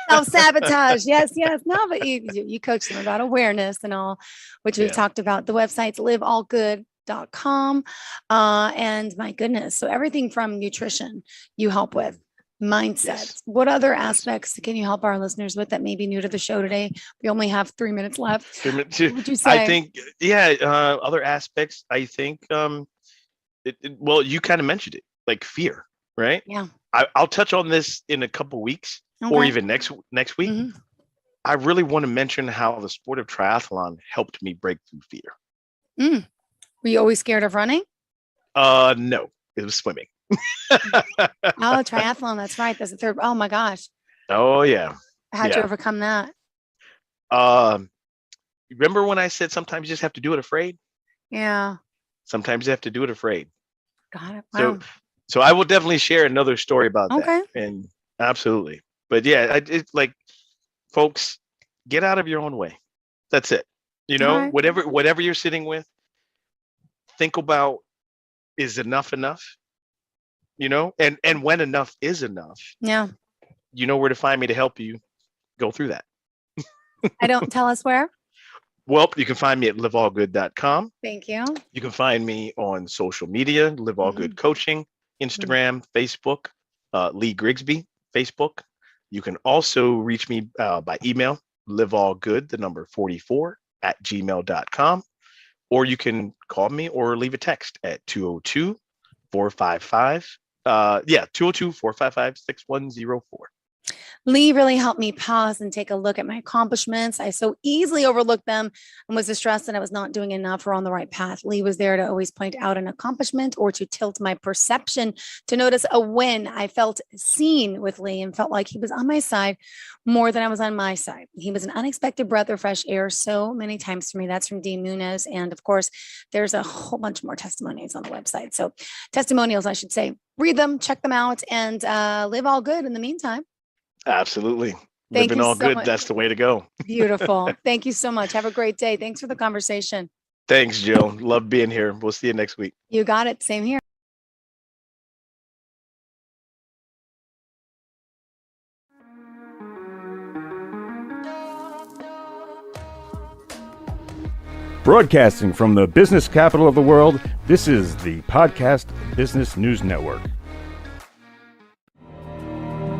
Self-sabotage. Yes. No, but you coach them about awareness and all, which we've talked about. The website's liveallgood.com. And my goodness. So everything from nutrition you help with, mindset. Yes. What other aspects can you help our listeners with that may be new to the show today? We only have 3 minutes left. What would you say? I think, other aspects, I think, well, you kind of mentioned it, like fear, right? Yeah. I'll touch on this in a couple weeks or even next week. I really want to mention how the sport of triathlon helped me break through fear. Were you always scared of running? No, it was swimming. Oh, triathlon. That's right. That's the third. Oh my gosh. Oh yeah. How'd you overcome that? Remember when I said sometimes you just have to do it afraid? Yeah. Sometimes you have to do it afraid. Got it. Wow. So So I will definitely share another story about Okay. that. And absolutely. But yeah, it's like, folks, get out of your own way. That's it. You know, right. whatever you're sitting with, think about, is enough enough? You know, and when enough is enough, Yeah. you know where to find me to help you go through that. I don't tell us where. Well, you can find me at liveallgood.com. Thank you. You can find me on social media, Live All Good Coaching, Instagram, Facebook, Lee Grigsby, Facebook. You can also reach me by email, liveallgood, the number 44 at gmail.com. Or you can call me or leave a text at 202-455. 202-455-6104. Lee really helped me pause and take a look at my accomplishments. I so easily overlooked them and was distressed that I was not doing enough or on the right path. Lee was there to always point out an accomplishment or to tilt my perception to notice a win. I felt seen with Lee and felt like he was on my side more than I was on my side. He was an unexpected breath of fresh air so many times for me. That's from Dean Munez. And of course, there's a whole bunch more testimonies on the website. So testimonials, I should say, read them, check them out, and live all good in the meantime. Absolutely. Thank Living you all so good. much. That's the way to go. Beautiful. Thank you so much. Have a great day. Thanks for the conversation. Thanks, Jill. Love being here. We'll see you next week. You got it. Same here. Broadcasting from the business capital of the world, this is the Podcast Business News Network.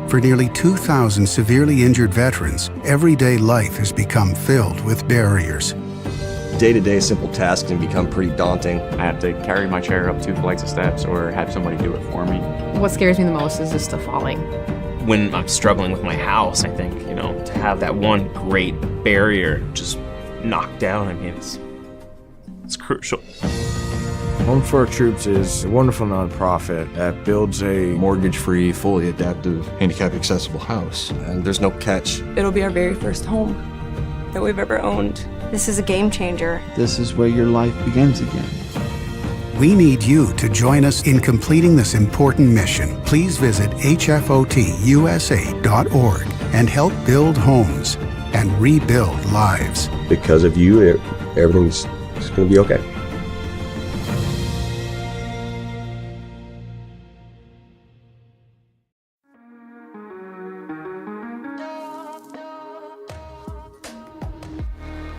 For nearly 2,000 severely injured veterans, everyday life has become filled with barriers. Day-to-day simple tasks can become pretty daunting. I have to carry my chair up 2 flights of steps or have somebody do it for me. What scares me the most is just the falling. When I'm struggling with my house, I think, to have that one great barrier just knocked down, I mean, it's crucial. Home for Our Troops is a wonderful nonprofit that builds a Mortgage-free, fully adaptive, handicap-accessible house. And there's no catch. It'll be our very first home that we've ever owned. This is a game changer. This is where your life begins again. We need you to join us in completing this important mission. Please visit hfotusa.org and help build homes and rebuild lives. Because of you, everything's going to be okay.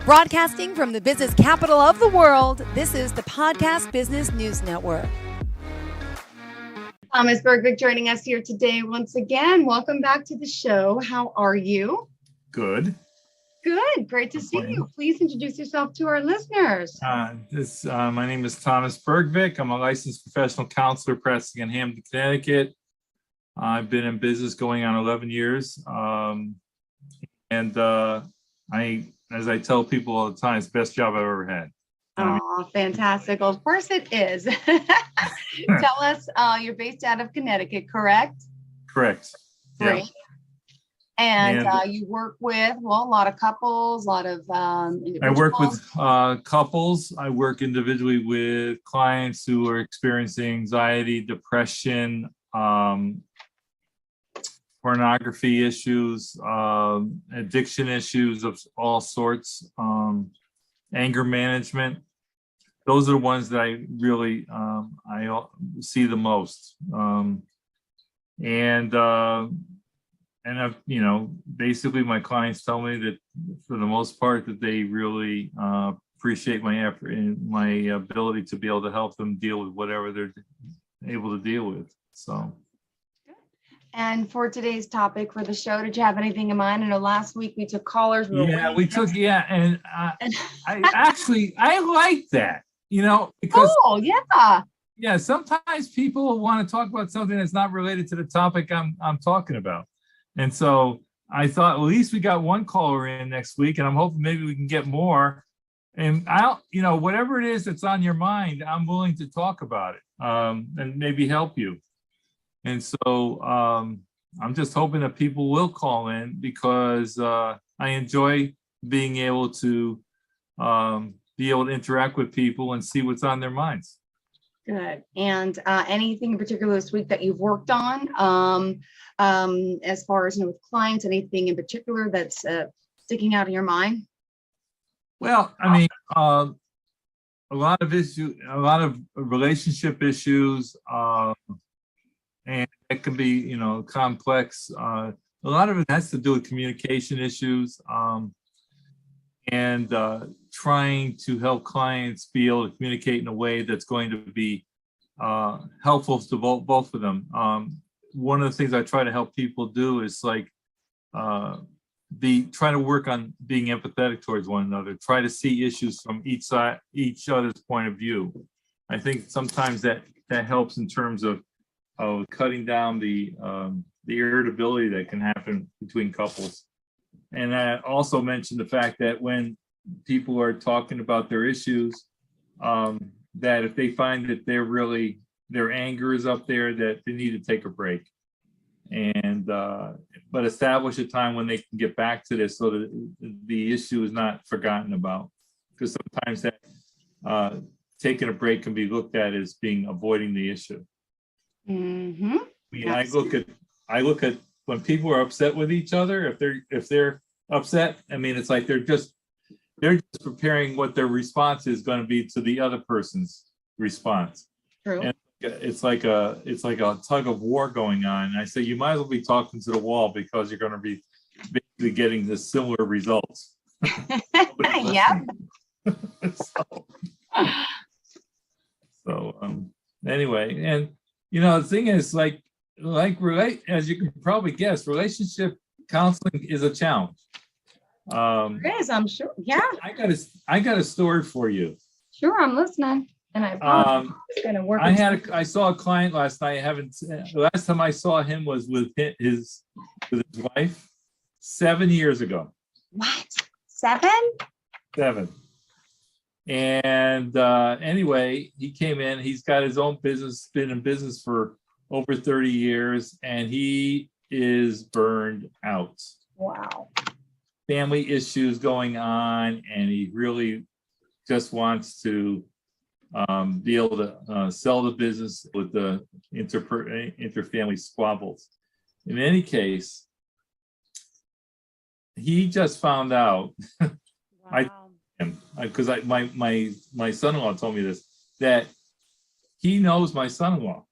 Broadcasting from the business capital of the world, this is the Podcast Business News Network. Thomas Bergvik joining us here today once again. Welcome back to the show. How are you? Good. Good. Great to see you. Please introduce yourself to our listeners. My name is Thomas Bergvik. I'm a licensed professional counselor practicing in Hampton, Connecticut. I've been in business going on 11 years. As I tell people all the time, it's the best job I've ever had. Oh, fantastic. Well, of course it is. Tell us, you're based out of Connecticut, correct? Correct. Great. Yeah. And you work with, a lot of couples, a lot of individuals. I work with couples. I work individually with clients who are experiencing anxiety, depression, pornography issues, addiction issues of all sorts, anger management. Those are the ones that I really I see the most. And I've, basically my clients tell me that for the most part that they really appreciate my effort and my ability to be able to help them deal with whatever they're able to deal with. So. And for today's topic for the show, did you have anything in mind? I know last week we took callers. And I like that, because sometimes people want to talk about something that's not related to the topic I'm talking about. And so I thought, at least we got one caller in next week, and I'm hoping maybe we can get more. And whatever it is that's on your mind, I'm willing to talk about it and maybe help you. And so I'm just hoping that people will call in, because I enjoy being able to interact with people and see what's on their minds. Good. And anything in particular this week that you've worked on, as far as, with clients, anything in particular that's sticking out in your mind? Well, I mean, a lot of relationship issues, and it can be, complex. A lot of it has to do with communication issues, and trying to help clients be able to communicate in a way that's going to be helpful to both of them. One of the things I try to help people do is like try to work on being empathetic towards one another, try to see issues from each other's point of view. I think sometimes that helps in terms of cutting down the irritability that can happen between couples. And I also mentioned the fact that when people are talking about their issues, that if they find that their anger is up there, that they need to take a break. And but establish a time when they can get back to this so that the issue is not forgotten about. Because sometimes that taking a break can be looked at as being avoiding the issue. Mm-hmm. I mean, I look at when people are upset with each other, if they're upset, I mean, it's like they're just preparing what their response is going to be to the other person's response. True. And it's like a tug of war going on. And I say you might as well be talking to the wall, because you're going to be basically getting the similar results. Yeah. So anyway, and the thing is, as you can probably guess, relationship counseling is a challenge. It is, I'm sure. Yeah. I got a story for you. Sure, I'm listening. And it's going to work. I saw a client last night. The last time I saw him was with his wife 7 years ago. What? 7? 7. And anyway, he came in. He's got his own business, been in business for over 30 years, and he is burned out. Wow. Family issues going on, and he really just wants to be able to sell the business with the interfamily squabbles. In any case, he just found out. Wow. Because my son-in-law told me this, that he knows my son-in-law,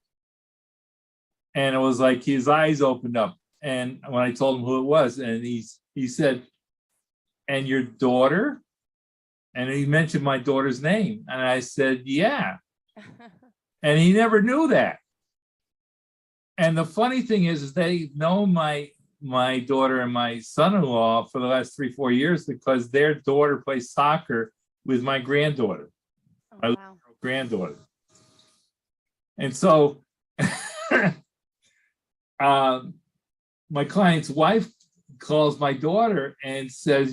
and it was like his eyes opened up. And when I told him who it was, and he said, "And your daughter?" And he mentioned my daughter's name. And I said, "Yeah." And he never knew that. And the funny thing is they know my daughter and my son-in-law for the last 3-4 years, because their daughter plays soccer with my granddaughter, my little granddaughter. And so my client's wife calls my daughter and says,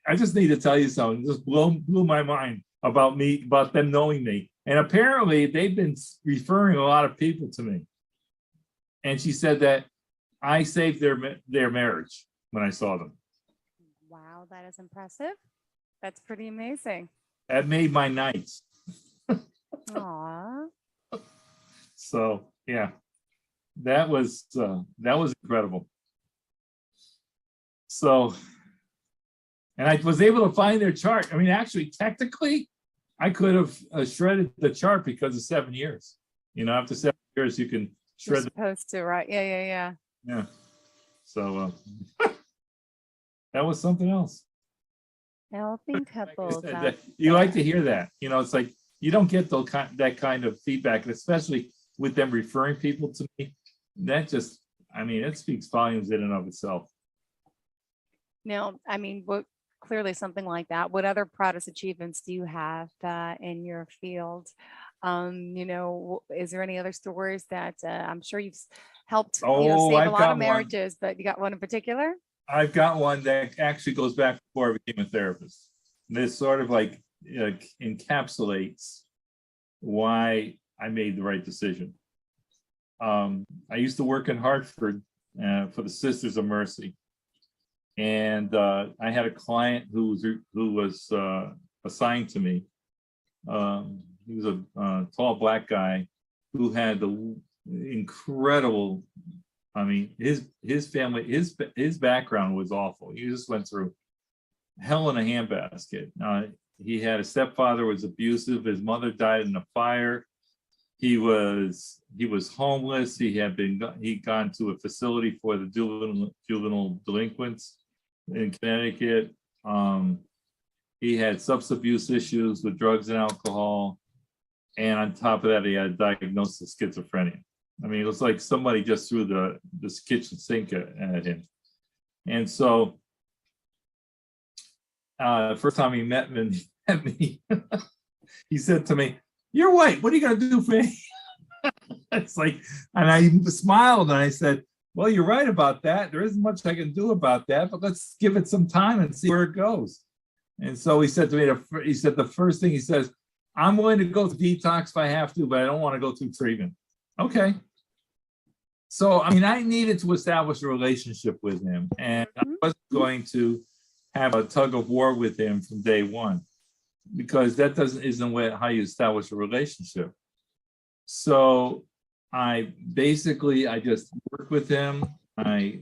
I just need to tell you something. Just blew my mind about them knowing me. And apparently they've been referring a lot of people to me. And she said that I saved their marriage when I saw them. Wow, that is impressive. That's pretty amazing. That made my nights. Aww. So yeah, that was incredible. So, and I was able to find their chart. I mean, actually, technically, I could have shredded the chart because of 7 years. After 7 years, you can shred. You're supposed to, right? Yeah. Yeah. So that was something else. Helping couples. You like to hear that. It's like you don't get that kind of feedback, and especially with them referring people to me. That just, it speaks volumes in and of itself. Now, clearly something like that. What other proudest achievements do you have in your field? Is there any other stories that I'm sure you've helped save a lot of marriages, but you got one in particular? I've got one that actually goes back before I became a therapist. This sort of encapsulates why I made the right decision. I used to work in Hartford for the Sisters of Mercy. And I had a client who was assigned to me. he was a tall black guy who had the incredible, I mean, his family, his background was awful. He just went through hell in a handbasket. He had a stepfather who was abusive. His mother died in a fire. He was homeless. He'd gone to a facility for the juvenile delinquents in Connecticut. He had substance abuse issues with drugs and alcohol. And on top of that, he had a diagnosis of schizophrenia. I mean, it was like somebody just threw this kitchen sink at him. And so first time he met me, he said to me, "You're white. What are you going to do for me?" It's like, and I smiled and I said, "Well, you're right about that. There isn't much I can do about that, but let's give it some time and see where it goes." And so he said to me, the first thing he says, "I'm willing to go through detox if I have to, but I don't want to go through treatment." Okay. So, I mean, I needed to establish a relationship with him, and I wasn't going to have a tug of war with him from day one, because that isn't how you establish a relationship. So I just work with him. I,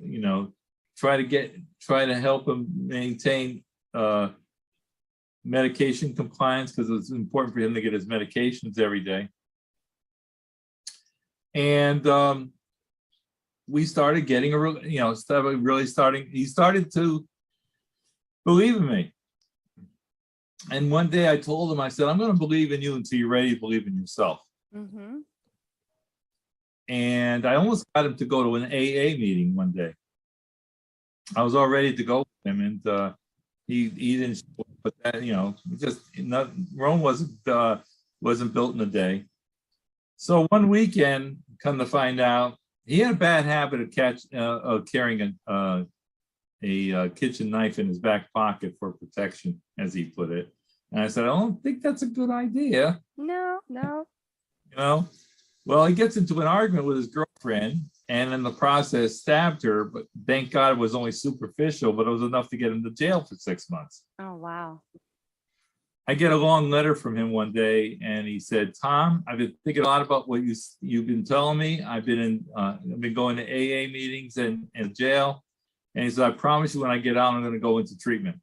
try to help him maintain medication compliance, because it's important for him to get his medications every day. And we started getting he started to believe in me. And one day I told him, I said, "I'm going to believe in you until you're ready to believe in yourself." Mm-hmm. And I almost got him to go to an AA meeting one day. I was all ready to go with him, and he didn't. But that, Rome wasn't built in a day. So one weekend, come to find out, he had a bad habit of carrying a kitchen knife in his back pocket for protection, as he put it. And I said, "I don't think that's a good idea." No. Well, he gets into an argument with his girlfriend, and in the process stabbed her, but thank God it was only superficial, but it was enough to get him to jail for 6 months. Oh, wow. I get a long letter from him one day, and he said, "Tom, I've been thinking a lot about what you've been telling me. I've been going to AA meetings and jail." And he said, "I promise you when I get out, I'm going to go into treatment."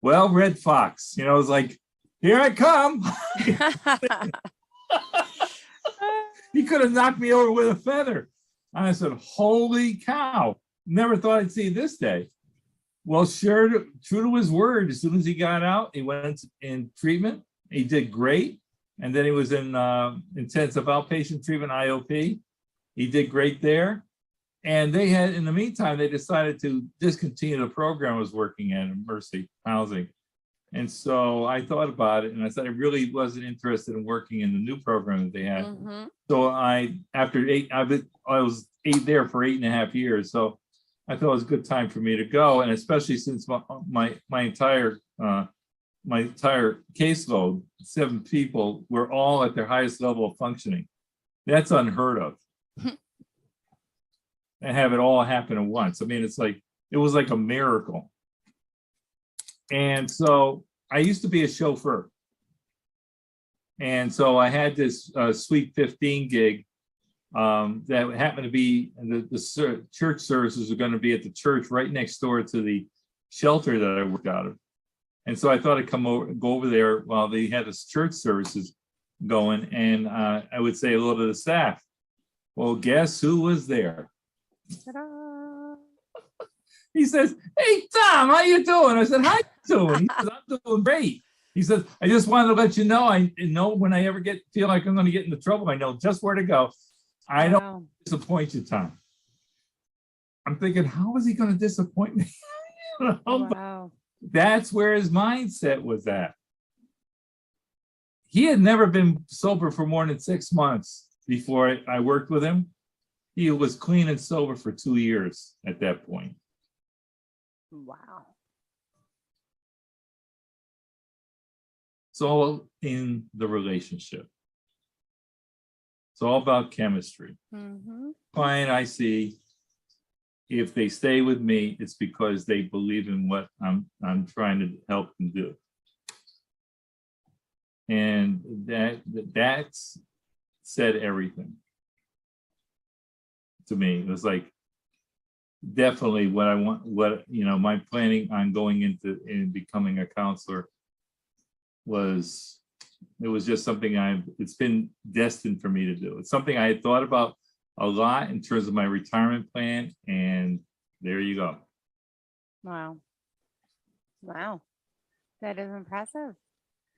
Well, Red Fox, it was like, here I come. He could have knocked me over with a feather. And I said, "Holy cow, never thought I'd see this day." Well, true to his word, as soon as he got out, he went in treatment. He did great. And then he was in intensive outpatient treatment, IOP. He did great there. And in the meantime, they decided to discontinue the program I was working in Mercy Housing. And so I thought about it, and I said I really wasn't interested in working in the new program that they had. Mm-hmm. So I was there for 8.5 years. So I thought it was a good time for me to go, and especially since my entire caseload, 7 people, were all at their highest level of functioning. That's unheard of. And have it all happen at once. I mean, it was like a miracle. And so I used to be a chauffeur. And so I had this Sweet 15 gig that happened to be, the church services were going to be at the church right next door to the shelter that I worked out of. And so I thought I'd go over there while they had this church services going, and I would say hello to the staff. Well, guess who was there? Ta-da. He says, "Hey, Tom, how you doing?" I said, "How you doing?" He says, "I'm doing great." He says, "I just wanted to let you know, I know when I ever feel like I'm going to get into trouble, I know just where to go. I don't disappoint you, Tom." I'm thinking, how is he going to disappoint me? Wow. That's where his mindset was at. He had never been sober for more than 6 months before I worked with him. He was clean and sober for 2 years at that point. Wow. It's all in the relationship. It's all about chemistry. Mm-hmm. Client I see, if they stay with me, it's because they believe in what I'm trying to help them do. And that's said everything to me. It was like definitely what I want, what, you know, my planning on going into and becoming a counselor was, it was just something it's been destined for me to do. It's something I had thought about a lot in terms of my retirement plan, and there you go. Wow. Wow. That is impressive.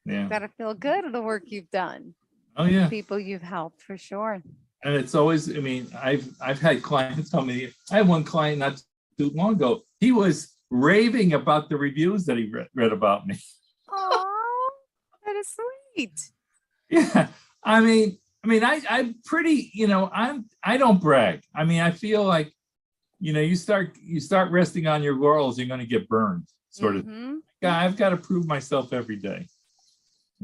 Yeah. You've got to feel good of the work you've done. Oh yeah. People you've helped, for sure. And it's always, I mean, I've had clients tell me, I had one client not too long ago, he was raving about the reviews that he read about me. Oh, that is sweet. Yeah. I'm pretty, you know, I don't brag. I mean, I feel like, you know, you start resting on your laurels, you're going to get burned, sort of. Yeah, I've got to prove myself every day.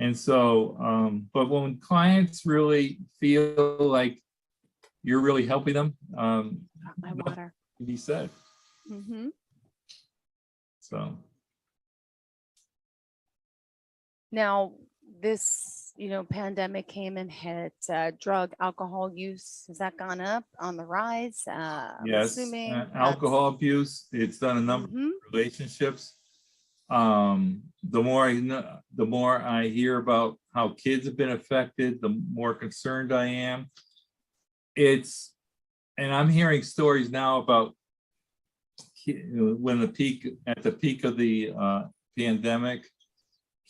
And so, but when clients really feel like you're really helping them, my water can be said. So now this, you know, pandemic came and hit. Drug, alcohol use, has that gone up, on the rise? yes, alcohol abuse, it's done a number of relationships. The more I hear about how kids have been affected, the more concerned I am. And I'm hearing stories now about when at the peak of the pandemic,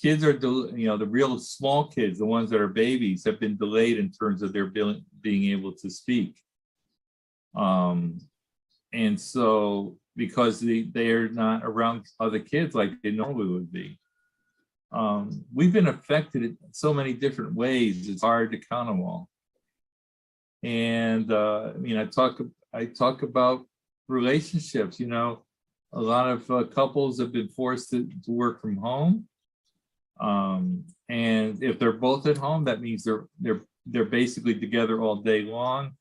kids are, you know, the real small kids, the ones that are babies, have been delayed in terms of their being able to speak. And so, because they are not around other kids like they normally would be. We've been affected in so many different ways, it's hard to count them all. And I mean, I talk about relationships, you know, a lot of couples have been forced to work from home. And if they're both at home, that means they're basically together all day long.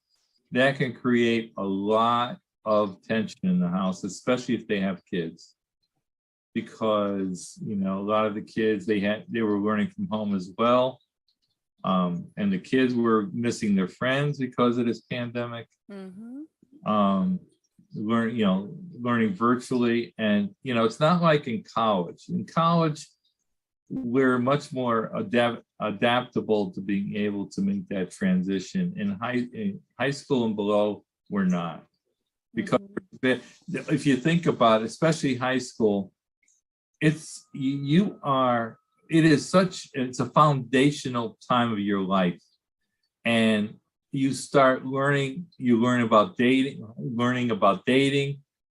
That can create a lot of tension in the house, especially if they have kids, because, you know, a lot of the kids, they were learning from home as well. And the kids were missing their friends because of this pandemic. Learning virtually. And, you know, it's not like in college. In college, we're much more adaptable to being able to make that transition. In high school and below, we're not. Because if you think about it, especially high school, it's a foundational time of your life. And you start learning, learning about dating,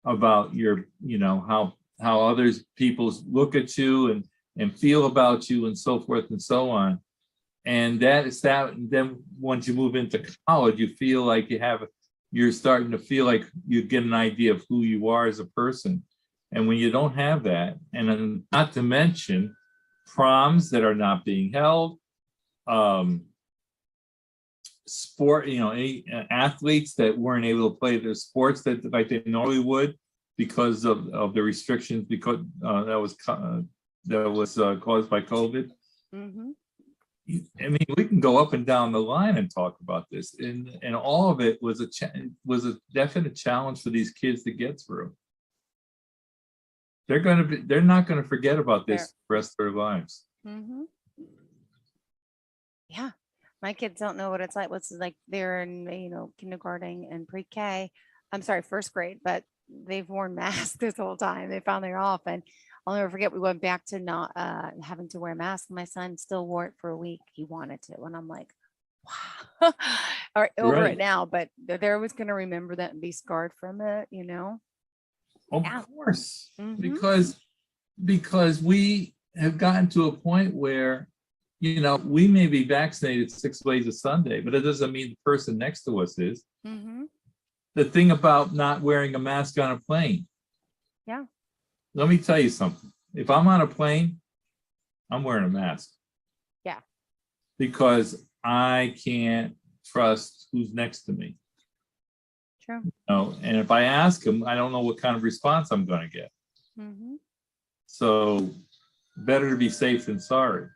about your, you know, how others people look at you and feel about you and so forth and so on. And then once you move into college, you feel like you're starting to feel like you get an idea of who you are as a person. And when you don't have that, and then not to mention proms that are not being held, sport, you know, any athletes that weren't able to play their sports that like they normally would because of the restrictions, because that was caused by COVID. I mean, we can go up and down the line and talk about this, and all of it was a definite challenge for these kids to get through. They're not going to forget about this the rest of their lives. Yeah, my kids don't know what it's like. What's like they're in, you know, kindergarten and pre-K. I'm sorry, first grade, but they've worn masks this whole time. They finally are off, and I'll never forget, we went back to not having to wear a mask. My son still wore it for a week. He wanted to. And I'm like, wow. All right, over it now, but they're always going to remember that and be scarred from it, you know? Of course, because we have gotten to a point where, you know, we may be vaccinated 6 ways a Sunday, but it doesn't mean the person next to us is. The thing about not wearing a mask on a plane. Yeah. Let me tell you something. If I'm on a plane, I'm wearing a mask. Yeah. Because I can't trust who's next to me. True. And if I ask them, I don't know what kind of response I'm going to get. So better to be safe than sorry.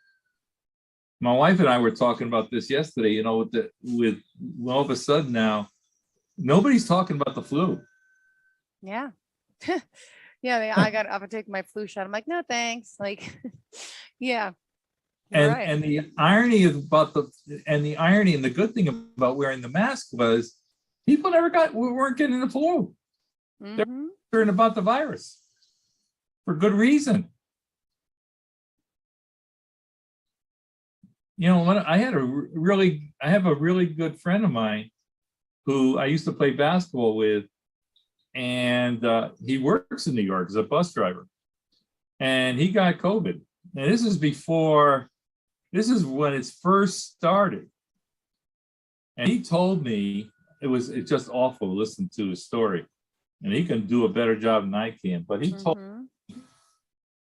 My wife and I were talking about this yesterday, you know, with all of a sudden now, nobody's talking about the flu. Yeah. Yeah, I'm gonna take my flu shot. I'm like, no, thanks. Like, yeah. Right. And the irony about the irony and the good thing about wearing the mask was people weren't getting the flu. They're concerned about the virus for good reason. You know, I have a really good friend of mine who I used to play basketball with, and he works in New York as a bus driver, and he got COVID. And this is when it first started. And he told me it's just awful to listen to his story. And he can do a better job than I can. But he told me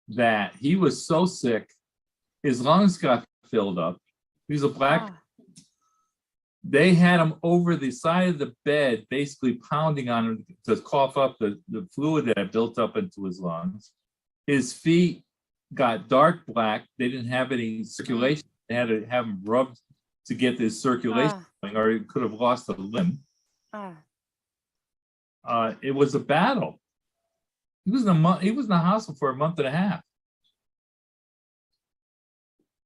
that he was so sick, his lungs got filled up. He's a black. They had him over the side of the bed, basically pounding on him to cough up the fluid that had built up into his lungs. His feet got dark black. They didn't have any circulation. They had to have him rubbed to get this circulation going, or he could have lost a limb. It was a battle. He was in the hospital for a month and a half.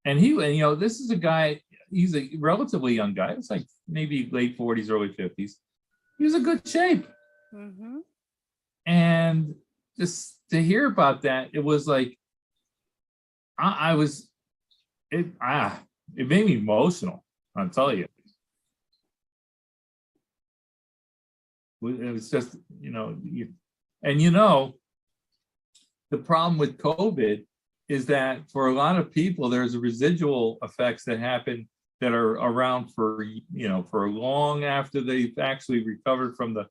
And you know, this is a guy, he's a relatively young guy. It's like maybe late 40s, early 50s. He was in good shape. And just to hear about that, it was like, it made me emotional, I'll tell you. It was just, you know, the problem with COVID is that for a lot of people, there's residual effects that happen that are around for long after they've actually recovered from the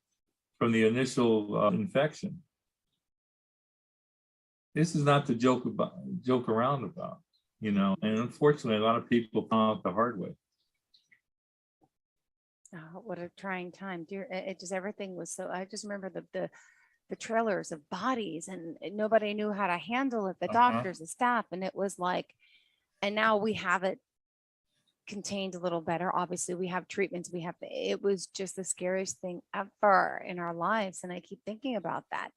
initial infection. This is not to joke around about, you know, and unfortunately, a lot of people found out the hard way. Oh, what a trying time, dear. It just, everything was so, I just remember the trailers of bodies, and nobody knew how to handle it, the doctors, the staff, and it was like, and now we have it contained a little better. Obviously we have treatments, it was just the scariest thing ever in our lives. And I keep thinking about that.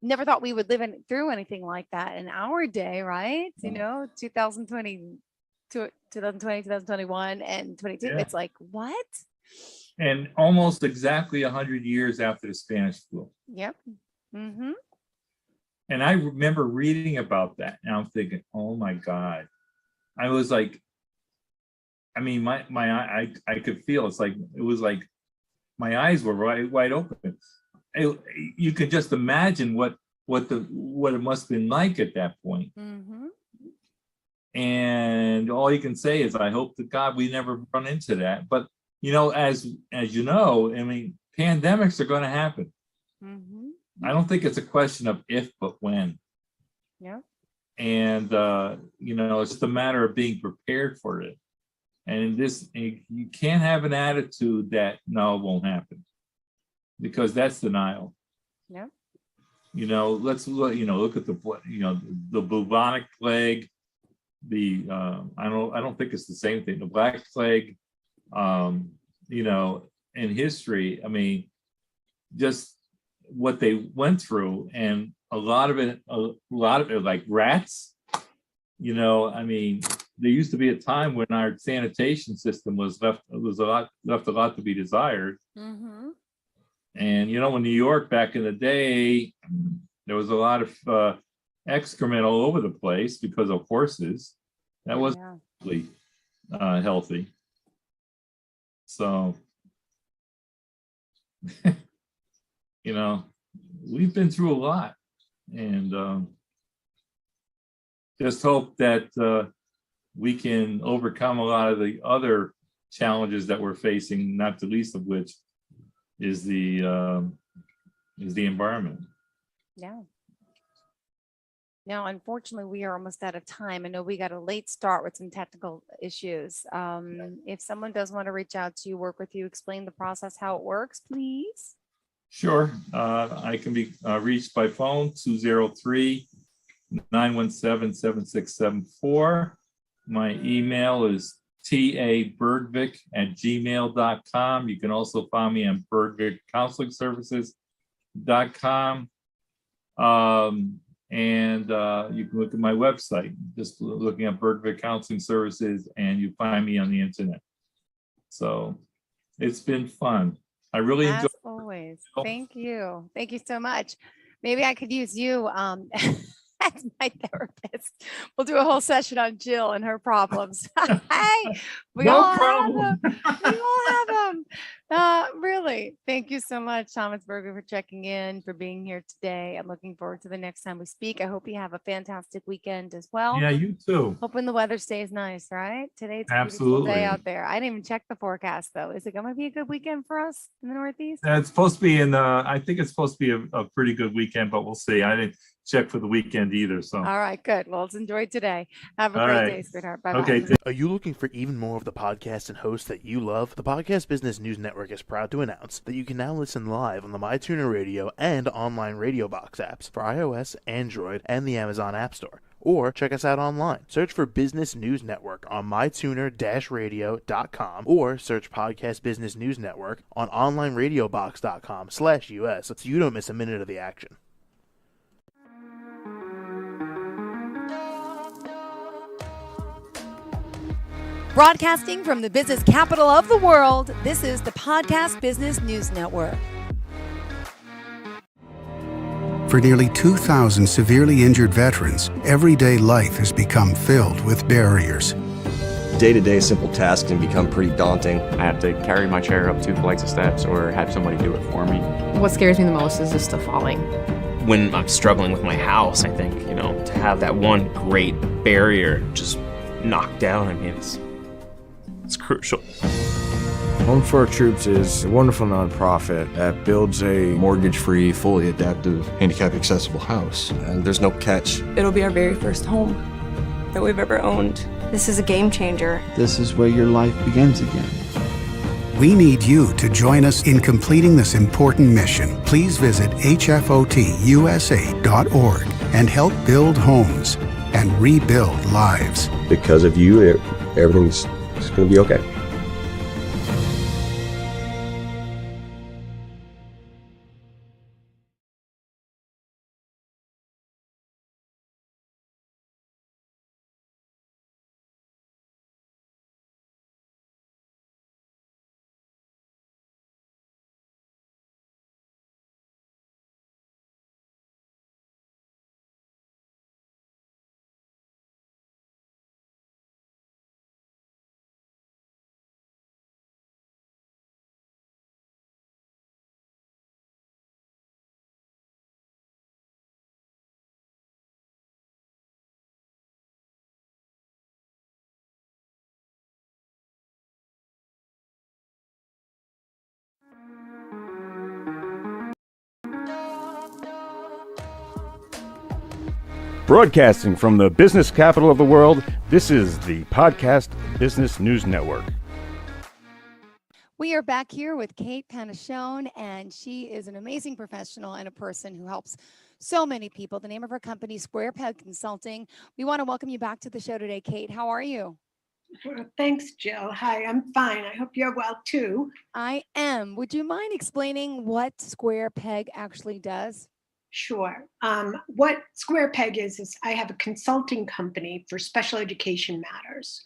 Never thought we would live through anything like that in our day, right? You know, 2020, 2021 and 22. Yeah. It's like, what? And almost exactly 100 years after the Spanish flu. Yep. And I remember reading about that, and I'm thinking, oh my God. I was like, I mean, I could feel, it was like my eyes were wide open. You could just imagine what it must have been like at that point. And all you can say is, I hope to God we never run into that. But you know, as you know, I mean, pandemics are going to happen. I don't think it's a question of if, but when. Yeah. And you know, it's just a matter of being prepared for it. And you can't have an attitude that no, it won't happen, because that's denial. Yeah. You know, look at the bubonic plague. I don't think it's the same thing. The Black Plague, you know, in history, I mean, just what they went through, and a lot of it like rats, you know, I mean, there used to be a time when our sanitation system was left a lot to be desired. And, you know, in New York back in the day, there was a lot of excrement all over the place because of horses. That wasn't really healthy. So, you know, we've been through a lot, and just hope that we can overcome a lot of the other challenges that we're facing, not the least of which is the environment. Yeah. Now, unfortunately, we are almost out of time. I know we got a late start with some technical issues. If someone does want to reach out to you, work with you, explain the process, how it works, please. Sure. I can be reached by phone, 203-917-7674. My email is tabirdvick@gmail.com. You can also find me on birdvickcounselingservices.com. And you can look at my website, just looking at Birdvick Counseling Services, and you find me on the internet. So it's been fun. I really enjoy. As always. Thank you. Thank you so much. Maybe I could use you as my therapist. We'll do a whole session on Jill and her problems. Hey, we No all problem. have them. We all have them. Really. Thank you so much, Thomas Berger, for checking in, for being here today. I'm looking forward to the next time we speak. I hope you have a fantastic weekend as well. Yeah, you too. Hoping the weather stays nice, right? Today's a beautiful day Absolutely. out there. I didn't even check the forecast though. Is it going to be a good weekend for us in the Northeast? It's supposed to be I think it's supposed to be a pretty good weekend, but we'll see. I didn't check for the weekend either. So. All right, good. Well, let's enjoy today. Have a All great right. day, sweetheart. Bye. Okay. Are you looking for even more of the podcasts and hosts that you love? The Podcast Business News Network is proud to announce that you can now listen live on the MyTuner Radio and online Radio Box apps for iOS, Android, and the Amazon App Store. Or check us out online. Search for Business News Network on mytuner-radio.com or search Podcast Business News Network on onlineradiobox.com/US so you don't miss a minute of the action. Broadcasting from the business capital of the world, this is the Podcast Business News Network. For nearly 2,000 severely injured veterans, everyday life has become filled with barriers. Day-to-day simple tasks can become pretty daunting. I have to carry my chair up 2 flights of steps or have somebody do it for me. What scares me the most is just the falling. When I'm struggling with my house, I think, to have that one great barrier just knocked down, I mean, it's crucial. Home for Our Troops is a wonderful nonprofit that builds a Mortgage-free, fully adaptive, handicap-accessible house. And there's no catch. It'll be our very first home that we've ever owned. This is a game changer. This is where your life begins again. We need you to join us in completing this important mission. Please visit hfotusa.org and help build homes and rebuild lives. Because of you, everything's just going to be okay. Broadcasting from the business capital of the world, this is the Podcast Business News Network. We are back here with Kate Panachone, and she is an amazing professional and a person who helps so many people. The name of her company, Square Peg Consulting. We want to welcome you back to the show today, Kate. How are you? Well, thanks, Jill. Hi, I'm fine. I hope you're well too. I am. Would you mind explaining what Square Peg actually does? Sure. What Square Peg is I have a consulting company for special education matters.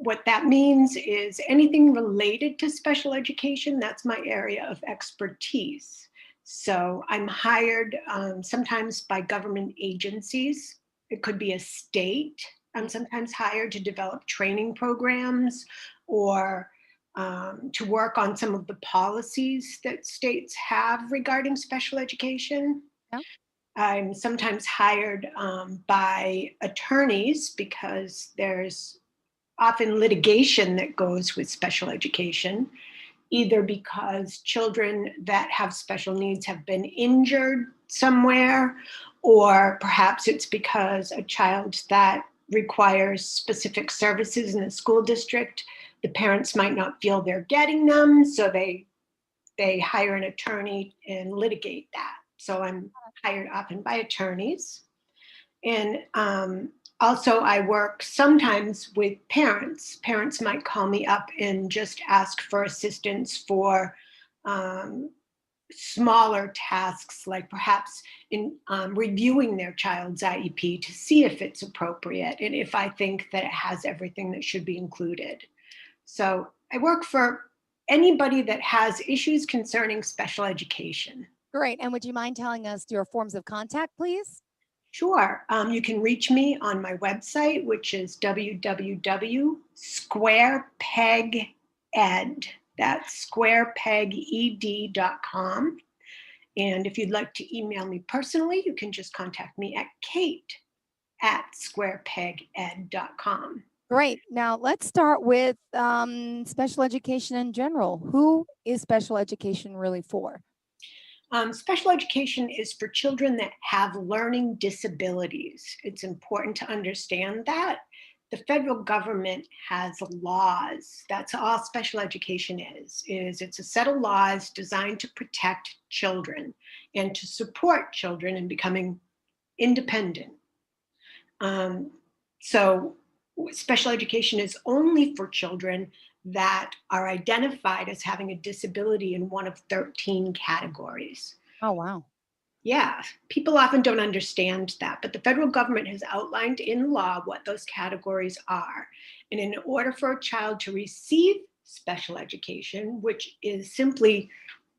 What that means is anything related to special education, that's my area of expertise. So I'm hired sometimes by government agencies. It could be a state. I'm sometimes hired to develop training programs or to work on some of the policies that states have regarding special education. Yeah. I'm sometimes hired by attorneys because there's often litigation that goes with special education, either because children that have special needs have been injured somewhere, or perhaps it's because a child that requires specific services in the school district, the parents might not feel they're getting them, so they hire an attorney and litigate that. So I'm hired often by attorneys. And Also, I work sometimes with parents. Parents might call me up and just ask for assistance for smaller tasks, like perhaps in reviewing their child's IEP to see if it's appropriate and if I think that it has everything that should be included. So I work for anybody that has issues concerning special education. Great. And would you mind telling us your forms of contact, please? Sure. You can reach me on my website, which is www.squarepeged. That's squarepeged.com. And if you'd like to email me personally, you can just contact me at kate@squarepeged.com. Great. Now let's start with special education in general. Who is special education really for? Special education is for children that have learning disabilities. It's important to understand that. The federal government has laws. That's all special education is it's a set of laws designed to protect children and to support children in becoming independent. So special education is only for children that are identified as having a disability in one of 13 categories. Oh, wow. Yeah, people often don't understand that, but the federal government has outlined in law what those categories are. And in order for a child to receive special education, which is simply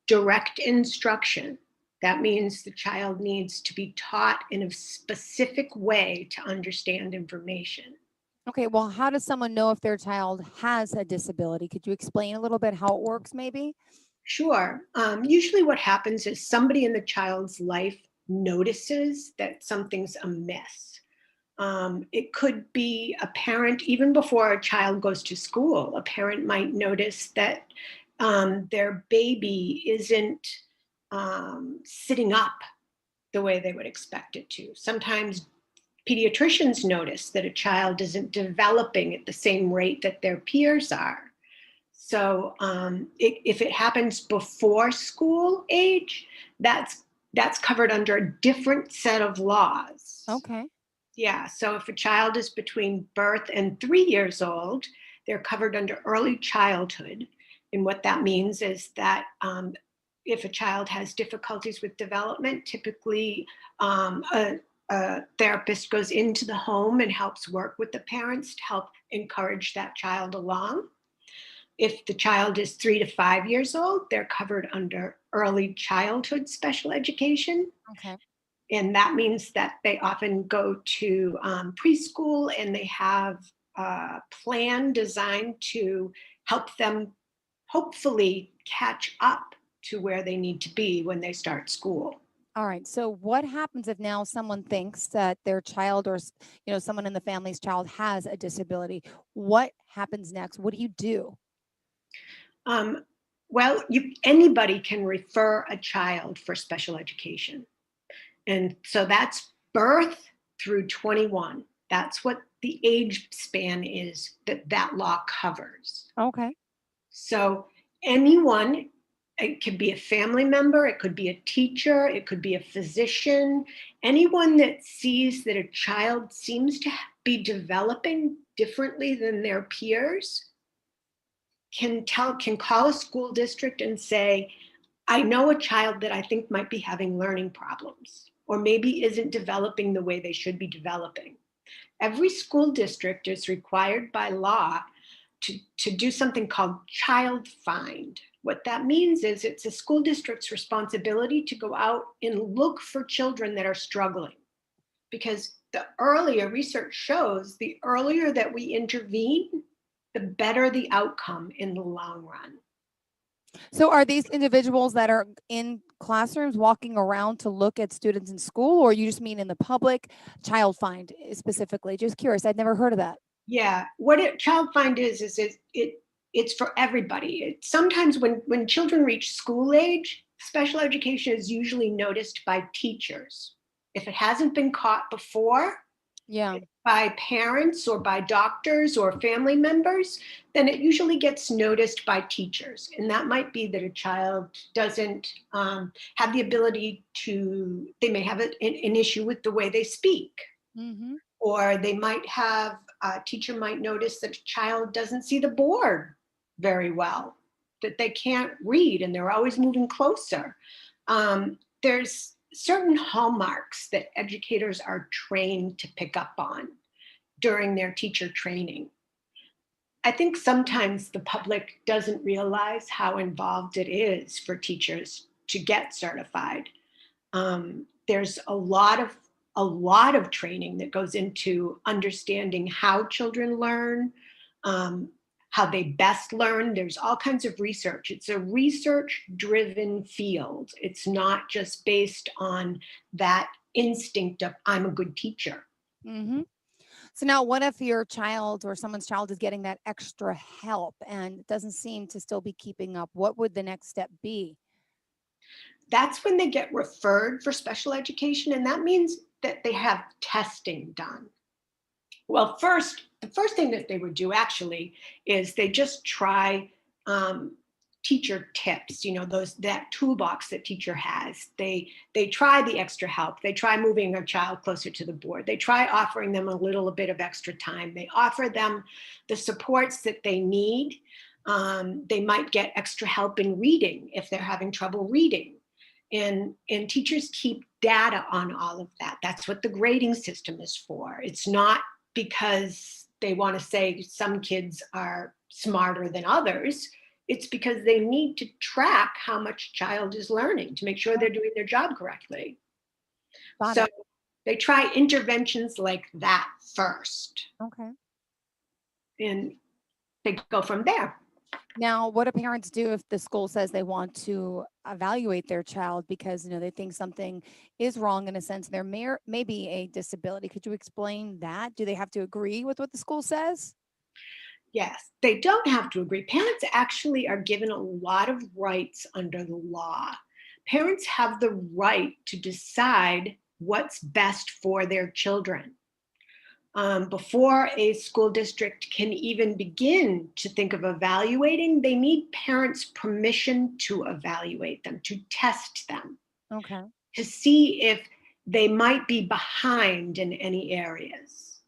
direct instruction, that means the child needs to be taught in a specific way to understand information. Okay, well, how does someone know if their child has a disability? Could you explain a little bit how it works, maybe? Sure. Usually what happens is somebody in the child's life notices that something's amiss. It could be a parent, even before a child goes to school, a parent might notice that their baby isn't sitting up the way they would expect it to. Sometimes pediatricians notice that a child isn't developing at the same rate that their peers are. So if it happens before school age, that's covered under a different set of laws. Okay. Yeah, so if a child is between birth and 3 years old, they're covered under early childhood. And what that means is that if a child has difficulties with development, typically a therapist goes into the home and helps work with the parents to help encourage that child along. If the child is 3 to 5 years old, they're covered under early childhood special education. Okay. And that means that they often go to preschool and they have a plan designed to help them hopefully catch up to where they need to be when they start school. All right. So what happens if now someone thinks that their child or someone in the family's child has a disability? What happens next? What do you do? Well, anybody can refer a child for special education. And so that's birth through 21. That's what the age span is that law covers. Okay. So anyone, it could be a family member, it could be a teacher, it could be a physician, anyone that sees that a child seems to be developing differently than their peers can call a school district and say, I know a child that I think might be having learning problems or maybe isn't developing the way they should be developing. Every school district is required by law to do something called child find. What that means is it's a school district's responsibility to go out and look for children that are struggling. Because the earlier research shows, the earlier that we intervene, the better the outcome in the long run. So are these individuals that are in classrooms walking around to look at students in school, or you just mean in the public? Child find specifically? Just curious. I'd never heard of that. Yeah, what child find is it's for everybody. Sometimes when children reach school age, special education is usually noticed by teachers. If it hasn't been caught before, by parents or by doctors or family members, then it usually gets noticed by teachers. And that might be that a child doesn't have the ability they may have an issue with the way they speak. Mm-hmm. Or they might have, a teacher might notice that a child doesn't see the board very well, that they can't read and they're always moving closer. There's certain hallmarks that educators are trained to pick up on during their teacher training. I think sometimes the public doesn't realize how involved it is for teachers to get certified. There's a lot of training that goes into understanding how children learn, how they best learn. There's all kinds of research. It's a research-driven field. It's not just based on that instinct of I'm a good teacher. Mm-hmm. So now what if your child or someone's child is getting that extra help and doesn't seem to still be keeping up? What would the next step be? That's when they get referred for special education, and that means that they have testing done. Well, the first thing that they would do actually is they just try teacher tips, that toolbox that teacher has. They try the extra help. They try moving a child closer to the board. They try offering them a little bit of extra time. They offer them the supports that they need. They might get extra help in reading if they're having trouble reading. And teachers keep data on all of that. That's what the grading system is for. It's not because they want to say some kids are smarter than others. It's because they need to track how much a child is learning to make sure they're doing their job correctly. So they try interventions like that first. Okay. And they go from there. Now, what do parents do if the school says they want to evaluate their child because they think something is wrong in a sense? There may be a disability. Could you explain that? Do they have to agree with what the school says? Yes, they don't have to agree. Parents actually are given a lot of rights under the law. Parents have the right to decide what's best for their children. Before a school district can even begin to think of evaluating, they need parents' permission to evaluate them, to test them. Okay. To see if they might be behind in any areas.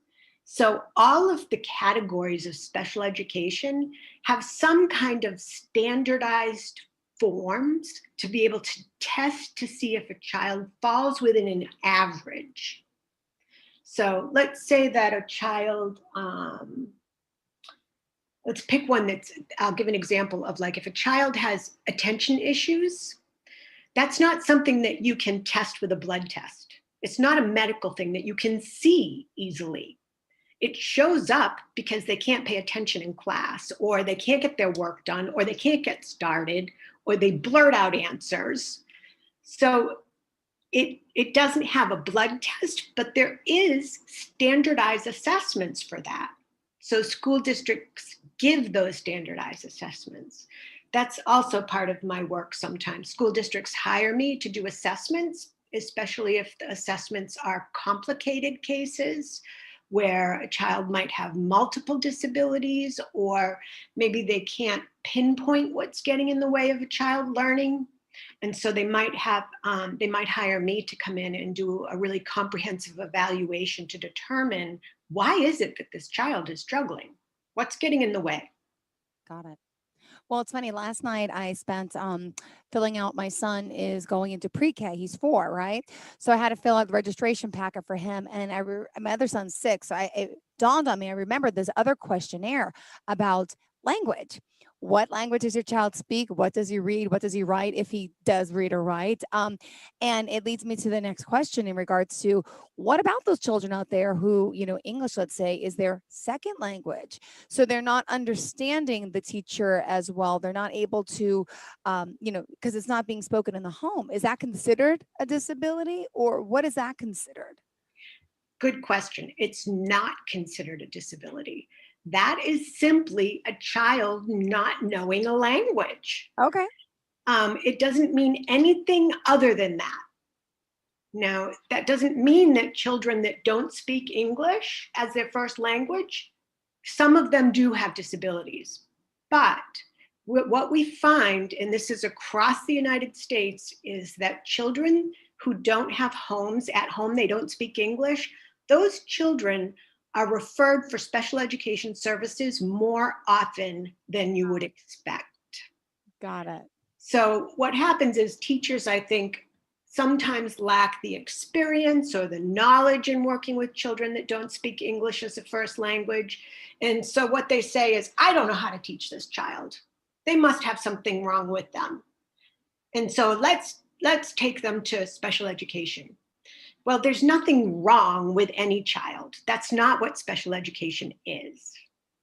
So all of the categories of special education have some kind of standardized forms to be able to test to see if a child falls within an average. So let's say that a child, let's pick one I'll give an example of, like, if a child has attention issues, that's not something that you can test with a blood test. It's not a medical thing that you can see easily. It shows up because they can't pay attention in class, or they can't get their work done, or they can't get started, or they blurt out answers. So it doesn't have a blood test, but there is standardized assessments for that. So school districts give those standardized assessments. That's also part of my work sometimes. School districts hire me to do assessments, especially if the assessments are complicated cases where a child might have multiple disabilities, or maybe they can't pinpoint what's getting in the way of a child learning. And so they might hire me to come in and do a really comprehensive evaluation to determine, why is it that this child is struggling? What's getting in the way? Got it. Well, it's funny. Last night I spent filling out, my son is going into pre-K. He's 4, right? So I had to fill out the registration packet for him. And my other son's 6. So it dawned on me, I remembered this other questionnaire about language. What language does your child speak? What does he read? What does he write, if he does read or write? And it leads me to the next question in regards to, what about those children out there who, English, let's say, is their second language? So they're not understanding the teacher as well. They're not able to, because it's not being spoken in the home. Is that considered a disability, or what is that considered? Good question. It's not considered a disability. That is simply a child not knowing a language. Okay. It doesn't mean anything other than that. Now, that doesn't mean that children that don't speak English as their first language, some of them do have disabilities. But what we find, and this is across the United States, is that children who don't have homes, at home they don't speak English, those children are referred for special education services more often than you would expect. Got it. So what happens is teachers, I think, sometimes lack the experience or the knowledge in working with children that don't speak English as a first language. And so what they say is, I don't know how to teach this child. They must have something wrong with them. And so let's take them to special education. Well, there's nothing wrong with any child. That's not what special education is.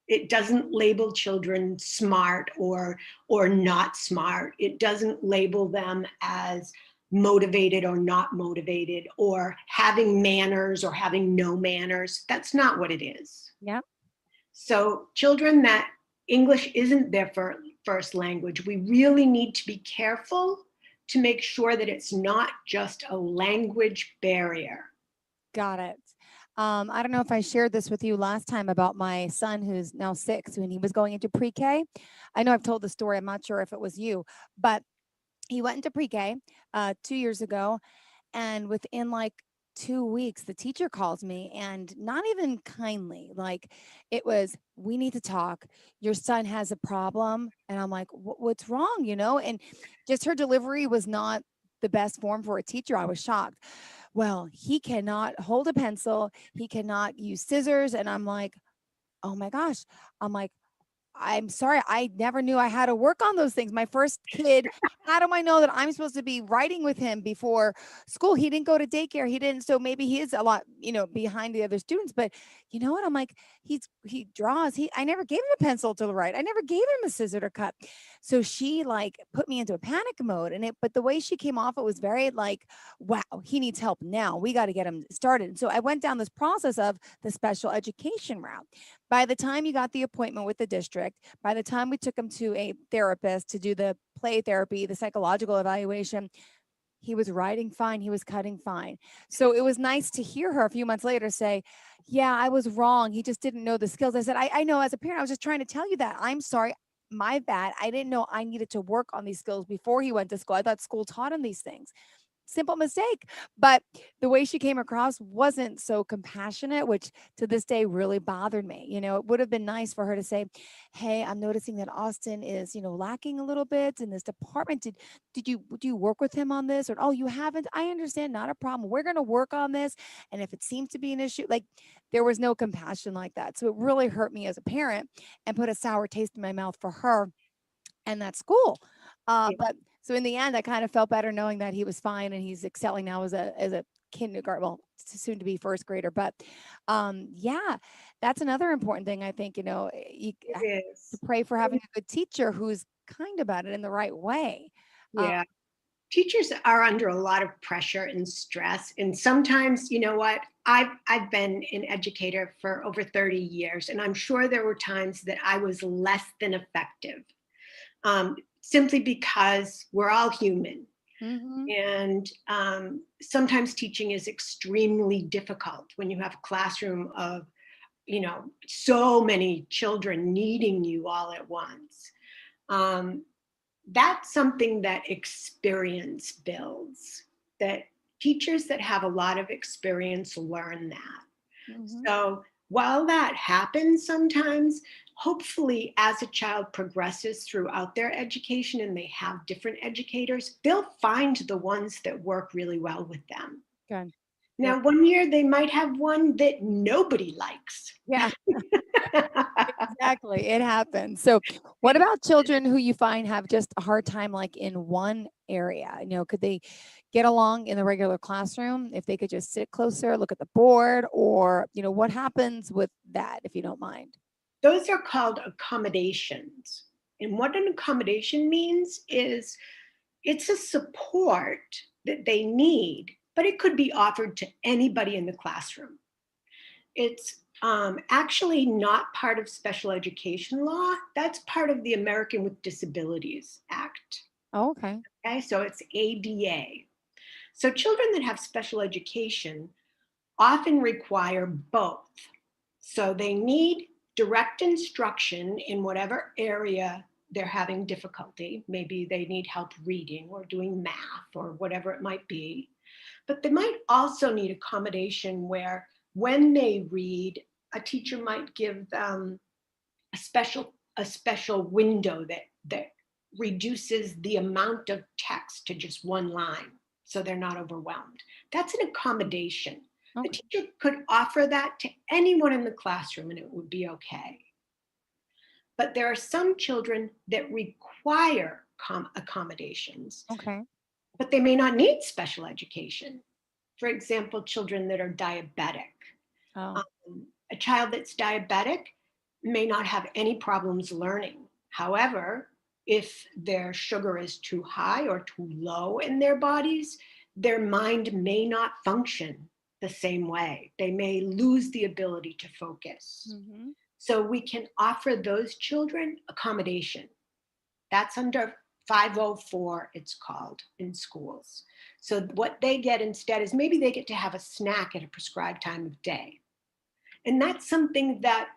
It doesn't label children smart or not smart. It doesn't label them as motivated or not motivated, or having manners or having no manners. That's not what it is. Yep. So children that English isn't their first language, we really need to be careful to make sure that it's not just a language barrier. Got it. I don't know if I shared this with you last time about my son who's now 6 when he was going into pre-K. I know I've told the story. I'm not sure if it was you, but he went into pre-K 2 years ago, and within like 2 weeks, the teacher calls me, and not even kindly, like it was, we need to talk. Your son has a problem. And I'm like, what's wrong? You know, and just her delivery was not the best form for a teacher. I was shocked. Well, he cannot hold a pencil. He cannot use scissors. And I'm like, oh my gosh. I'm like, I'm sorry, I never knew I had to work on those things. My first kid, how do I know that I'm supposed to be writing with him before school? He didn't go to daycare. He didn't. So maybe he is a lot, behind the other students. But you know what? I'm like, he draws. I never gave him a pencil to write. I never gave him a scissor to cut. So she like put me into a panic mode. But the way she came off, it was very like, wow, he needs help now. We got to get him started. And so I went down this process of the special education route. By the time you got the appointment with the district, by the time we took him to a therapist to do the play therapy, the psychological evaluation, he was writing fine. He was cutting fine. So it was nice to hear her a few months later say, yeah, I was wrong. He just didn't know the skills. I said, I know as a parent, I was just trying to tell you that. I'm sorry. My bad. I didn't know I needed to work on these skills before he went to school. I thought school taught him these things. Simple mistake. But the way she came across wasn't so compassionate, which to this day really bothered me. It would have been nice for her to say, hey, I'm noticing that Austin is, lacking a little bit in this department. Do you work with him on this? Or, oh, you haven't? I understand, not a problem. We're going to work on this. And if it seems to be an issue, like there was no compassion like that. So it really hurt me as a parent and put a sour taste in my mouth for her and that school. But so in the end, I kind of felt better knowing that he was fine and he's excelling now as a kindergarten, well, soon to be first grader. But yeah, that's another important thing. I think, you to pray for having a good teacher who's kind about it in the right way. Yeah. Teachers are under a lot of pressure and stress. And sometimes, you know what, I've been an educator for over 30 years, and I'm sure there were times that I was less than effective. Simply because we're all human. Mm-hmm. And sometimes teaching is extremely difficult when you have a classroom of, so many children needing you all at once. That's something that experience builds, that teachers that have a lot of experience learn that. Mm-hmm. So while that happens sometimes, hopefully as a child progresses throughout their education and they have different educators, they'll find the ones that work really well with them. Good. Now, one year they might have one that nobody likes. Yeah, exactly. It happens. So what about children who you find have just a hard time like in one area? Could they get along in the regular classroom if they could just sit closer, look at the board, or, what happens with that, if you don't mind? Those are called accommodations. And what an accommodation means is it's a support that they need, but it could be offered to anybody in the classroom. It's actually not part of special education law. That's part of the American with Disabilities Act. Oh, okay. Okay, so it's ADA. So children that have special education often require both. So they need direct instruction in whatever area they're having difficulty. Maybe they need help reading or doing math or whatever it might be. But they might also need accommodation where when they read, a teacher might give them a special window that reduces the amount of text to just one line so they're not overwhelmed. That's an accommodation. The teacher could offer that to anyone in the classroom and it would be okay. But there are some children that require accommodations. Okay. But they may not need special education. For example, children that are diabetic. A child that's diabetic may not have any problems learning. However, if their sugar is too high or too low in their bodies, their mind may not function the same way. They may lose the ability to focus. Mm-hmm. So we can offer those children accommodation. That's under 504, it's called, in schools. So what they get instead is maybe they get to have a snack at a prescribed time of day. And that's something that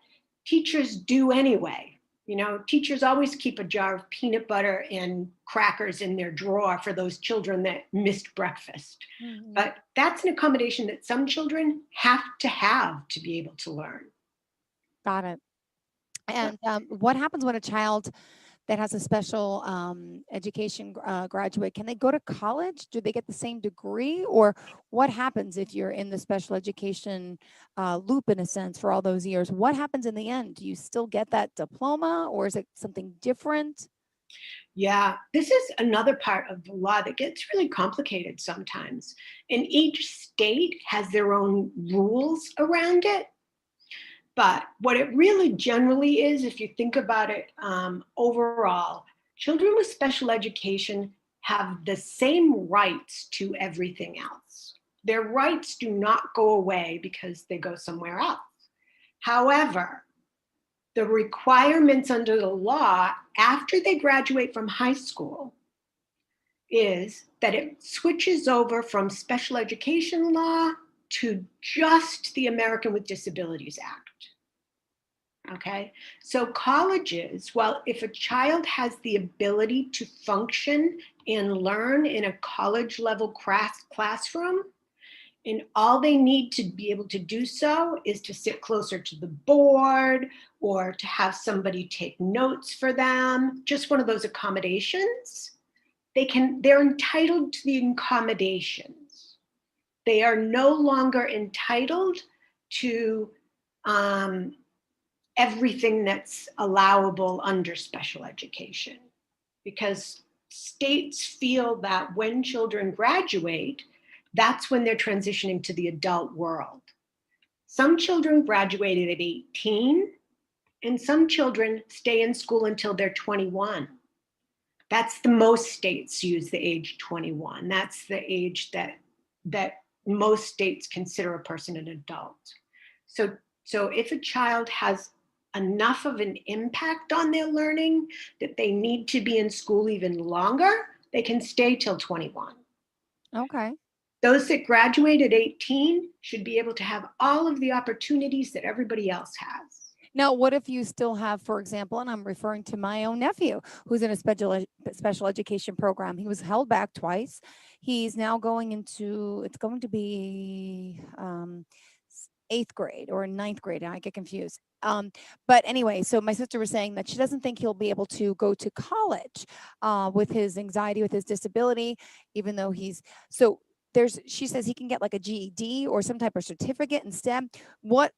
teachers do anyway. You know, teachers always keep a jar of peanut butter and crackers in their drawer for those children that missed breakfast. Mm-hmm. But that's an accommodation that some children have to be able to learn. Got it. And what happens when a child that has a special education graduate, can they go to college? Do they get the same degree? Or what happens if you're in the special education loop, in a sense, for all those years? What happens in the end? Do you still get that diploma, or is it something different? Yeah, this is another part of the law that gets really complicated sometimes. And each state has their own rules around it. But what it really generally is, if you think about it overall, children with special education have the same rights to everything else. Their rights do not go away because they go somewhere else. However, the requirements under the law after they graduate from high school is that it switches over from special education law to just the American with Disabilities Act. Okay, so colleges, well, if a child has the ability to function and learn in a college level classroom, and all they need to be able to do so is to sit closer to the board or to have somebody take notes for them, just one of those accommodations, they're entitled to the accommodations. They are no longer entitled to everything that's allowable under special education, because states feel that when children graduate, that's when they're transitioning to the adult world. Some children graduated at 18, and some children stay in school until they're 21. That's the most states use the age 21. That's the age that most states consider a person an adult. So if a child has enough of an impact on their learning that they need to be in school even longer, they can stay till 21. Okay. Those that graduate at 18 should be able to have all of the opportunities that everybody else has. Now, what if you still have, for example, and I'm referring to my own nephew, who's in a special education program. He was held back twice. He's now going into, it's going to be 8th grade or 9th grade. I get confused. But anyway, so my sister was saying that she doesn't think he'll be able to go to college with his anxiety, with his disability, even though she says he can get like a GED or some type of certificate instead. What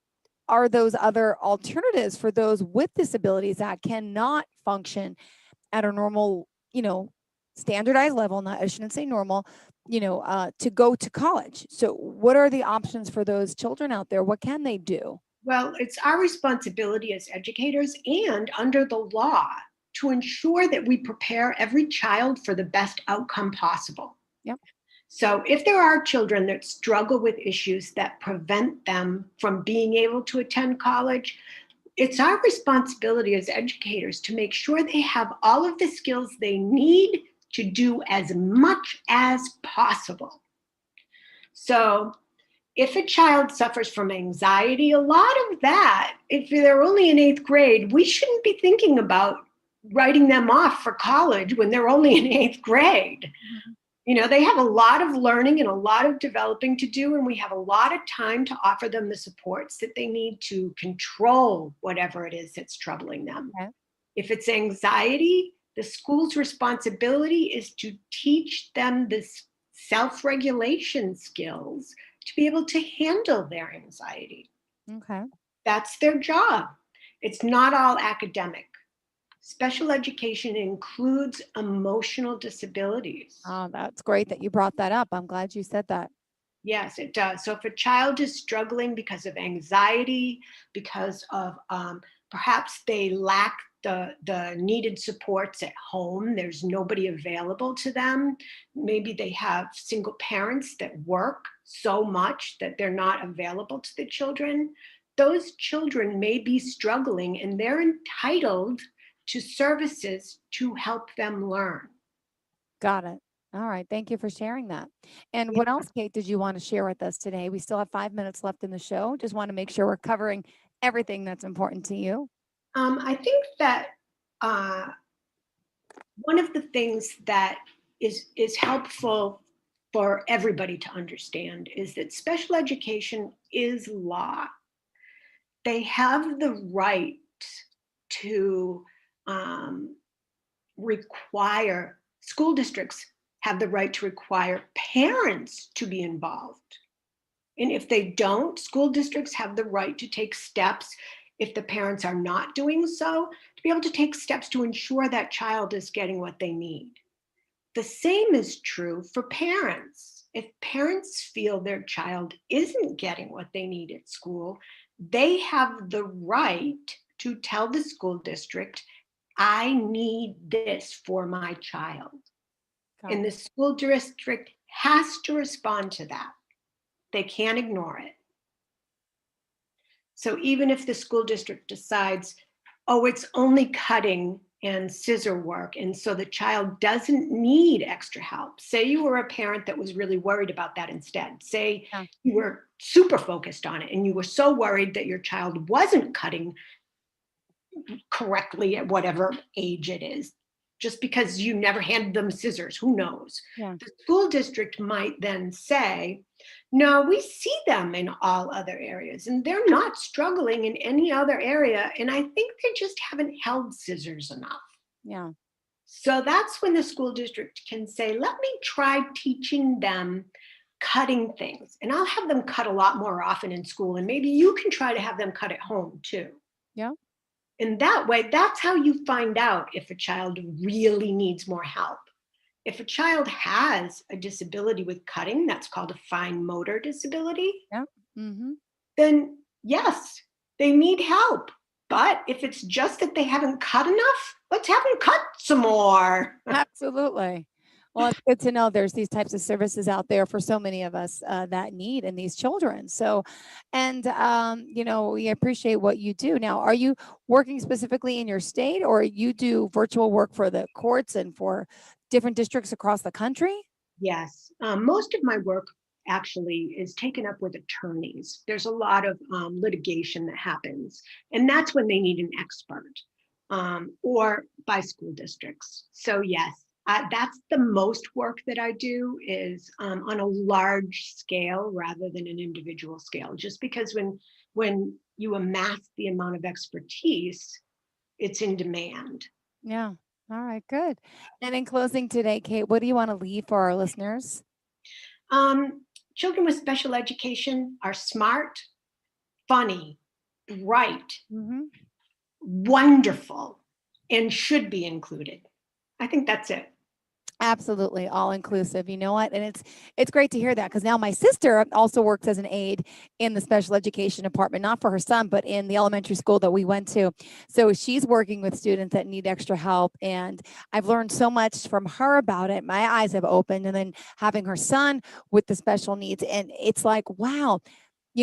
are those other alternatives for those with disabilities that cannot function at a normal, standardized level? I shouldn't say normal, to go to college. So what are the options for those children out there? What can they do? Well, it's our responsibility as educators and under the law to ensure that we prepare every child for the best outcome possible. Yep. So if there are children that struggle with issues that prevent them from being able to attend college, it's our responsibility as educators to make sure they have all of the skills they need to do as much as possible. So if a child suffers from anxiety, a lot of that, if they're only in 8th grade, we shouldn't be thinking about writing them off for college when they're only in 8th grade. Mm-hmm. They have a lot of learning and a lot of developing to do, and we have a lot of time to offer them the supports that they need to control whatever it is that's troubling them. Okay. If it's anxiety, the school's responsibility is to teach them this self-regulation skills to be able to handle their anxiety. Okay. That's their job. It's not all academic. Special education includes emotional disabilities. Oh, that's great that you brought that up. I'm glad you said that. Yes, it does. So if a child is struggling because of anxiety, because of perhaps they lack the needed supports at home, there's nobody available to them. Maybe they have single parents that work so much that they're not available to the children. Those children may be struggling, and they're entitled to services to help them learn. Got it. All right. Thank you for sharing that. And what else, Kate, did you want to share with us today? We still have 5 minutes left in the show. Just want to make sure we're covering everything that's important to you. I think that one of the things that is helpful for everybody to understand is that special education is law. They have the right to require, school districts have the right to require parents to be involved. And if they don't, school districts have the right to take steps, if the parents are not doing so, to be able to take steps to ensure that child is getting what they need. The same is true for parents. If parents feel their child isn't getting what they need at school, they have the right to tell the school district, I need this for my child. And the school district has to respond to that. They can't ignore it. So even if the school district decides, oh, it's only cutting and scissor work, and so the child doesn't need extra help. Say you were a parent that was really worried about that instead. Say you were super focused on it and you were so worried that your child wasn't cutting correctly at whatever age it is, just because you never handed them scissors, who knows? Yeah. The school district might then say, no, we see them in all other areas and they're not struggling in any other area. And I think they just haven't held scissors enough. Yeah. So that's when the school district can say, let me try teaching them cutting things. And I'll have them cut a lot more often in school. And maybe you can try to have them cut at home too. Yeah. And that way, that's how you find out if a child really needs more help. If a child has a disability with cutting, that's called a fine motor disability, Yeah. Mm-hmm. then yes, they need help. But if it's just that they haven't cut enough, let's have them cut some more. Absolutely. Well, it's good to know there's these types of services out there for so many of us that need and these children. So, and, we appreciate what you do. Now, are you working specifically in your state, or you do virtual work for the courts and for different districts across the country? Yes. Most of my work actually is taken up with attorneys. There's a lot of litigation that happens, and that's when they need an expert, or by school districts. So yes, that's the most work that I do is on a large scale rather than an individual scale, just because when you amass the amount of expertise, it's in demand. Yeah. All right, good. And in closing today, Kate, what do you want to leave for our listeners? Children with special education are smart, funny, bright, wonderful, and should be included. I think that's it. Absolutely, all inclusive. You know what? And it's great to hear that, because now my sister also works as an aide in the special education department, not for her son, but in the elementary school that we went to. So she's working with students that need extra help. And I've learned so much from her about it. My eyes have opened. And then having her son with the special needs. And it's like, wow,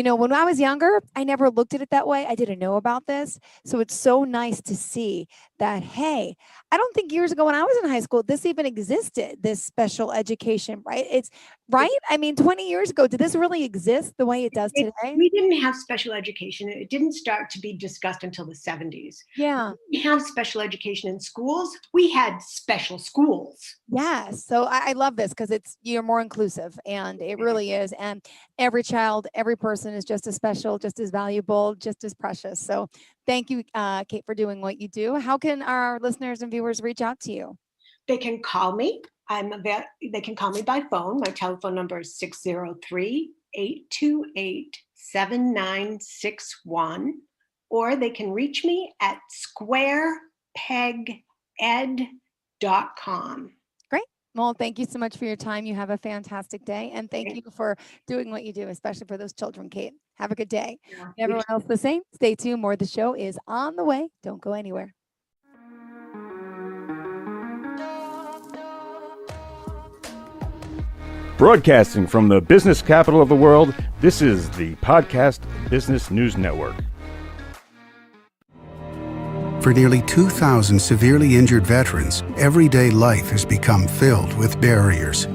when I was younger, I never looked at it that way. I didn't know about this. So it's so nice to see that, hey, I don't think years ago when I was in high school, this even existed, this special education, right? It's right. I mean, 20 years ago, did this really exist the way it does today? We didn't have special education. It didn't start to be discussed until the 70s. Yeah. We have special education in schools. We had special schools. Yes. So I love this because you're more inclusive, and it really is. And every child, every person is just as special, just as valuable, just as precious. So thank you, Kate, for doing what you do. How can our listeners and viewers reach out to you? They can call me. They can call me by phone. My telephone number is 603-828-7961, or they can reach me at squarepeged.com. Great. Well, thank you so much for your time. You have a fantastic day, and thank you for doing what you do, especially for those children, Kate. Have a good day. Yeah. Everyone else the same. Stay tuned. More of the show is on the way. Don't go anywhere. Broadcasting from the business capital of the world, this is the Podcast Business News Network. For nearly 2,000 severely injured veterans, everyday life has become filled with barriers.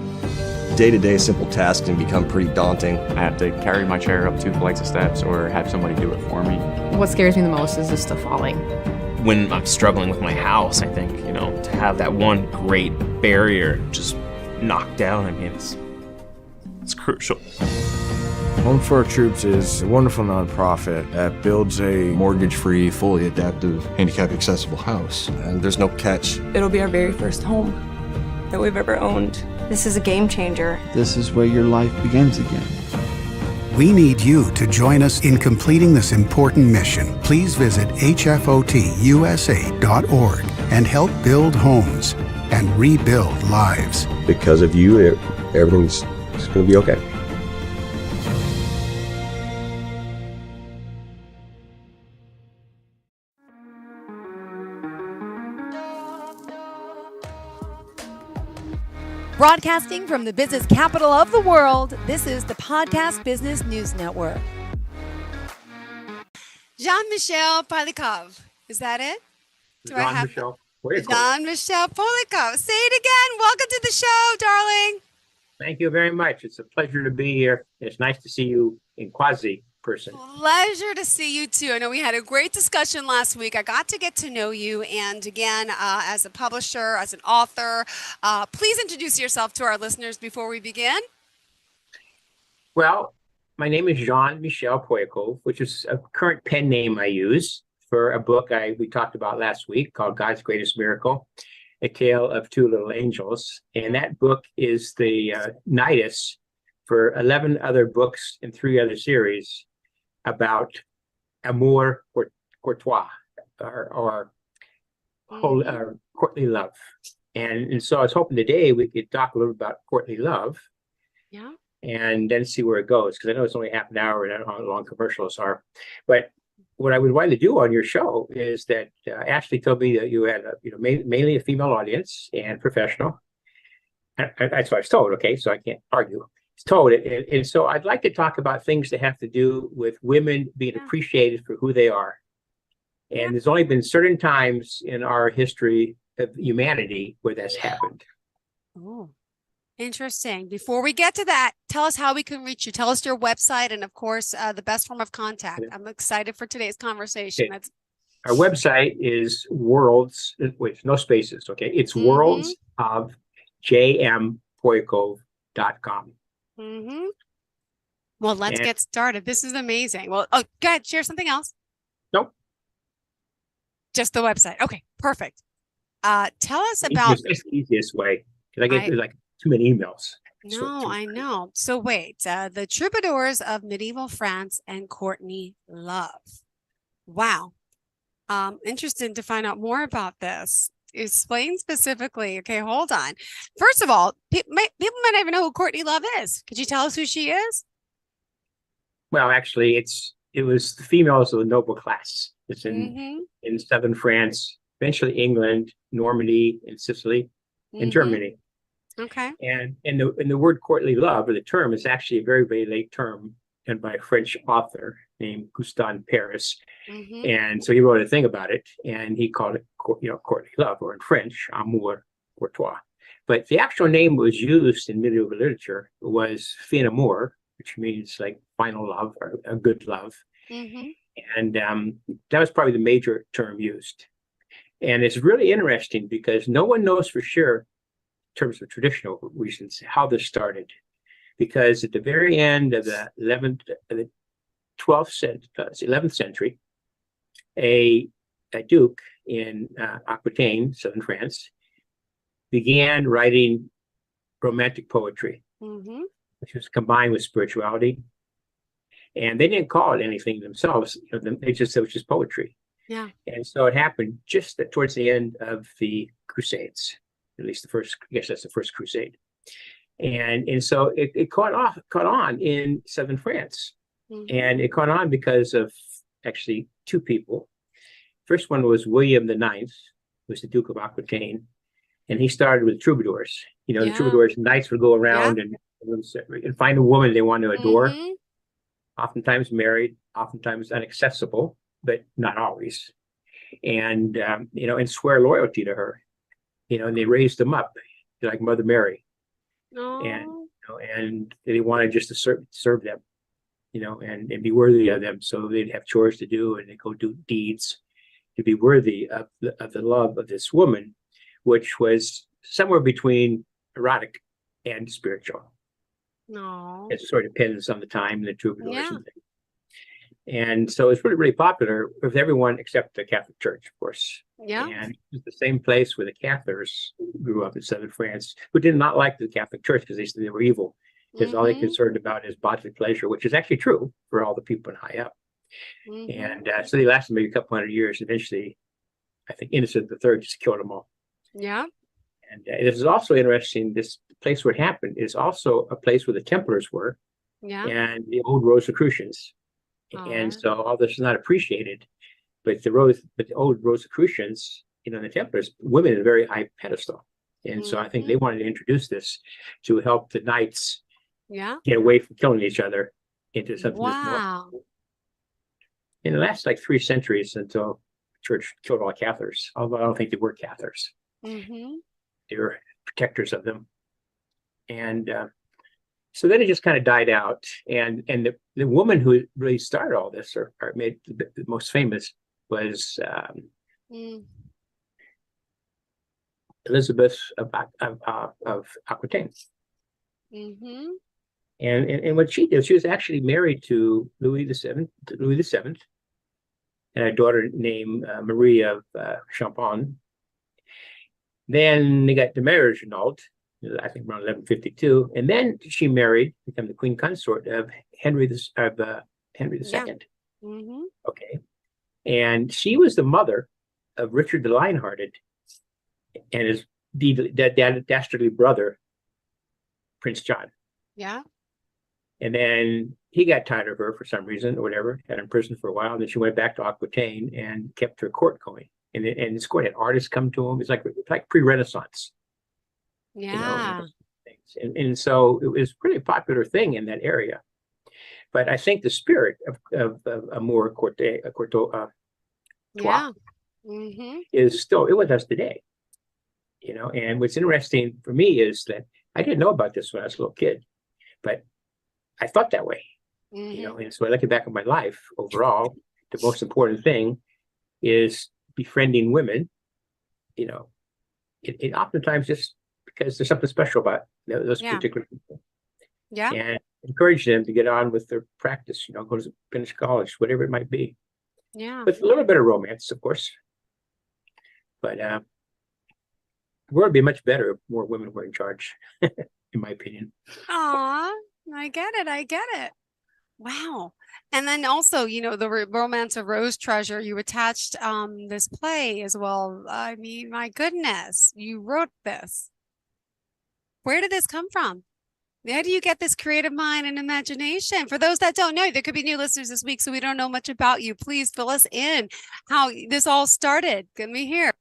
Day-to-day simple tasks can become pretty daunting. I have to carry my chair up 2 flights of steps or have somebody do it for me. What scares me the most is just the falling. When I'm struggling with my house, I think, to have that one great barrier just knocked down, I mean, it's crucial. Home for Our Troops is a wonderful nonprofit that builds a Mortgage-free, fully adaptive, handicap-accessible house. And there's no catch. It'll be our very first home that we've ever owned. This is a game changer. This is where your life begins again. We need you to join us in completing this important mission. Please visit hfotusa.org and help build homes and rebuild lives. Because of you, everything's going to be okay. Broadcasting from the business capital of the world, this is the Podcast Business News Network. Jean-Michel Polikov. Is that it? Jean-Michel Polikov. Jean-Michel Polikov. Say it again. Welcome to the show, darling. Thank you very much. It's a pleasure to be here. It's nice to see you in quasi person. Pleasure to see you too. I know we had a great discussion last week. I got to get to know you. And again, as a publisher, as an author, please introduce yourself to our listeners before we begin. Well, my name is Jean-Michel Polikov, which is a current pen name I use for a book we talked about last week called God's Greatest Miracle, A Tale of Two Little Angels. And that book is the nidus for 11 other books and 3 other series about amour courtois or courtly love. And so I was hoping today we could talk a little about courtly love. Yeah. And then see where it goes, because I know it's only half an hour and I don't know how long commercials are. But what I would want to do on your show is that Ashley told me that you had mainly a female audience and professional. And that's what I was told. Okay, so I can't argue. It's told it, and so I'd like to talk about things that have to do with women being appreciated for who they are. And there's only been certain times in our history of humanity where that's happened. Oh. Interesting. Before we get to that, tell us how we can reach you. Tell us your website and, of course, the best form of contact. I'm excited for today's conversation. Okay. Our website is worlds, wait, no spaces, okay? It's worlds of jmpoikov.com. Well, let's get started. This is amazing. Well, go ahead, share something else. Nope. Just the website. Okay, perfect. Tell us about... It's the easiest way, because I get like too many emails. No, I know. So wait, the Troubadours of Medieval France and Courtney Love. Wow. Interested to find out more about this. Explain specifically. Okay, hold on. First of all, people might not even know who Courtney Love is. Could you tell us who she is? Well, actually, it was the females of the noble class. It's in southern France, eventually England, Normandy, and Sicily, and Germany. Okay. And the word courtly love, or the term, is actually a very, very late term and by a French author named Gustin Paris. Mhm. And so he wrote a thing about it, and he called it, courtly love, or in French, amour courtois. But the actual name was used in medieval literature was fin amour, which means like final love or a good love. Mhm. And that was probably the major term used. And it's really interesting because no one knows for sure, in terms of traditional reasons, how this started. Because at the very end of the 11th century, a duke in Aquitaine, southern France, began writing romantic poetry, Mhm. which was combined with spirituality. And they didn't call it anything themselves. They just said it was just poetry. Yeah. And so it happened just towards the end of the Crusades, at least the first. I guess that's the first Crusade. And so it caught on in southern France, and it caught on because of actually two people. First one was William the Ninth, who was the Duke of Aquitaine, and he started with troubadours. The troubadours, knights would go around and find a woman they want to adore. Mhm. Oftentimes married, oftentimes inaccessible, but not always. And and swear loyalty to her. And they raised them up like Mother Mary. And and they wanted just to serve them, and be worthy of them. So they'd have chores to do, and they go do deeds to be worthy of the love of this woman, which was somewhere between erotic and spiritual. No. It sort of depends on the time and the troubadours Yeah. and things. And so it's really, really popular with everyone except the Catholic Church, of course. Yeah. And it's the same place where the Cathars grew up in southern France, who did not like the Catholic Church because they said they were evil. Because all they're concerned about is bodily pleasure, which is actually true for all the people in high up. And so they lasted maybe a couple hundred years. Eventually, I think Innocent III just killed them all. Yeah. And it is also interesting, this place where it happened is also a place where the Templars were, Yeah. and the old Rosicrucians. And so all this is not appreciated, but the old Rosicrucians, the Templars, women in a very high pedestal. And so I think they wanted to introduce this to help the knights get away from killing each other into something that's more. Wow. In the last 3 centuries, until the church killed all Cathars, although I don't think they were Cathars. Mhm. They were protectors of them. And so then it just kind of died out. And the woman who really started all this, or made the most famous, was Elizabeth of Aquitaine. Mhm. And what she did, she was actually married to Louis VII, and a daughter named Marie of Champagne. Then they got the marriage annulled, I think around 1152, and then she became the queen consort of Henry II. Mhm. Okay, and she was the mother of Richard the Lionhearted and his dastardly brother, Prince John. Yeah. And then he got tired of her for some reason or whatever, had her in prison for a while. And then she went back to Aquitaine and kept her court going. And this court had artists come to him. It's like pre-Renaissance. Yeah. And so it was a pretty popular thing in that area. But I think the spirit of amour courtois Yeah. Mhm. is still with us today. And what's interesting for me is that I didn't know about this when I was a little kid, but I thought that way. And so I look back at my life overall, the most important thing is befriending women. It oftentimes just because there's something special about those particular people. Yeah. And encourage them to get on with their practice, go to finish college, whatever it might be. Yeah. With a little bit of romance, of course. But the world would be much better if more women were in charge, in my opinion. Aw, I get it. I get it. Wow. And then also, the Romance of Rose Treasure, you attached this play as well. I mean, my goodness, you wrote this. Where did this come from? How do you get this creative mind and imagination? For those that don't know, there could be new listeners this week, so we don't know much about you. Please fill us in how this all started. Can we hear?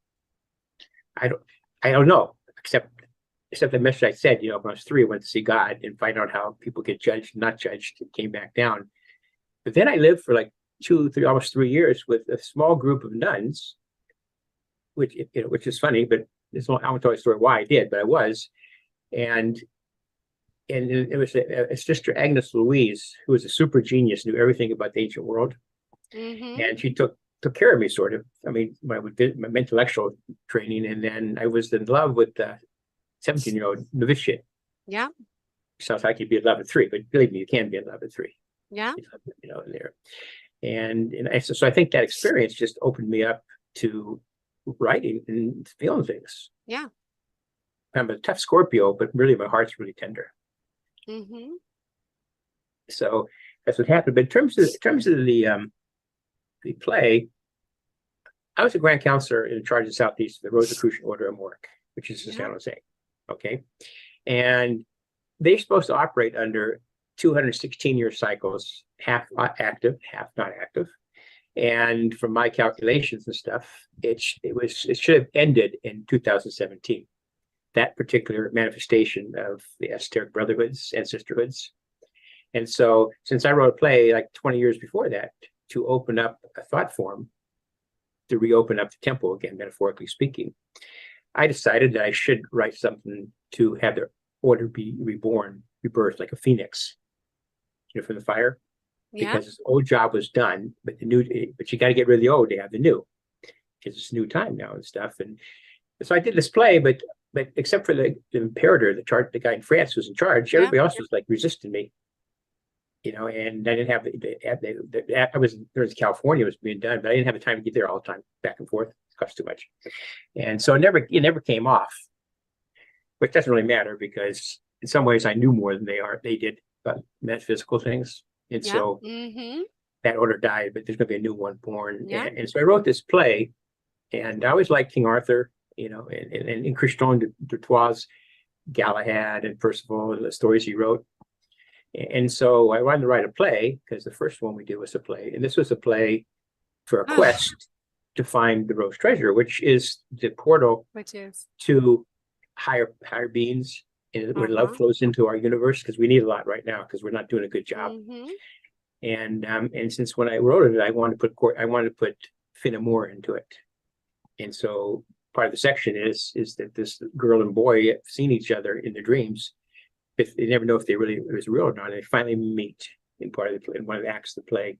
I don't know, except except the message I said, when I was 3, I went to see God and find out how people get judged, not judged, and came back down. But then I lived for like 2, 3, almost 3 years with a small group of nuns, which is funny, but I won't tell you a story why I did, but I was. And it was a Sister Agnes Louise, who was a super genius, knew everything about the ancient world. Mm-hmm. And she took care of me, sort of. I mean, my intellectual training, and then I was in love with the 17-year-old novitiate. Yeah. Sounds like you'd be in love at 3, but believe me, you can be in love at 3. Yeah. In there. And so I think that experience just opened me up to writing and feeling things. Yeah. I'm a tough Scorpio, but really my heart's really tender. Mm-hmm. So that's what happened. But in terms of the play, I was a grand counselor in charge of Southeast of the Rosicrucian Order of Mork, which is in San Jose. Okay. And they're supposed to operate under 216-year cycles, half active, half not active. And from my calculations and stuff, it should have ended in 2017. That particular manifestation of the esoteric brotherhoods and sisterhoods. And so, since I wrote a play like 20 years before that to open up a thought form, to reopen up the temple again, metaphorically speaking, I decided that I should write something to have the order be reborn, rebirthed like a phoenix, from the fire. Yeah. Because this old job was done, but you got to get rid of the old to have the new, because it's new time now and stuff. And so I did this play, but except for the imperator, the guy in France who was in charge, everybody else was like resisting me, and I didn't have I was there in California, it was being done, but I didn't have the time to get there all the time, back and forth. It cost too much. And so it never came off, which doesn't really matter, because in some ways I knew more than they did about metaphysical things. And so that order died, but there's going to be a new one born. Yeah. And so I wrote this play, and I always liked King Arthur, and Christian de Troyes, Galahad and Percival, and the stories he wrote. And so I wanted to write a play, because the first one we did was a play, and this was a play for a quest to find the Rose Treasure, which is the portal to higher beings, and where love flows into our universe, because we need a lot right now, because we're not doing a good job. And since when I wrote it, I wanted to put Finn and Moore into it. And so part of the section is that this girl and boy have seen each other in their dreams, but they never know if it was real or not. And they finally meet in one of the acts of the play,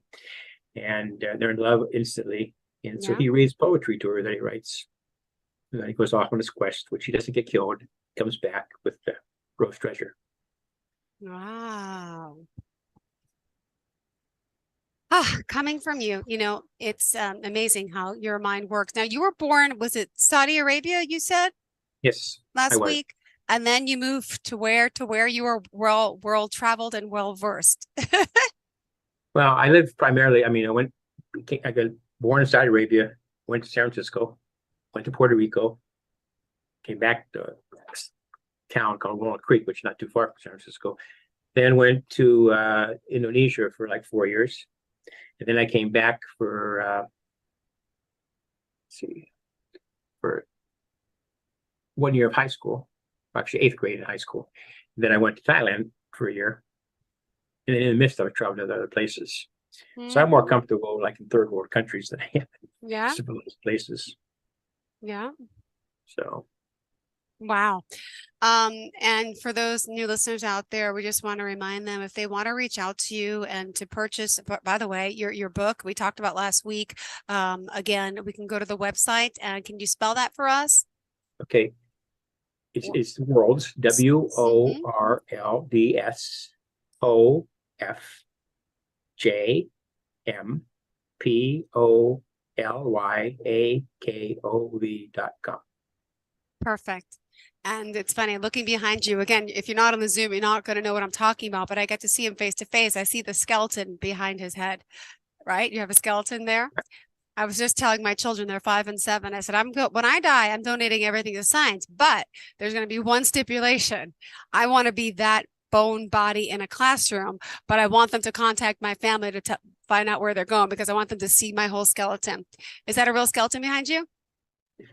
and they're in love instantly. And so he reads poetry to her that he writes, and then he goes off on his quest, which he doesn't get killed, comes back with the Rose Treasure. Wow. Coming from you, it's amazing how your mind works. Now, you were born, was it Saudi Arabia, you said? Yes. Last week. And then you moved to where you were world traveled and well versed. Well, I lived primarily, I got born in Saudi Arabia, went to San Francisco, went to Puerto Rico, came back to a town called Walnut Creek, which is not too far from San Francisco. Then went to Indonesia for like 4 years. And then I came back for 1 year of high school, actually 8th grade in high school. And then I went to Thailand for a year. And in the midst of it, I traveled to other places. So I'm more comfortable like in third world countries than I am in civilized places. Yeah. So. Wow. And for those new listeners out there, we just want to remind them, if they want to reach out to you and to purchase, by the way, your book we talked about last week, again, we can go to the website, and can you spell that for us? Okay. It's Worlds, WORLDSOFJMPOLYAKOV.com. Perfect. And it's funny looking behind you again. If you're not on the Zoom, you're not going to know what I'm talking about, but I get to see him face to face. I see the skeleton behind his head, right? You have a skeleton there. I was just telling my children, they're 5 and 7. I said, when I die, I'm donating everything to science, but there's going to be one stipulation. I want to be that bone body in a classroom, but I want them to contact my family to find out where they're going, because I want them to see my whole skeleton. Is that a real skeleton behind you?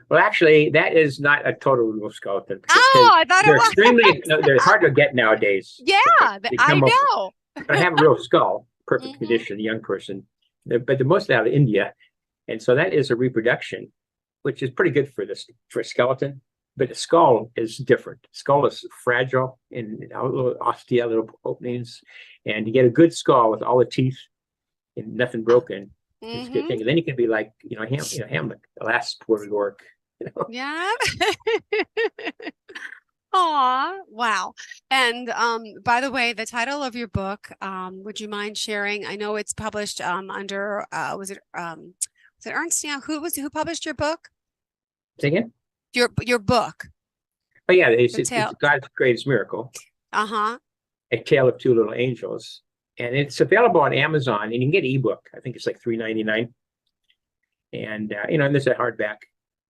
Well, actually, that is not a total real skeleton. Oh, I thought it They're was. extremely, they're hard to get nowadays. Yeah, I know. I have a real skull, perfect Mhm. condition, young person, but they're mostly out of India, and so that is a reproduction, which is pretty good for a skeleton. But the skull is different. Skull is fragile and little ostia, little openings, and you get a good skull with all the teeth and nothing broken. It's a good thing. And then you can be like, Hamlet, the last poor York. Yeah. Aw, wow. And by the way, the title of your book, would you mind sharing? I know it's published under was it Ernst Young? Who published your book? Say again? Your book. Oh yeah, it's tale. God's Greatest Miracle. Uh-huh. A Tale of Two Little Angels. And it's available on Amazon, and you can get an ebook. I think it's like $3.99. And and there's a hardback.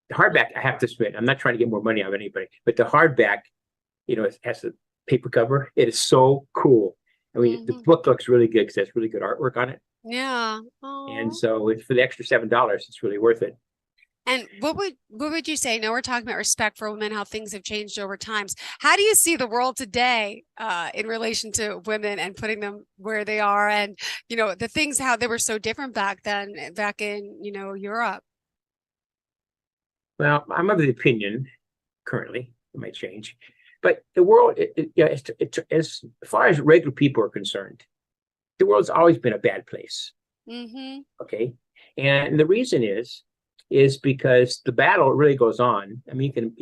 The hardback, I have to admit, I'm not trying to get more money out of anybody, but the hardback, it has a paper cover. It is so cool. I mean, the book looks really good because there's really good artwork on it. Yeah. And so it's for the extra $7, it's really worth it. And what would you say? Now we're talking about respect for women, how things have changed over times. How do you see the world today in relation to women and putting them where they are, and the things how they were so different back then, back in Europe? Well, I'm of the opinion currently it might change, but the world, as far as regular people are concerned, the world's always been a bad place. Mm-hmm. Okay, and the reason is because the battle really goes on. I mean, you can,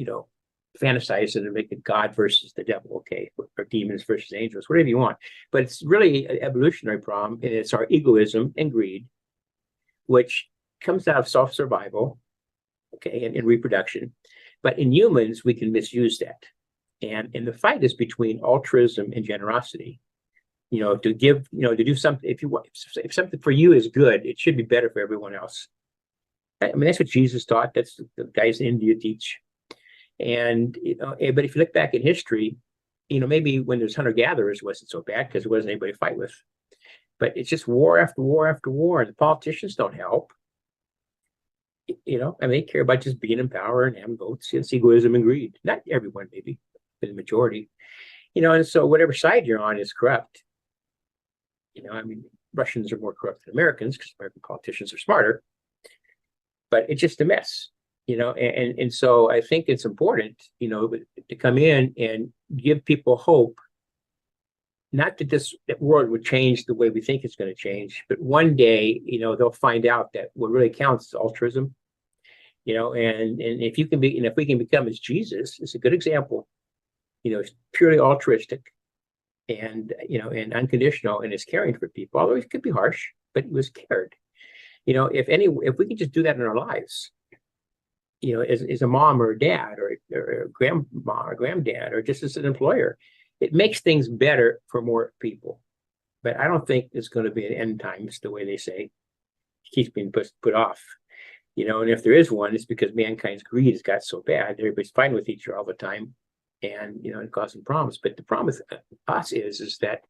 fantasize it and make it God versus the devil, okay, or demons versus angels, whatever you want. But it's really an evolutionary problem, and it's our egoism and greed, which comes out of self-survival, okay, and reproduction. But in humans, we can misuse that. And the fight is between altruism and generosity. To give, to do something, if something for you is good, it should be better for everyone else. I mean, that's what Jesus taught. That's the guys in India teach. And, but if you look back in history, maybe when there's hunter-gatherers, it wasn't so bad because there wasn't anybody to fight with. But it's just war after war after war, and the politicians don't help. I mean, they care about just being in power and having votes. It's egoism and greed. Not everyone, maybe, but the majority. And so whatever side you're on is corrupt. I mean, Russians are more corrupt than Americans because American politicians are smarter. But it's just a mess, and so I think it's important, to come in and give people hope. Not that that world would change the way we think it's going to change, but one day, they'll find out that what really counts is altruism, and if you can be, and if we can become as Jesus, it's a good example, purely altruistic and, and unconditional in his caring for people, although he could be harsh, but he was cared. If we can just do that in our lives, as a mom or a dad or a grandma or granddad, or just as an employer, it makes things better for more people. But I don't think it's going to be an end times the way they say. It keeps being put off, and if there is one, it's because mankind's greed has got so bad. Everybody's fighting with each other all the time and, and causing problems. But the problem with us is that,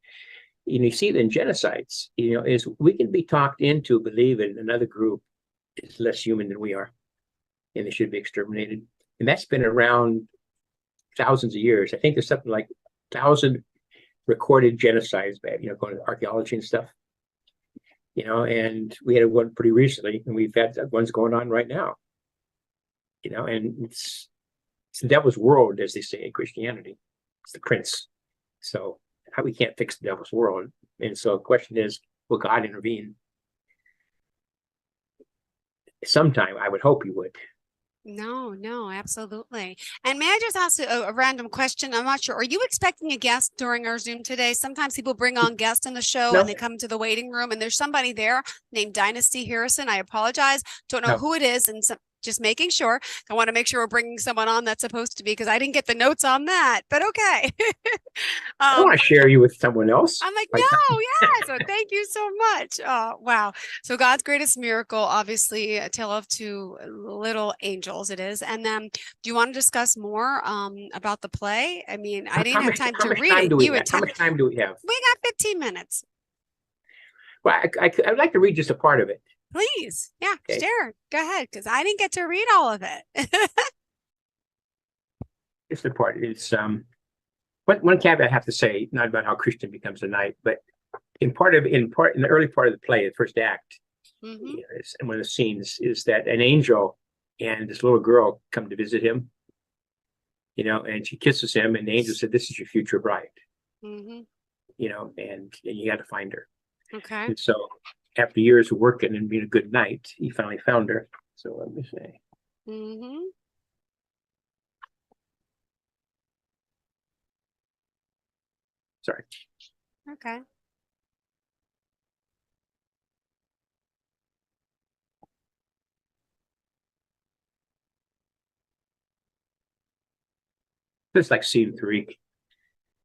you see it in genocides, is we can be talked into believing another group is less human than we are, and they should be exterminated. And that's been around thousands of years. I think there's something like 1,000 recorded genocides, going to archaeology and stuff. And we had one pretty recently, and we've had ones going on right now. And it's the devil's world, as they say in Christianity. It's the prince. So we can't fix the devil's world. And so the question is, will God intervene? Sometime, I would hope he would. No, absolutely. And may I just ask a random question? I'm not sure. Are you expecting a guest during our Zoom today? Sometimes people bring on guests in the show and they come to the waiting room and there's somebody there named Dynasty Harrison. I apologize. Don't know who it is. And just making sure. I want to make sure we're bringing someone on that's supposed to be, because I didn't get the notes on that, but okay. I want to share you with someone else. I'm like, no, yeah. So thank you so much. Oh, wow. So God's Greatest Miracle, obviously A Tale of Two Little Angels it is. And then do you want to discuss more about the play? I mean, I didn't have time to read it. How much time do we have? We got 15 minutes. Well, I'd like to read just a part of it. Please. Yeah, Okay. share. Go ahead, because I didn't get to read all of it. It's the part. It's one caveat I have to say, not about how Christian becomes a knight, but in the early part of the play, the first act, and one of the scenes is that an angel and this little girl come to visit him, and she kisses him, and the angel said, "This is your future bride," and you got to find her. Okay. And so after years of working and being a good knight, he finally found her. So let me say. Sorry. Okay. It's like scene 3.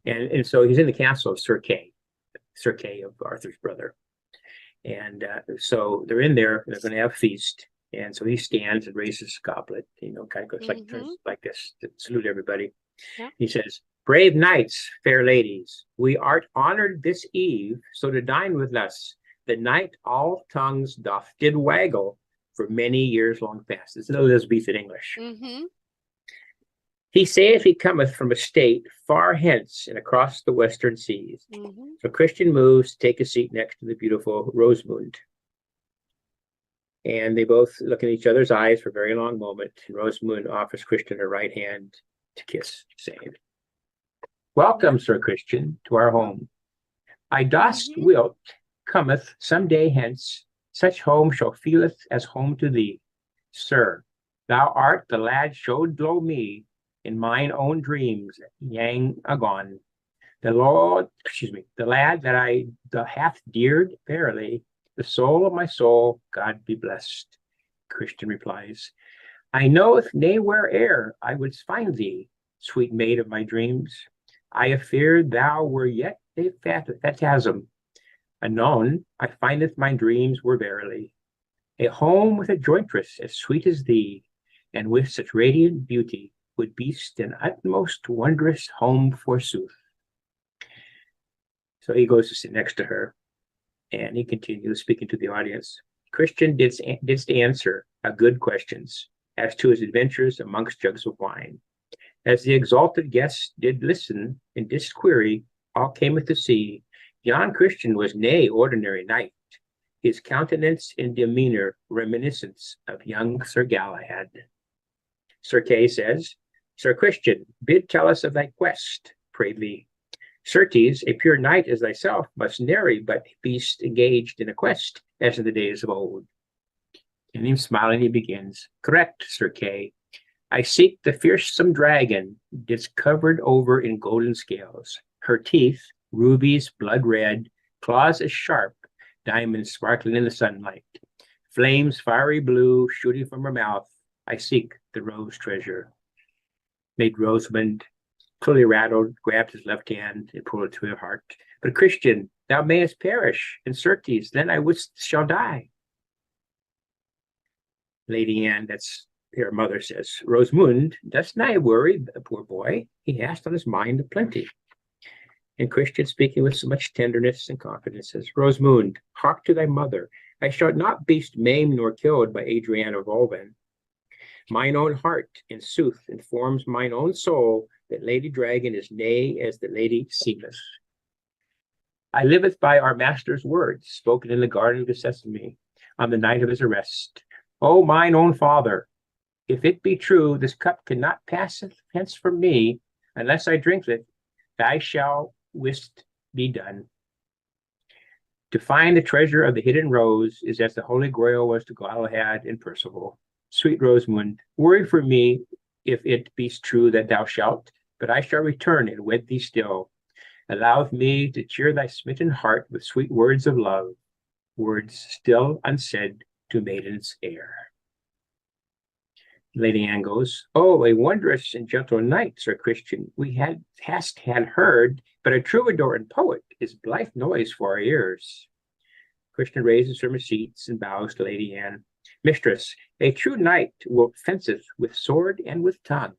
And so he's in the castle of Sir Kay of Arthur's brother. And so they're in there, they're going to have a feast. And so he stands and raises his goblet, kind of goes turns like this to salute everybody. Yep. He says, "Brave knights, fair ladies, we art honored this eve, so to dine with us. The knight all tongues did waggle for many years long past." It's in Elizabethan English. "He saith he cometh from a state far hence and across the western seas." So Christian moves to take a seat next to the beautiful Rosamund. And they both look in each other's eyes for a very long moment. And Rosamund offers Christian her right hand to kiss, saying, "Welcome, Sir Christian, to our home. I dost wilt cometh some day hence, such home shall feeleth as home to thee. Sir, thou art the lad showed low me in mine own dreams, yang agone. The lad that I hath deared verily, the soul of my soul, God be blessed." Christian replies, "I knoweth nae where'er I would find thee, sweet maid of my dreams. I have feared thou were yet a phantasm. Anon I findeth my dreams were verily a home with a jointress as sweet as thee, and with such radiant beauty would beast an utmost wondrous home forsooth." So he goes to sit next to her, and he continues speaking to the audience. "Christian didst answer a good questions as to his adventures amongst jugs of wine. As the exalted guests did listen and didst query, all cameth to see, yon Christian was nae ordinary knight, his countenance and demeanor reminiscence of young Sir Galahad." Sir Kay says, "Sir Christian, bid tell us of thy quest, pray thee. Certes, a pure knight as thyself must nary but beast engaged in a quest, as in the days of old." And him smiling, he begins, "Correct, Sir Kay. I seek the fearsome dragon, didst covered over in golden scales. Her teeth, rubies, blood red, claws as sharp, diamonds sparkling in the sunlight, flames fiery blue shooting from her mouth. I seek the rose treasure." Made Rosamund clearly rattled, grabbed his left hand and pulled it to her heart. "But Christian, thou mayest perish, and certes, then I shall die." Lady Anne, that's her mother, says, "Rosamund, dost nigh worry the poor boy. He hath on his mind plenty." And Christian, speaking with so much tenderness and confidence, says, "Rosamund, hark to thy mother. I shall not be maimed nor killed by Adrian of Alban. Mine own heart, in sooth, informs mine own soul that Lady Dragon is nae as the lady seemeth. I liveth by our master's words, spoken in the garden of Gethsemane on the night of his arrest. O mine own father, if it be true, this cup cannot pass hence from me, unless I drink it, thy shall wist be done. To find the treasure of the hidden rose is as the Holy Grail was to Galahad and Percival. Sweet Rosamund, worry for me if it be true that thou shalt, but I shall return and wed thee still. Allow me to cheer thy smitten heart with sweet words of love, words still unsaid to maidens air." Lady Anne goes, "Oh, a wondrous and gentle knight, Sir Christian, we hast heard, but a troubadour and poet is blithe noise for our ears." Christian raises from his seats and bows to Lady Anne. "Mistress, a true knight will fenceth with sword and with tongue.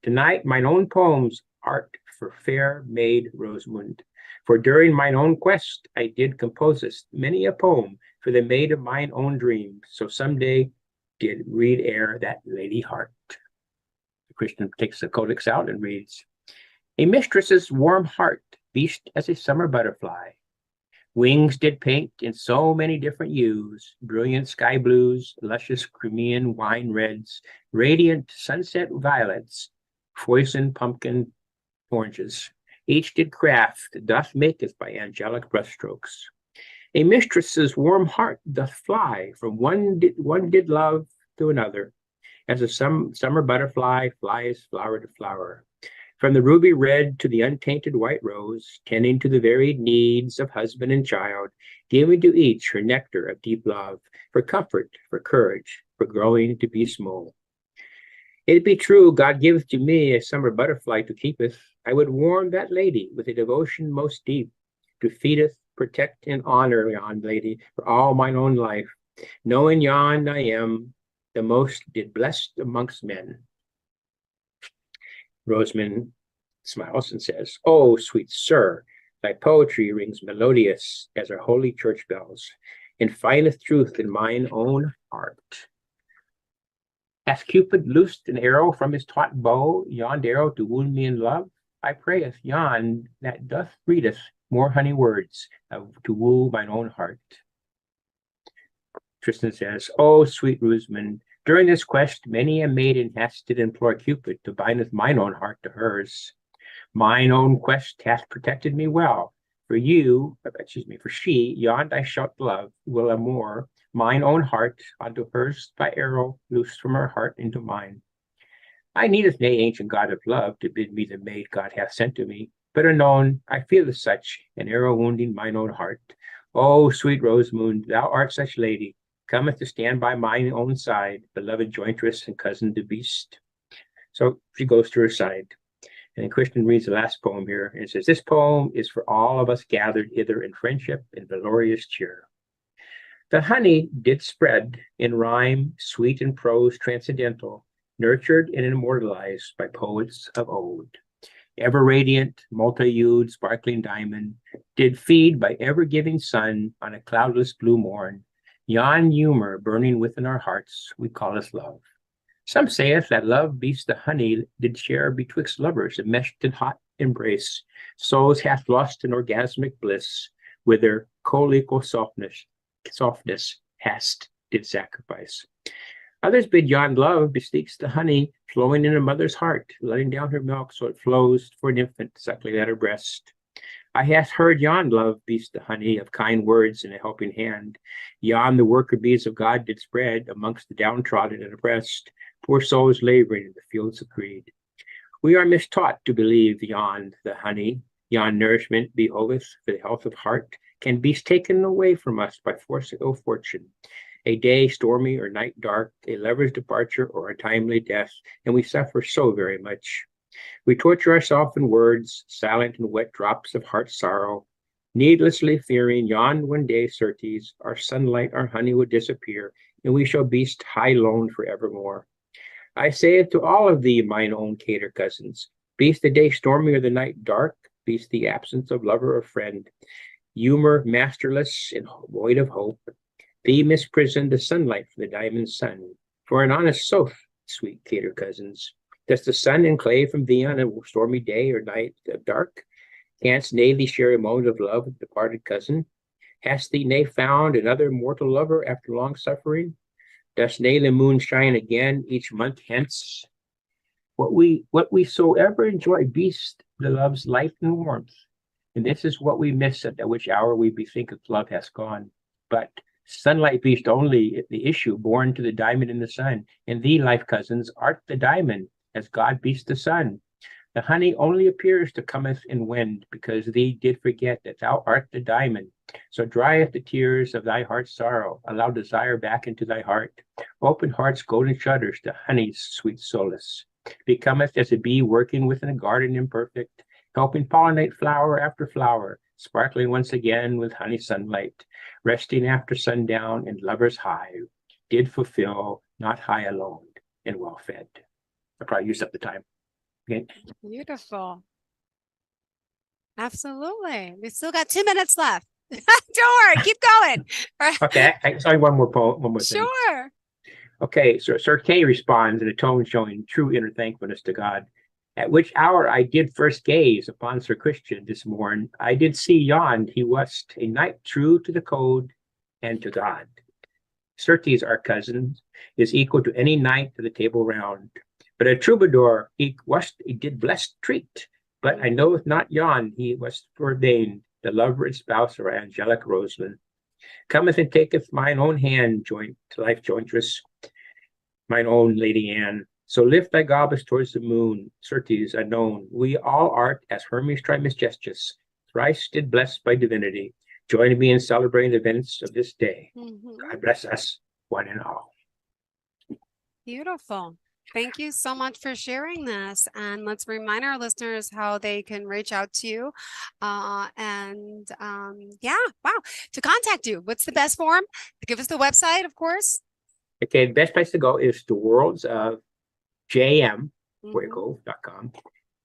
Tonight mine own poems art for fair maid Rosamund, for during mine own quest I did composest many a poem for the maid of mine own dreams. So someday did read ere that lady heart. The Christian takes the codex out and reads, a mistress's warm heart beast as a summer butterfly. Wings did paint in so many different hues, brilliant sky blues, luscious Crimean wine reds, radiant sunset violets, poison pumpkin oranges. Each did craft doth maketh by angelic brushstrokes. A mistress's warm heart doth fly from one did love to another, as a summer butterfly flies flower to flower. From the ruby red to the untainted white rose, tending to the varied needs of husband and child, giving to each her nectar of deep love, for comfort, for courage, for growing to be small. It be true, God giveth to me a summer butterfly to keepeth. I would warm that lady with a devotion most deep, to feedeth, protect, and honor yon lady for all mine own life, knowing yon I am the most did blessed amongst men. Rosamond smiles and says, oh, sweet sir, thy poetry rings melodious as our holy church bells, and findeth truth in mine own heart. Hath Cupid loosed an arrow from his taut bow, yond arrow to wound me in love? I prayeth yon that doth readeth more honey words to woo mine own heart. Tristan says, oh, sweet Rosamond, during this quest, many a maiden hath did implore Cupid to bindeth mine own heart to hers. Mine own quest hath protected me well. For she, yond I shalt love, will amour mine own heart unto hers by arrow loosed from her heart into mine. I needeth nay ancient god of love to bid me the maid God hath sent to me, but anon I feel as such an arrow wounding mine own heart. O sweet Rosamond, thou art such lady, cometh to stand by mine own side, beloved jointress and cousin to beast. So she goes to her side. And Christian reads the last poem here and says, this poem is for all of us gathered hither in friendship and valorous cheer. The honey did spread in rhyme, sweet in prose transcendental, nurtured and immortalized by poets of old. Ever radiant, multi-hued, sparkling diamond, did feed by ever-giving sun on a cloudless blue morn. Yon humor burning within our hearts, we call it love. Some saith that love beats the honey did share betwixt lovers, enmeshed in hot embrace. Souls hath lost in orgasmic bliss, whither co-equal softness hast did sacrifice. Others bid yon love bespeaks the honey flowing in a mother's heart, letting down her milk so it flows for an infant suckling at her breast. I hath heard yon love beats the honey of kind words and a helping hand. Yon the worker bees of God did spread amongst the downtrodden and oppressed, poor souls laboring in the fields of greed. We are mistaught to believe yon the honey, yon nourishment behoveth for the health of heart, can be taken away from us by force of ill fortune. A day stormy or night dark, a lover's departure or a timely death, and we suffer so very much. We torture ourselves in words, silent and wet drops of heart sorrow, needlessly fearing yon one day, certes, our sunlight, our honey would disappear, and we shall be high lone forevermore. I say it to all of thee, mine own cater cousins, be's the day stormy or the night dark, be's the absence of lover or friend, humor masterless and void of hope, thee misprisoned the sunlight for the diamond sun. For an honest sooth, sweet cater cousins, does the sun enclave from thee on a stormy day or night of dark? Canst nay thee share a moment of love with departed cousin? Hast thee nay found another mortal lover after long suffering? Does nay the moon shine again each month hence? What we soever enjoy beast the love's light and warmth, and this is what we miss at which hour we bethink of love has gone. But sunlight beast only the issue, born to the diamond in the sun, and thee, life cousins, art the diamond, as God beats the sun. The honey only appears to cometh in wind, because thee did forget that thou art the diamond. So drieth the tears of thy heart's sorrow, allow desire back into thy heart. Open heart's golden shutters to honey's sweet solace. Becometh as a bee working within a garden imperfect, helping pollinate flower after flower, sparkling once again with honey sunlight, resting after sundown in lover's hive, did fulfill, not high alone, and well fed. I probably used up the time. Okay. Beautiful. Absolutely. We still got 2 minutes left. Don't worry, keep going. Okay, sorry, one more thing. Sure. Okay, so Sir Kay responds in a tone showing true inner thankfulness to God. At which hour I did first gaze upon Sir Christian this morn, I did see yond he was a knight true to the code and to God. Certes, our cousin, is equal to any knight of the table round, but a troubadour he did blessed treat. But I knoweth not yon he was ordained, the lover and spouse of our angelic Rosalind. Cometh and taketh mine own hand, joint life jointress, mine own Lady Anne. So lift thy goblets towards the moon, certes unknown. We all art as Hermes Trismegistus, thrice did blessed by divinity. Join me in celebrating the events of this day. God bless us, one and all. Beautiful. Thank you so much for sharing this. And let's remind our listeners how they can reach out to you. Yeah, wow. To contact you, what's the best form? Give us the website, of course. Okay, the best place to go is the worlds of jm.com.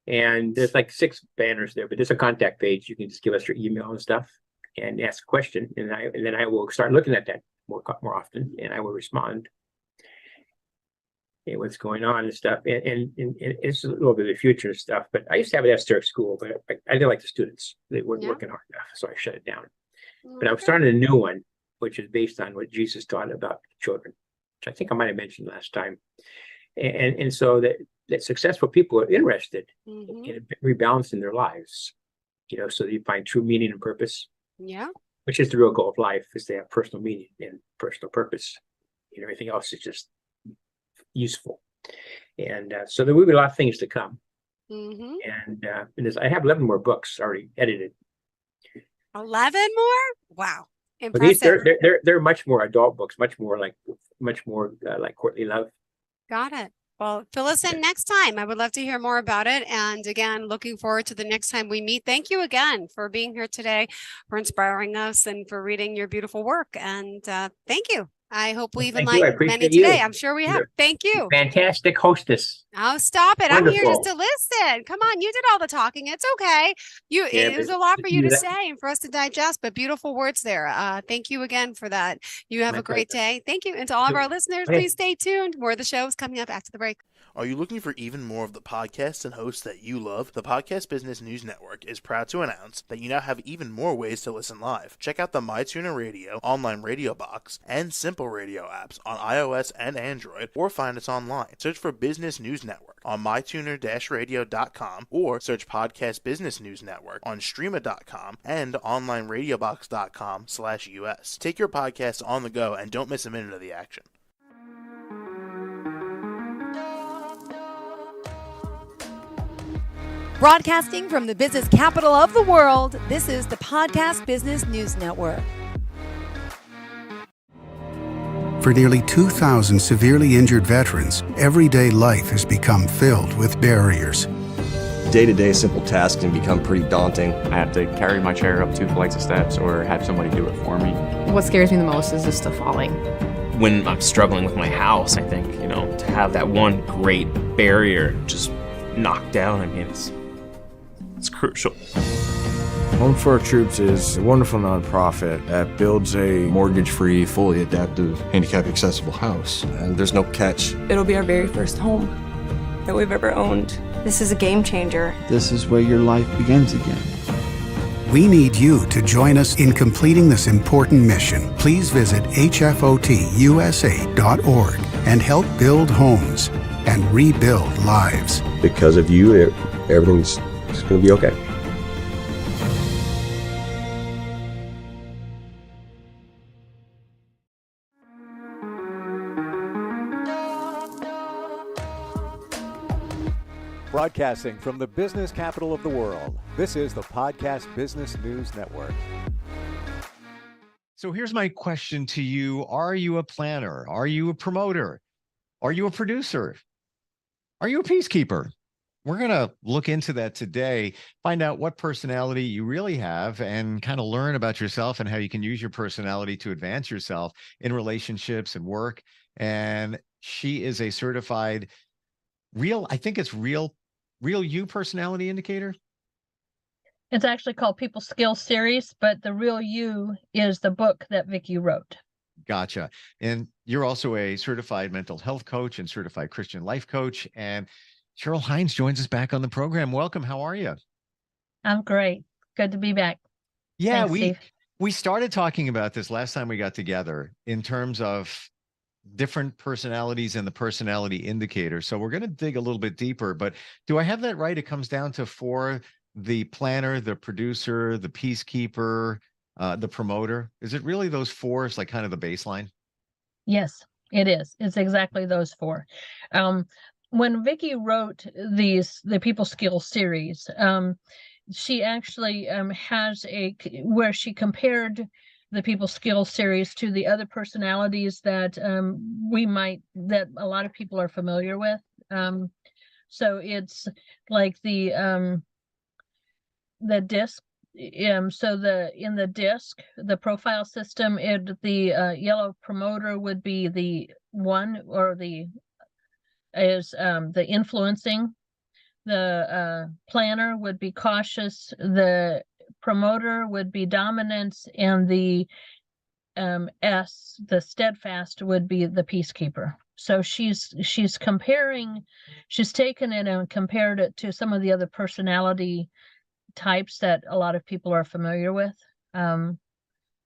And there's like 6 banners there, but there's a contact page. You can just give us your email and stuff and ask a question. And then I will start looking at that more often, and I will respond. And what's going on and stuff. And it's a little bit of the future and stuff, but I used to have it at Sturrock School, but I didn't like the students. They weren't working hard enough, so I shut it down. But I'm starting a new one, which is based on what Jesus taught about children, which I think I might have mentioned last time. And so that successful people are interested in rebalancing their lives, so you find true meaning and purpose. Yeah. Which is the real goal of life, is to have personal meaning and personal purpose. Everything else is just useful. And so there will be a lot of things to come. And I have 11 more books already edited. 11 more? Wow. But these Impressive. they're much more adult books, much more like Courtly Love. Got it. Well, fill us in next time. I would love to hear more about it. And again, looking forward to the next time we meet. Thank you again for being here today, for inspiring us, and for reading your beautiful work. And thank you. I hope we've enlightened many today. I'm sure we have. Thank you. Fantastic hostess. Oh, stop it. Wonderful. I'm here just to listen. Come on. You did all the talking. It's okay. It was a lot for you to say and for us to digest, but beautiful words there. Thank you again for that. You have a great day. Thank you. And to all of our listeners, please stay tuned. More of the show is coming up after the break. Are you looking for even more of the podcasts and hosts that you love? The Podcast Business News Network is proud to announce that you now have even more ways to listen live. Check out the MyTuner Radio, online radio box, and Simple Radio apps on iOS and Android, or find us online. Search for Business News Network on mytuner-radio.com, or search Podcast Business News Network on streama.com and onlineradiobox.com/US. Take your podcast on the go and don't miss a minute of the action. Broadcasting from the business capital of the world, this is the Podcast Business News Network. For nearly 2,000 severely injured veterans, everyday life has become filled with barriers. Day-to-day simple tasks can become pretty daunting. I have to carry my chair up 2 flights of steps or have somebody do it for me. What scares me the most is just the falling. When I'm struggling with my house, I think, to have that one great barrier just knocked down, it's crucial. Home for Our Troops is a wonderful nonprofit that builds a Mortgage-free, fully adaptive, handicap-accessible house. And there's no catch. It'll be our very first home that we've ever owned. This is a game changer. This is where your life begins again. We need you to join us in completing this important mission. Please visit hfotusa.org and help build homes and rebuild lives. Because of you, everything's going to be okay. Broadcasting from the business capital of the world, this is the Podcast Business News Network. So here's my question to you. Are you a planner? Are you a promoter? Are you a producer? Are you a peacekeeper? We're going to look into that today, find out what personality you really have, and kind of learn about yourself and how you can use your personality to advance yourself in relationships and work. And she is a certified real you personality indicator. It's actually called People Skills Series, but The Real You is the book that Vicki wrote. Gotcha. And you're also a certified mental health coach and certified Christian life coach. And Cheryl Hines joins us back on the program. Welcome. How are you? I'm great. Good to be back. Yeah, Thanks, Steve. we started talking about this last time we got together in terms of different personalities and the personality indicator. So we're going to dig a little bit deeper, but do I have that right? It comes down to 4: the planner, the producer, the peacekeeper, the promoter. Is it really those 4 is like kind of the baseline? Yes, it is. It's exactly those 4. When Vicki wrote the People Skills series, she actually has where she compared the People Skills series to the other personalities that that a lot of people are familiar with. So it's like the disc. So in the disc, the profile system, the yellow promoter would be the one, or the influencing. The planner would be cautious. The promoter would be dominance, and the the steadfast, would be the peacekeeper. So she's taken it and compared it to some of the other personality types that a lot of people are familiar with. From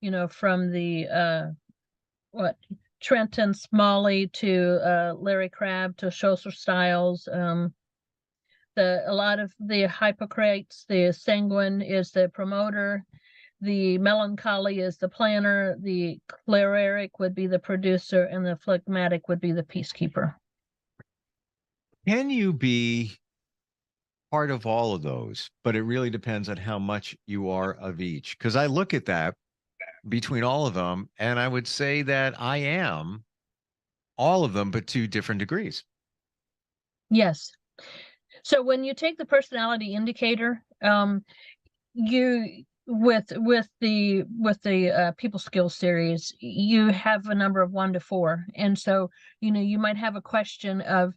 the Trenton Smalley to Larry Crabb to Schuster Stiles. A lot of the Hippocrates, the sanguine is the promoter, the melancholy is the planner, the choleric would be the producer, and the phlegmatic would be the peacekeeper. Can you be part of all of those? But it really depends on how much you are of each. Because I look at that between all of them, and I would say that I am all of them, but to different degrees. Yes. So when you take the personality indicator, you with the People Skills series, you have a number of 1 to 4, and so you might have a question of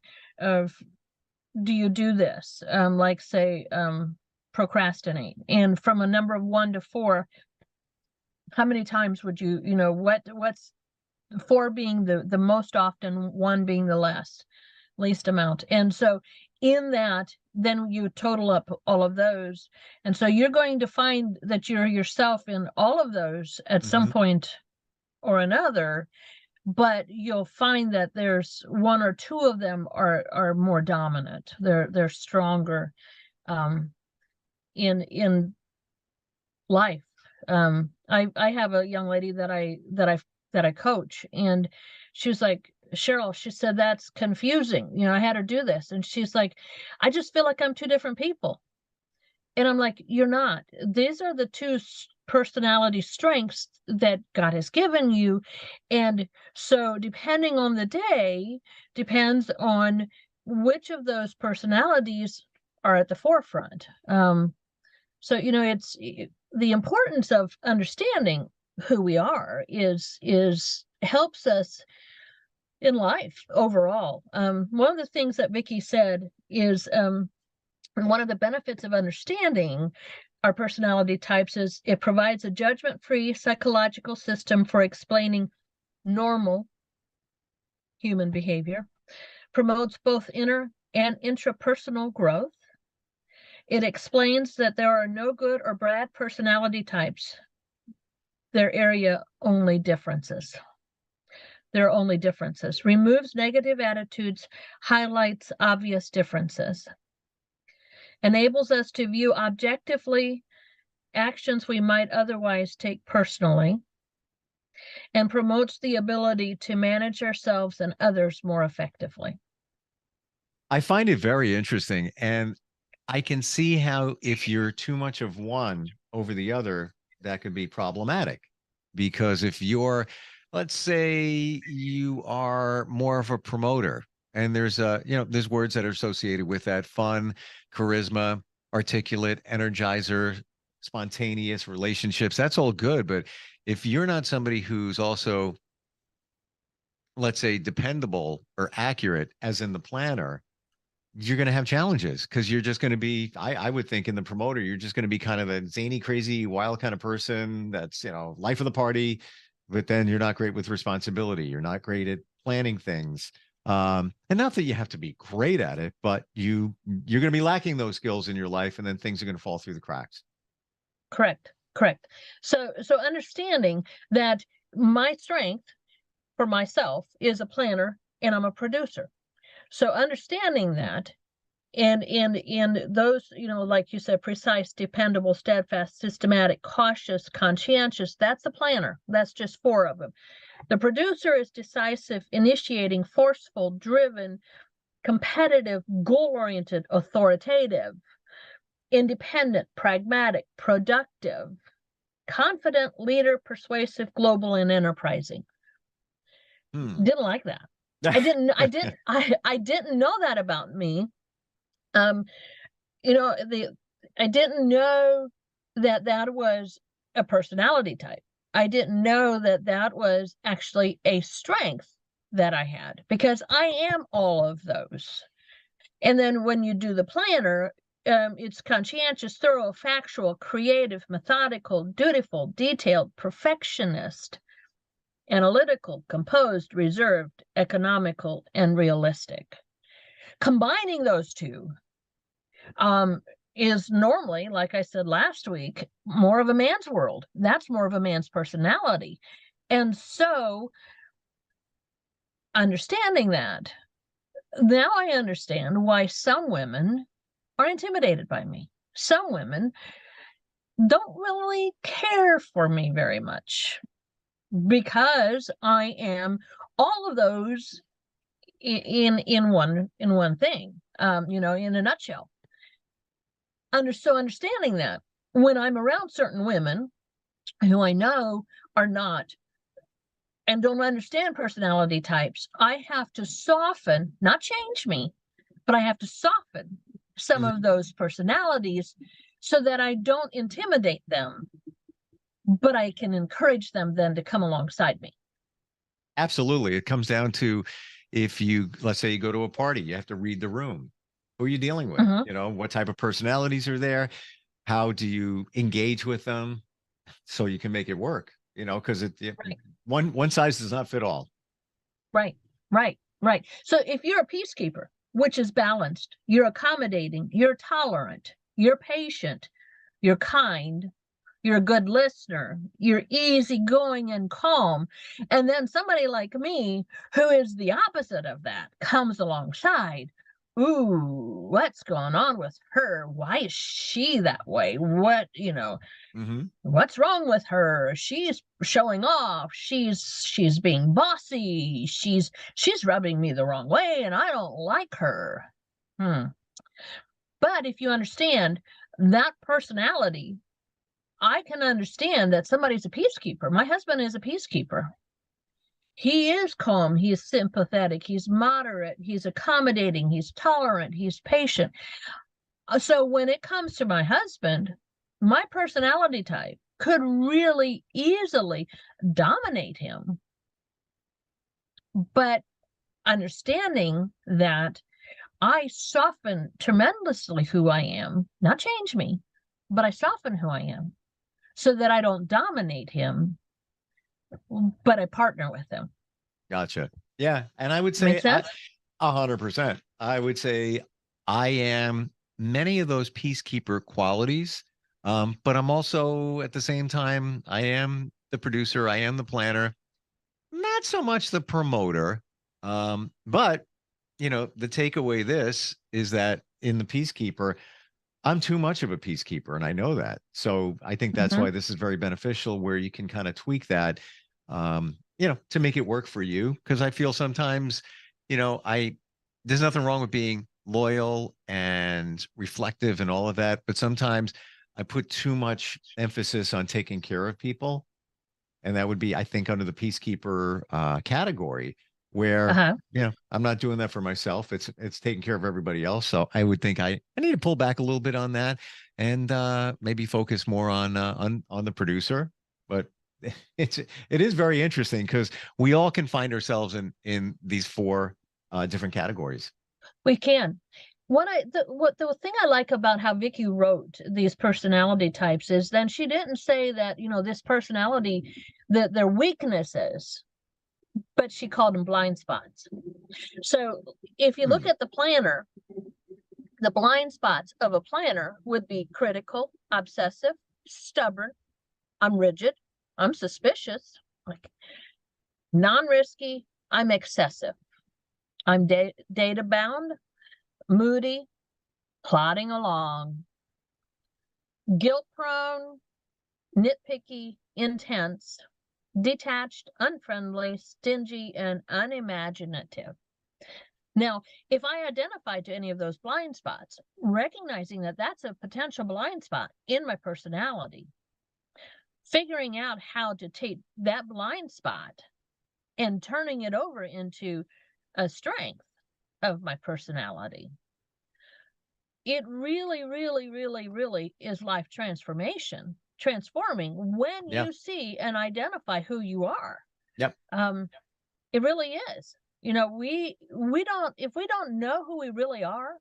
do you do this, like say procrastinate, and from a number of 1 to 4, how many times would you what's 4 being the most often, 1 being the least amount, and so in that, then you total up all of those. And so you're going to find that you're yourself in all of those at some point or another, but you'll find that there's 1 or 2 of them are more dominant. They're stronger in life. I have a young lady that I coach, and she was like, Cheryl, she said, that's confusing. I had her do this. And she's like, I just feel like I'm 2 different people. And I'm like, you're not. These are the 2 personality strengths that God has given you. And so depending on the day, depends on which of those personalities are at the forefront. So, it's the importance of understanding who we are is helps us in life overall. One of the things that Vicki said is one of the benefits of understanding our personality types is it provides a judgment-free psychological system for explaining normal human behavior, promotes both inner and intrapersonal growth. It explains that there are no good or bad personality types. There are only differences. Removes negative attitudes, highlights obvious differences. Enables us to view objectively actions we might otherwise take personally. And promotes the ability to manage ourselves and others more effectively. I find it very interesting. And I can see how if you're too much of one over the other, that could be problematic. Because if you're, let's say you are more of a promoter, and there's there's words that are associated with that: fun, charisma, articulate, energizer, spontaneous, relationships. That's all good. But if you're not somebody who's also, let's say, dependable or accurate, as in the planner, you're going to have challenges because you're just going to be, I would think in the promoter, you're just going to be kind of a zany, crazy, wild kind of person that's, life of the party, but then you're not great with responsibility. You're not great at planning things. And not that you have to be great at it, but you're going to be lacking those skills in your life, and then things are going to fall through the cracks. Correct. So understanding that my strength for myself is a planner and I'm a producer. So understanding that, and those, like you said, precise, dependable, steadfast, systematic, cautious, conscientious, that's the planner. That's just 4 of them. The producer is decisive, initiating, forceful, driven, competitive, goal-oriented, authoritative, independent, pragmatic, productive, confident, leader, persuasive, global, and enterprising. Didn't like that. I didn't know that about me. I didn't know that was a personality type. I didn't know that was actually a strength that I had, because I am all of those. And then when you do the planner, it's conscientious, thorough, factual, creative, methodical, dutiful, detailed, perfectionist, analytical, composed, reserved, economical, and realistic. Combining those two is normally, like I said last week, more of a man's world. That's more of a man's personality. And so understanding that, now I understand why some women are intimidated by me. Some women don't really care for me very much, because I am all of those in one thing, in a nutshell. So understanding that when I'm around certain women who I know are not and don't understand personality types, I have to soften, not change me, but I have to soften some of those personalities so that I don't intimidate them, but I can encourage them then to come alongside me. Absolutely. It comes down to, let's say you go to a party, you have to read the room. Who are you dealing with? What type of personalities are there? How do you engage with them so you can make it work? Because one size does not fit all. Right. So if you're a peacekeeper, which is balanced, you're accommodating, you're tolerant, you're patient, you're kind, you're a good listener, you're easygoing and calm, and then somebody like me, who is the opposite of that, comes alongside. Ooh, what's going on with her? Why is she that way? What's wrong with her? She's showing off. She's being bossy. She's rubbing me the wrong way, and I don't like her. But if you understand that personality, I can understand that somebody's a peacekeeper. My husband is a peacekeeper. He is calm, he's sympathetic, he's moderate, he's accommodating, he's tolerant, he's patient. So when it comes to my husband, my personality type could really easily dominate him. But understanding that I soften tremendously who I am, not change me, but I soften who I am so that I don't dominate him, but I partner with him. Gotcha. Yeah. And I would say 100%. I would say I am many of those peacekeeper qualities. But I'm also at the same time, I am the producer. I am the planner, not so much the promoter. But the takeaway is that in the peacekeeper, I'm too much of a peacekeeper, and I know that. So I think that's why this is very beneficial, where you can kind of tweak that, to make it work for you. Because I feel sometimes, there's nothing wrong with being loyal and reflective and all of that. But sometimes I put too much emphasis on taking care of people. And that would be, I think, under the peacekeeper category, where I'm not doing that for myself. It's taking care of everybody else. So I would think I need to pull back a little bit on that, and maybe focus more on the producer. But it is very interesting, because we all can find ourselves in these 4 different categories. We can. the thing I like about how Vicky wrote these personality types is then she didn't say that, this personality, that their weaknesses, but she called them blind spots. So if you look at the planner, the blind spots of a planner would be critical, obsessive, stubborn, I'm rigid, I'm suspicious, like non-risky, I'm excessive, I'm data bound, moody, plodding along, guilt prone, nitpicky, intense, detached, unfriendly, stingy, and unimaginative. Now, if I identify to any of those blind spots, recognizing that that's a potential blind spot in my personality, figuring out how to take that blind spot and turning it over into a strength of my personality, it really, really, really, really is life transformation, transforming when you see and identify who you are. Yep. It really is. We don't, if we don't know who we really are,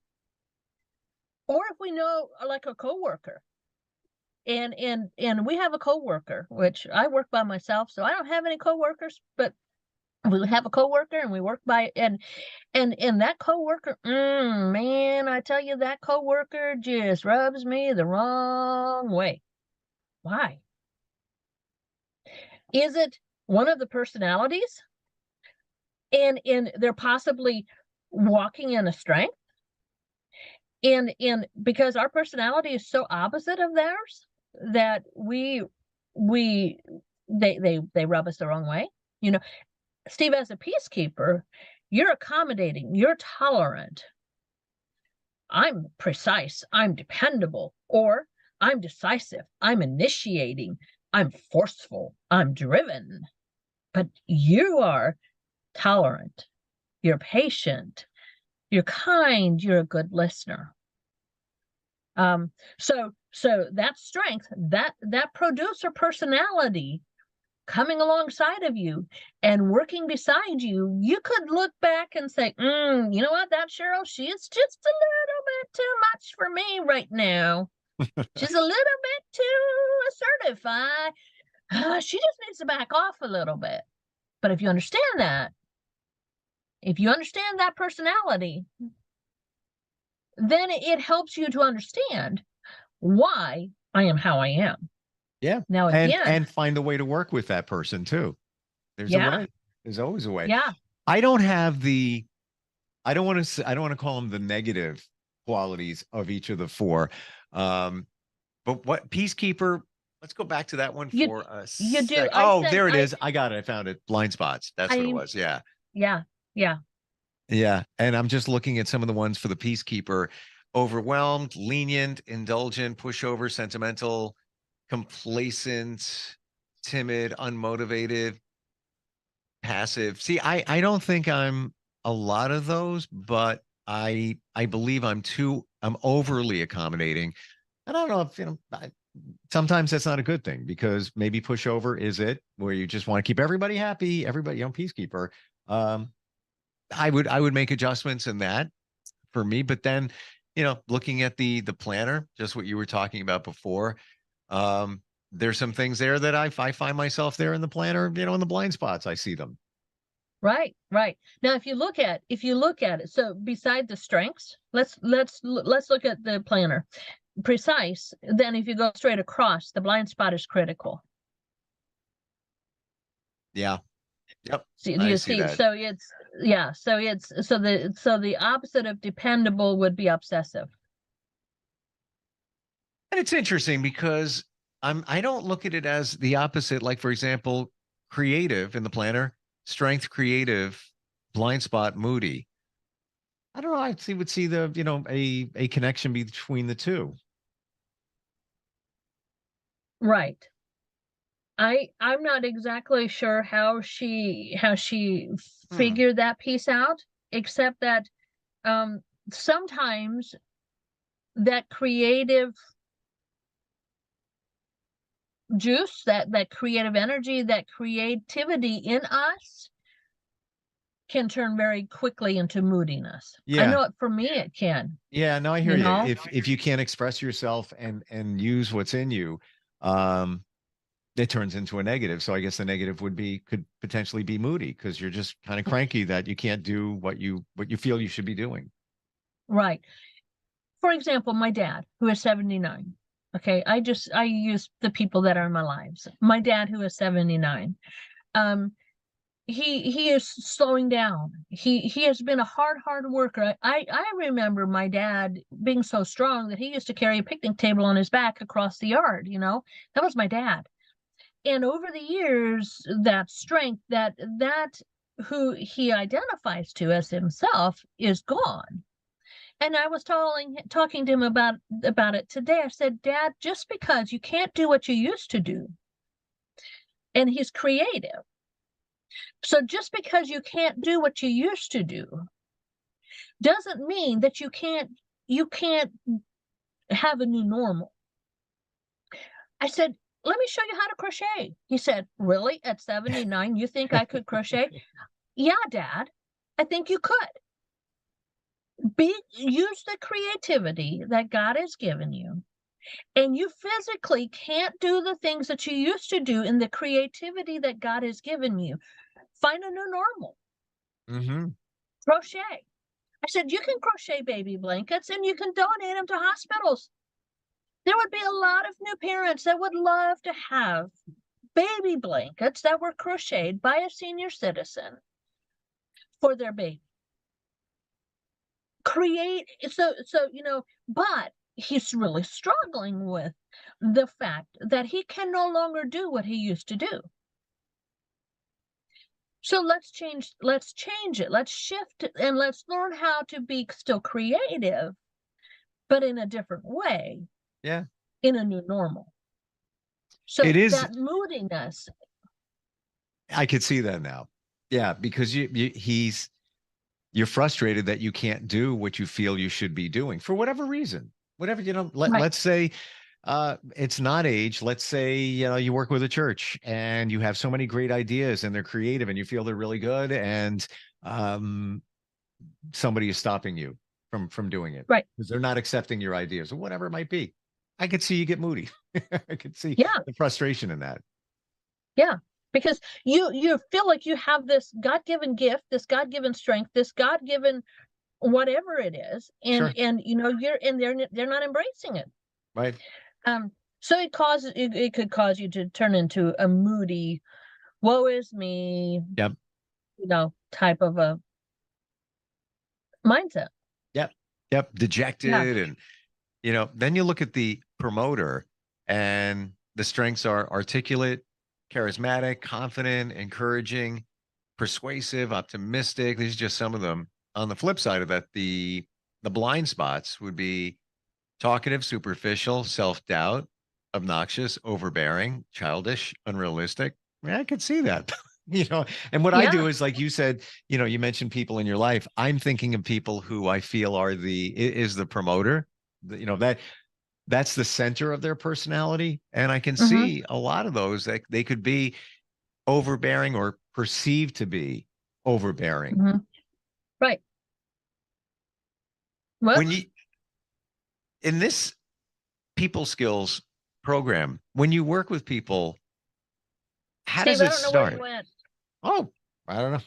or if we know like a coworker, and we have a coworker, which I work by myself, so I don't have any coworkers, but we have a coworker and we work by, and that coworker, man, I tell you, that coworker just rubs me the wrong way. Why? Is it one of the personalities? And they're possibly walking in a strength? And because our personality is so opposite of theirs that they rub us the wrong way. Steve, as a peacekeeper, you're accommodating, you're tolerant. I'm precise, I'm dependable, or I'm decisive, I'm initiating, I'm forceful, I'm driven. But you are tolerant, you're patient, you're kind, you're a good listener. So that strength, that producer personality coming alongside of you and working beside you, you could look back and say, you know what, that Cheryl, she is just a little bit too much for me right now. She's a little bit too assertive. She just needs to back off a little bit. But if you understand that, personality, then it helps you to understand why I am how I am. Yeah. Now again, and find a way to work with that person too. There's a way. There's always a way. Yeah. I don't want to call them the negative qualities of each of the four. But what peacekeeper, let's go back to that one for a you do. sec. There it is. I got it. I found it. Blind spots. That's what it was. Yeah. Yeah. Yeah. And I'm just looking at some of the ones for the peacekeeper: overwhelmed, lenient, indulgent, pushover, sentimental, complacent, timid, unmotivated, passive. See, I don't think I'm a lot of those, but I believe I'm overly accommodating. I don't know if, sometimes that's not a good thing, because maybe pushover is it, where you just want to keep everybody happy, everybody, peacekeeper. I would make adjustments in that for me, but then, looking at the planner, just what you were talking about before, there's some things there that I find myself there in the planner, in the blind spots, I see them. Right. Now, if you look at it, so beside the strengths, let's look at the planner. Precise. Then if you go straight across, the blind spot is critical. Yeah. Yep. So you see that. So the opposite of dependable would be obsessive. And it's interesting because I don't look at it as the opposite. Like, for example, creative in the planner, strength, creative, blind spot, moody. I don't know. I would see the, a connection between the two. Right. I'm not exactly sure how she figured that piece out, except that sometimes that creative juice, that creative energy, that creativity in us can turn very quickly into moodiness. I Yeah. know it, for me it can. Yeah, no, I hear You you. know? If you can't express yourself and use what's in you, it turns into a negative. So I guess the negative could potentially be moody because you're just kind of cranky that you can't do what you feel you should be doing. Right. For example, my dad, who is 79. Okay, I use the people that are in my lives. My dad, who is 79. He is slowing down. He has been a hard worker. I remember my dad being so strong that he used to carry a picnic table on his back across the yard. That was my dad. And over the years, that strength, that who he identifies to as himself, is gone. And I was talking to him about it today. I said, Dad, just because you can't do what you used to do, and he's creative. So just because you can't do what you used to do doesn't mean that you can't have a new normal. I said, let me show you how to crochet. He said, really? At 79, you think I could crochet? Yeah, Dad, I think you could. Use the creativity that God has given you, and you physically can't do the things that you used to do in the creativity that God has given you. Find a new normal. Mm-hmm. Crochet. I said, you can crochet baby blankets and you can donate them to hospitals. There would be a lot of new parents that would love to have baby blankets that were crocheted by a senior citizen for their baby. But he's really struggling with the fact that he can no longer do what he used to do. So let's change it. Let's shift it, and let's learn how to be still creative, but in a different way. Yeah. In a new normal. So it is that moodiness. I could see that now. Yeah, because you're frustrated that you can't do what you feel you should be doing for whatever reason. Whatever, let's say it's not age. Let's say, you work with a church and you have so many great ideas and they're creative and you feel they're really good, and somebody is stopping you from doing it. Right. Because they're not accepting your ideas or whatever it might be. I could see you get moody. I could see the frustration in that. Yeah. Because you feel like you have this God-given gift, this God-given strength, this God-given whatever it is, and they're not embracing it. Right. So it could cause you to turn into a moody, woe is me, yep, type of a mindset. Yep. Dejected. And then you look at the promoter and the strengths are articulate, charismatic, confident, encouraging, persuasive, optimistic. These are just some of them. On the flip side of that, the blind spots would be talkative, superficial, self-doubt, obnoxious, overbearing, childish, unrealistic. I could see that. And what I do is, like you said, you mentioned people in your life. I'm thinking of people who I feel is the promoter, that's the center of their personality. And I can see a lot of those that they could be overbearing or perceived to be overbearing. Mm-hmm. Right. When in this people skills program, when you work with people, how does it start? Oh, I don't know.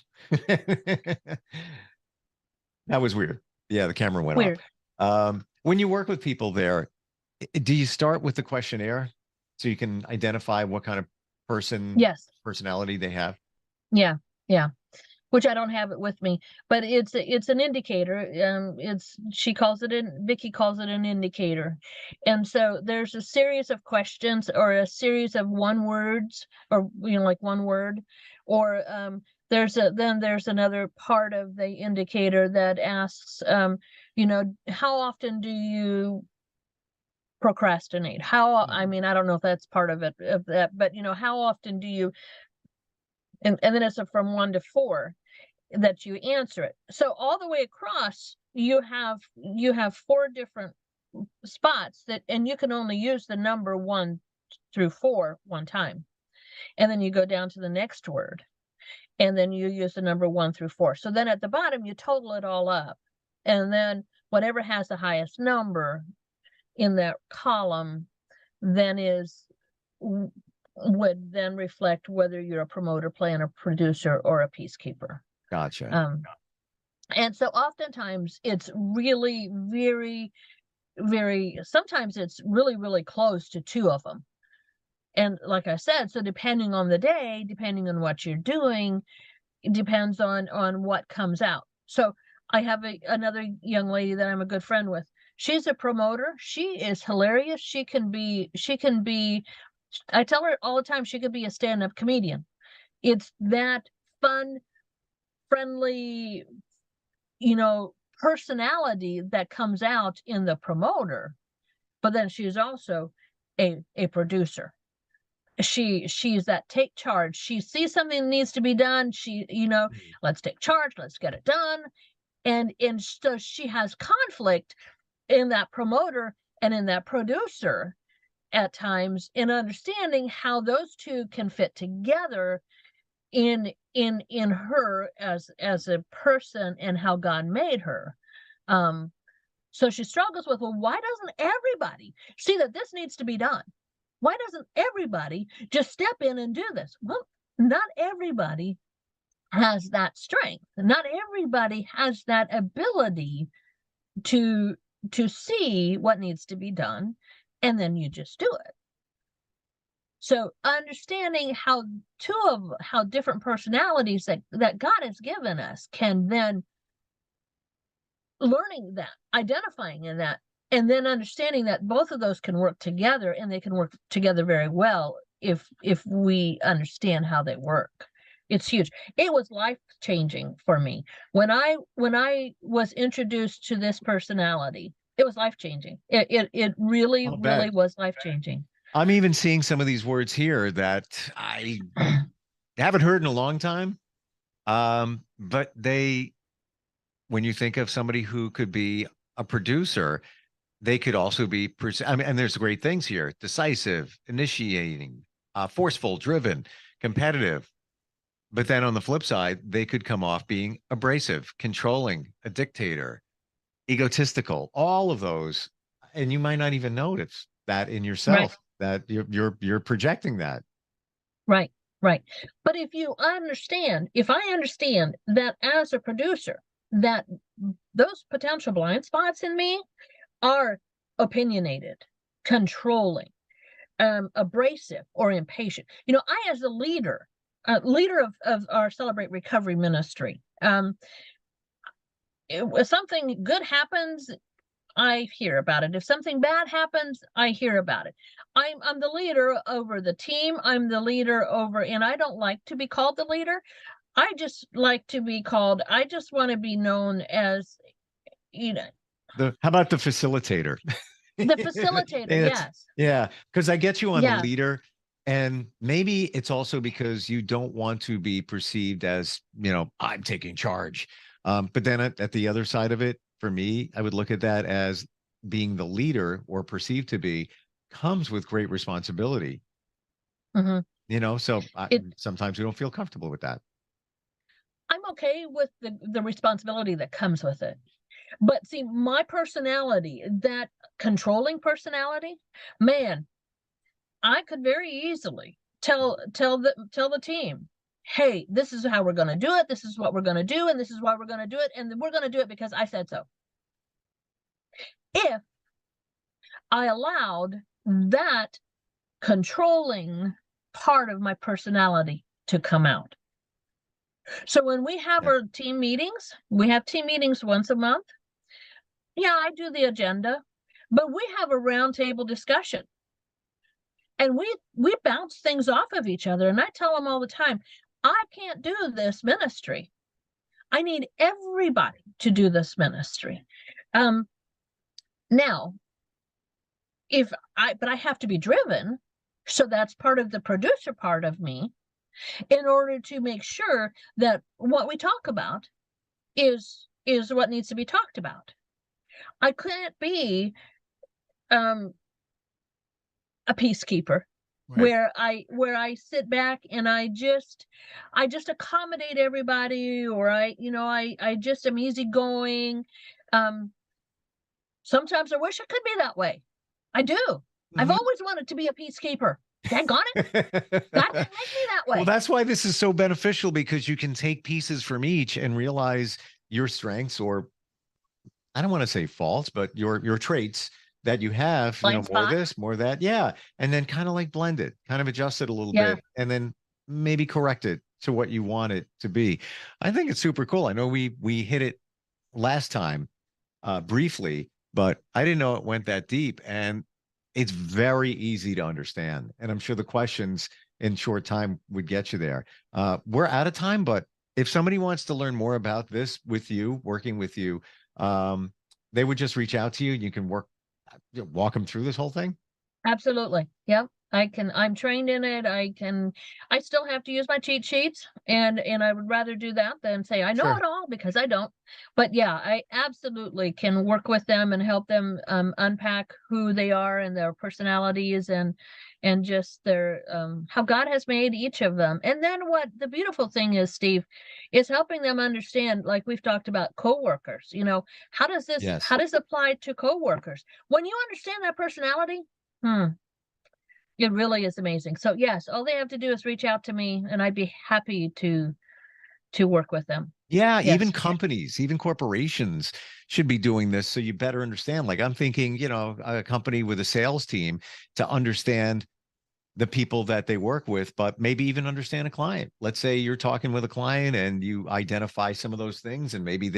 That was weird. Yeah, the camera went off. When you work with people there, do you start with the questionnaire so you can identify what kind of personality they have? Yeah. Which I don't have it with me, but it's an indicator. Vicky calls it an indicator. And so there's a series of questions or a series of one words, or like one word, or there's another part of the indicator that asks, how often do you procrastinate? I don't know if that's part of that, but how often do you, and then it's from 1 to 4 that you answer it. So all the way across, you have 4 different spots and you can only use the number 1 through 4 one time. And then you go down to the next word. and then you use the number 1 through 4. So then at the bottom, you total it all up. And then whatever has the highest number in that column then would then reflect whether you're a promoter, planner, producer, or a peacekeeper. Gotcha. And so oftentimes it's really sometimes it's really close to 2 of them. And like I said, so depending on the day, depending on what you're doing, it depends on what comes out. So I have another young lady that I'm a good friend with. She's a promoter. She is hilarious. She can be, I tell her all the time, she could be a stand-up comedian. It's that fun, friendly, personality that comes out in the promoter. But then she's also a producer. She's that take charge. She sees something needs to be done. Let's take charge. Let's get it done. And so she has conflict in that promoter and in that producer at times, in understanding how those two can fit together in her as a person and how God made her. So she struggles with, well, why doesn't everybody see that this needs to be done? Why doesn't everybody just step in and do this? Well, not everybody has that strength. Not everybody has that ability to see what needs to be done, and then you just do it. So understanding how different personalities that God has given us can then learning that, identifying in that, and then understanding that both of those can work together, and they can work together very well if we understand how they work. It's huge. It was life-changing for me. When I was introduced to this personality, it was life-changing. It really was life-changing. I'm even seeing some of these words here that I haven't heard in a long time. But when you think of somebody who could be a producer, they could also be, and there's great things here: decisive, initiating, forceful, driven, competitive. But then on the flip side, they could come off being abrasive, controlling, a dictator, egotistical, all of those. And you might not even notice that in yourself, that you're projecting that. Right. But if I understand that as a producer, that those potential blind spots in me are opinionated, controlling, abrasive, or impatient. I, as a leader of our Celebrate Recovery ministry, if something good happens, I hear about it. If something bad happens, I hear about it. I'm the leader over the team. I'm the leader over, and I don't like to be called the leader. I just like to be called, I just want to be known as, How about the facilitator? The facilitator, yes. Yeah, because I get you on Yeah. the leader, and maybe it's also because you don't want to be perceived as, I'm taking charge. But then at the other side of it, for me, I would look at that as being the leader, or perceived to be, comes with great responsibility. Mm-hmm. So sometimes we don't feel comfortable with that. I'm okay with the responsibility that comes with it. But see, my personality, that controlling personality, man, I could very easily tell the team, hey, this is how we're going to do it. This is what we're going to do. And this is why we're going to do it. And we're going to do it because I said so. If I allowed that controlling part of my personality to come out. So when we have our team meetings, we have team meetings once a month. Yeah, I do the agenda, but we have a roundtable discussion. And we bounce things off of each other. And I tell them all the time, I can't do this ministry. I need everybody to do this ministry. Now, but I have to be driven. So that's part of the producer part of me, in order to make sure that what we talk about is what needs to be talked about. I can't be a peacekeeper where I sit back and I just accommodate everybody, or I just am easygoing. Sometimes I wish it could be that way. I do. I've always wanted to be a peacekeeper. Daggone it. God didn't make me that way. Well, that's why this is so beneficial, because you can take pieces from each and realize your strengths, or I don't want to say faults, but your traits that you have, more this, more that. Yeah. And then kind of like blend it, kind of adjust it a little bit, and then maybe correct it to what you want it to be. I think it's super cool. I know we hit it last time briefly, but I didn't know it went that deep, and it's very easy to understand. And I'm sure the questions in short time would get you there. We're out of time, but if somebody wants to learn more about this with you, working with you, they would just reach out to you. You can walk them through this whole thing. Absolutely. Yep. I'm trained in it. I still have to use my cheat sheets, and I would rather do that than say I know it all, because I don't. But yeah, I absolutely can work with them and help them unpack who they are and their personalities, and just their how God has made each of them. And then what the beautiful thing is, Steve, is helping them understand, like we've talked about coworkers, how does this how does it apply to coworkers? When you understand that personality, it really is amazing. So yes, all they have to do is reach out to me, and I'd be happy to work with them. Yeah, even companies, even corporations should be doing this, so you better understand. Like, I'm thinking, a company with a sales team, to understand the people that they work with, but maybe even understand a client. Let's say you're talking with a client and you identify some of those things, and maybe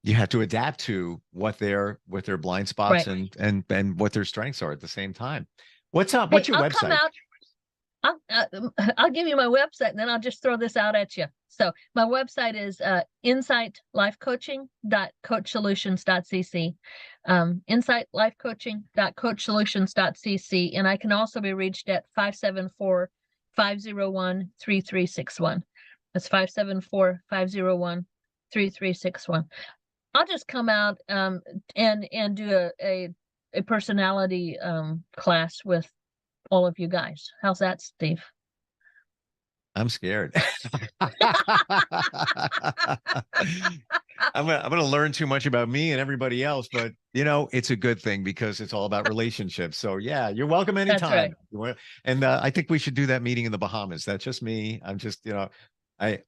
you have to adapt to what their blind spots and what their strengths are at the same time. What's up? What's your website? I'll give you my website, and then I'll just throw this out at you. So my website is insightlifecoaching.coachsolutions.cc, insightlifecoaching.coachsolutions.cc, and I can also be reached at 574-501-3361. That's 574-501-3361. I'll just come out and do a personality class with all of you guys. How's that, Steve? I'm scared. I'm gonna learn too much about me and everybody else, but it's a good thing, because it's all about relationships. So yeah, you're welcome anytime. That's right. And I think we should do that meeting in the Bahamas. That's just me. I'm just, I'd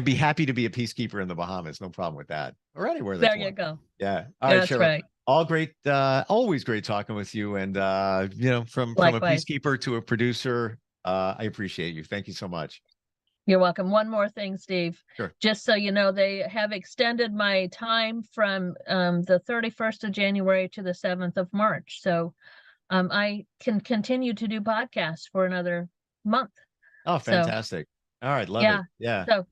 be happy to be a peacekeeper in the Bahamas. No problem with that. Or anywhere. There you go. Yeah. All right, that's Cheryl. Right. All great. Always great talking with you. And from a peacekeeper to a producer, I appreciate you. Thank you so much. You're welcome. One more thing, Steve. Sure. Just so you know, they have extended my time from the 31st of January to the 7th of March. So I can continue to do podcasts for another month. Oh, fantastic. All right. Love it. Yeah. So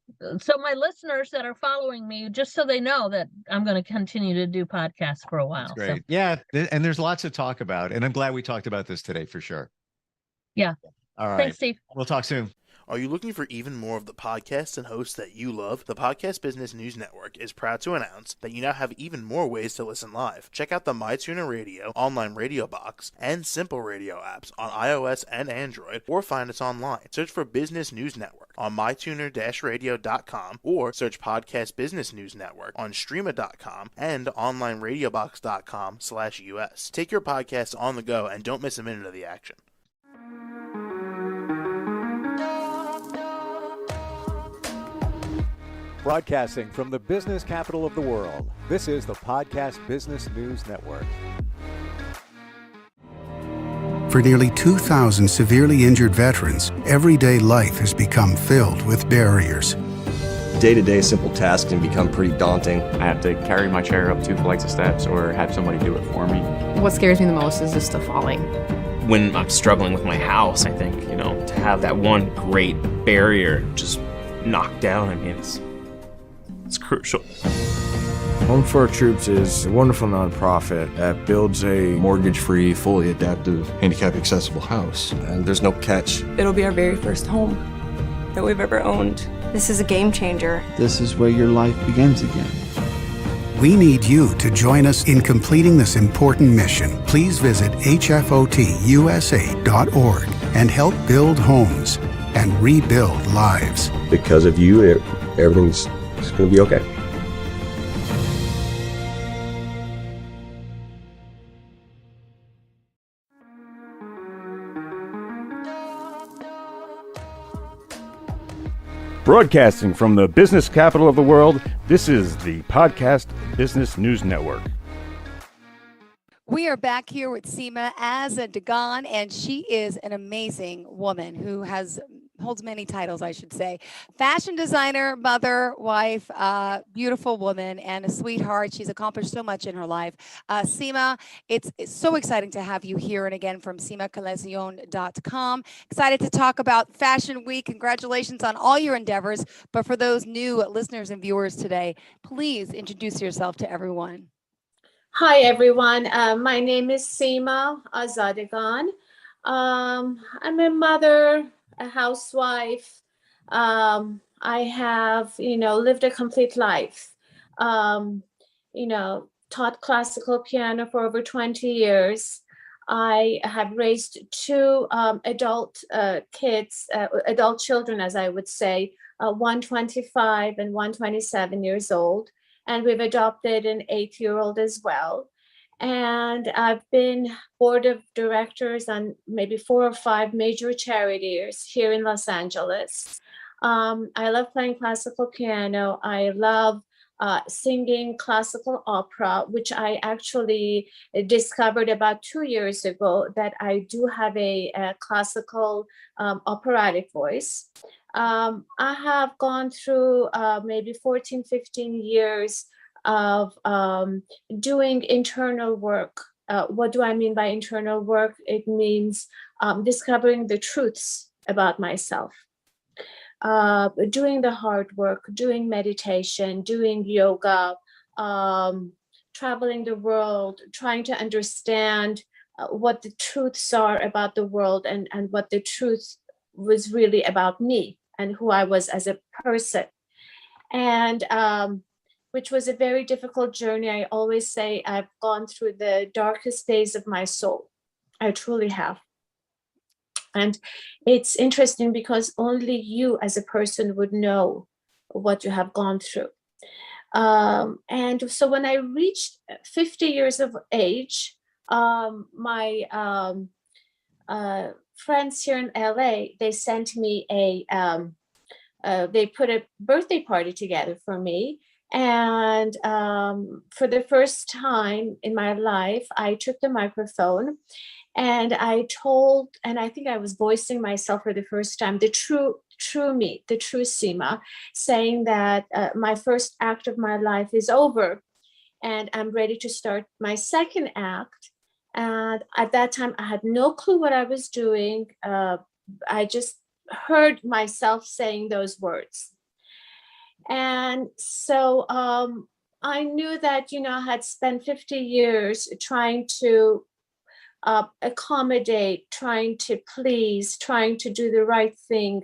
my listeners that are following me, just so they know that I'm going to continue to do podcasts for a while. That's great. Yeah. And there's lots to talk about. And I'm glad we talked about this today for sure. Yeah. All right. Thanks, Steve. We'll talk soon. Are you looking for even more of the podcasts and hosts that you love? The Podcast Business News Network is proud to announce that you now have even more ways to listen live. Check out the MyTuner Radio, online radio box, and Simple Radio apps on iOS and Android, or find us online. Search for Business News Network on mytuner-radio.com, or search Podcast Business News Network on streama.com and onlineradiobox.com/US. Take your podcast on the go and don't miss a minute of the action. Broadcasting from the business capital of the world, this is the Podcast Business News Network. For nearly 2,000 severely injured veterans, everyday life has become filled with barriers. Day-to-day simple tasks can become pretty daunting. I have to carry my chair up 2 flights of steps or have somebody do it for me. What scares me the most is just the falling. When I'm struggling with my house, I think, to have that one great barrier just knocked down, it's crucial. Home for Our Troops is a wonderful nonprofit that builds a mortgage-free, fully adaptive, handicap-accessible house. And there's no catch. It'll be our very first home that we've ever owned. This is a game changer. This is where your life begins again. We need you to join us in completing this important mission. Please visit hfotusa.org and help build homes and rebuild lives. Because of you, everything's going to be okay. Broadcasting from the business capital of the world, this is the Podcast Business News Network. We are back here with Seema Dagan, and she is an amazing woman who holds many titles, I should say. Fashion designer, mother, wife, beautiful woman, and a sweetheart. She's accomplished so much in her life. Seema, it's so exciting to have you here, and again from SeemaCollecion.com. Excited to talk about Fashion Week. Congratulations on all your endeavors. But for those new listeners and viewers today, please introduce yourself to everyone. Hi, everyone. My name is Seema Dagan. I'm a mother, a housewife. I have, lived a complete life. Taught classical piano for over 20 years. I have raised two adult children, as I would say, one 25 and one 27 years old. And we've adopted an 8-year-old as well. And I've been board of directors on maybe 4 or 5 major charities here in Los Angeles. I love playing classical piano. I love singing classical opera, which I actually discovered about 2 years ago that I do have a classical operatic voice. I have gone through maybe 14, 15 years of doing internal work. What do I mean by internal work? It means discovering the truths about myself, doing the hard work, doing meditation, doing yoga, traveling the world, trying to understand what the truths are about the world and what the truth was really about me and who I was as a person. And which was a very difficult journey. I always say I've gone through the darkest days of my soul. I truly have. And it's interesting because only you as a person would know what you have gone through. And so when I reached 50 years of age, my friends here in LA, they sent me they put a birthday party together for me. And for the first time in my life, I took the microphone and I told, and I think I was voicing myself for the first time, the true me, the true Seema, saying that my first act of my life is over and I'm ready to start my second act. And at that time, I had no clue what I was doing. I just heard myself saying those words. And so I knew that, I had spent 50 years trying to accommodate, trying to please, trying to do the right thing,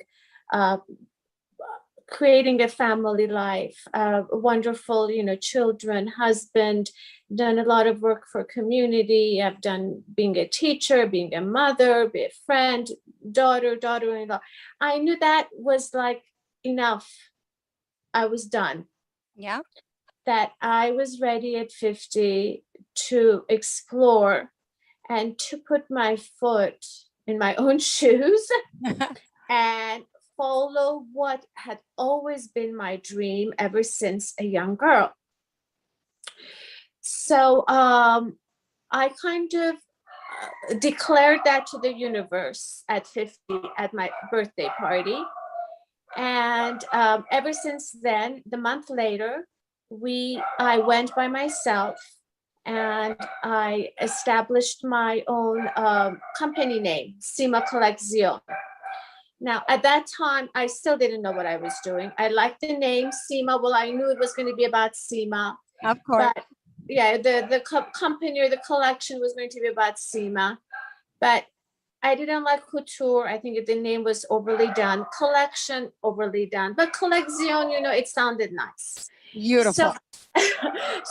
creating a family life, wonderful, children, husband, done a lot of work for community. I've done being a teacher, being a mother, be a friend, daughter-in-law. I knew that was like enough. I was done. Yeah. That I was ready at 50 to explore and to put my foot in my own shoes and follow what had always been my dream ever since a young girl. So I kind of declared that to the universe at 50 at my birthday party. And ever since then, the month later, I went by myself and I established my own company name, Seema Collecion. Now, at that time, I still didn't know what I was doing. I liked the name Seema. Well, I knew it was going to be about Seema. Of course. But yeah, the company or the collection was going to be about Seema. But I didn't like couture. I think the name was overly done. Collection, overly done. But Collecion, it sounded nice. Beautiful.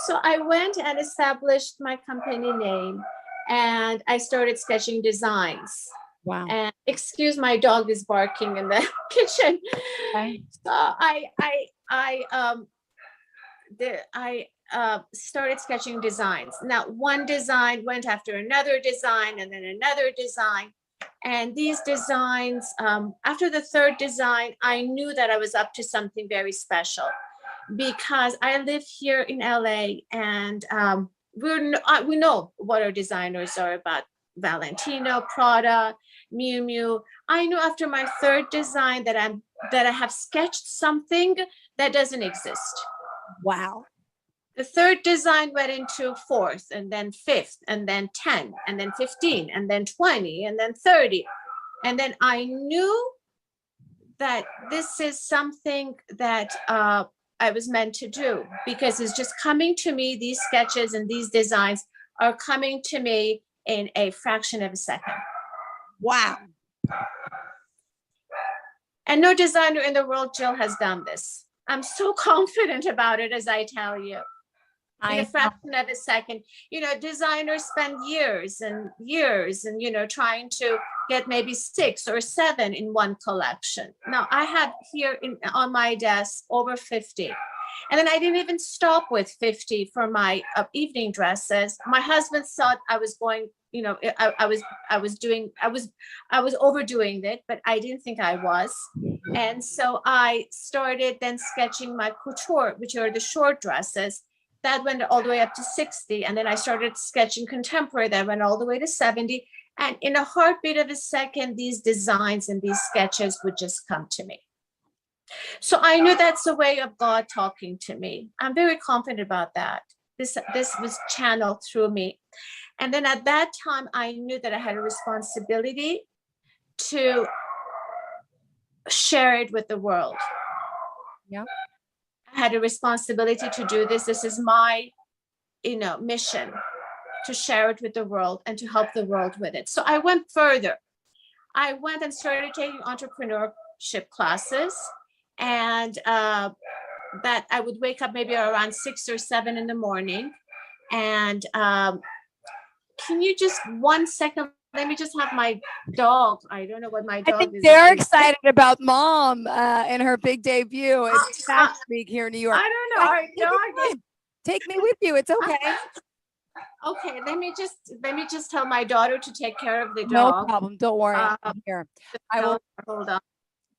So I went and established my company name and I started sketching designs. Wow. And excuse, my dog is barking in the kitchen. Okay. So I started sketching designs. Now, one design went after another design and then another design. And these designs, after the third design, I knew that I was up to something very special, because I live here in LA, and we know what our designers are about. Valentino, Prada, Miu Miu. I knew after my third design that I have sketched something that doesn't exist. Wow. The third design went into fourth, and then fifth, and then 10, and then 15, and then 20, and then 30. And then I knew that this is something that I was meant to do, because it's just coming to me. These sketches and these designs are coming to me in a fraction of a second. Wow. And no designer in the world, Jill, has done this. I'm so confident about it, as I tell you. In a fraction of a second. Designers spend years and years and, trying to get maybe 6 or 7 in one collection. Now, I have here on my desk over 50. And then I didn't even stop with 50 for my evening dresses. My husband thought I was going, I was overdoing it, but I didn't think I was. And so I started then sketching my couture, which are the short dresses. That went all the way up to 60. And then I started sketching contemporary. That went all the way to 70. And in a heartbeat of a second, these designs and these sketches would just come to me. So I knew that's a way of God talking to me. I'm very confident about that. This was channeled through me. And then at that time, I knew that I had a responsibility to share it with the world. Yeah. I had a responsibility to do this. This is my, mission, to share it with the world and to help the world with it. So I went further. I went and started taking entrepreneurship classes, and that I would wake up maybe around 6 or 7 in the morning. And can you just 1 second? Let me just have my dog. I don't know what my dog is. I think they're excited about Mom and her big debut. It's Fashion Week here in New York. I don't know. Our dog. Take me with you. It's okay. Okay, let me just tell my daughter to take care of the No dog. problem. Don't worry. I'm here. I will. Hold on.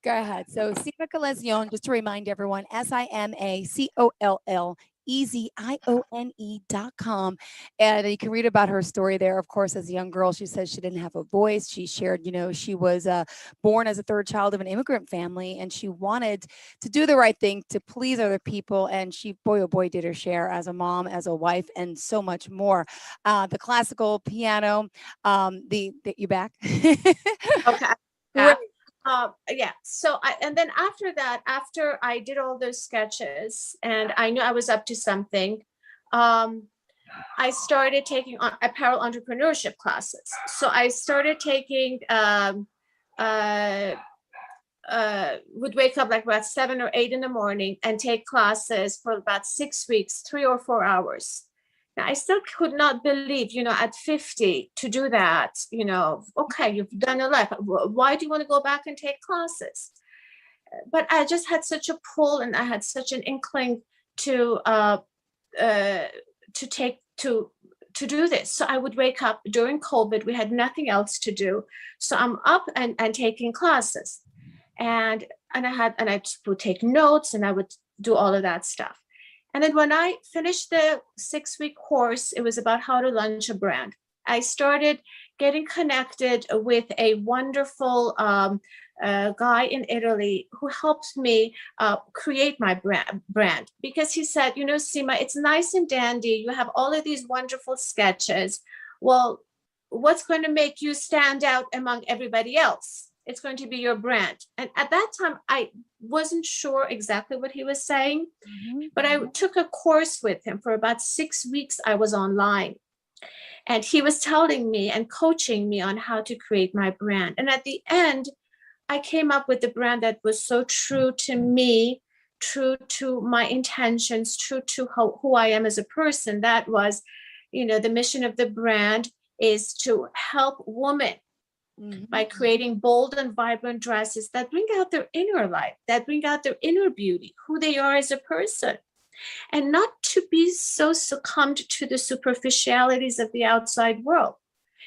Go ahead. So Sima Colezione, just to remind everyone, SIMACOLLEZIONE.com. And you can read about her story there. Of course, as a young girl, she says she didn't have a voice. She shared, she was born as a third child of an immigrant family, and she wanted to do the right thing to please other people. And she, boy, oh boy, did her share as a mom, as a wife, and so much more. The classical piano, you back? Okay. Yeah. So and then after that, after I did all those sketches and I knew I was up to something, I started taking apparel entrepreneurship classes. So I started taking, would wake up like about 7 or 8 in the morning and take classes for about 6 weeks, 3 or 4 hours. Now, I still could not believe, at 50 to do that, okay, you've done a lot. Why do you want to go back and take classes? But I just had such a pull, and I had such an inkling to do this. So I would wake up during COVID. We had nothing else to do. So I'm up and taking classes, and I would take notes, and I would do all of that stuff. And then when I finished the 6-week course, it was about how to launch a brand. I started getting connected with a wonderful guy in Italy who helped me create my brand, because he said, Sima, it's nice and dandy. You have all of these wonderful sketches. Well, what's going to make you stand out among everybody else? It's going to be your brand. And at that time, I wasn't sure exactly what he was saying, but I took a course with him for about 6 weeks. I was online, and he was telling me and coaching me on how to create my brand. And at the end, I came up with a brand that was so true to me, true to my intentions, true to who I am as a person. That was, the mission of the brand is to help women by creating bold and vibrant dresses that bring out their inner life, that bring out their inner beauty, who they are as a person, and not to be so succumbed to the superficialities of the outside world.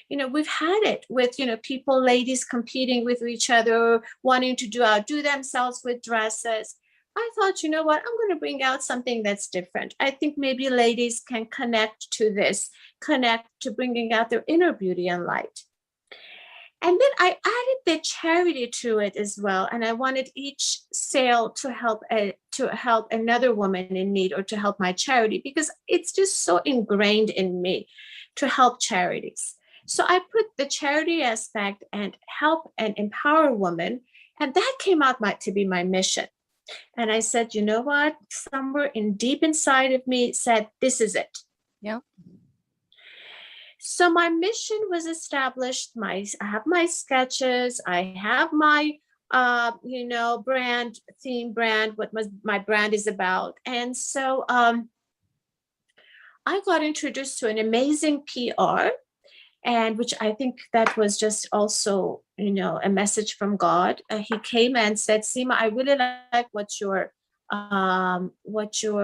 We've had it with, people, ladies competing with each other, wanting to outdo themselves with dresses. I thought, you know what, I'm going to bring out something that's different. I think maybe ladies can connect to this, connect to bringing out their inner beauty and light. And then I added the charity to it as well. And I wanted each sale to help another woman in need, or to help my charity, because it's just so ingrained in me to help charities. So I put the charity aspect and help and empower women. And that came out to be my mission. And I said, you know what? Somewhere deep inside of me said, this is it. Yeah. So my mission was established. I have my sketches. I have my, theme brand, what my brand is about. And so I got introduced to an amazing PR, and which I think that was just also, a message from God. He came and said, Seema, I really like what your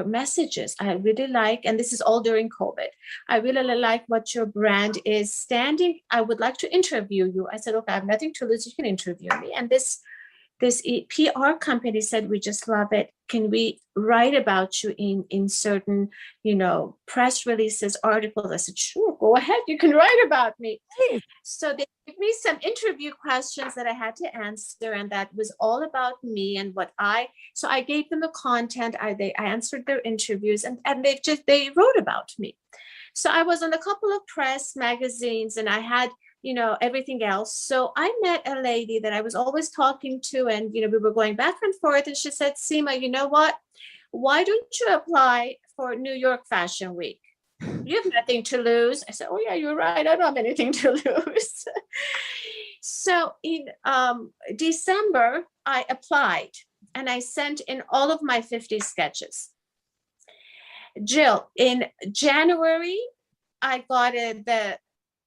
message is. I really like, and this is all during COVID, I really like what your brand is standing. I would like to interview you. I said, okay, I have nothing to lose. You can interview me. And this PR company said, we just love it. Can we write about you in certain, press releases, articles? I said, sure, go ahead. You can write about me. So they gave me some interview questions that I had to answer, and that was all about me and so I gave them the content. I answered their interviews, and they wrote about me. So I was on a couple of press magazines, and I had everything else. So I met a lady that I was always talking to, and, we were going back and forth. And she said, Seema, you know what? Why don't you apply for New York Fashion Week? You have nothing to lose. I said, oh yeah, you're right. I don't have anything to lose. So in December, I applied, and I sent in all of my 50 sketches. Jill, in January, I got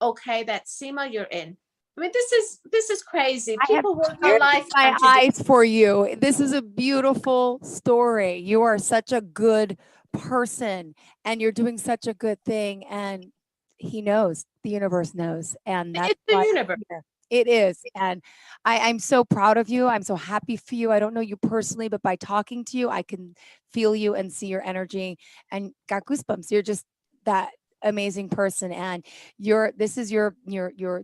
okay, that Seema, you're in. I mean, this is crazy. People work their life. My eyes for you. This is a beautiful story. You are such a good person, and you're doing such a good thing. And he knows, the universe knows, and that's it's the universe. It is. And I'm so proud of you. I'm so happy for you. I don't know you personally, but by talking to you, I can feel you and see your energy, and got goosebumps. You're just that amazing person, and this is your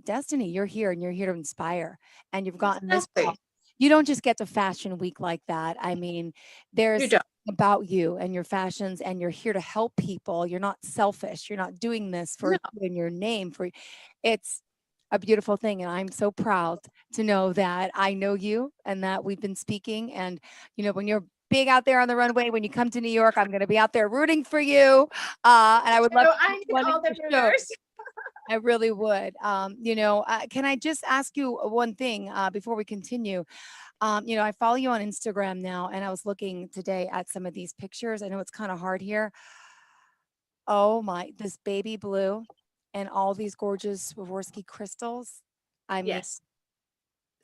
destiny. You're here, and you're here to inspire, and you've gotten this far. You don't just get to Fashion Week like that. I mean, there's about you and your fashions, and you're here to help people. You're not selfish. You're not doing this for you and your name. It's a beautiful thing, and I'm so proud to know that I know you, and that we've been speaking. And when you're big out there on the runway, when you come to New York, I'm going to be out there rooting for you. And I would love I need all the rooters. I really would. Can I just ask you one thing before we continue? I follow you on Instagram now, and I was looking today at some of these pictures. I know it's kind of hard here. Oh my, this baby blue and all these gorgeous Swarovski crystals. I mean,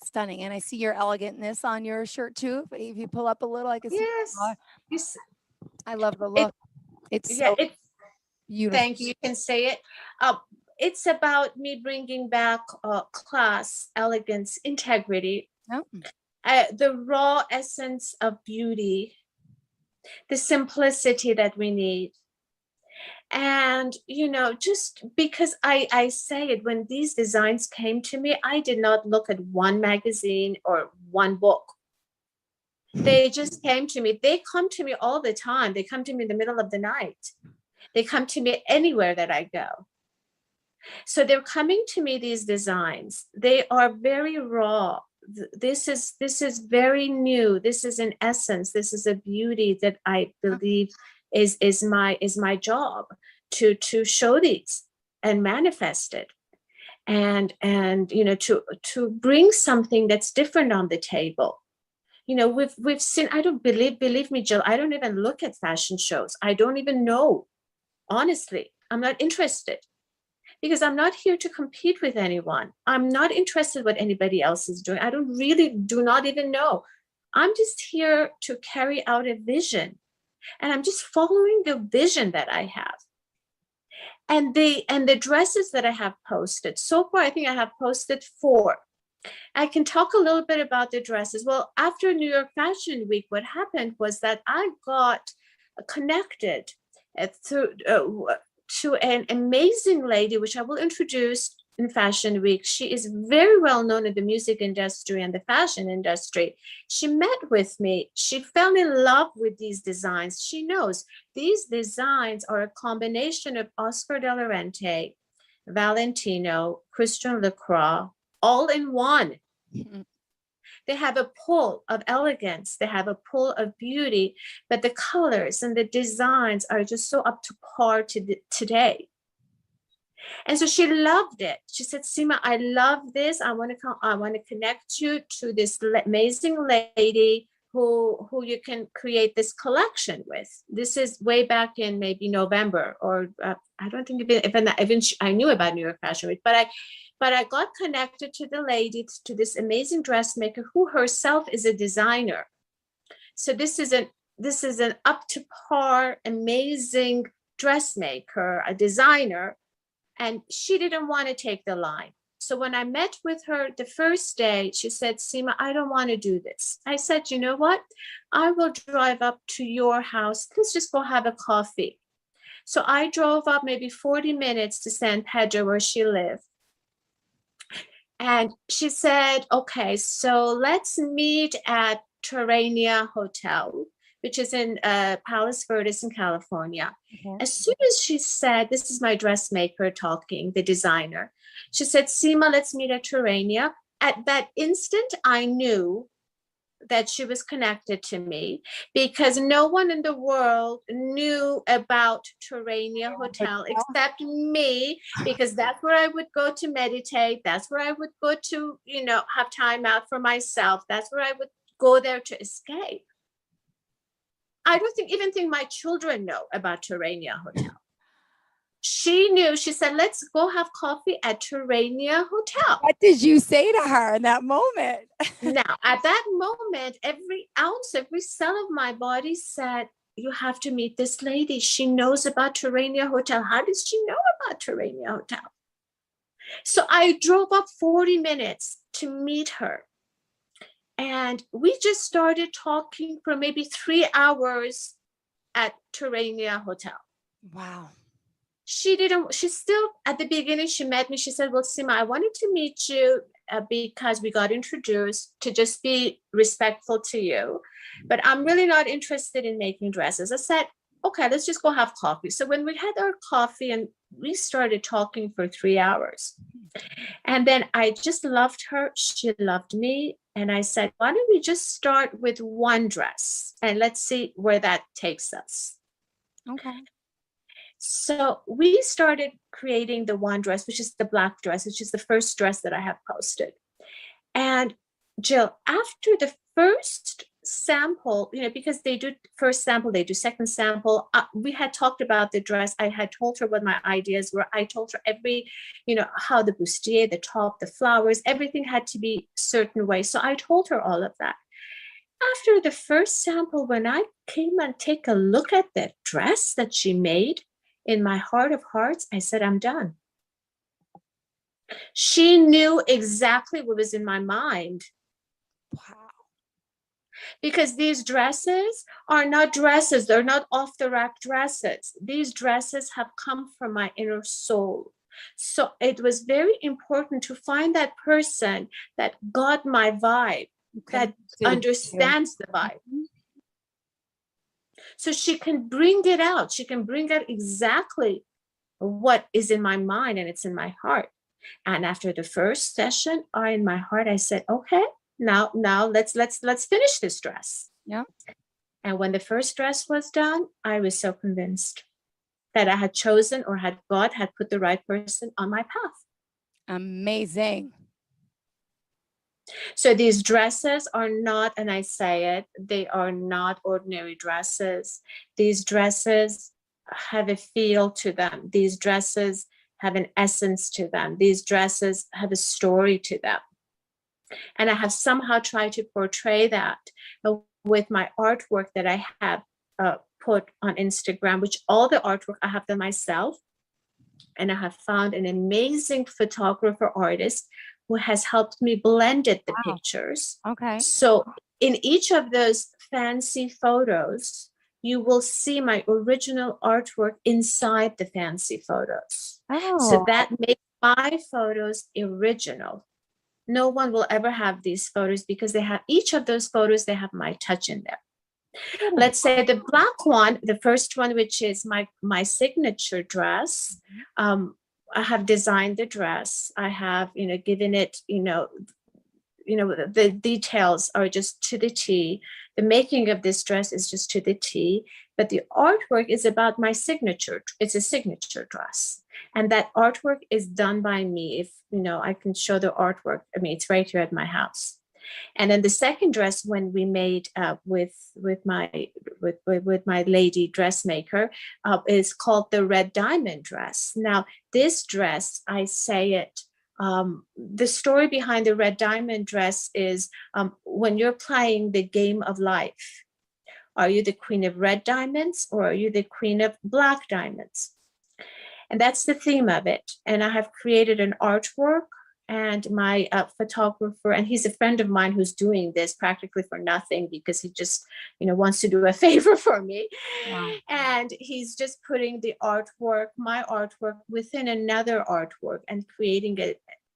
stunning. And I see your elegantness on your shirt too. If you pull up a little, I can see. Yes. I love the look. It's beautiful. Thank you. You can say it. It's about me bringing back class, elegance, integrity, the raw essence of beauty, the simplicity that we need. And, just because I say it, when these designs came to me, I did not look at one magazine or one book. They just came to me. They come to me all the time. They come to me in the middle of the night. They come to me anywhere that I go. So they're coming to me, these designs. They are very raw. This is very new. This is an essence. This is a beauty that I believe is my job to show these and manifest it, and to bring something that's different on the table. We've seen, I don't believe me, Jill, I don't even look at fashion shows. I don't even know. Honestly, I'm not interested. because I'm not here to compete with anyone. I'm not interested what anybody else is doing. I do not even know. I'm just here to carry out a vision, and I'm just following the vision that I have. And the dresses that I have posted so far, I think I have posted 4. I can talk a little bit about the dresses. Well, after New York Fashion Week, what happened was that I got connected to an amazing lady, which I will introduce in Fashion Week. She is very well known in the music industry and the fashion industry. She met with me. She fell in love with these designs. She knows these designs are a combination of Oscar de la Renta, Valentino, Christian Lacroix, all in one. They have a pull of elegance. They have a pull of beauty, but the colors and the designs are just so up to par today. And so she loved it. She said, Seema, I love this. I want to connect you to this amazing lady who you can create this collection with. This is way back in maybe November, or I don't think even I knew about New York Fashion Week, but I got connected to the lady, to this amazing dressmaker who herself is a designer. So this is an up to par, amazing dressmaker, a designer, and she didn't want to take the line. So when I met with her the first day, she said, Seema, I don't want to do this. I said, you know what? I will drive up to your house. Let's just go have a coffee. So I drove up maybe 40 minutes to San Pedro, where she lived. And she said, okay, so let's meet at Terrania Hotel, which is in Palos Verdes in California. Mm-hmm. As soon as she said, this is my dressmaker talking, the designer, she said, Seema, let's meet at Terrania. At that instant, I knew that she was connected to me, because no one in the world knew about Terrania Hotel except me, because that's where I would go to meditate. That's where I would go to, have time out for myself. That's where I would go there to escape. I don't even think my children know about Terrania Hotel. She knew. She said, let's go have coffee at Terrania Hotel. What did you say to her in that moment? Now, at that moment, every ounce, every cell of my body said, you have to meet this lady. She knows about Terrania Hotel. How does she know about Terrania Hotel? So I drove up 40 minutes to meet her. And we just started talking for maybe 3 hours at Terrania Hotel. Wow. She still, at the beginning, she met me. She said, well, Seema, I wanted to meet you because we got introduced, to just be respectful to you. But I'm really not interested in making dresses. I said, okay, let's just go have coffee. So when we had our coffee and we started talking for 3 hours, and then I just loved her. She loved me. And I said, why don't we just start with one dress and let's see where that takes us. Okay. So we started creating the one dress, which is the black dress, which is the first dress that I have posted. And Jill, after the first sample, because they do first sample, they do second sample. We had talked about the dress. I had told her what my ideas were. I told her every, how the bustier, the top, the flowers, everything had to be certain way. So I told her all of that. After the first sample, when I came and take a look at that dress that she made, in my heart of hearts, I said, I'm done. She knew exactly what was in my mind. Wow. Because these dresses are not dresses. They're not off the rack dresses. These dresses have come from my inner soul. So it was very important to find that person that got my vibe, that understands the vibe. So she can bring it out. She can bring out exactly what is in my mind, and it's in my heart. And after the first session, in my heart, I said, okay, now let's finish this dress. Yeah. And when the first dress was done, I was so convinced that I had chosen, or God had put the right person on my path. Amazing. So these dresses are not, and I say it, they are not ordinary dresses. These dresses have a feel to them. These dresses have an essence to them. These dresses have a story to them. And I have somehow tried to portray that with my artwork that I have put on Instagram, which all the artwork I have done myself. And I have found an amazing photographer artist who has helped me blended the pictures. Okay. So in each of those fancy photos, you will see my original artwork inside the fancy photos. So that makes my photos original. No one will ever have these photos because they have each of those photos, they have my touch in there. Let's say the black one, the first one, which is my signature dress. I have designed the dress. I have, given it, the details are just to the T. The making of this dress is just to the T, but the artwork is about my signature. It's a signature dress. And that artwork is done by me. If, I can show the artwork. I mean, it's right here at my house. And then the second dress, when we made with my lady dressmaker, is called the Red Diamond dress. Now, this dress, I say it, the story behind the Red Diamond dress is when you're playing the game of life, are you the queen of red diamonds or are you the queen of black diamonds? And that's the theme of it. And I have created an artwork, and my photographer, and he's a friend of mine who's doing this practically for nothing because he just, wants to do a favor for me. Wow. And he's just putting the artwork, my artwork, within another artwork and creating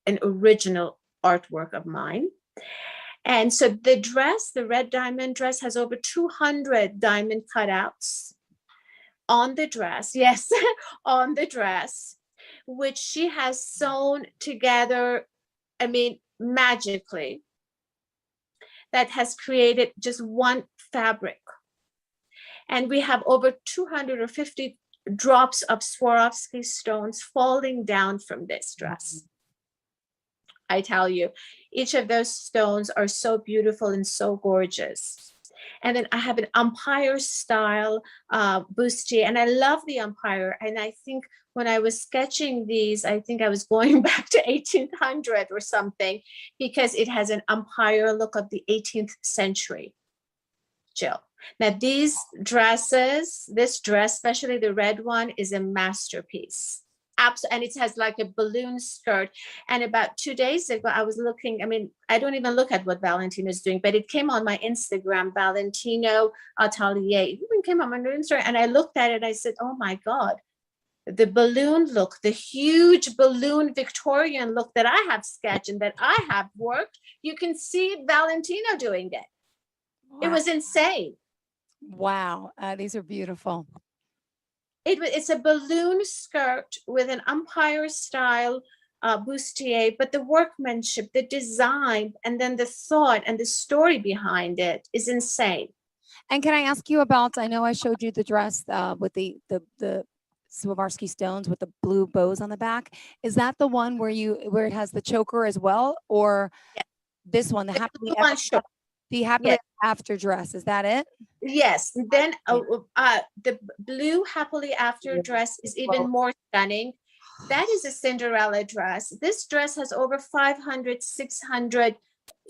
an original artwork of mine. And so the dress, the Red Diamond dress, has over 200 diamond cutouts on the dress. Yes, on the dress, which she has sewn together, I mean, magically, that has created just one fabric. And we have over 250 drops of Swarovski stones falling down from this dress. I tell you, each of those stones are so beautiful and so gorgeous. And then I have an empire style bustier, and I love the empire. And I think when I was sketching these, I think I was going back to 1800 or something, because it has an empire look of the 18th century, Jill. Now these dresses, this dress, especially the red one, is a masterpiece. And it has like a balloon skirt. And about 2 days ago, I was looking, I mean, I don't even look at what Valentino is doing, but it came on my Instagram, Valentino Atelier. It even came on my Instagram, and I looked at it, I said, oh my God, the balloon look, the huge balloon Victorian look that I have sketched and that I have worked, you can see Valentino doing it. Wow. It was insane. Wow, these are beautiful. It's a balloon skirt with an empire style bustier, but the workmanship, the design, and then the thought and the story behind it is insane. And can I ask you about, I know I showed you the dress with the Swarovski stones with the blue bows on the back. Is that the one where it has the choker as well? Or this one, the happily after dress, is that it? Yes. Then the blue happily after dress is even more stunning. That is a Cinderella dress. This dress has over 500, 600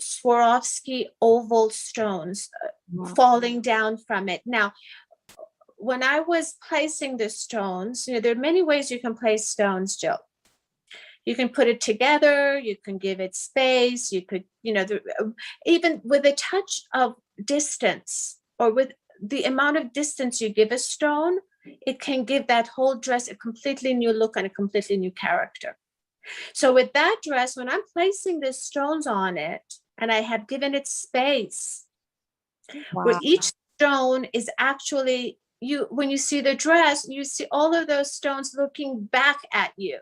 Swarovski oval stones falling down from it. Now, when I was placing the stones, there are many ways you can place stones, Jill. You can put it together, you can give it space, you could, even with a touch of distance, or with the amount of distance you give a stone, it can give that whole dress a completely new look and a completely new character. So with that dress, when I'm placing the stones on it, and I have given it space, where each stone is actually, when you see the dress, you see all of those stones looking back at you.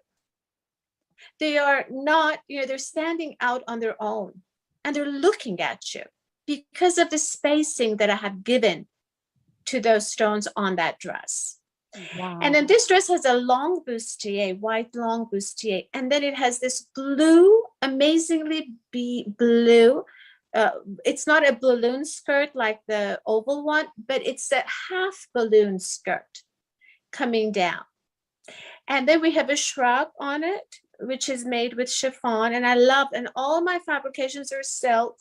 They are not, they're standing out on their own, and they're looking at you because of the spacing that I have given to those stones on that dress. Wow. And then this dress has a long bustier, white long bustier, and then it has this blue, amazingly blue. It's not a balloon skirt like the oval one, but it's a half balloon skirt coming down. And then we have a shrub on it, which is made with chiffon. And I love, and all my fabrications are silk.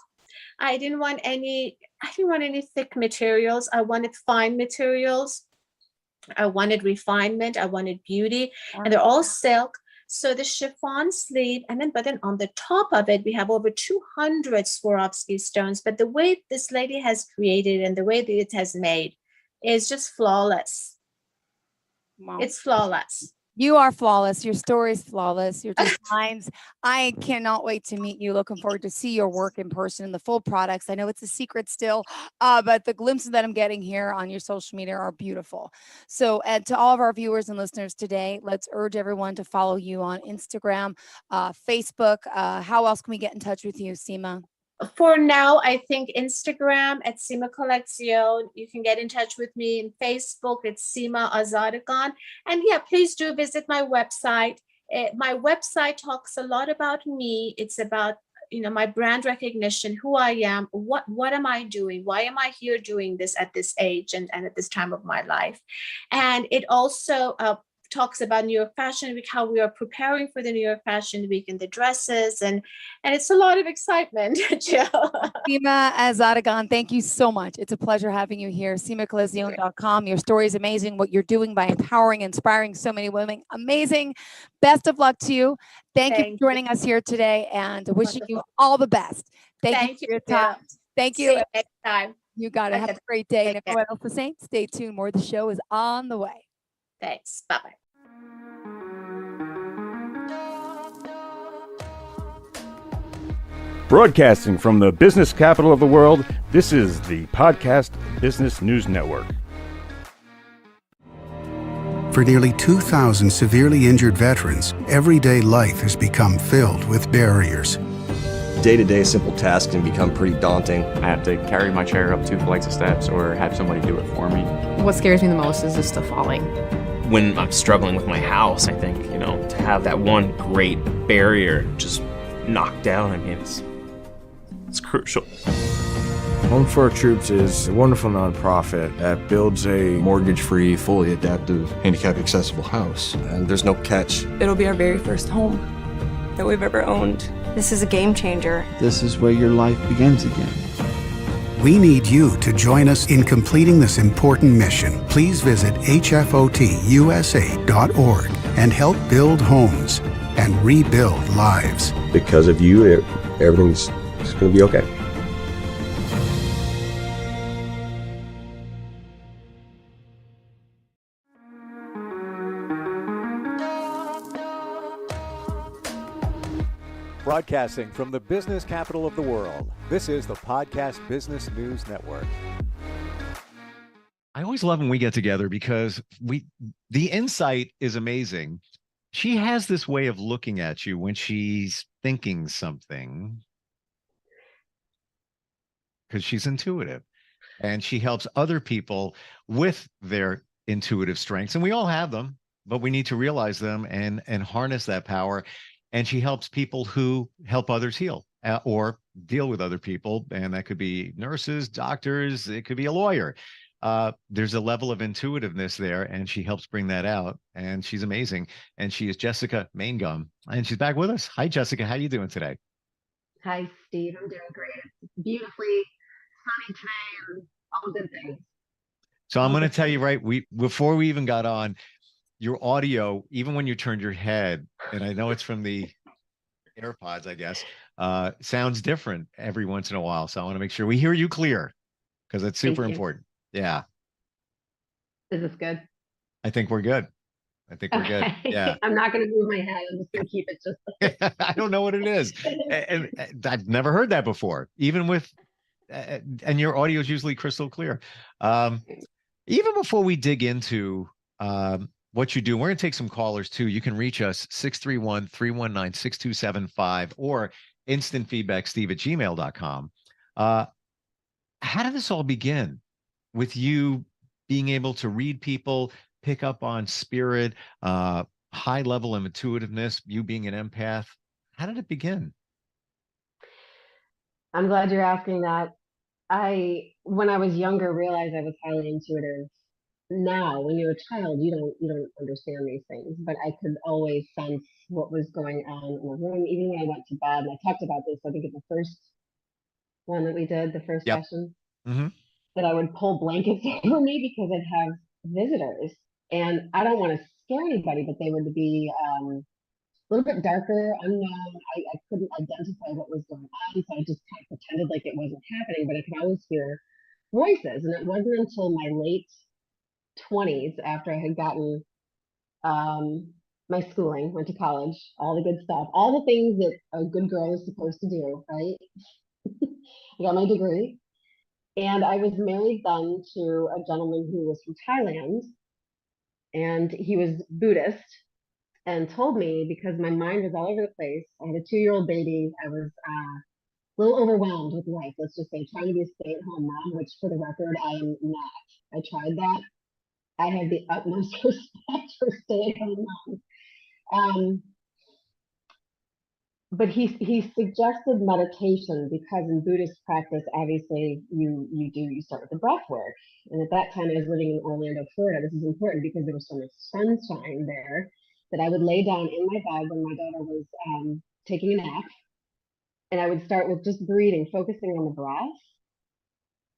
I didn't want any thick materials. I wanted fine materials. I wanted refinement. I wanted beauty. And they're all silk. So the chiffon sleeve, but then on the top of it, we have over 200 Swarovski stones. But the way this lady has created and the way that it has made is just flawless. Wow. It's flawless. You are flawless. Your story is flawless. Your designs. I cannot wait to meet you. Looking forward to see your work in person and the full products. I know it's a secret still, but the glimpses that I'm getting here on your social media are beautiful. So, and to all of our viewers and listeners today, let's urge everyone to follow you on Instagram, Facebook. How else can we get in touch with you, Seema? For now, I think Instagram at Seema Collection. You can get in touch with me in Facebook. It's Seema Azadagan. And yeah, please do visit my website. My website talks a lot about me. It's about my brand recognition, who I am, what am I doing? Why am I here doing this at this age and at this time of my life? And it also talks about New York Fashion Week, how we are preparing for the New York Fashion Week and the dresses, and it's a lot of excitement, Jill. Seema Azadagan, thank you so much. It's a pleasure having you here. SeemaCollection.com. Your story is amazing. What you're doing by empowering, inspiring so many women, amazing. Best of luck to you. Thank you for joining us here today, and wishing you all the best. Thank you for your time. Thank you. See you next time. You got it. Have a great day. And everyone else the same, stay tuned. More of the show is on the way. Thanks. Bye-bye. Broadcasting from the business capital of the world, this is the Podcast Business News Network. For nearly 2,000 severely injured veterans, everyday life has become filled with barriers. Day-to-day simple tasks can become pretty daunting. I have to carry my chair up 2 flights of steps or have somebody do it for me. What scares me the most is just the falling. When I'm struggling with my house, I think, to have that one great barrier just knocked down, it's crucial. Home for Our Troops is a wonderful nonprofit that builds a mortgage-free, fully adaptive, handicap-accessible house. And there's no catch. It'll be our very first home that we've ever owned. This is a game changer. This is where your life begins again. We need you to join us in completing this important mission. Please visit hfotusa.org and help build homes and rebuild lives. Because of you, everything's going to be okay. Broadcasting from the business capital of the world, this is the Podcast Business News Network. I always love when we get together because the insight is amazing. She has this way of looking at you when she's thinking something, because she's intuitive, and she helps other people with their intuitive strengths. And we all have them, but we need to realize them and harness that power. And she helps people who help others heal or deal with other people. And that could be nurses, doctors, it could be a lawyer. There's a level of intuitiveness there, and she helps bring that out. And she's amazing. And she is Jessica Maingum, and she's back with us. Hi, Jessica. How are you doing today? Hi, Steve. I'm doing great. It's beautifully sunny today and all good things. So I'm going to tell you, before we even got on, your audio, even when you turned your head, and I know it's from the AirPods, I guess, sounds different every once in a while. So I want to make sure we hear you clear, because it's super important. Yeah. Is this good? I think we're good. Okay. Yeah. I'm not going to move my head. I'm just going to keep it just. I don't know what it is. And I've never heard that before, even with, and your audio is usually crystal clear. Even before we dig into what you do, we're going to take some callers too. You can reach us 631-319-6275 or instantfeedbacksteve@gmail.com. How did this all begin with you being able to read people, pick up on spirit, high level of intuitiveness, you being an empath? How did it begin? I'm glad you're asking that. When I was younger, realized I was highly intuitive. now when you're a child, you don't understand these things, but I could always sense what was going on in the room, even when I went to bed. And I talked about this, I think, in the first one that we did, the first Yep. session, Mm-hmm. that I would pull blankets over me because I'd have visitors. And I don't want to scare anybody, but they would be a little bit darker, unknown. I couldn't identify what was going on, so I just kind of pretended like it wasn't happening, but I could always hear voices. And it wasn't until my late 20s, after I had gotten my schooling, went to college, all the good stuff, all the things that a good girl is supposed to do, right? I got my degree, and I was married then to a gentleman who was from Thailand, and he was Buddhist, and told me, because my mind was all over the place. I had a 2-year-old baby. I was a little overwhelmed with life, let's just say, trying to be a stay-at-home mom, which for the record, I am not. I tried that. I have the utmost respect for stay-at-home moms. But he suggested meditation, because in Buddhist practice, obviously you start with the breath work. And at that time, I was living in Orlando, Florida. This is important because there was so much sunshine there that I would lay down in my bed when my daughter was taking a nap, and I would start with just breathing, focusing on the breath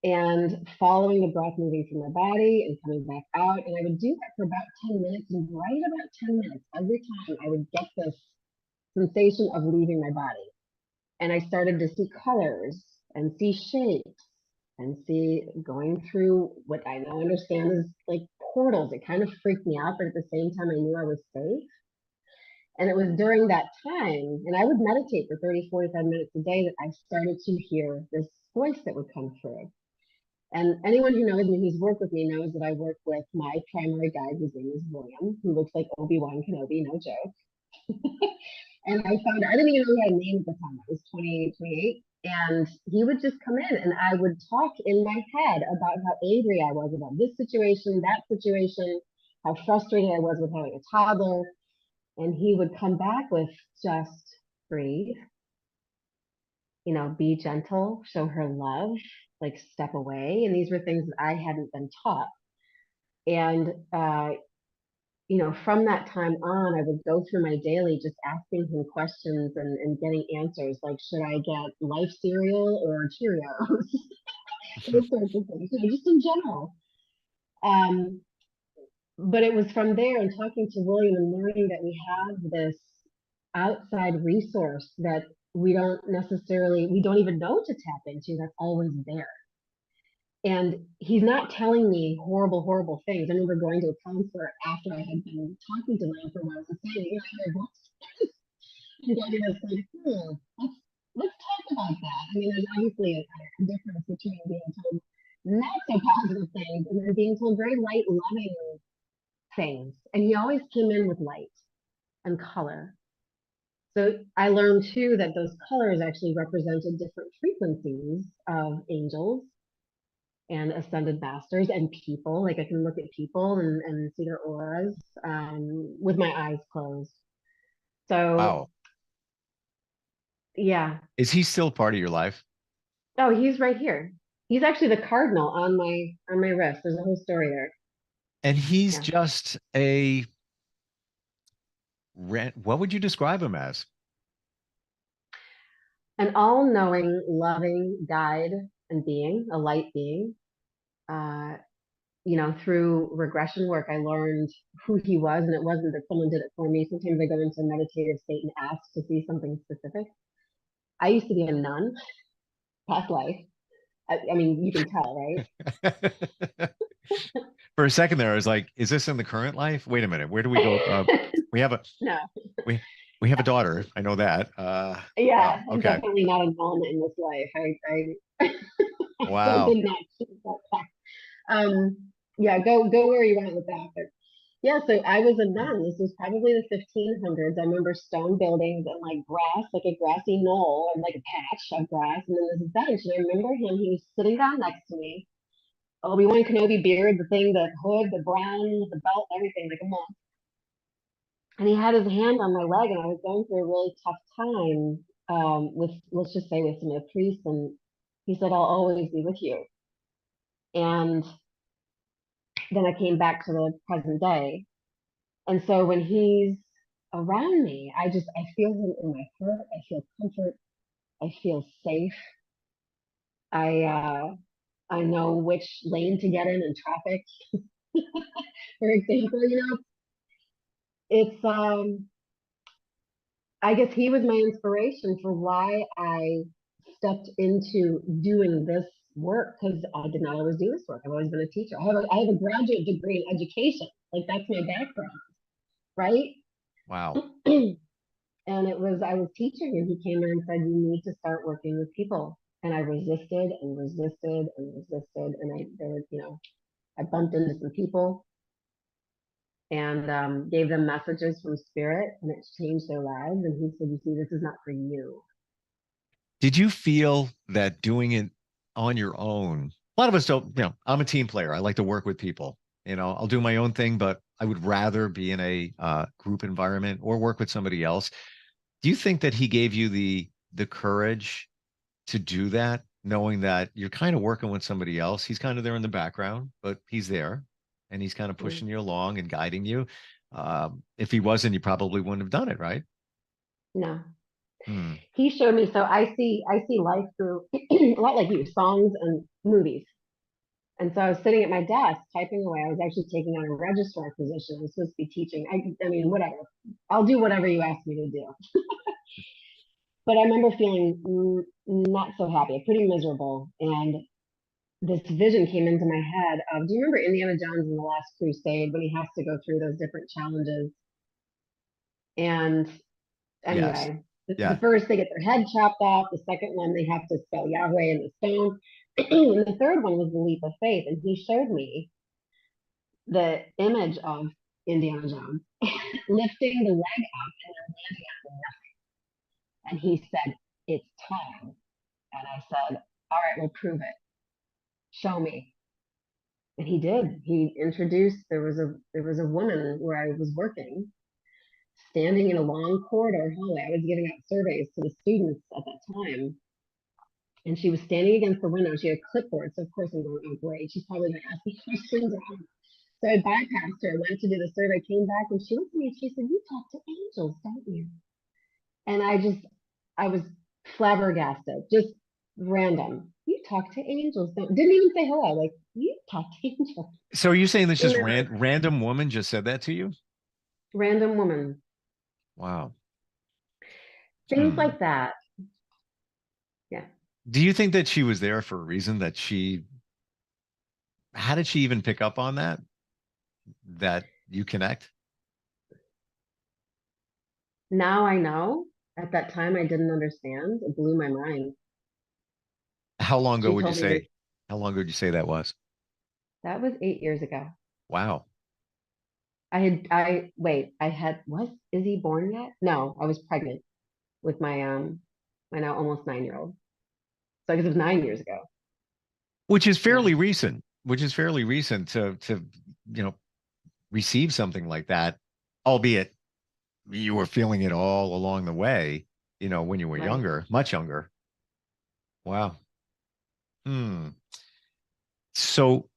and following the breath moving through my body and coming back out. And I would do that for about 10 minutes, and right about 10 minutes every time, I would get this sensation of leaving my body. And I started to see colors and see shapes and see going through what I now understand is like portals. It kind of freaked me out, but at the same time, I knew I was safe. And it was during that time, and I would meditate for 30, 45 minutes a day, that I started to hear this voice that would come through. And anyone who knows me, who's worked with me, knows that I work with my primary guide, whose name is William, who looks like Obi-Wan Kenobi, no joke. And I found, I didn't even know he had a name at the time. I was 28, 28. And he would just come in, and I would talk in my head about how angry I was about this situation, that situation, how frustrated I was with having a toddler. And he would come back with, just breathe, be gentle, show her love, like step away. And these were things that I hadn't been taught. And from that time on, I would go through my daily just asking him questions and getting answers, like, should I get Life cereal or Cheerios? Those sorts of things, just in general. But it was from there, and talking to William and learning that we have this outside resource that we don't even know to tap into, that's always there. And he's not telling me horrible, horrible things. I remember going to a counselor after I had been talking to him for a while and saying, I heard voices. And Daddy was like, let's talk about that. I mean, there's obviously a difference between being told not so positive things and then being told very light, loving things. And he always came in with light and color. So I learned too that those colors actually represented different frequencies of angels and ascended masters and people. Like, I can look at people and see their auras with my eyes closed. So, wow. Yeah. Is he still part of your life? Oh, he's right here. He's actually the cardinal on my wrist. There's a whole story there. And he's just what would you describe him as? An all-knowing, loving guide and being, a light being. Through regression work, I learned who he was, and it wasn't that someone did it for me. Sometimes I go into a meditative state and ask to see something specific. I used to be a nun, past life. I mean, you can tell, right? For a second there, I was like, is this in the current life? Wait a minute. Where do we go? We have no. We have a daughter. I know that. Yeah, wow. I'm Okay. definitely not a nun in this life. I Wow. did not choose that. Yeah, go where you want with that. But yeah, so I was a nun. This was probably the 1500s. I remember stone buildings and like grass, like a grassy knoll and like a patch of grass, and then this bench. And I remember him. He was sitting down next to me. Obi-Wan Kenobi beard, the thing, the hood, the brown, the belt, everything, like a monk. And he had his hand on my leg, and I was going through a really tough time with, let's just say, with some of the priests. And he said, "I'll always be with you." And then I came back to the present day. And so when he's around me, I feel him in my heart. I feel comfort. I feel safe. I know which lane to get in traffic. For example, it's I guess he was my inspiration for why I stepped into doing this work, because I did not always do this work. I've always been a teacher. I have a graduate degree in education. Like, that's my background, right? Wow. And I was teaching, and he came in and said, you need to start working with people. And I resisted and resisted and resisted. And I bumped into some people and gave them messages from spirit, and it changed their lives. And he said, you see, this is not for you. Did you feel that doing it on your own? A lot of us don't, I'm a team player. I like to work with people. I'll do my own thing, but I would rather be in a group environment or work with somebody else. Do you think that he gave you the courage to do that, knowing that you're kind of working with somebody else? He's kind of there in the background, but he's there, and he's kind of pushing you along and guiding you. If he wasn't, you probably wouldn't have done it, right? No. He showed me. So I see life through a lot like you, songs and movies. And so I was sitting at my desk typing away. I was actually taking on a registrar position. I was supposed to be teaching. I mean, whatever. I'll do whatever you ask me to do. But I remember feeling not so happy, pretty miserable. And this vision came into my head of, do you remember Indiana Jones in The Last Crusade, when he has to go through those different challenges? And anyway, the first, they get their head chopped off. The second one, they have to spell Yahweh in the stone. And the third one was the leap of faith. And he showed me the image of Indiana Jones lifting the leg up and then landing on nothing. And he said, it's time. And I said, all right, we'll prove it. Show me. And he did. He introduced, there was a woman where I was working, standing in a long corridor hallway. I was giving out surveys to the students at that time. And she was standing against the window. She had a clipboard. So of course I'm going, oh great, she's probably going to ask me questions. So I bypassed her, went to do the survey, came back, and she looked at me and she said, you talk to angels, don't you? And I was flabbergasted, just random. You talk to angels, didn't even say hello. Like, you talk to angels. So are you saying this just random woman just said that to you? Random woman. Wow. Things like that. Yeah. Do you think that she was there for a reason? How did she even pick up on that you connect? Now I know. At that time, I didn't understand. It blew my mind. How long ago would you say? How long ago would you say that was? That was 8 years ago. Wow. Was Izzy born yet? No, I was pregnant with my now almost 9-year-old. So I guess it was 9 years ago. Which is fairly recent. Which is fairly recent to receive something like that, albeit you were feeling it all along the way, when you were younger, much younger. Wow. So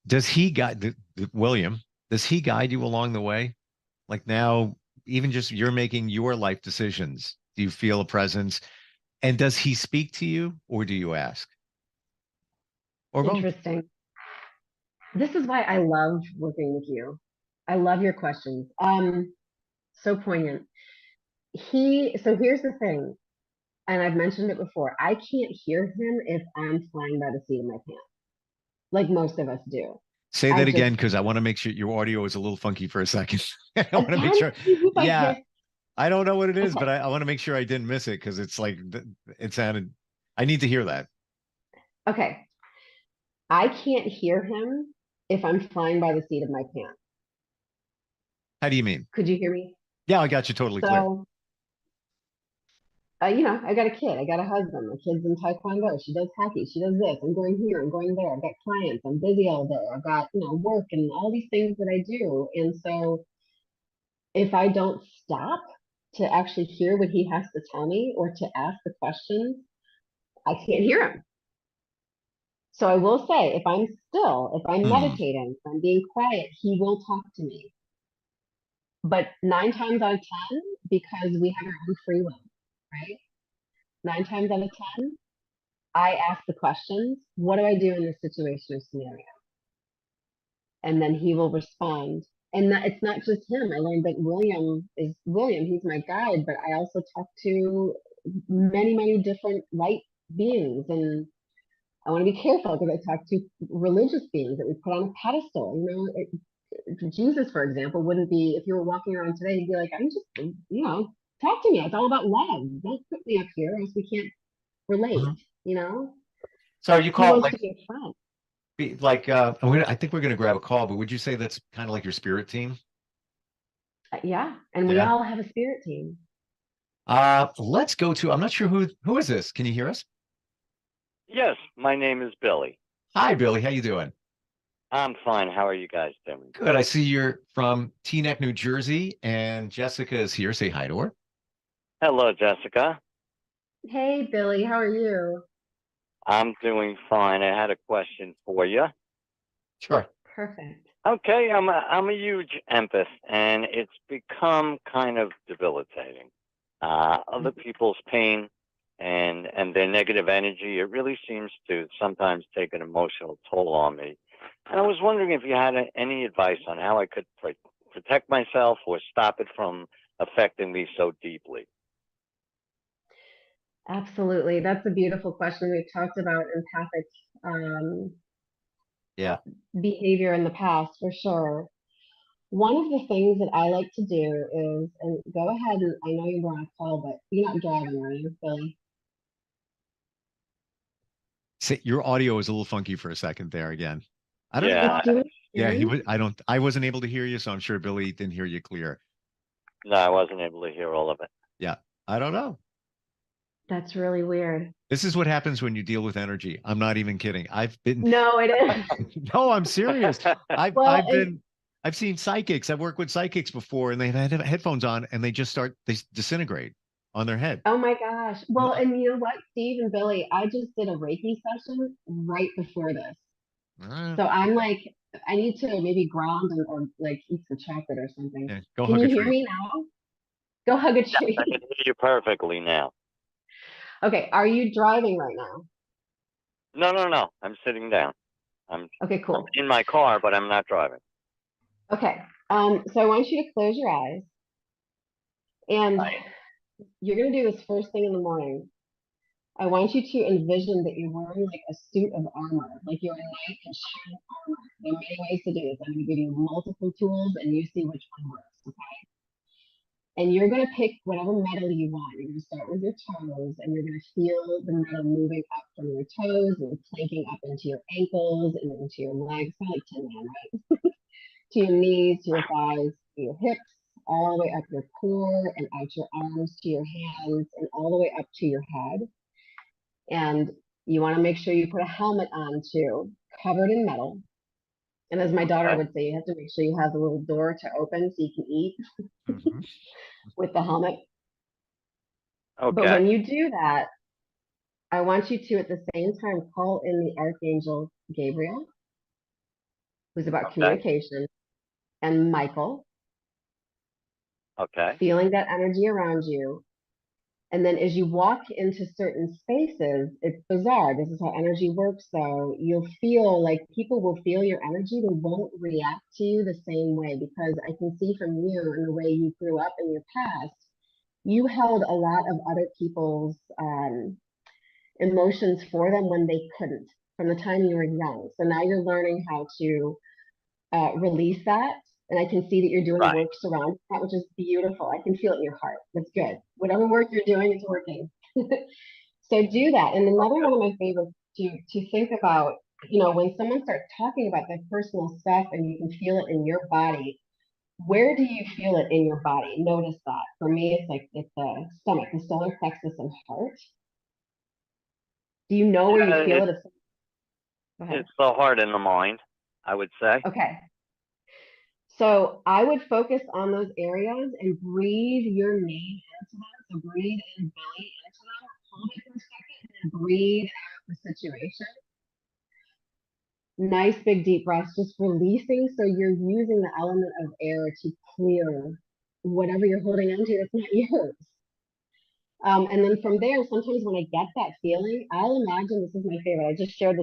does he guide William? Does he guide you along the way? Like now, even just you're making your life decisions. Do you feel a presence? And does he speak to you, or do you ask? Or both? Interesting. This is why I love working with you. I love your questions. So poignant. So here's the thing, and I've mentioned it before. I can't hear him if I'm flying by the seat of my pants, like most of us do. Say that again, because I want to make sure your audio is a little funky for a second. I want to make sure. Yeah, I don't know what it is, but I want to make sure I didn't miss it, because it's like it sounded. I need to hear that. Okay. I can't hear him if I'm flying by the seat of my pants. How do you mean? Could you hear me? Yeah, I got you totally clear. I got a kid. I got a husband. My kid's in Taekwondo. She does hockey. She does this. I'm going here. I'm going there. I've got clients. I'm busy all day. I've got, work and all these things that I do. And so if I don't stop to actually hear what he has to tell me or to ask the questions, I can't hear him. So I will say, if I'm still, if I'm meditating, if I'm being quiet, he will talk to me. But 9 times out of 10, because we have our own free will, right? 9 times out of 10, I ask the questions, what do I do in this situation or scenario? And then he will respond. And it's not just him. I learned that William, he's my guide, but I also talk to many, many different light beings. And I want to be careful because I talk to religious beings that we put on a pedestal. Jesus, for example, wouldn't be, if you were walking around today, he'd be like, I'm just, talk to me. It's all about love. Don't put me up here, else we can't relate, So are you He called wants to be a friend. I think we're gonna grab a call, but would you say that's kind of like your spirit team? Yeah, and we all have a spirit team. Let's go to, I'm not sure who is this? Can you hear us? Yes, my name is Billy. Hi, Billy. How you doing? I'm fine. How are you guys doing? Good. I see you're from Teaneck, New Jersey, and Jessica is here. Say hi to her. Hello, Jessica. Hey, Billy, how are you? I'm doing fine. I had a question for you. Sure. Perfect. Okay, I'm a huge empath, and it's become kind of debilitating. Other people's pain and their negative energy, it really seems to sometimes take an emotional toll on me. And I was wondering if you had any advice on how I could protect myself or stop it from affecting me so deeply. Absolutely. That's a beautiful question. We've talked about empathic behavior in the past for sure. One of the things that I like to do is, and go ahead, and I know you're on a call, but you're not driving, are you, Billy? Your audio was a little funky for a second there again. I don't know. Yeah, I wasn't able to hear you, so I'm sure Billy didn't hear you clear. No, I wasn't able to hear all of it. Yeah, I don't know. That's really weird. This is what happens when you deal with energy. I'm not even kidding. No, it is. No, I'm serious. I've seen psychics. I've worked with psychics before, and they've had headphones on, and they disintegrate on their head. Oh my gosh. Well, and you know what, Steve and Billy, I just did a Reiki session right before this. So I'm like, I need to maybe ground or like eat some chocolate or something. Yeah, Can you hear me now? Go hug a tree. I can hear you perfectly now. Okay, are you driving right now? No. I'm sitting down. Okay, cool. I'm in my car, but I'm not driving. Okay. So I want you to close your eyes. And you're going to do this first thing in the morning. I want you to envision that you're wearing like a suit of armor, like you're a knight in shining armor. There are many ways to do this. I'm going to give you multiple tools and you see which one works, okay? And you're going to pick whatever metal you want. You're going to start with your toes and you're going to feel the metal moving up from your toes and planking up into your ankles and into your legs, kind of like Tin Man, right? To your knees, to your thighs, to your hips, all the way up your core and out your arms to your hands and all the way up to your head. And you want to make sure you put a helmet on too, covered in metal. And as my daughter would say, you have to make sure you have the little door to open so you can eat with the helmet. Okay. But when you do that, I want you to at the same time call in the Archangel Gabriel, who's about communication, and Michael. Okay. Feeling that energy around you. And then as you walk into certain spaces, it's bizarre. This is how energy works, though. You'll feel like people will feel your energy. They won't react to you the same way because I can see from you and the way you grew up in your past, you held a lot of other people's emotions for them when they couldn't from the time you were young. So now you're learning how to release that. And I can see that you're doing work surrounding that, which is beautiful. I can feel it in your heart. That's good. Whatever work you're doing is working. So do that. And another one of my favorites to think about, when someone starts talking about their personal stuff and you can feel it in your body, where do you feel it in your body? Notice that. For me, it's the stomach, the solar plexus and heart. Do you know where you feel it? It's the heart and the mind, I would say. Okay. So I would focus on those areas and breathe your name into them. So breathe in Billy into them, hold it for a second, and then breathe out the situation. Nice big deep breaths, just releasing. So you're using the element of air to clear whatever you're holding onto that's not yours. And then from there, sometimes when I get that feeling, I'll imagine, this is my favorite, I just shared this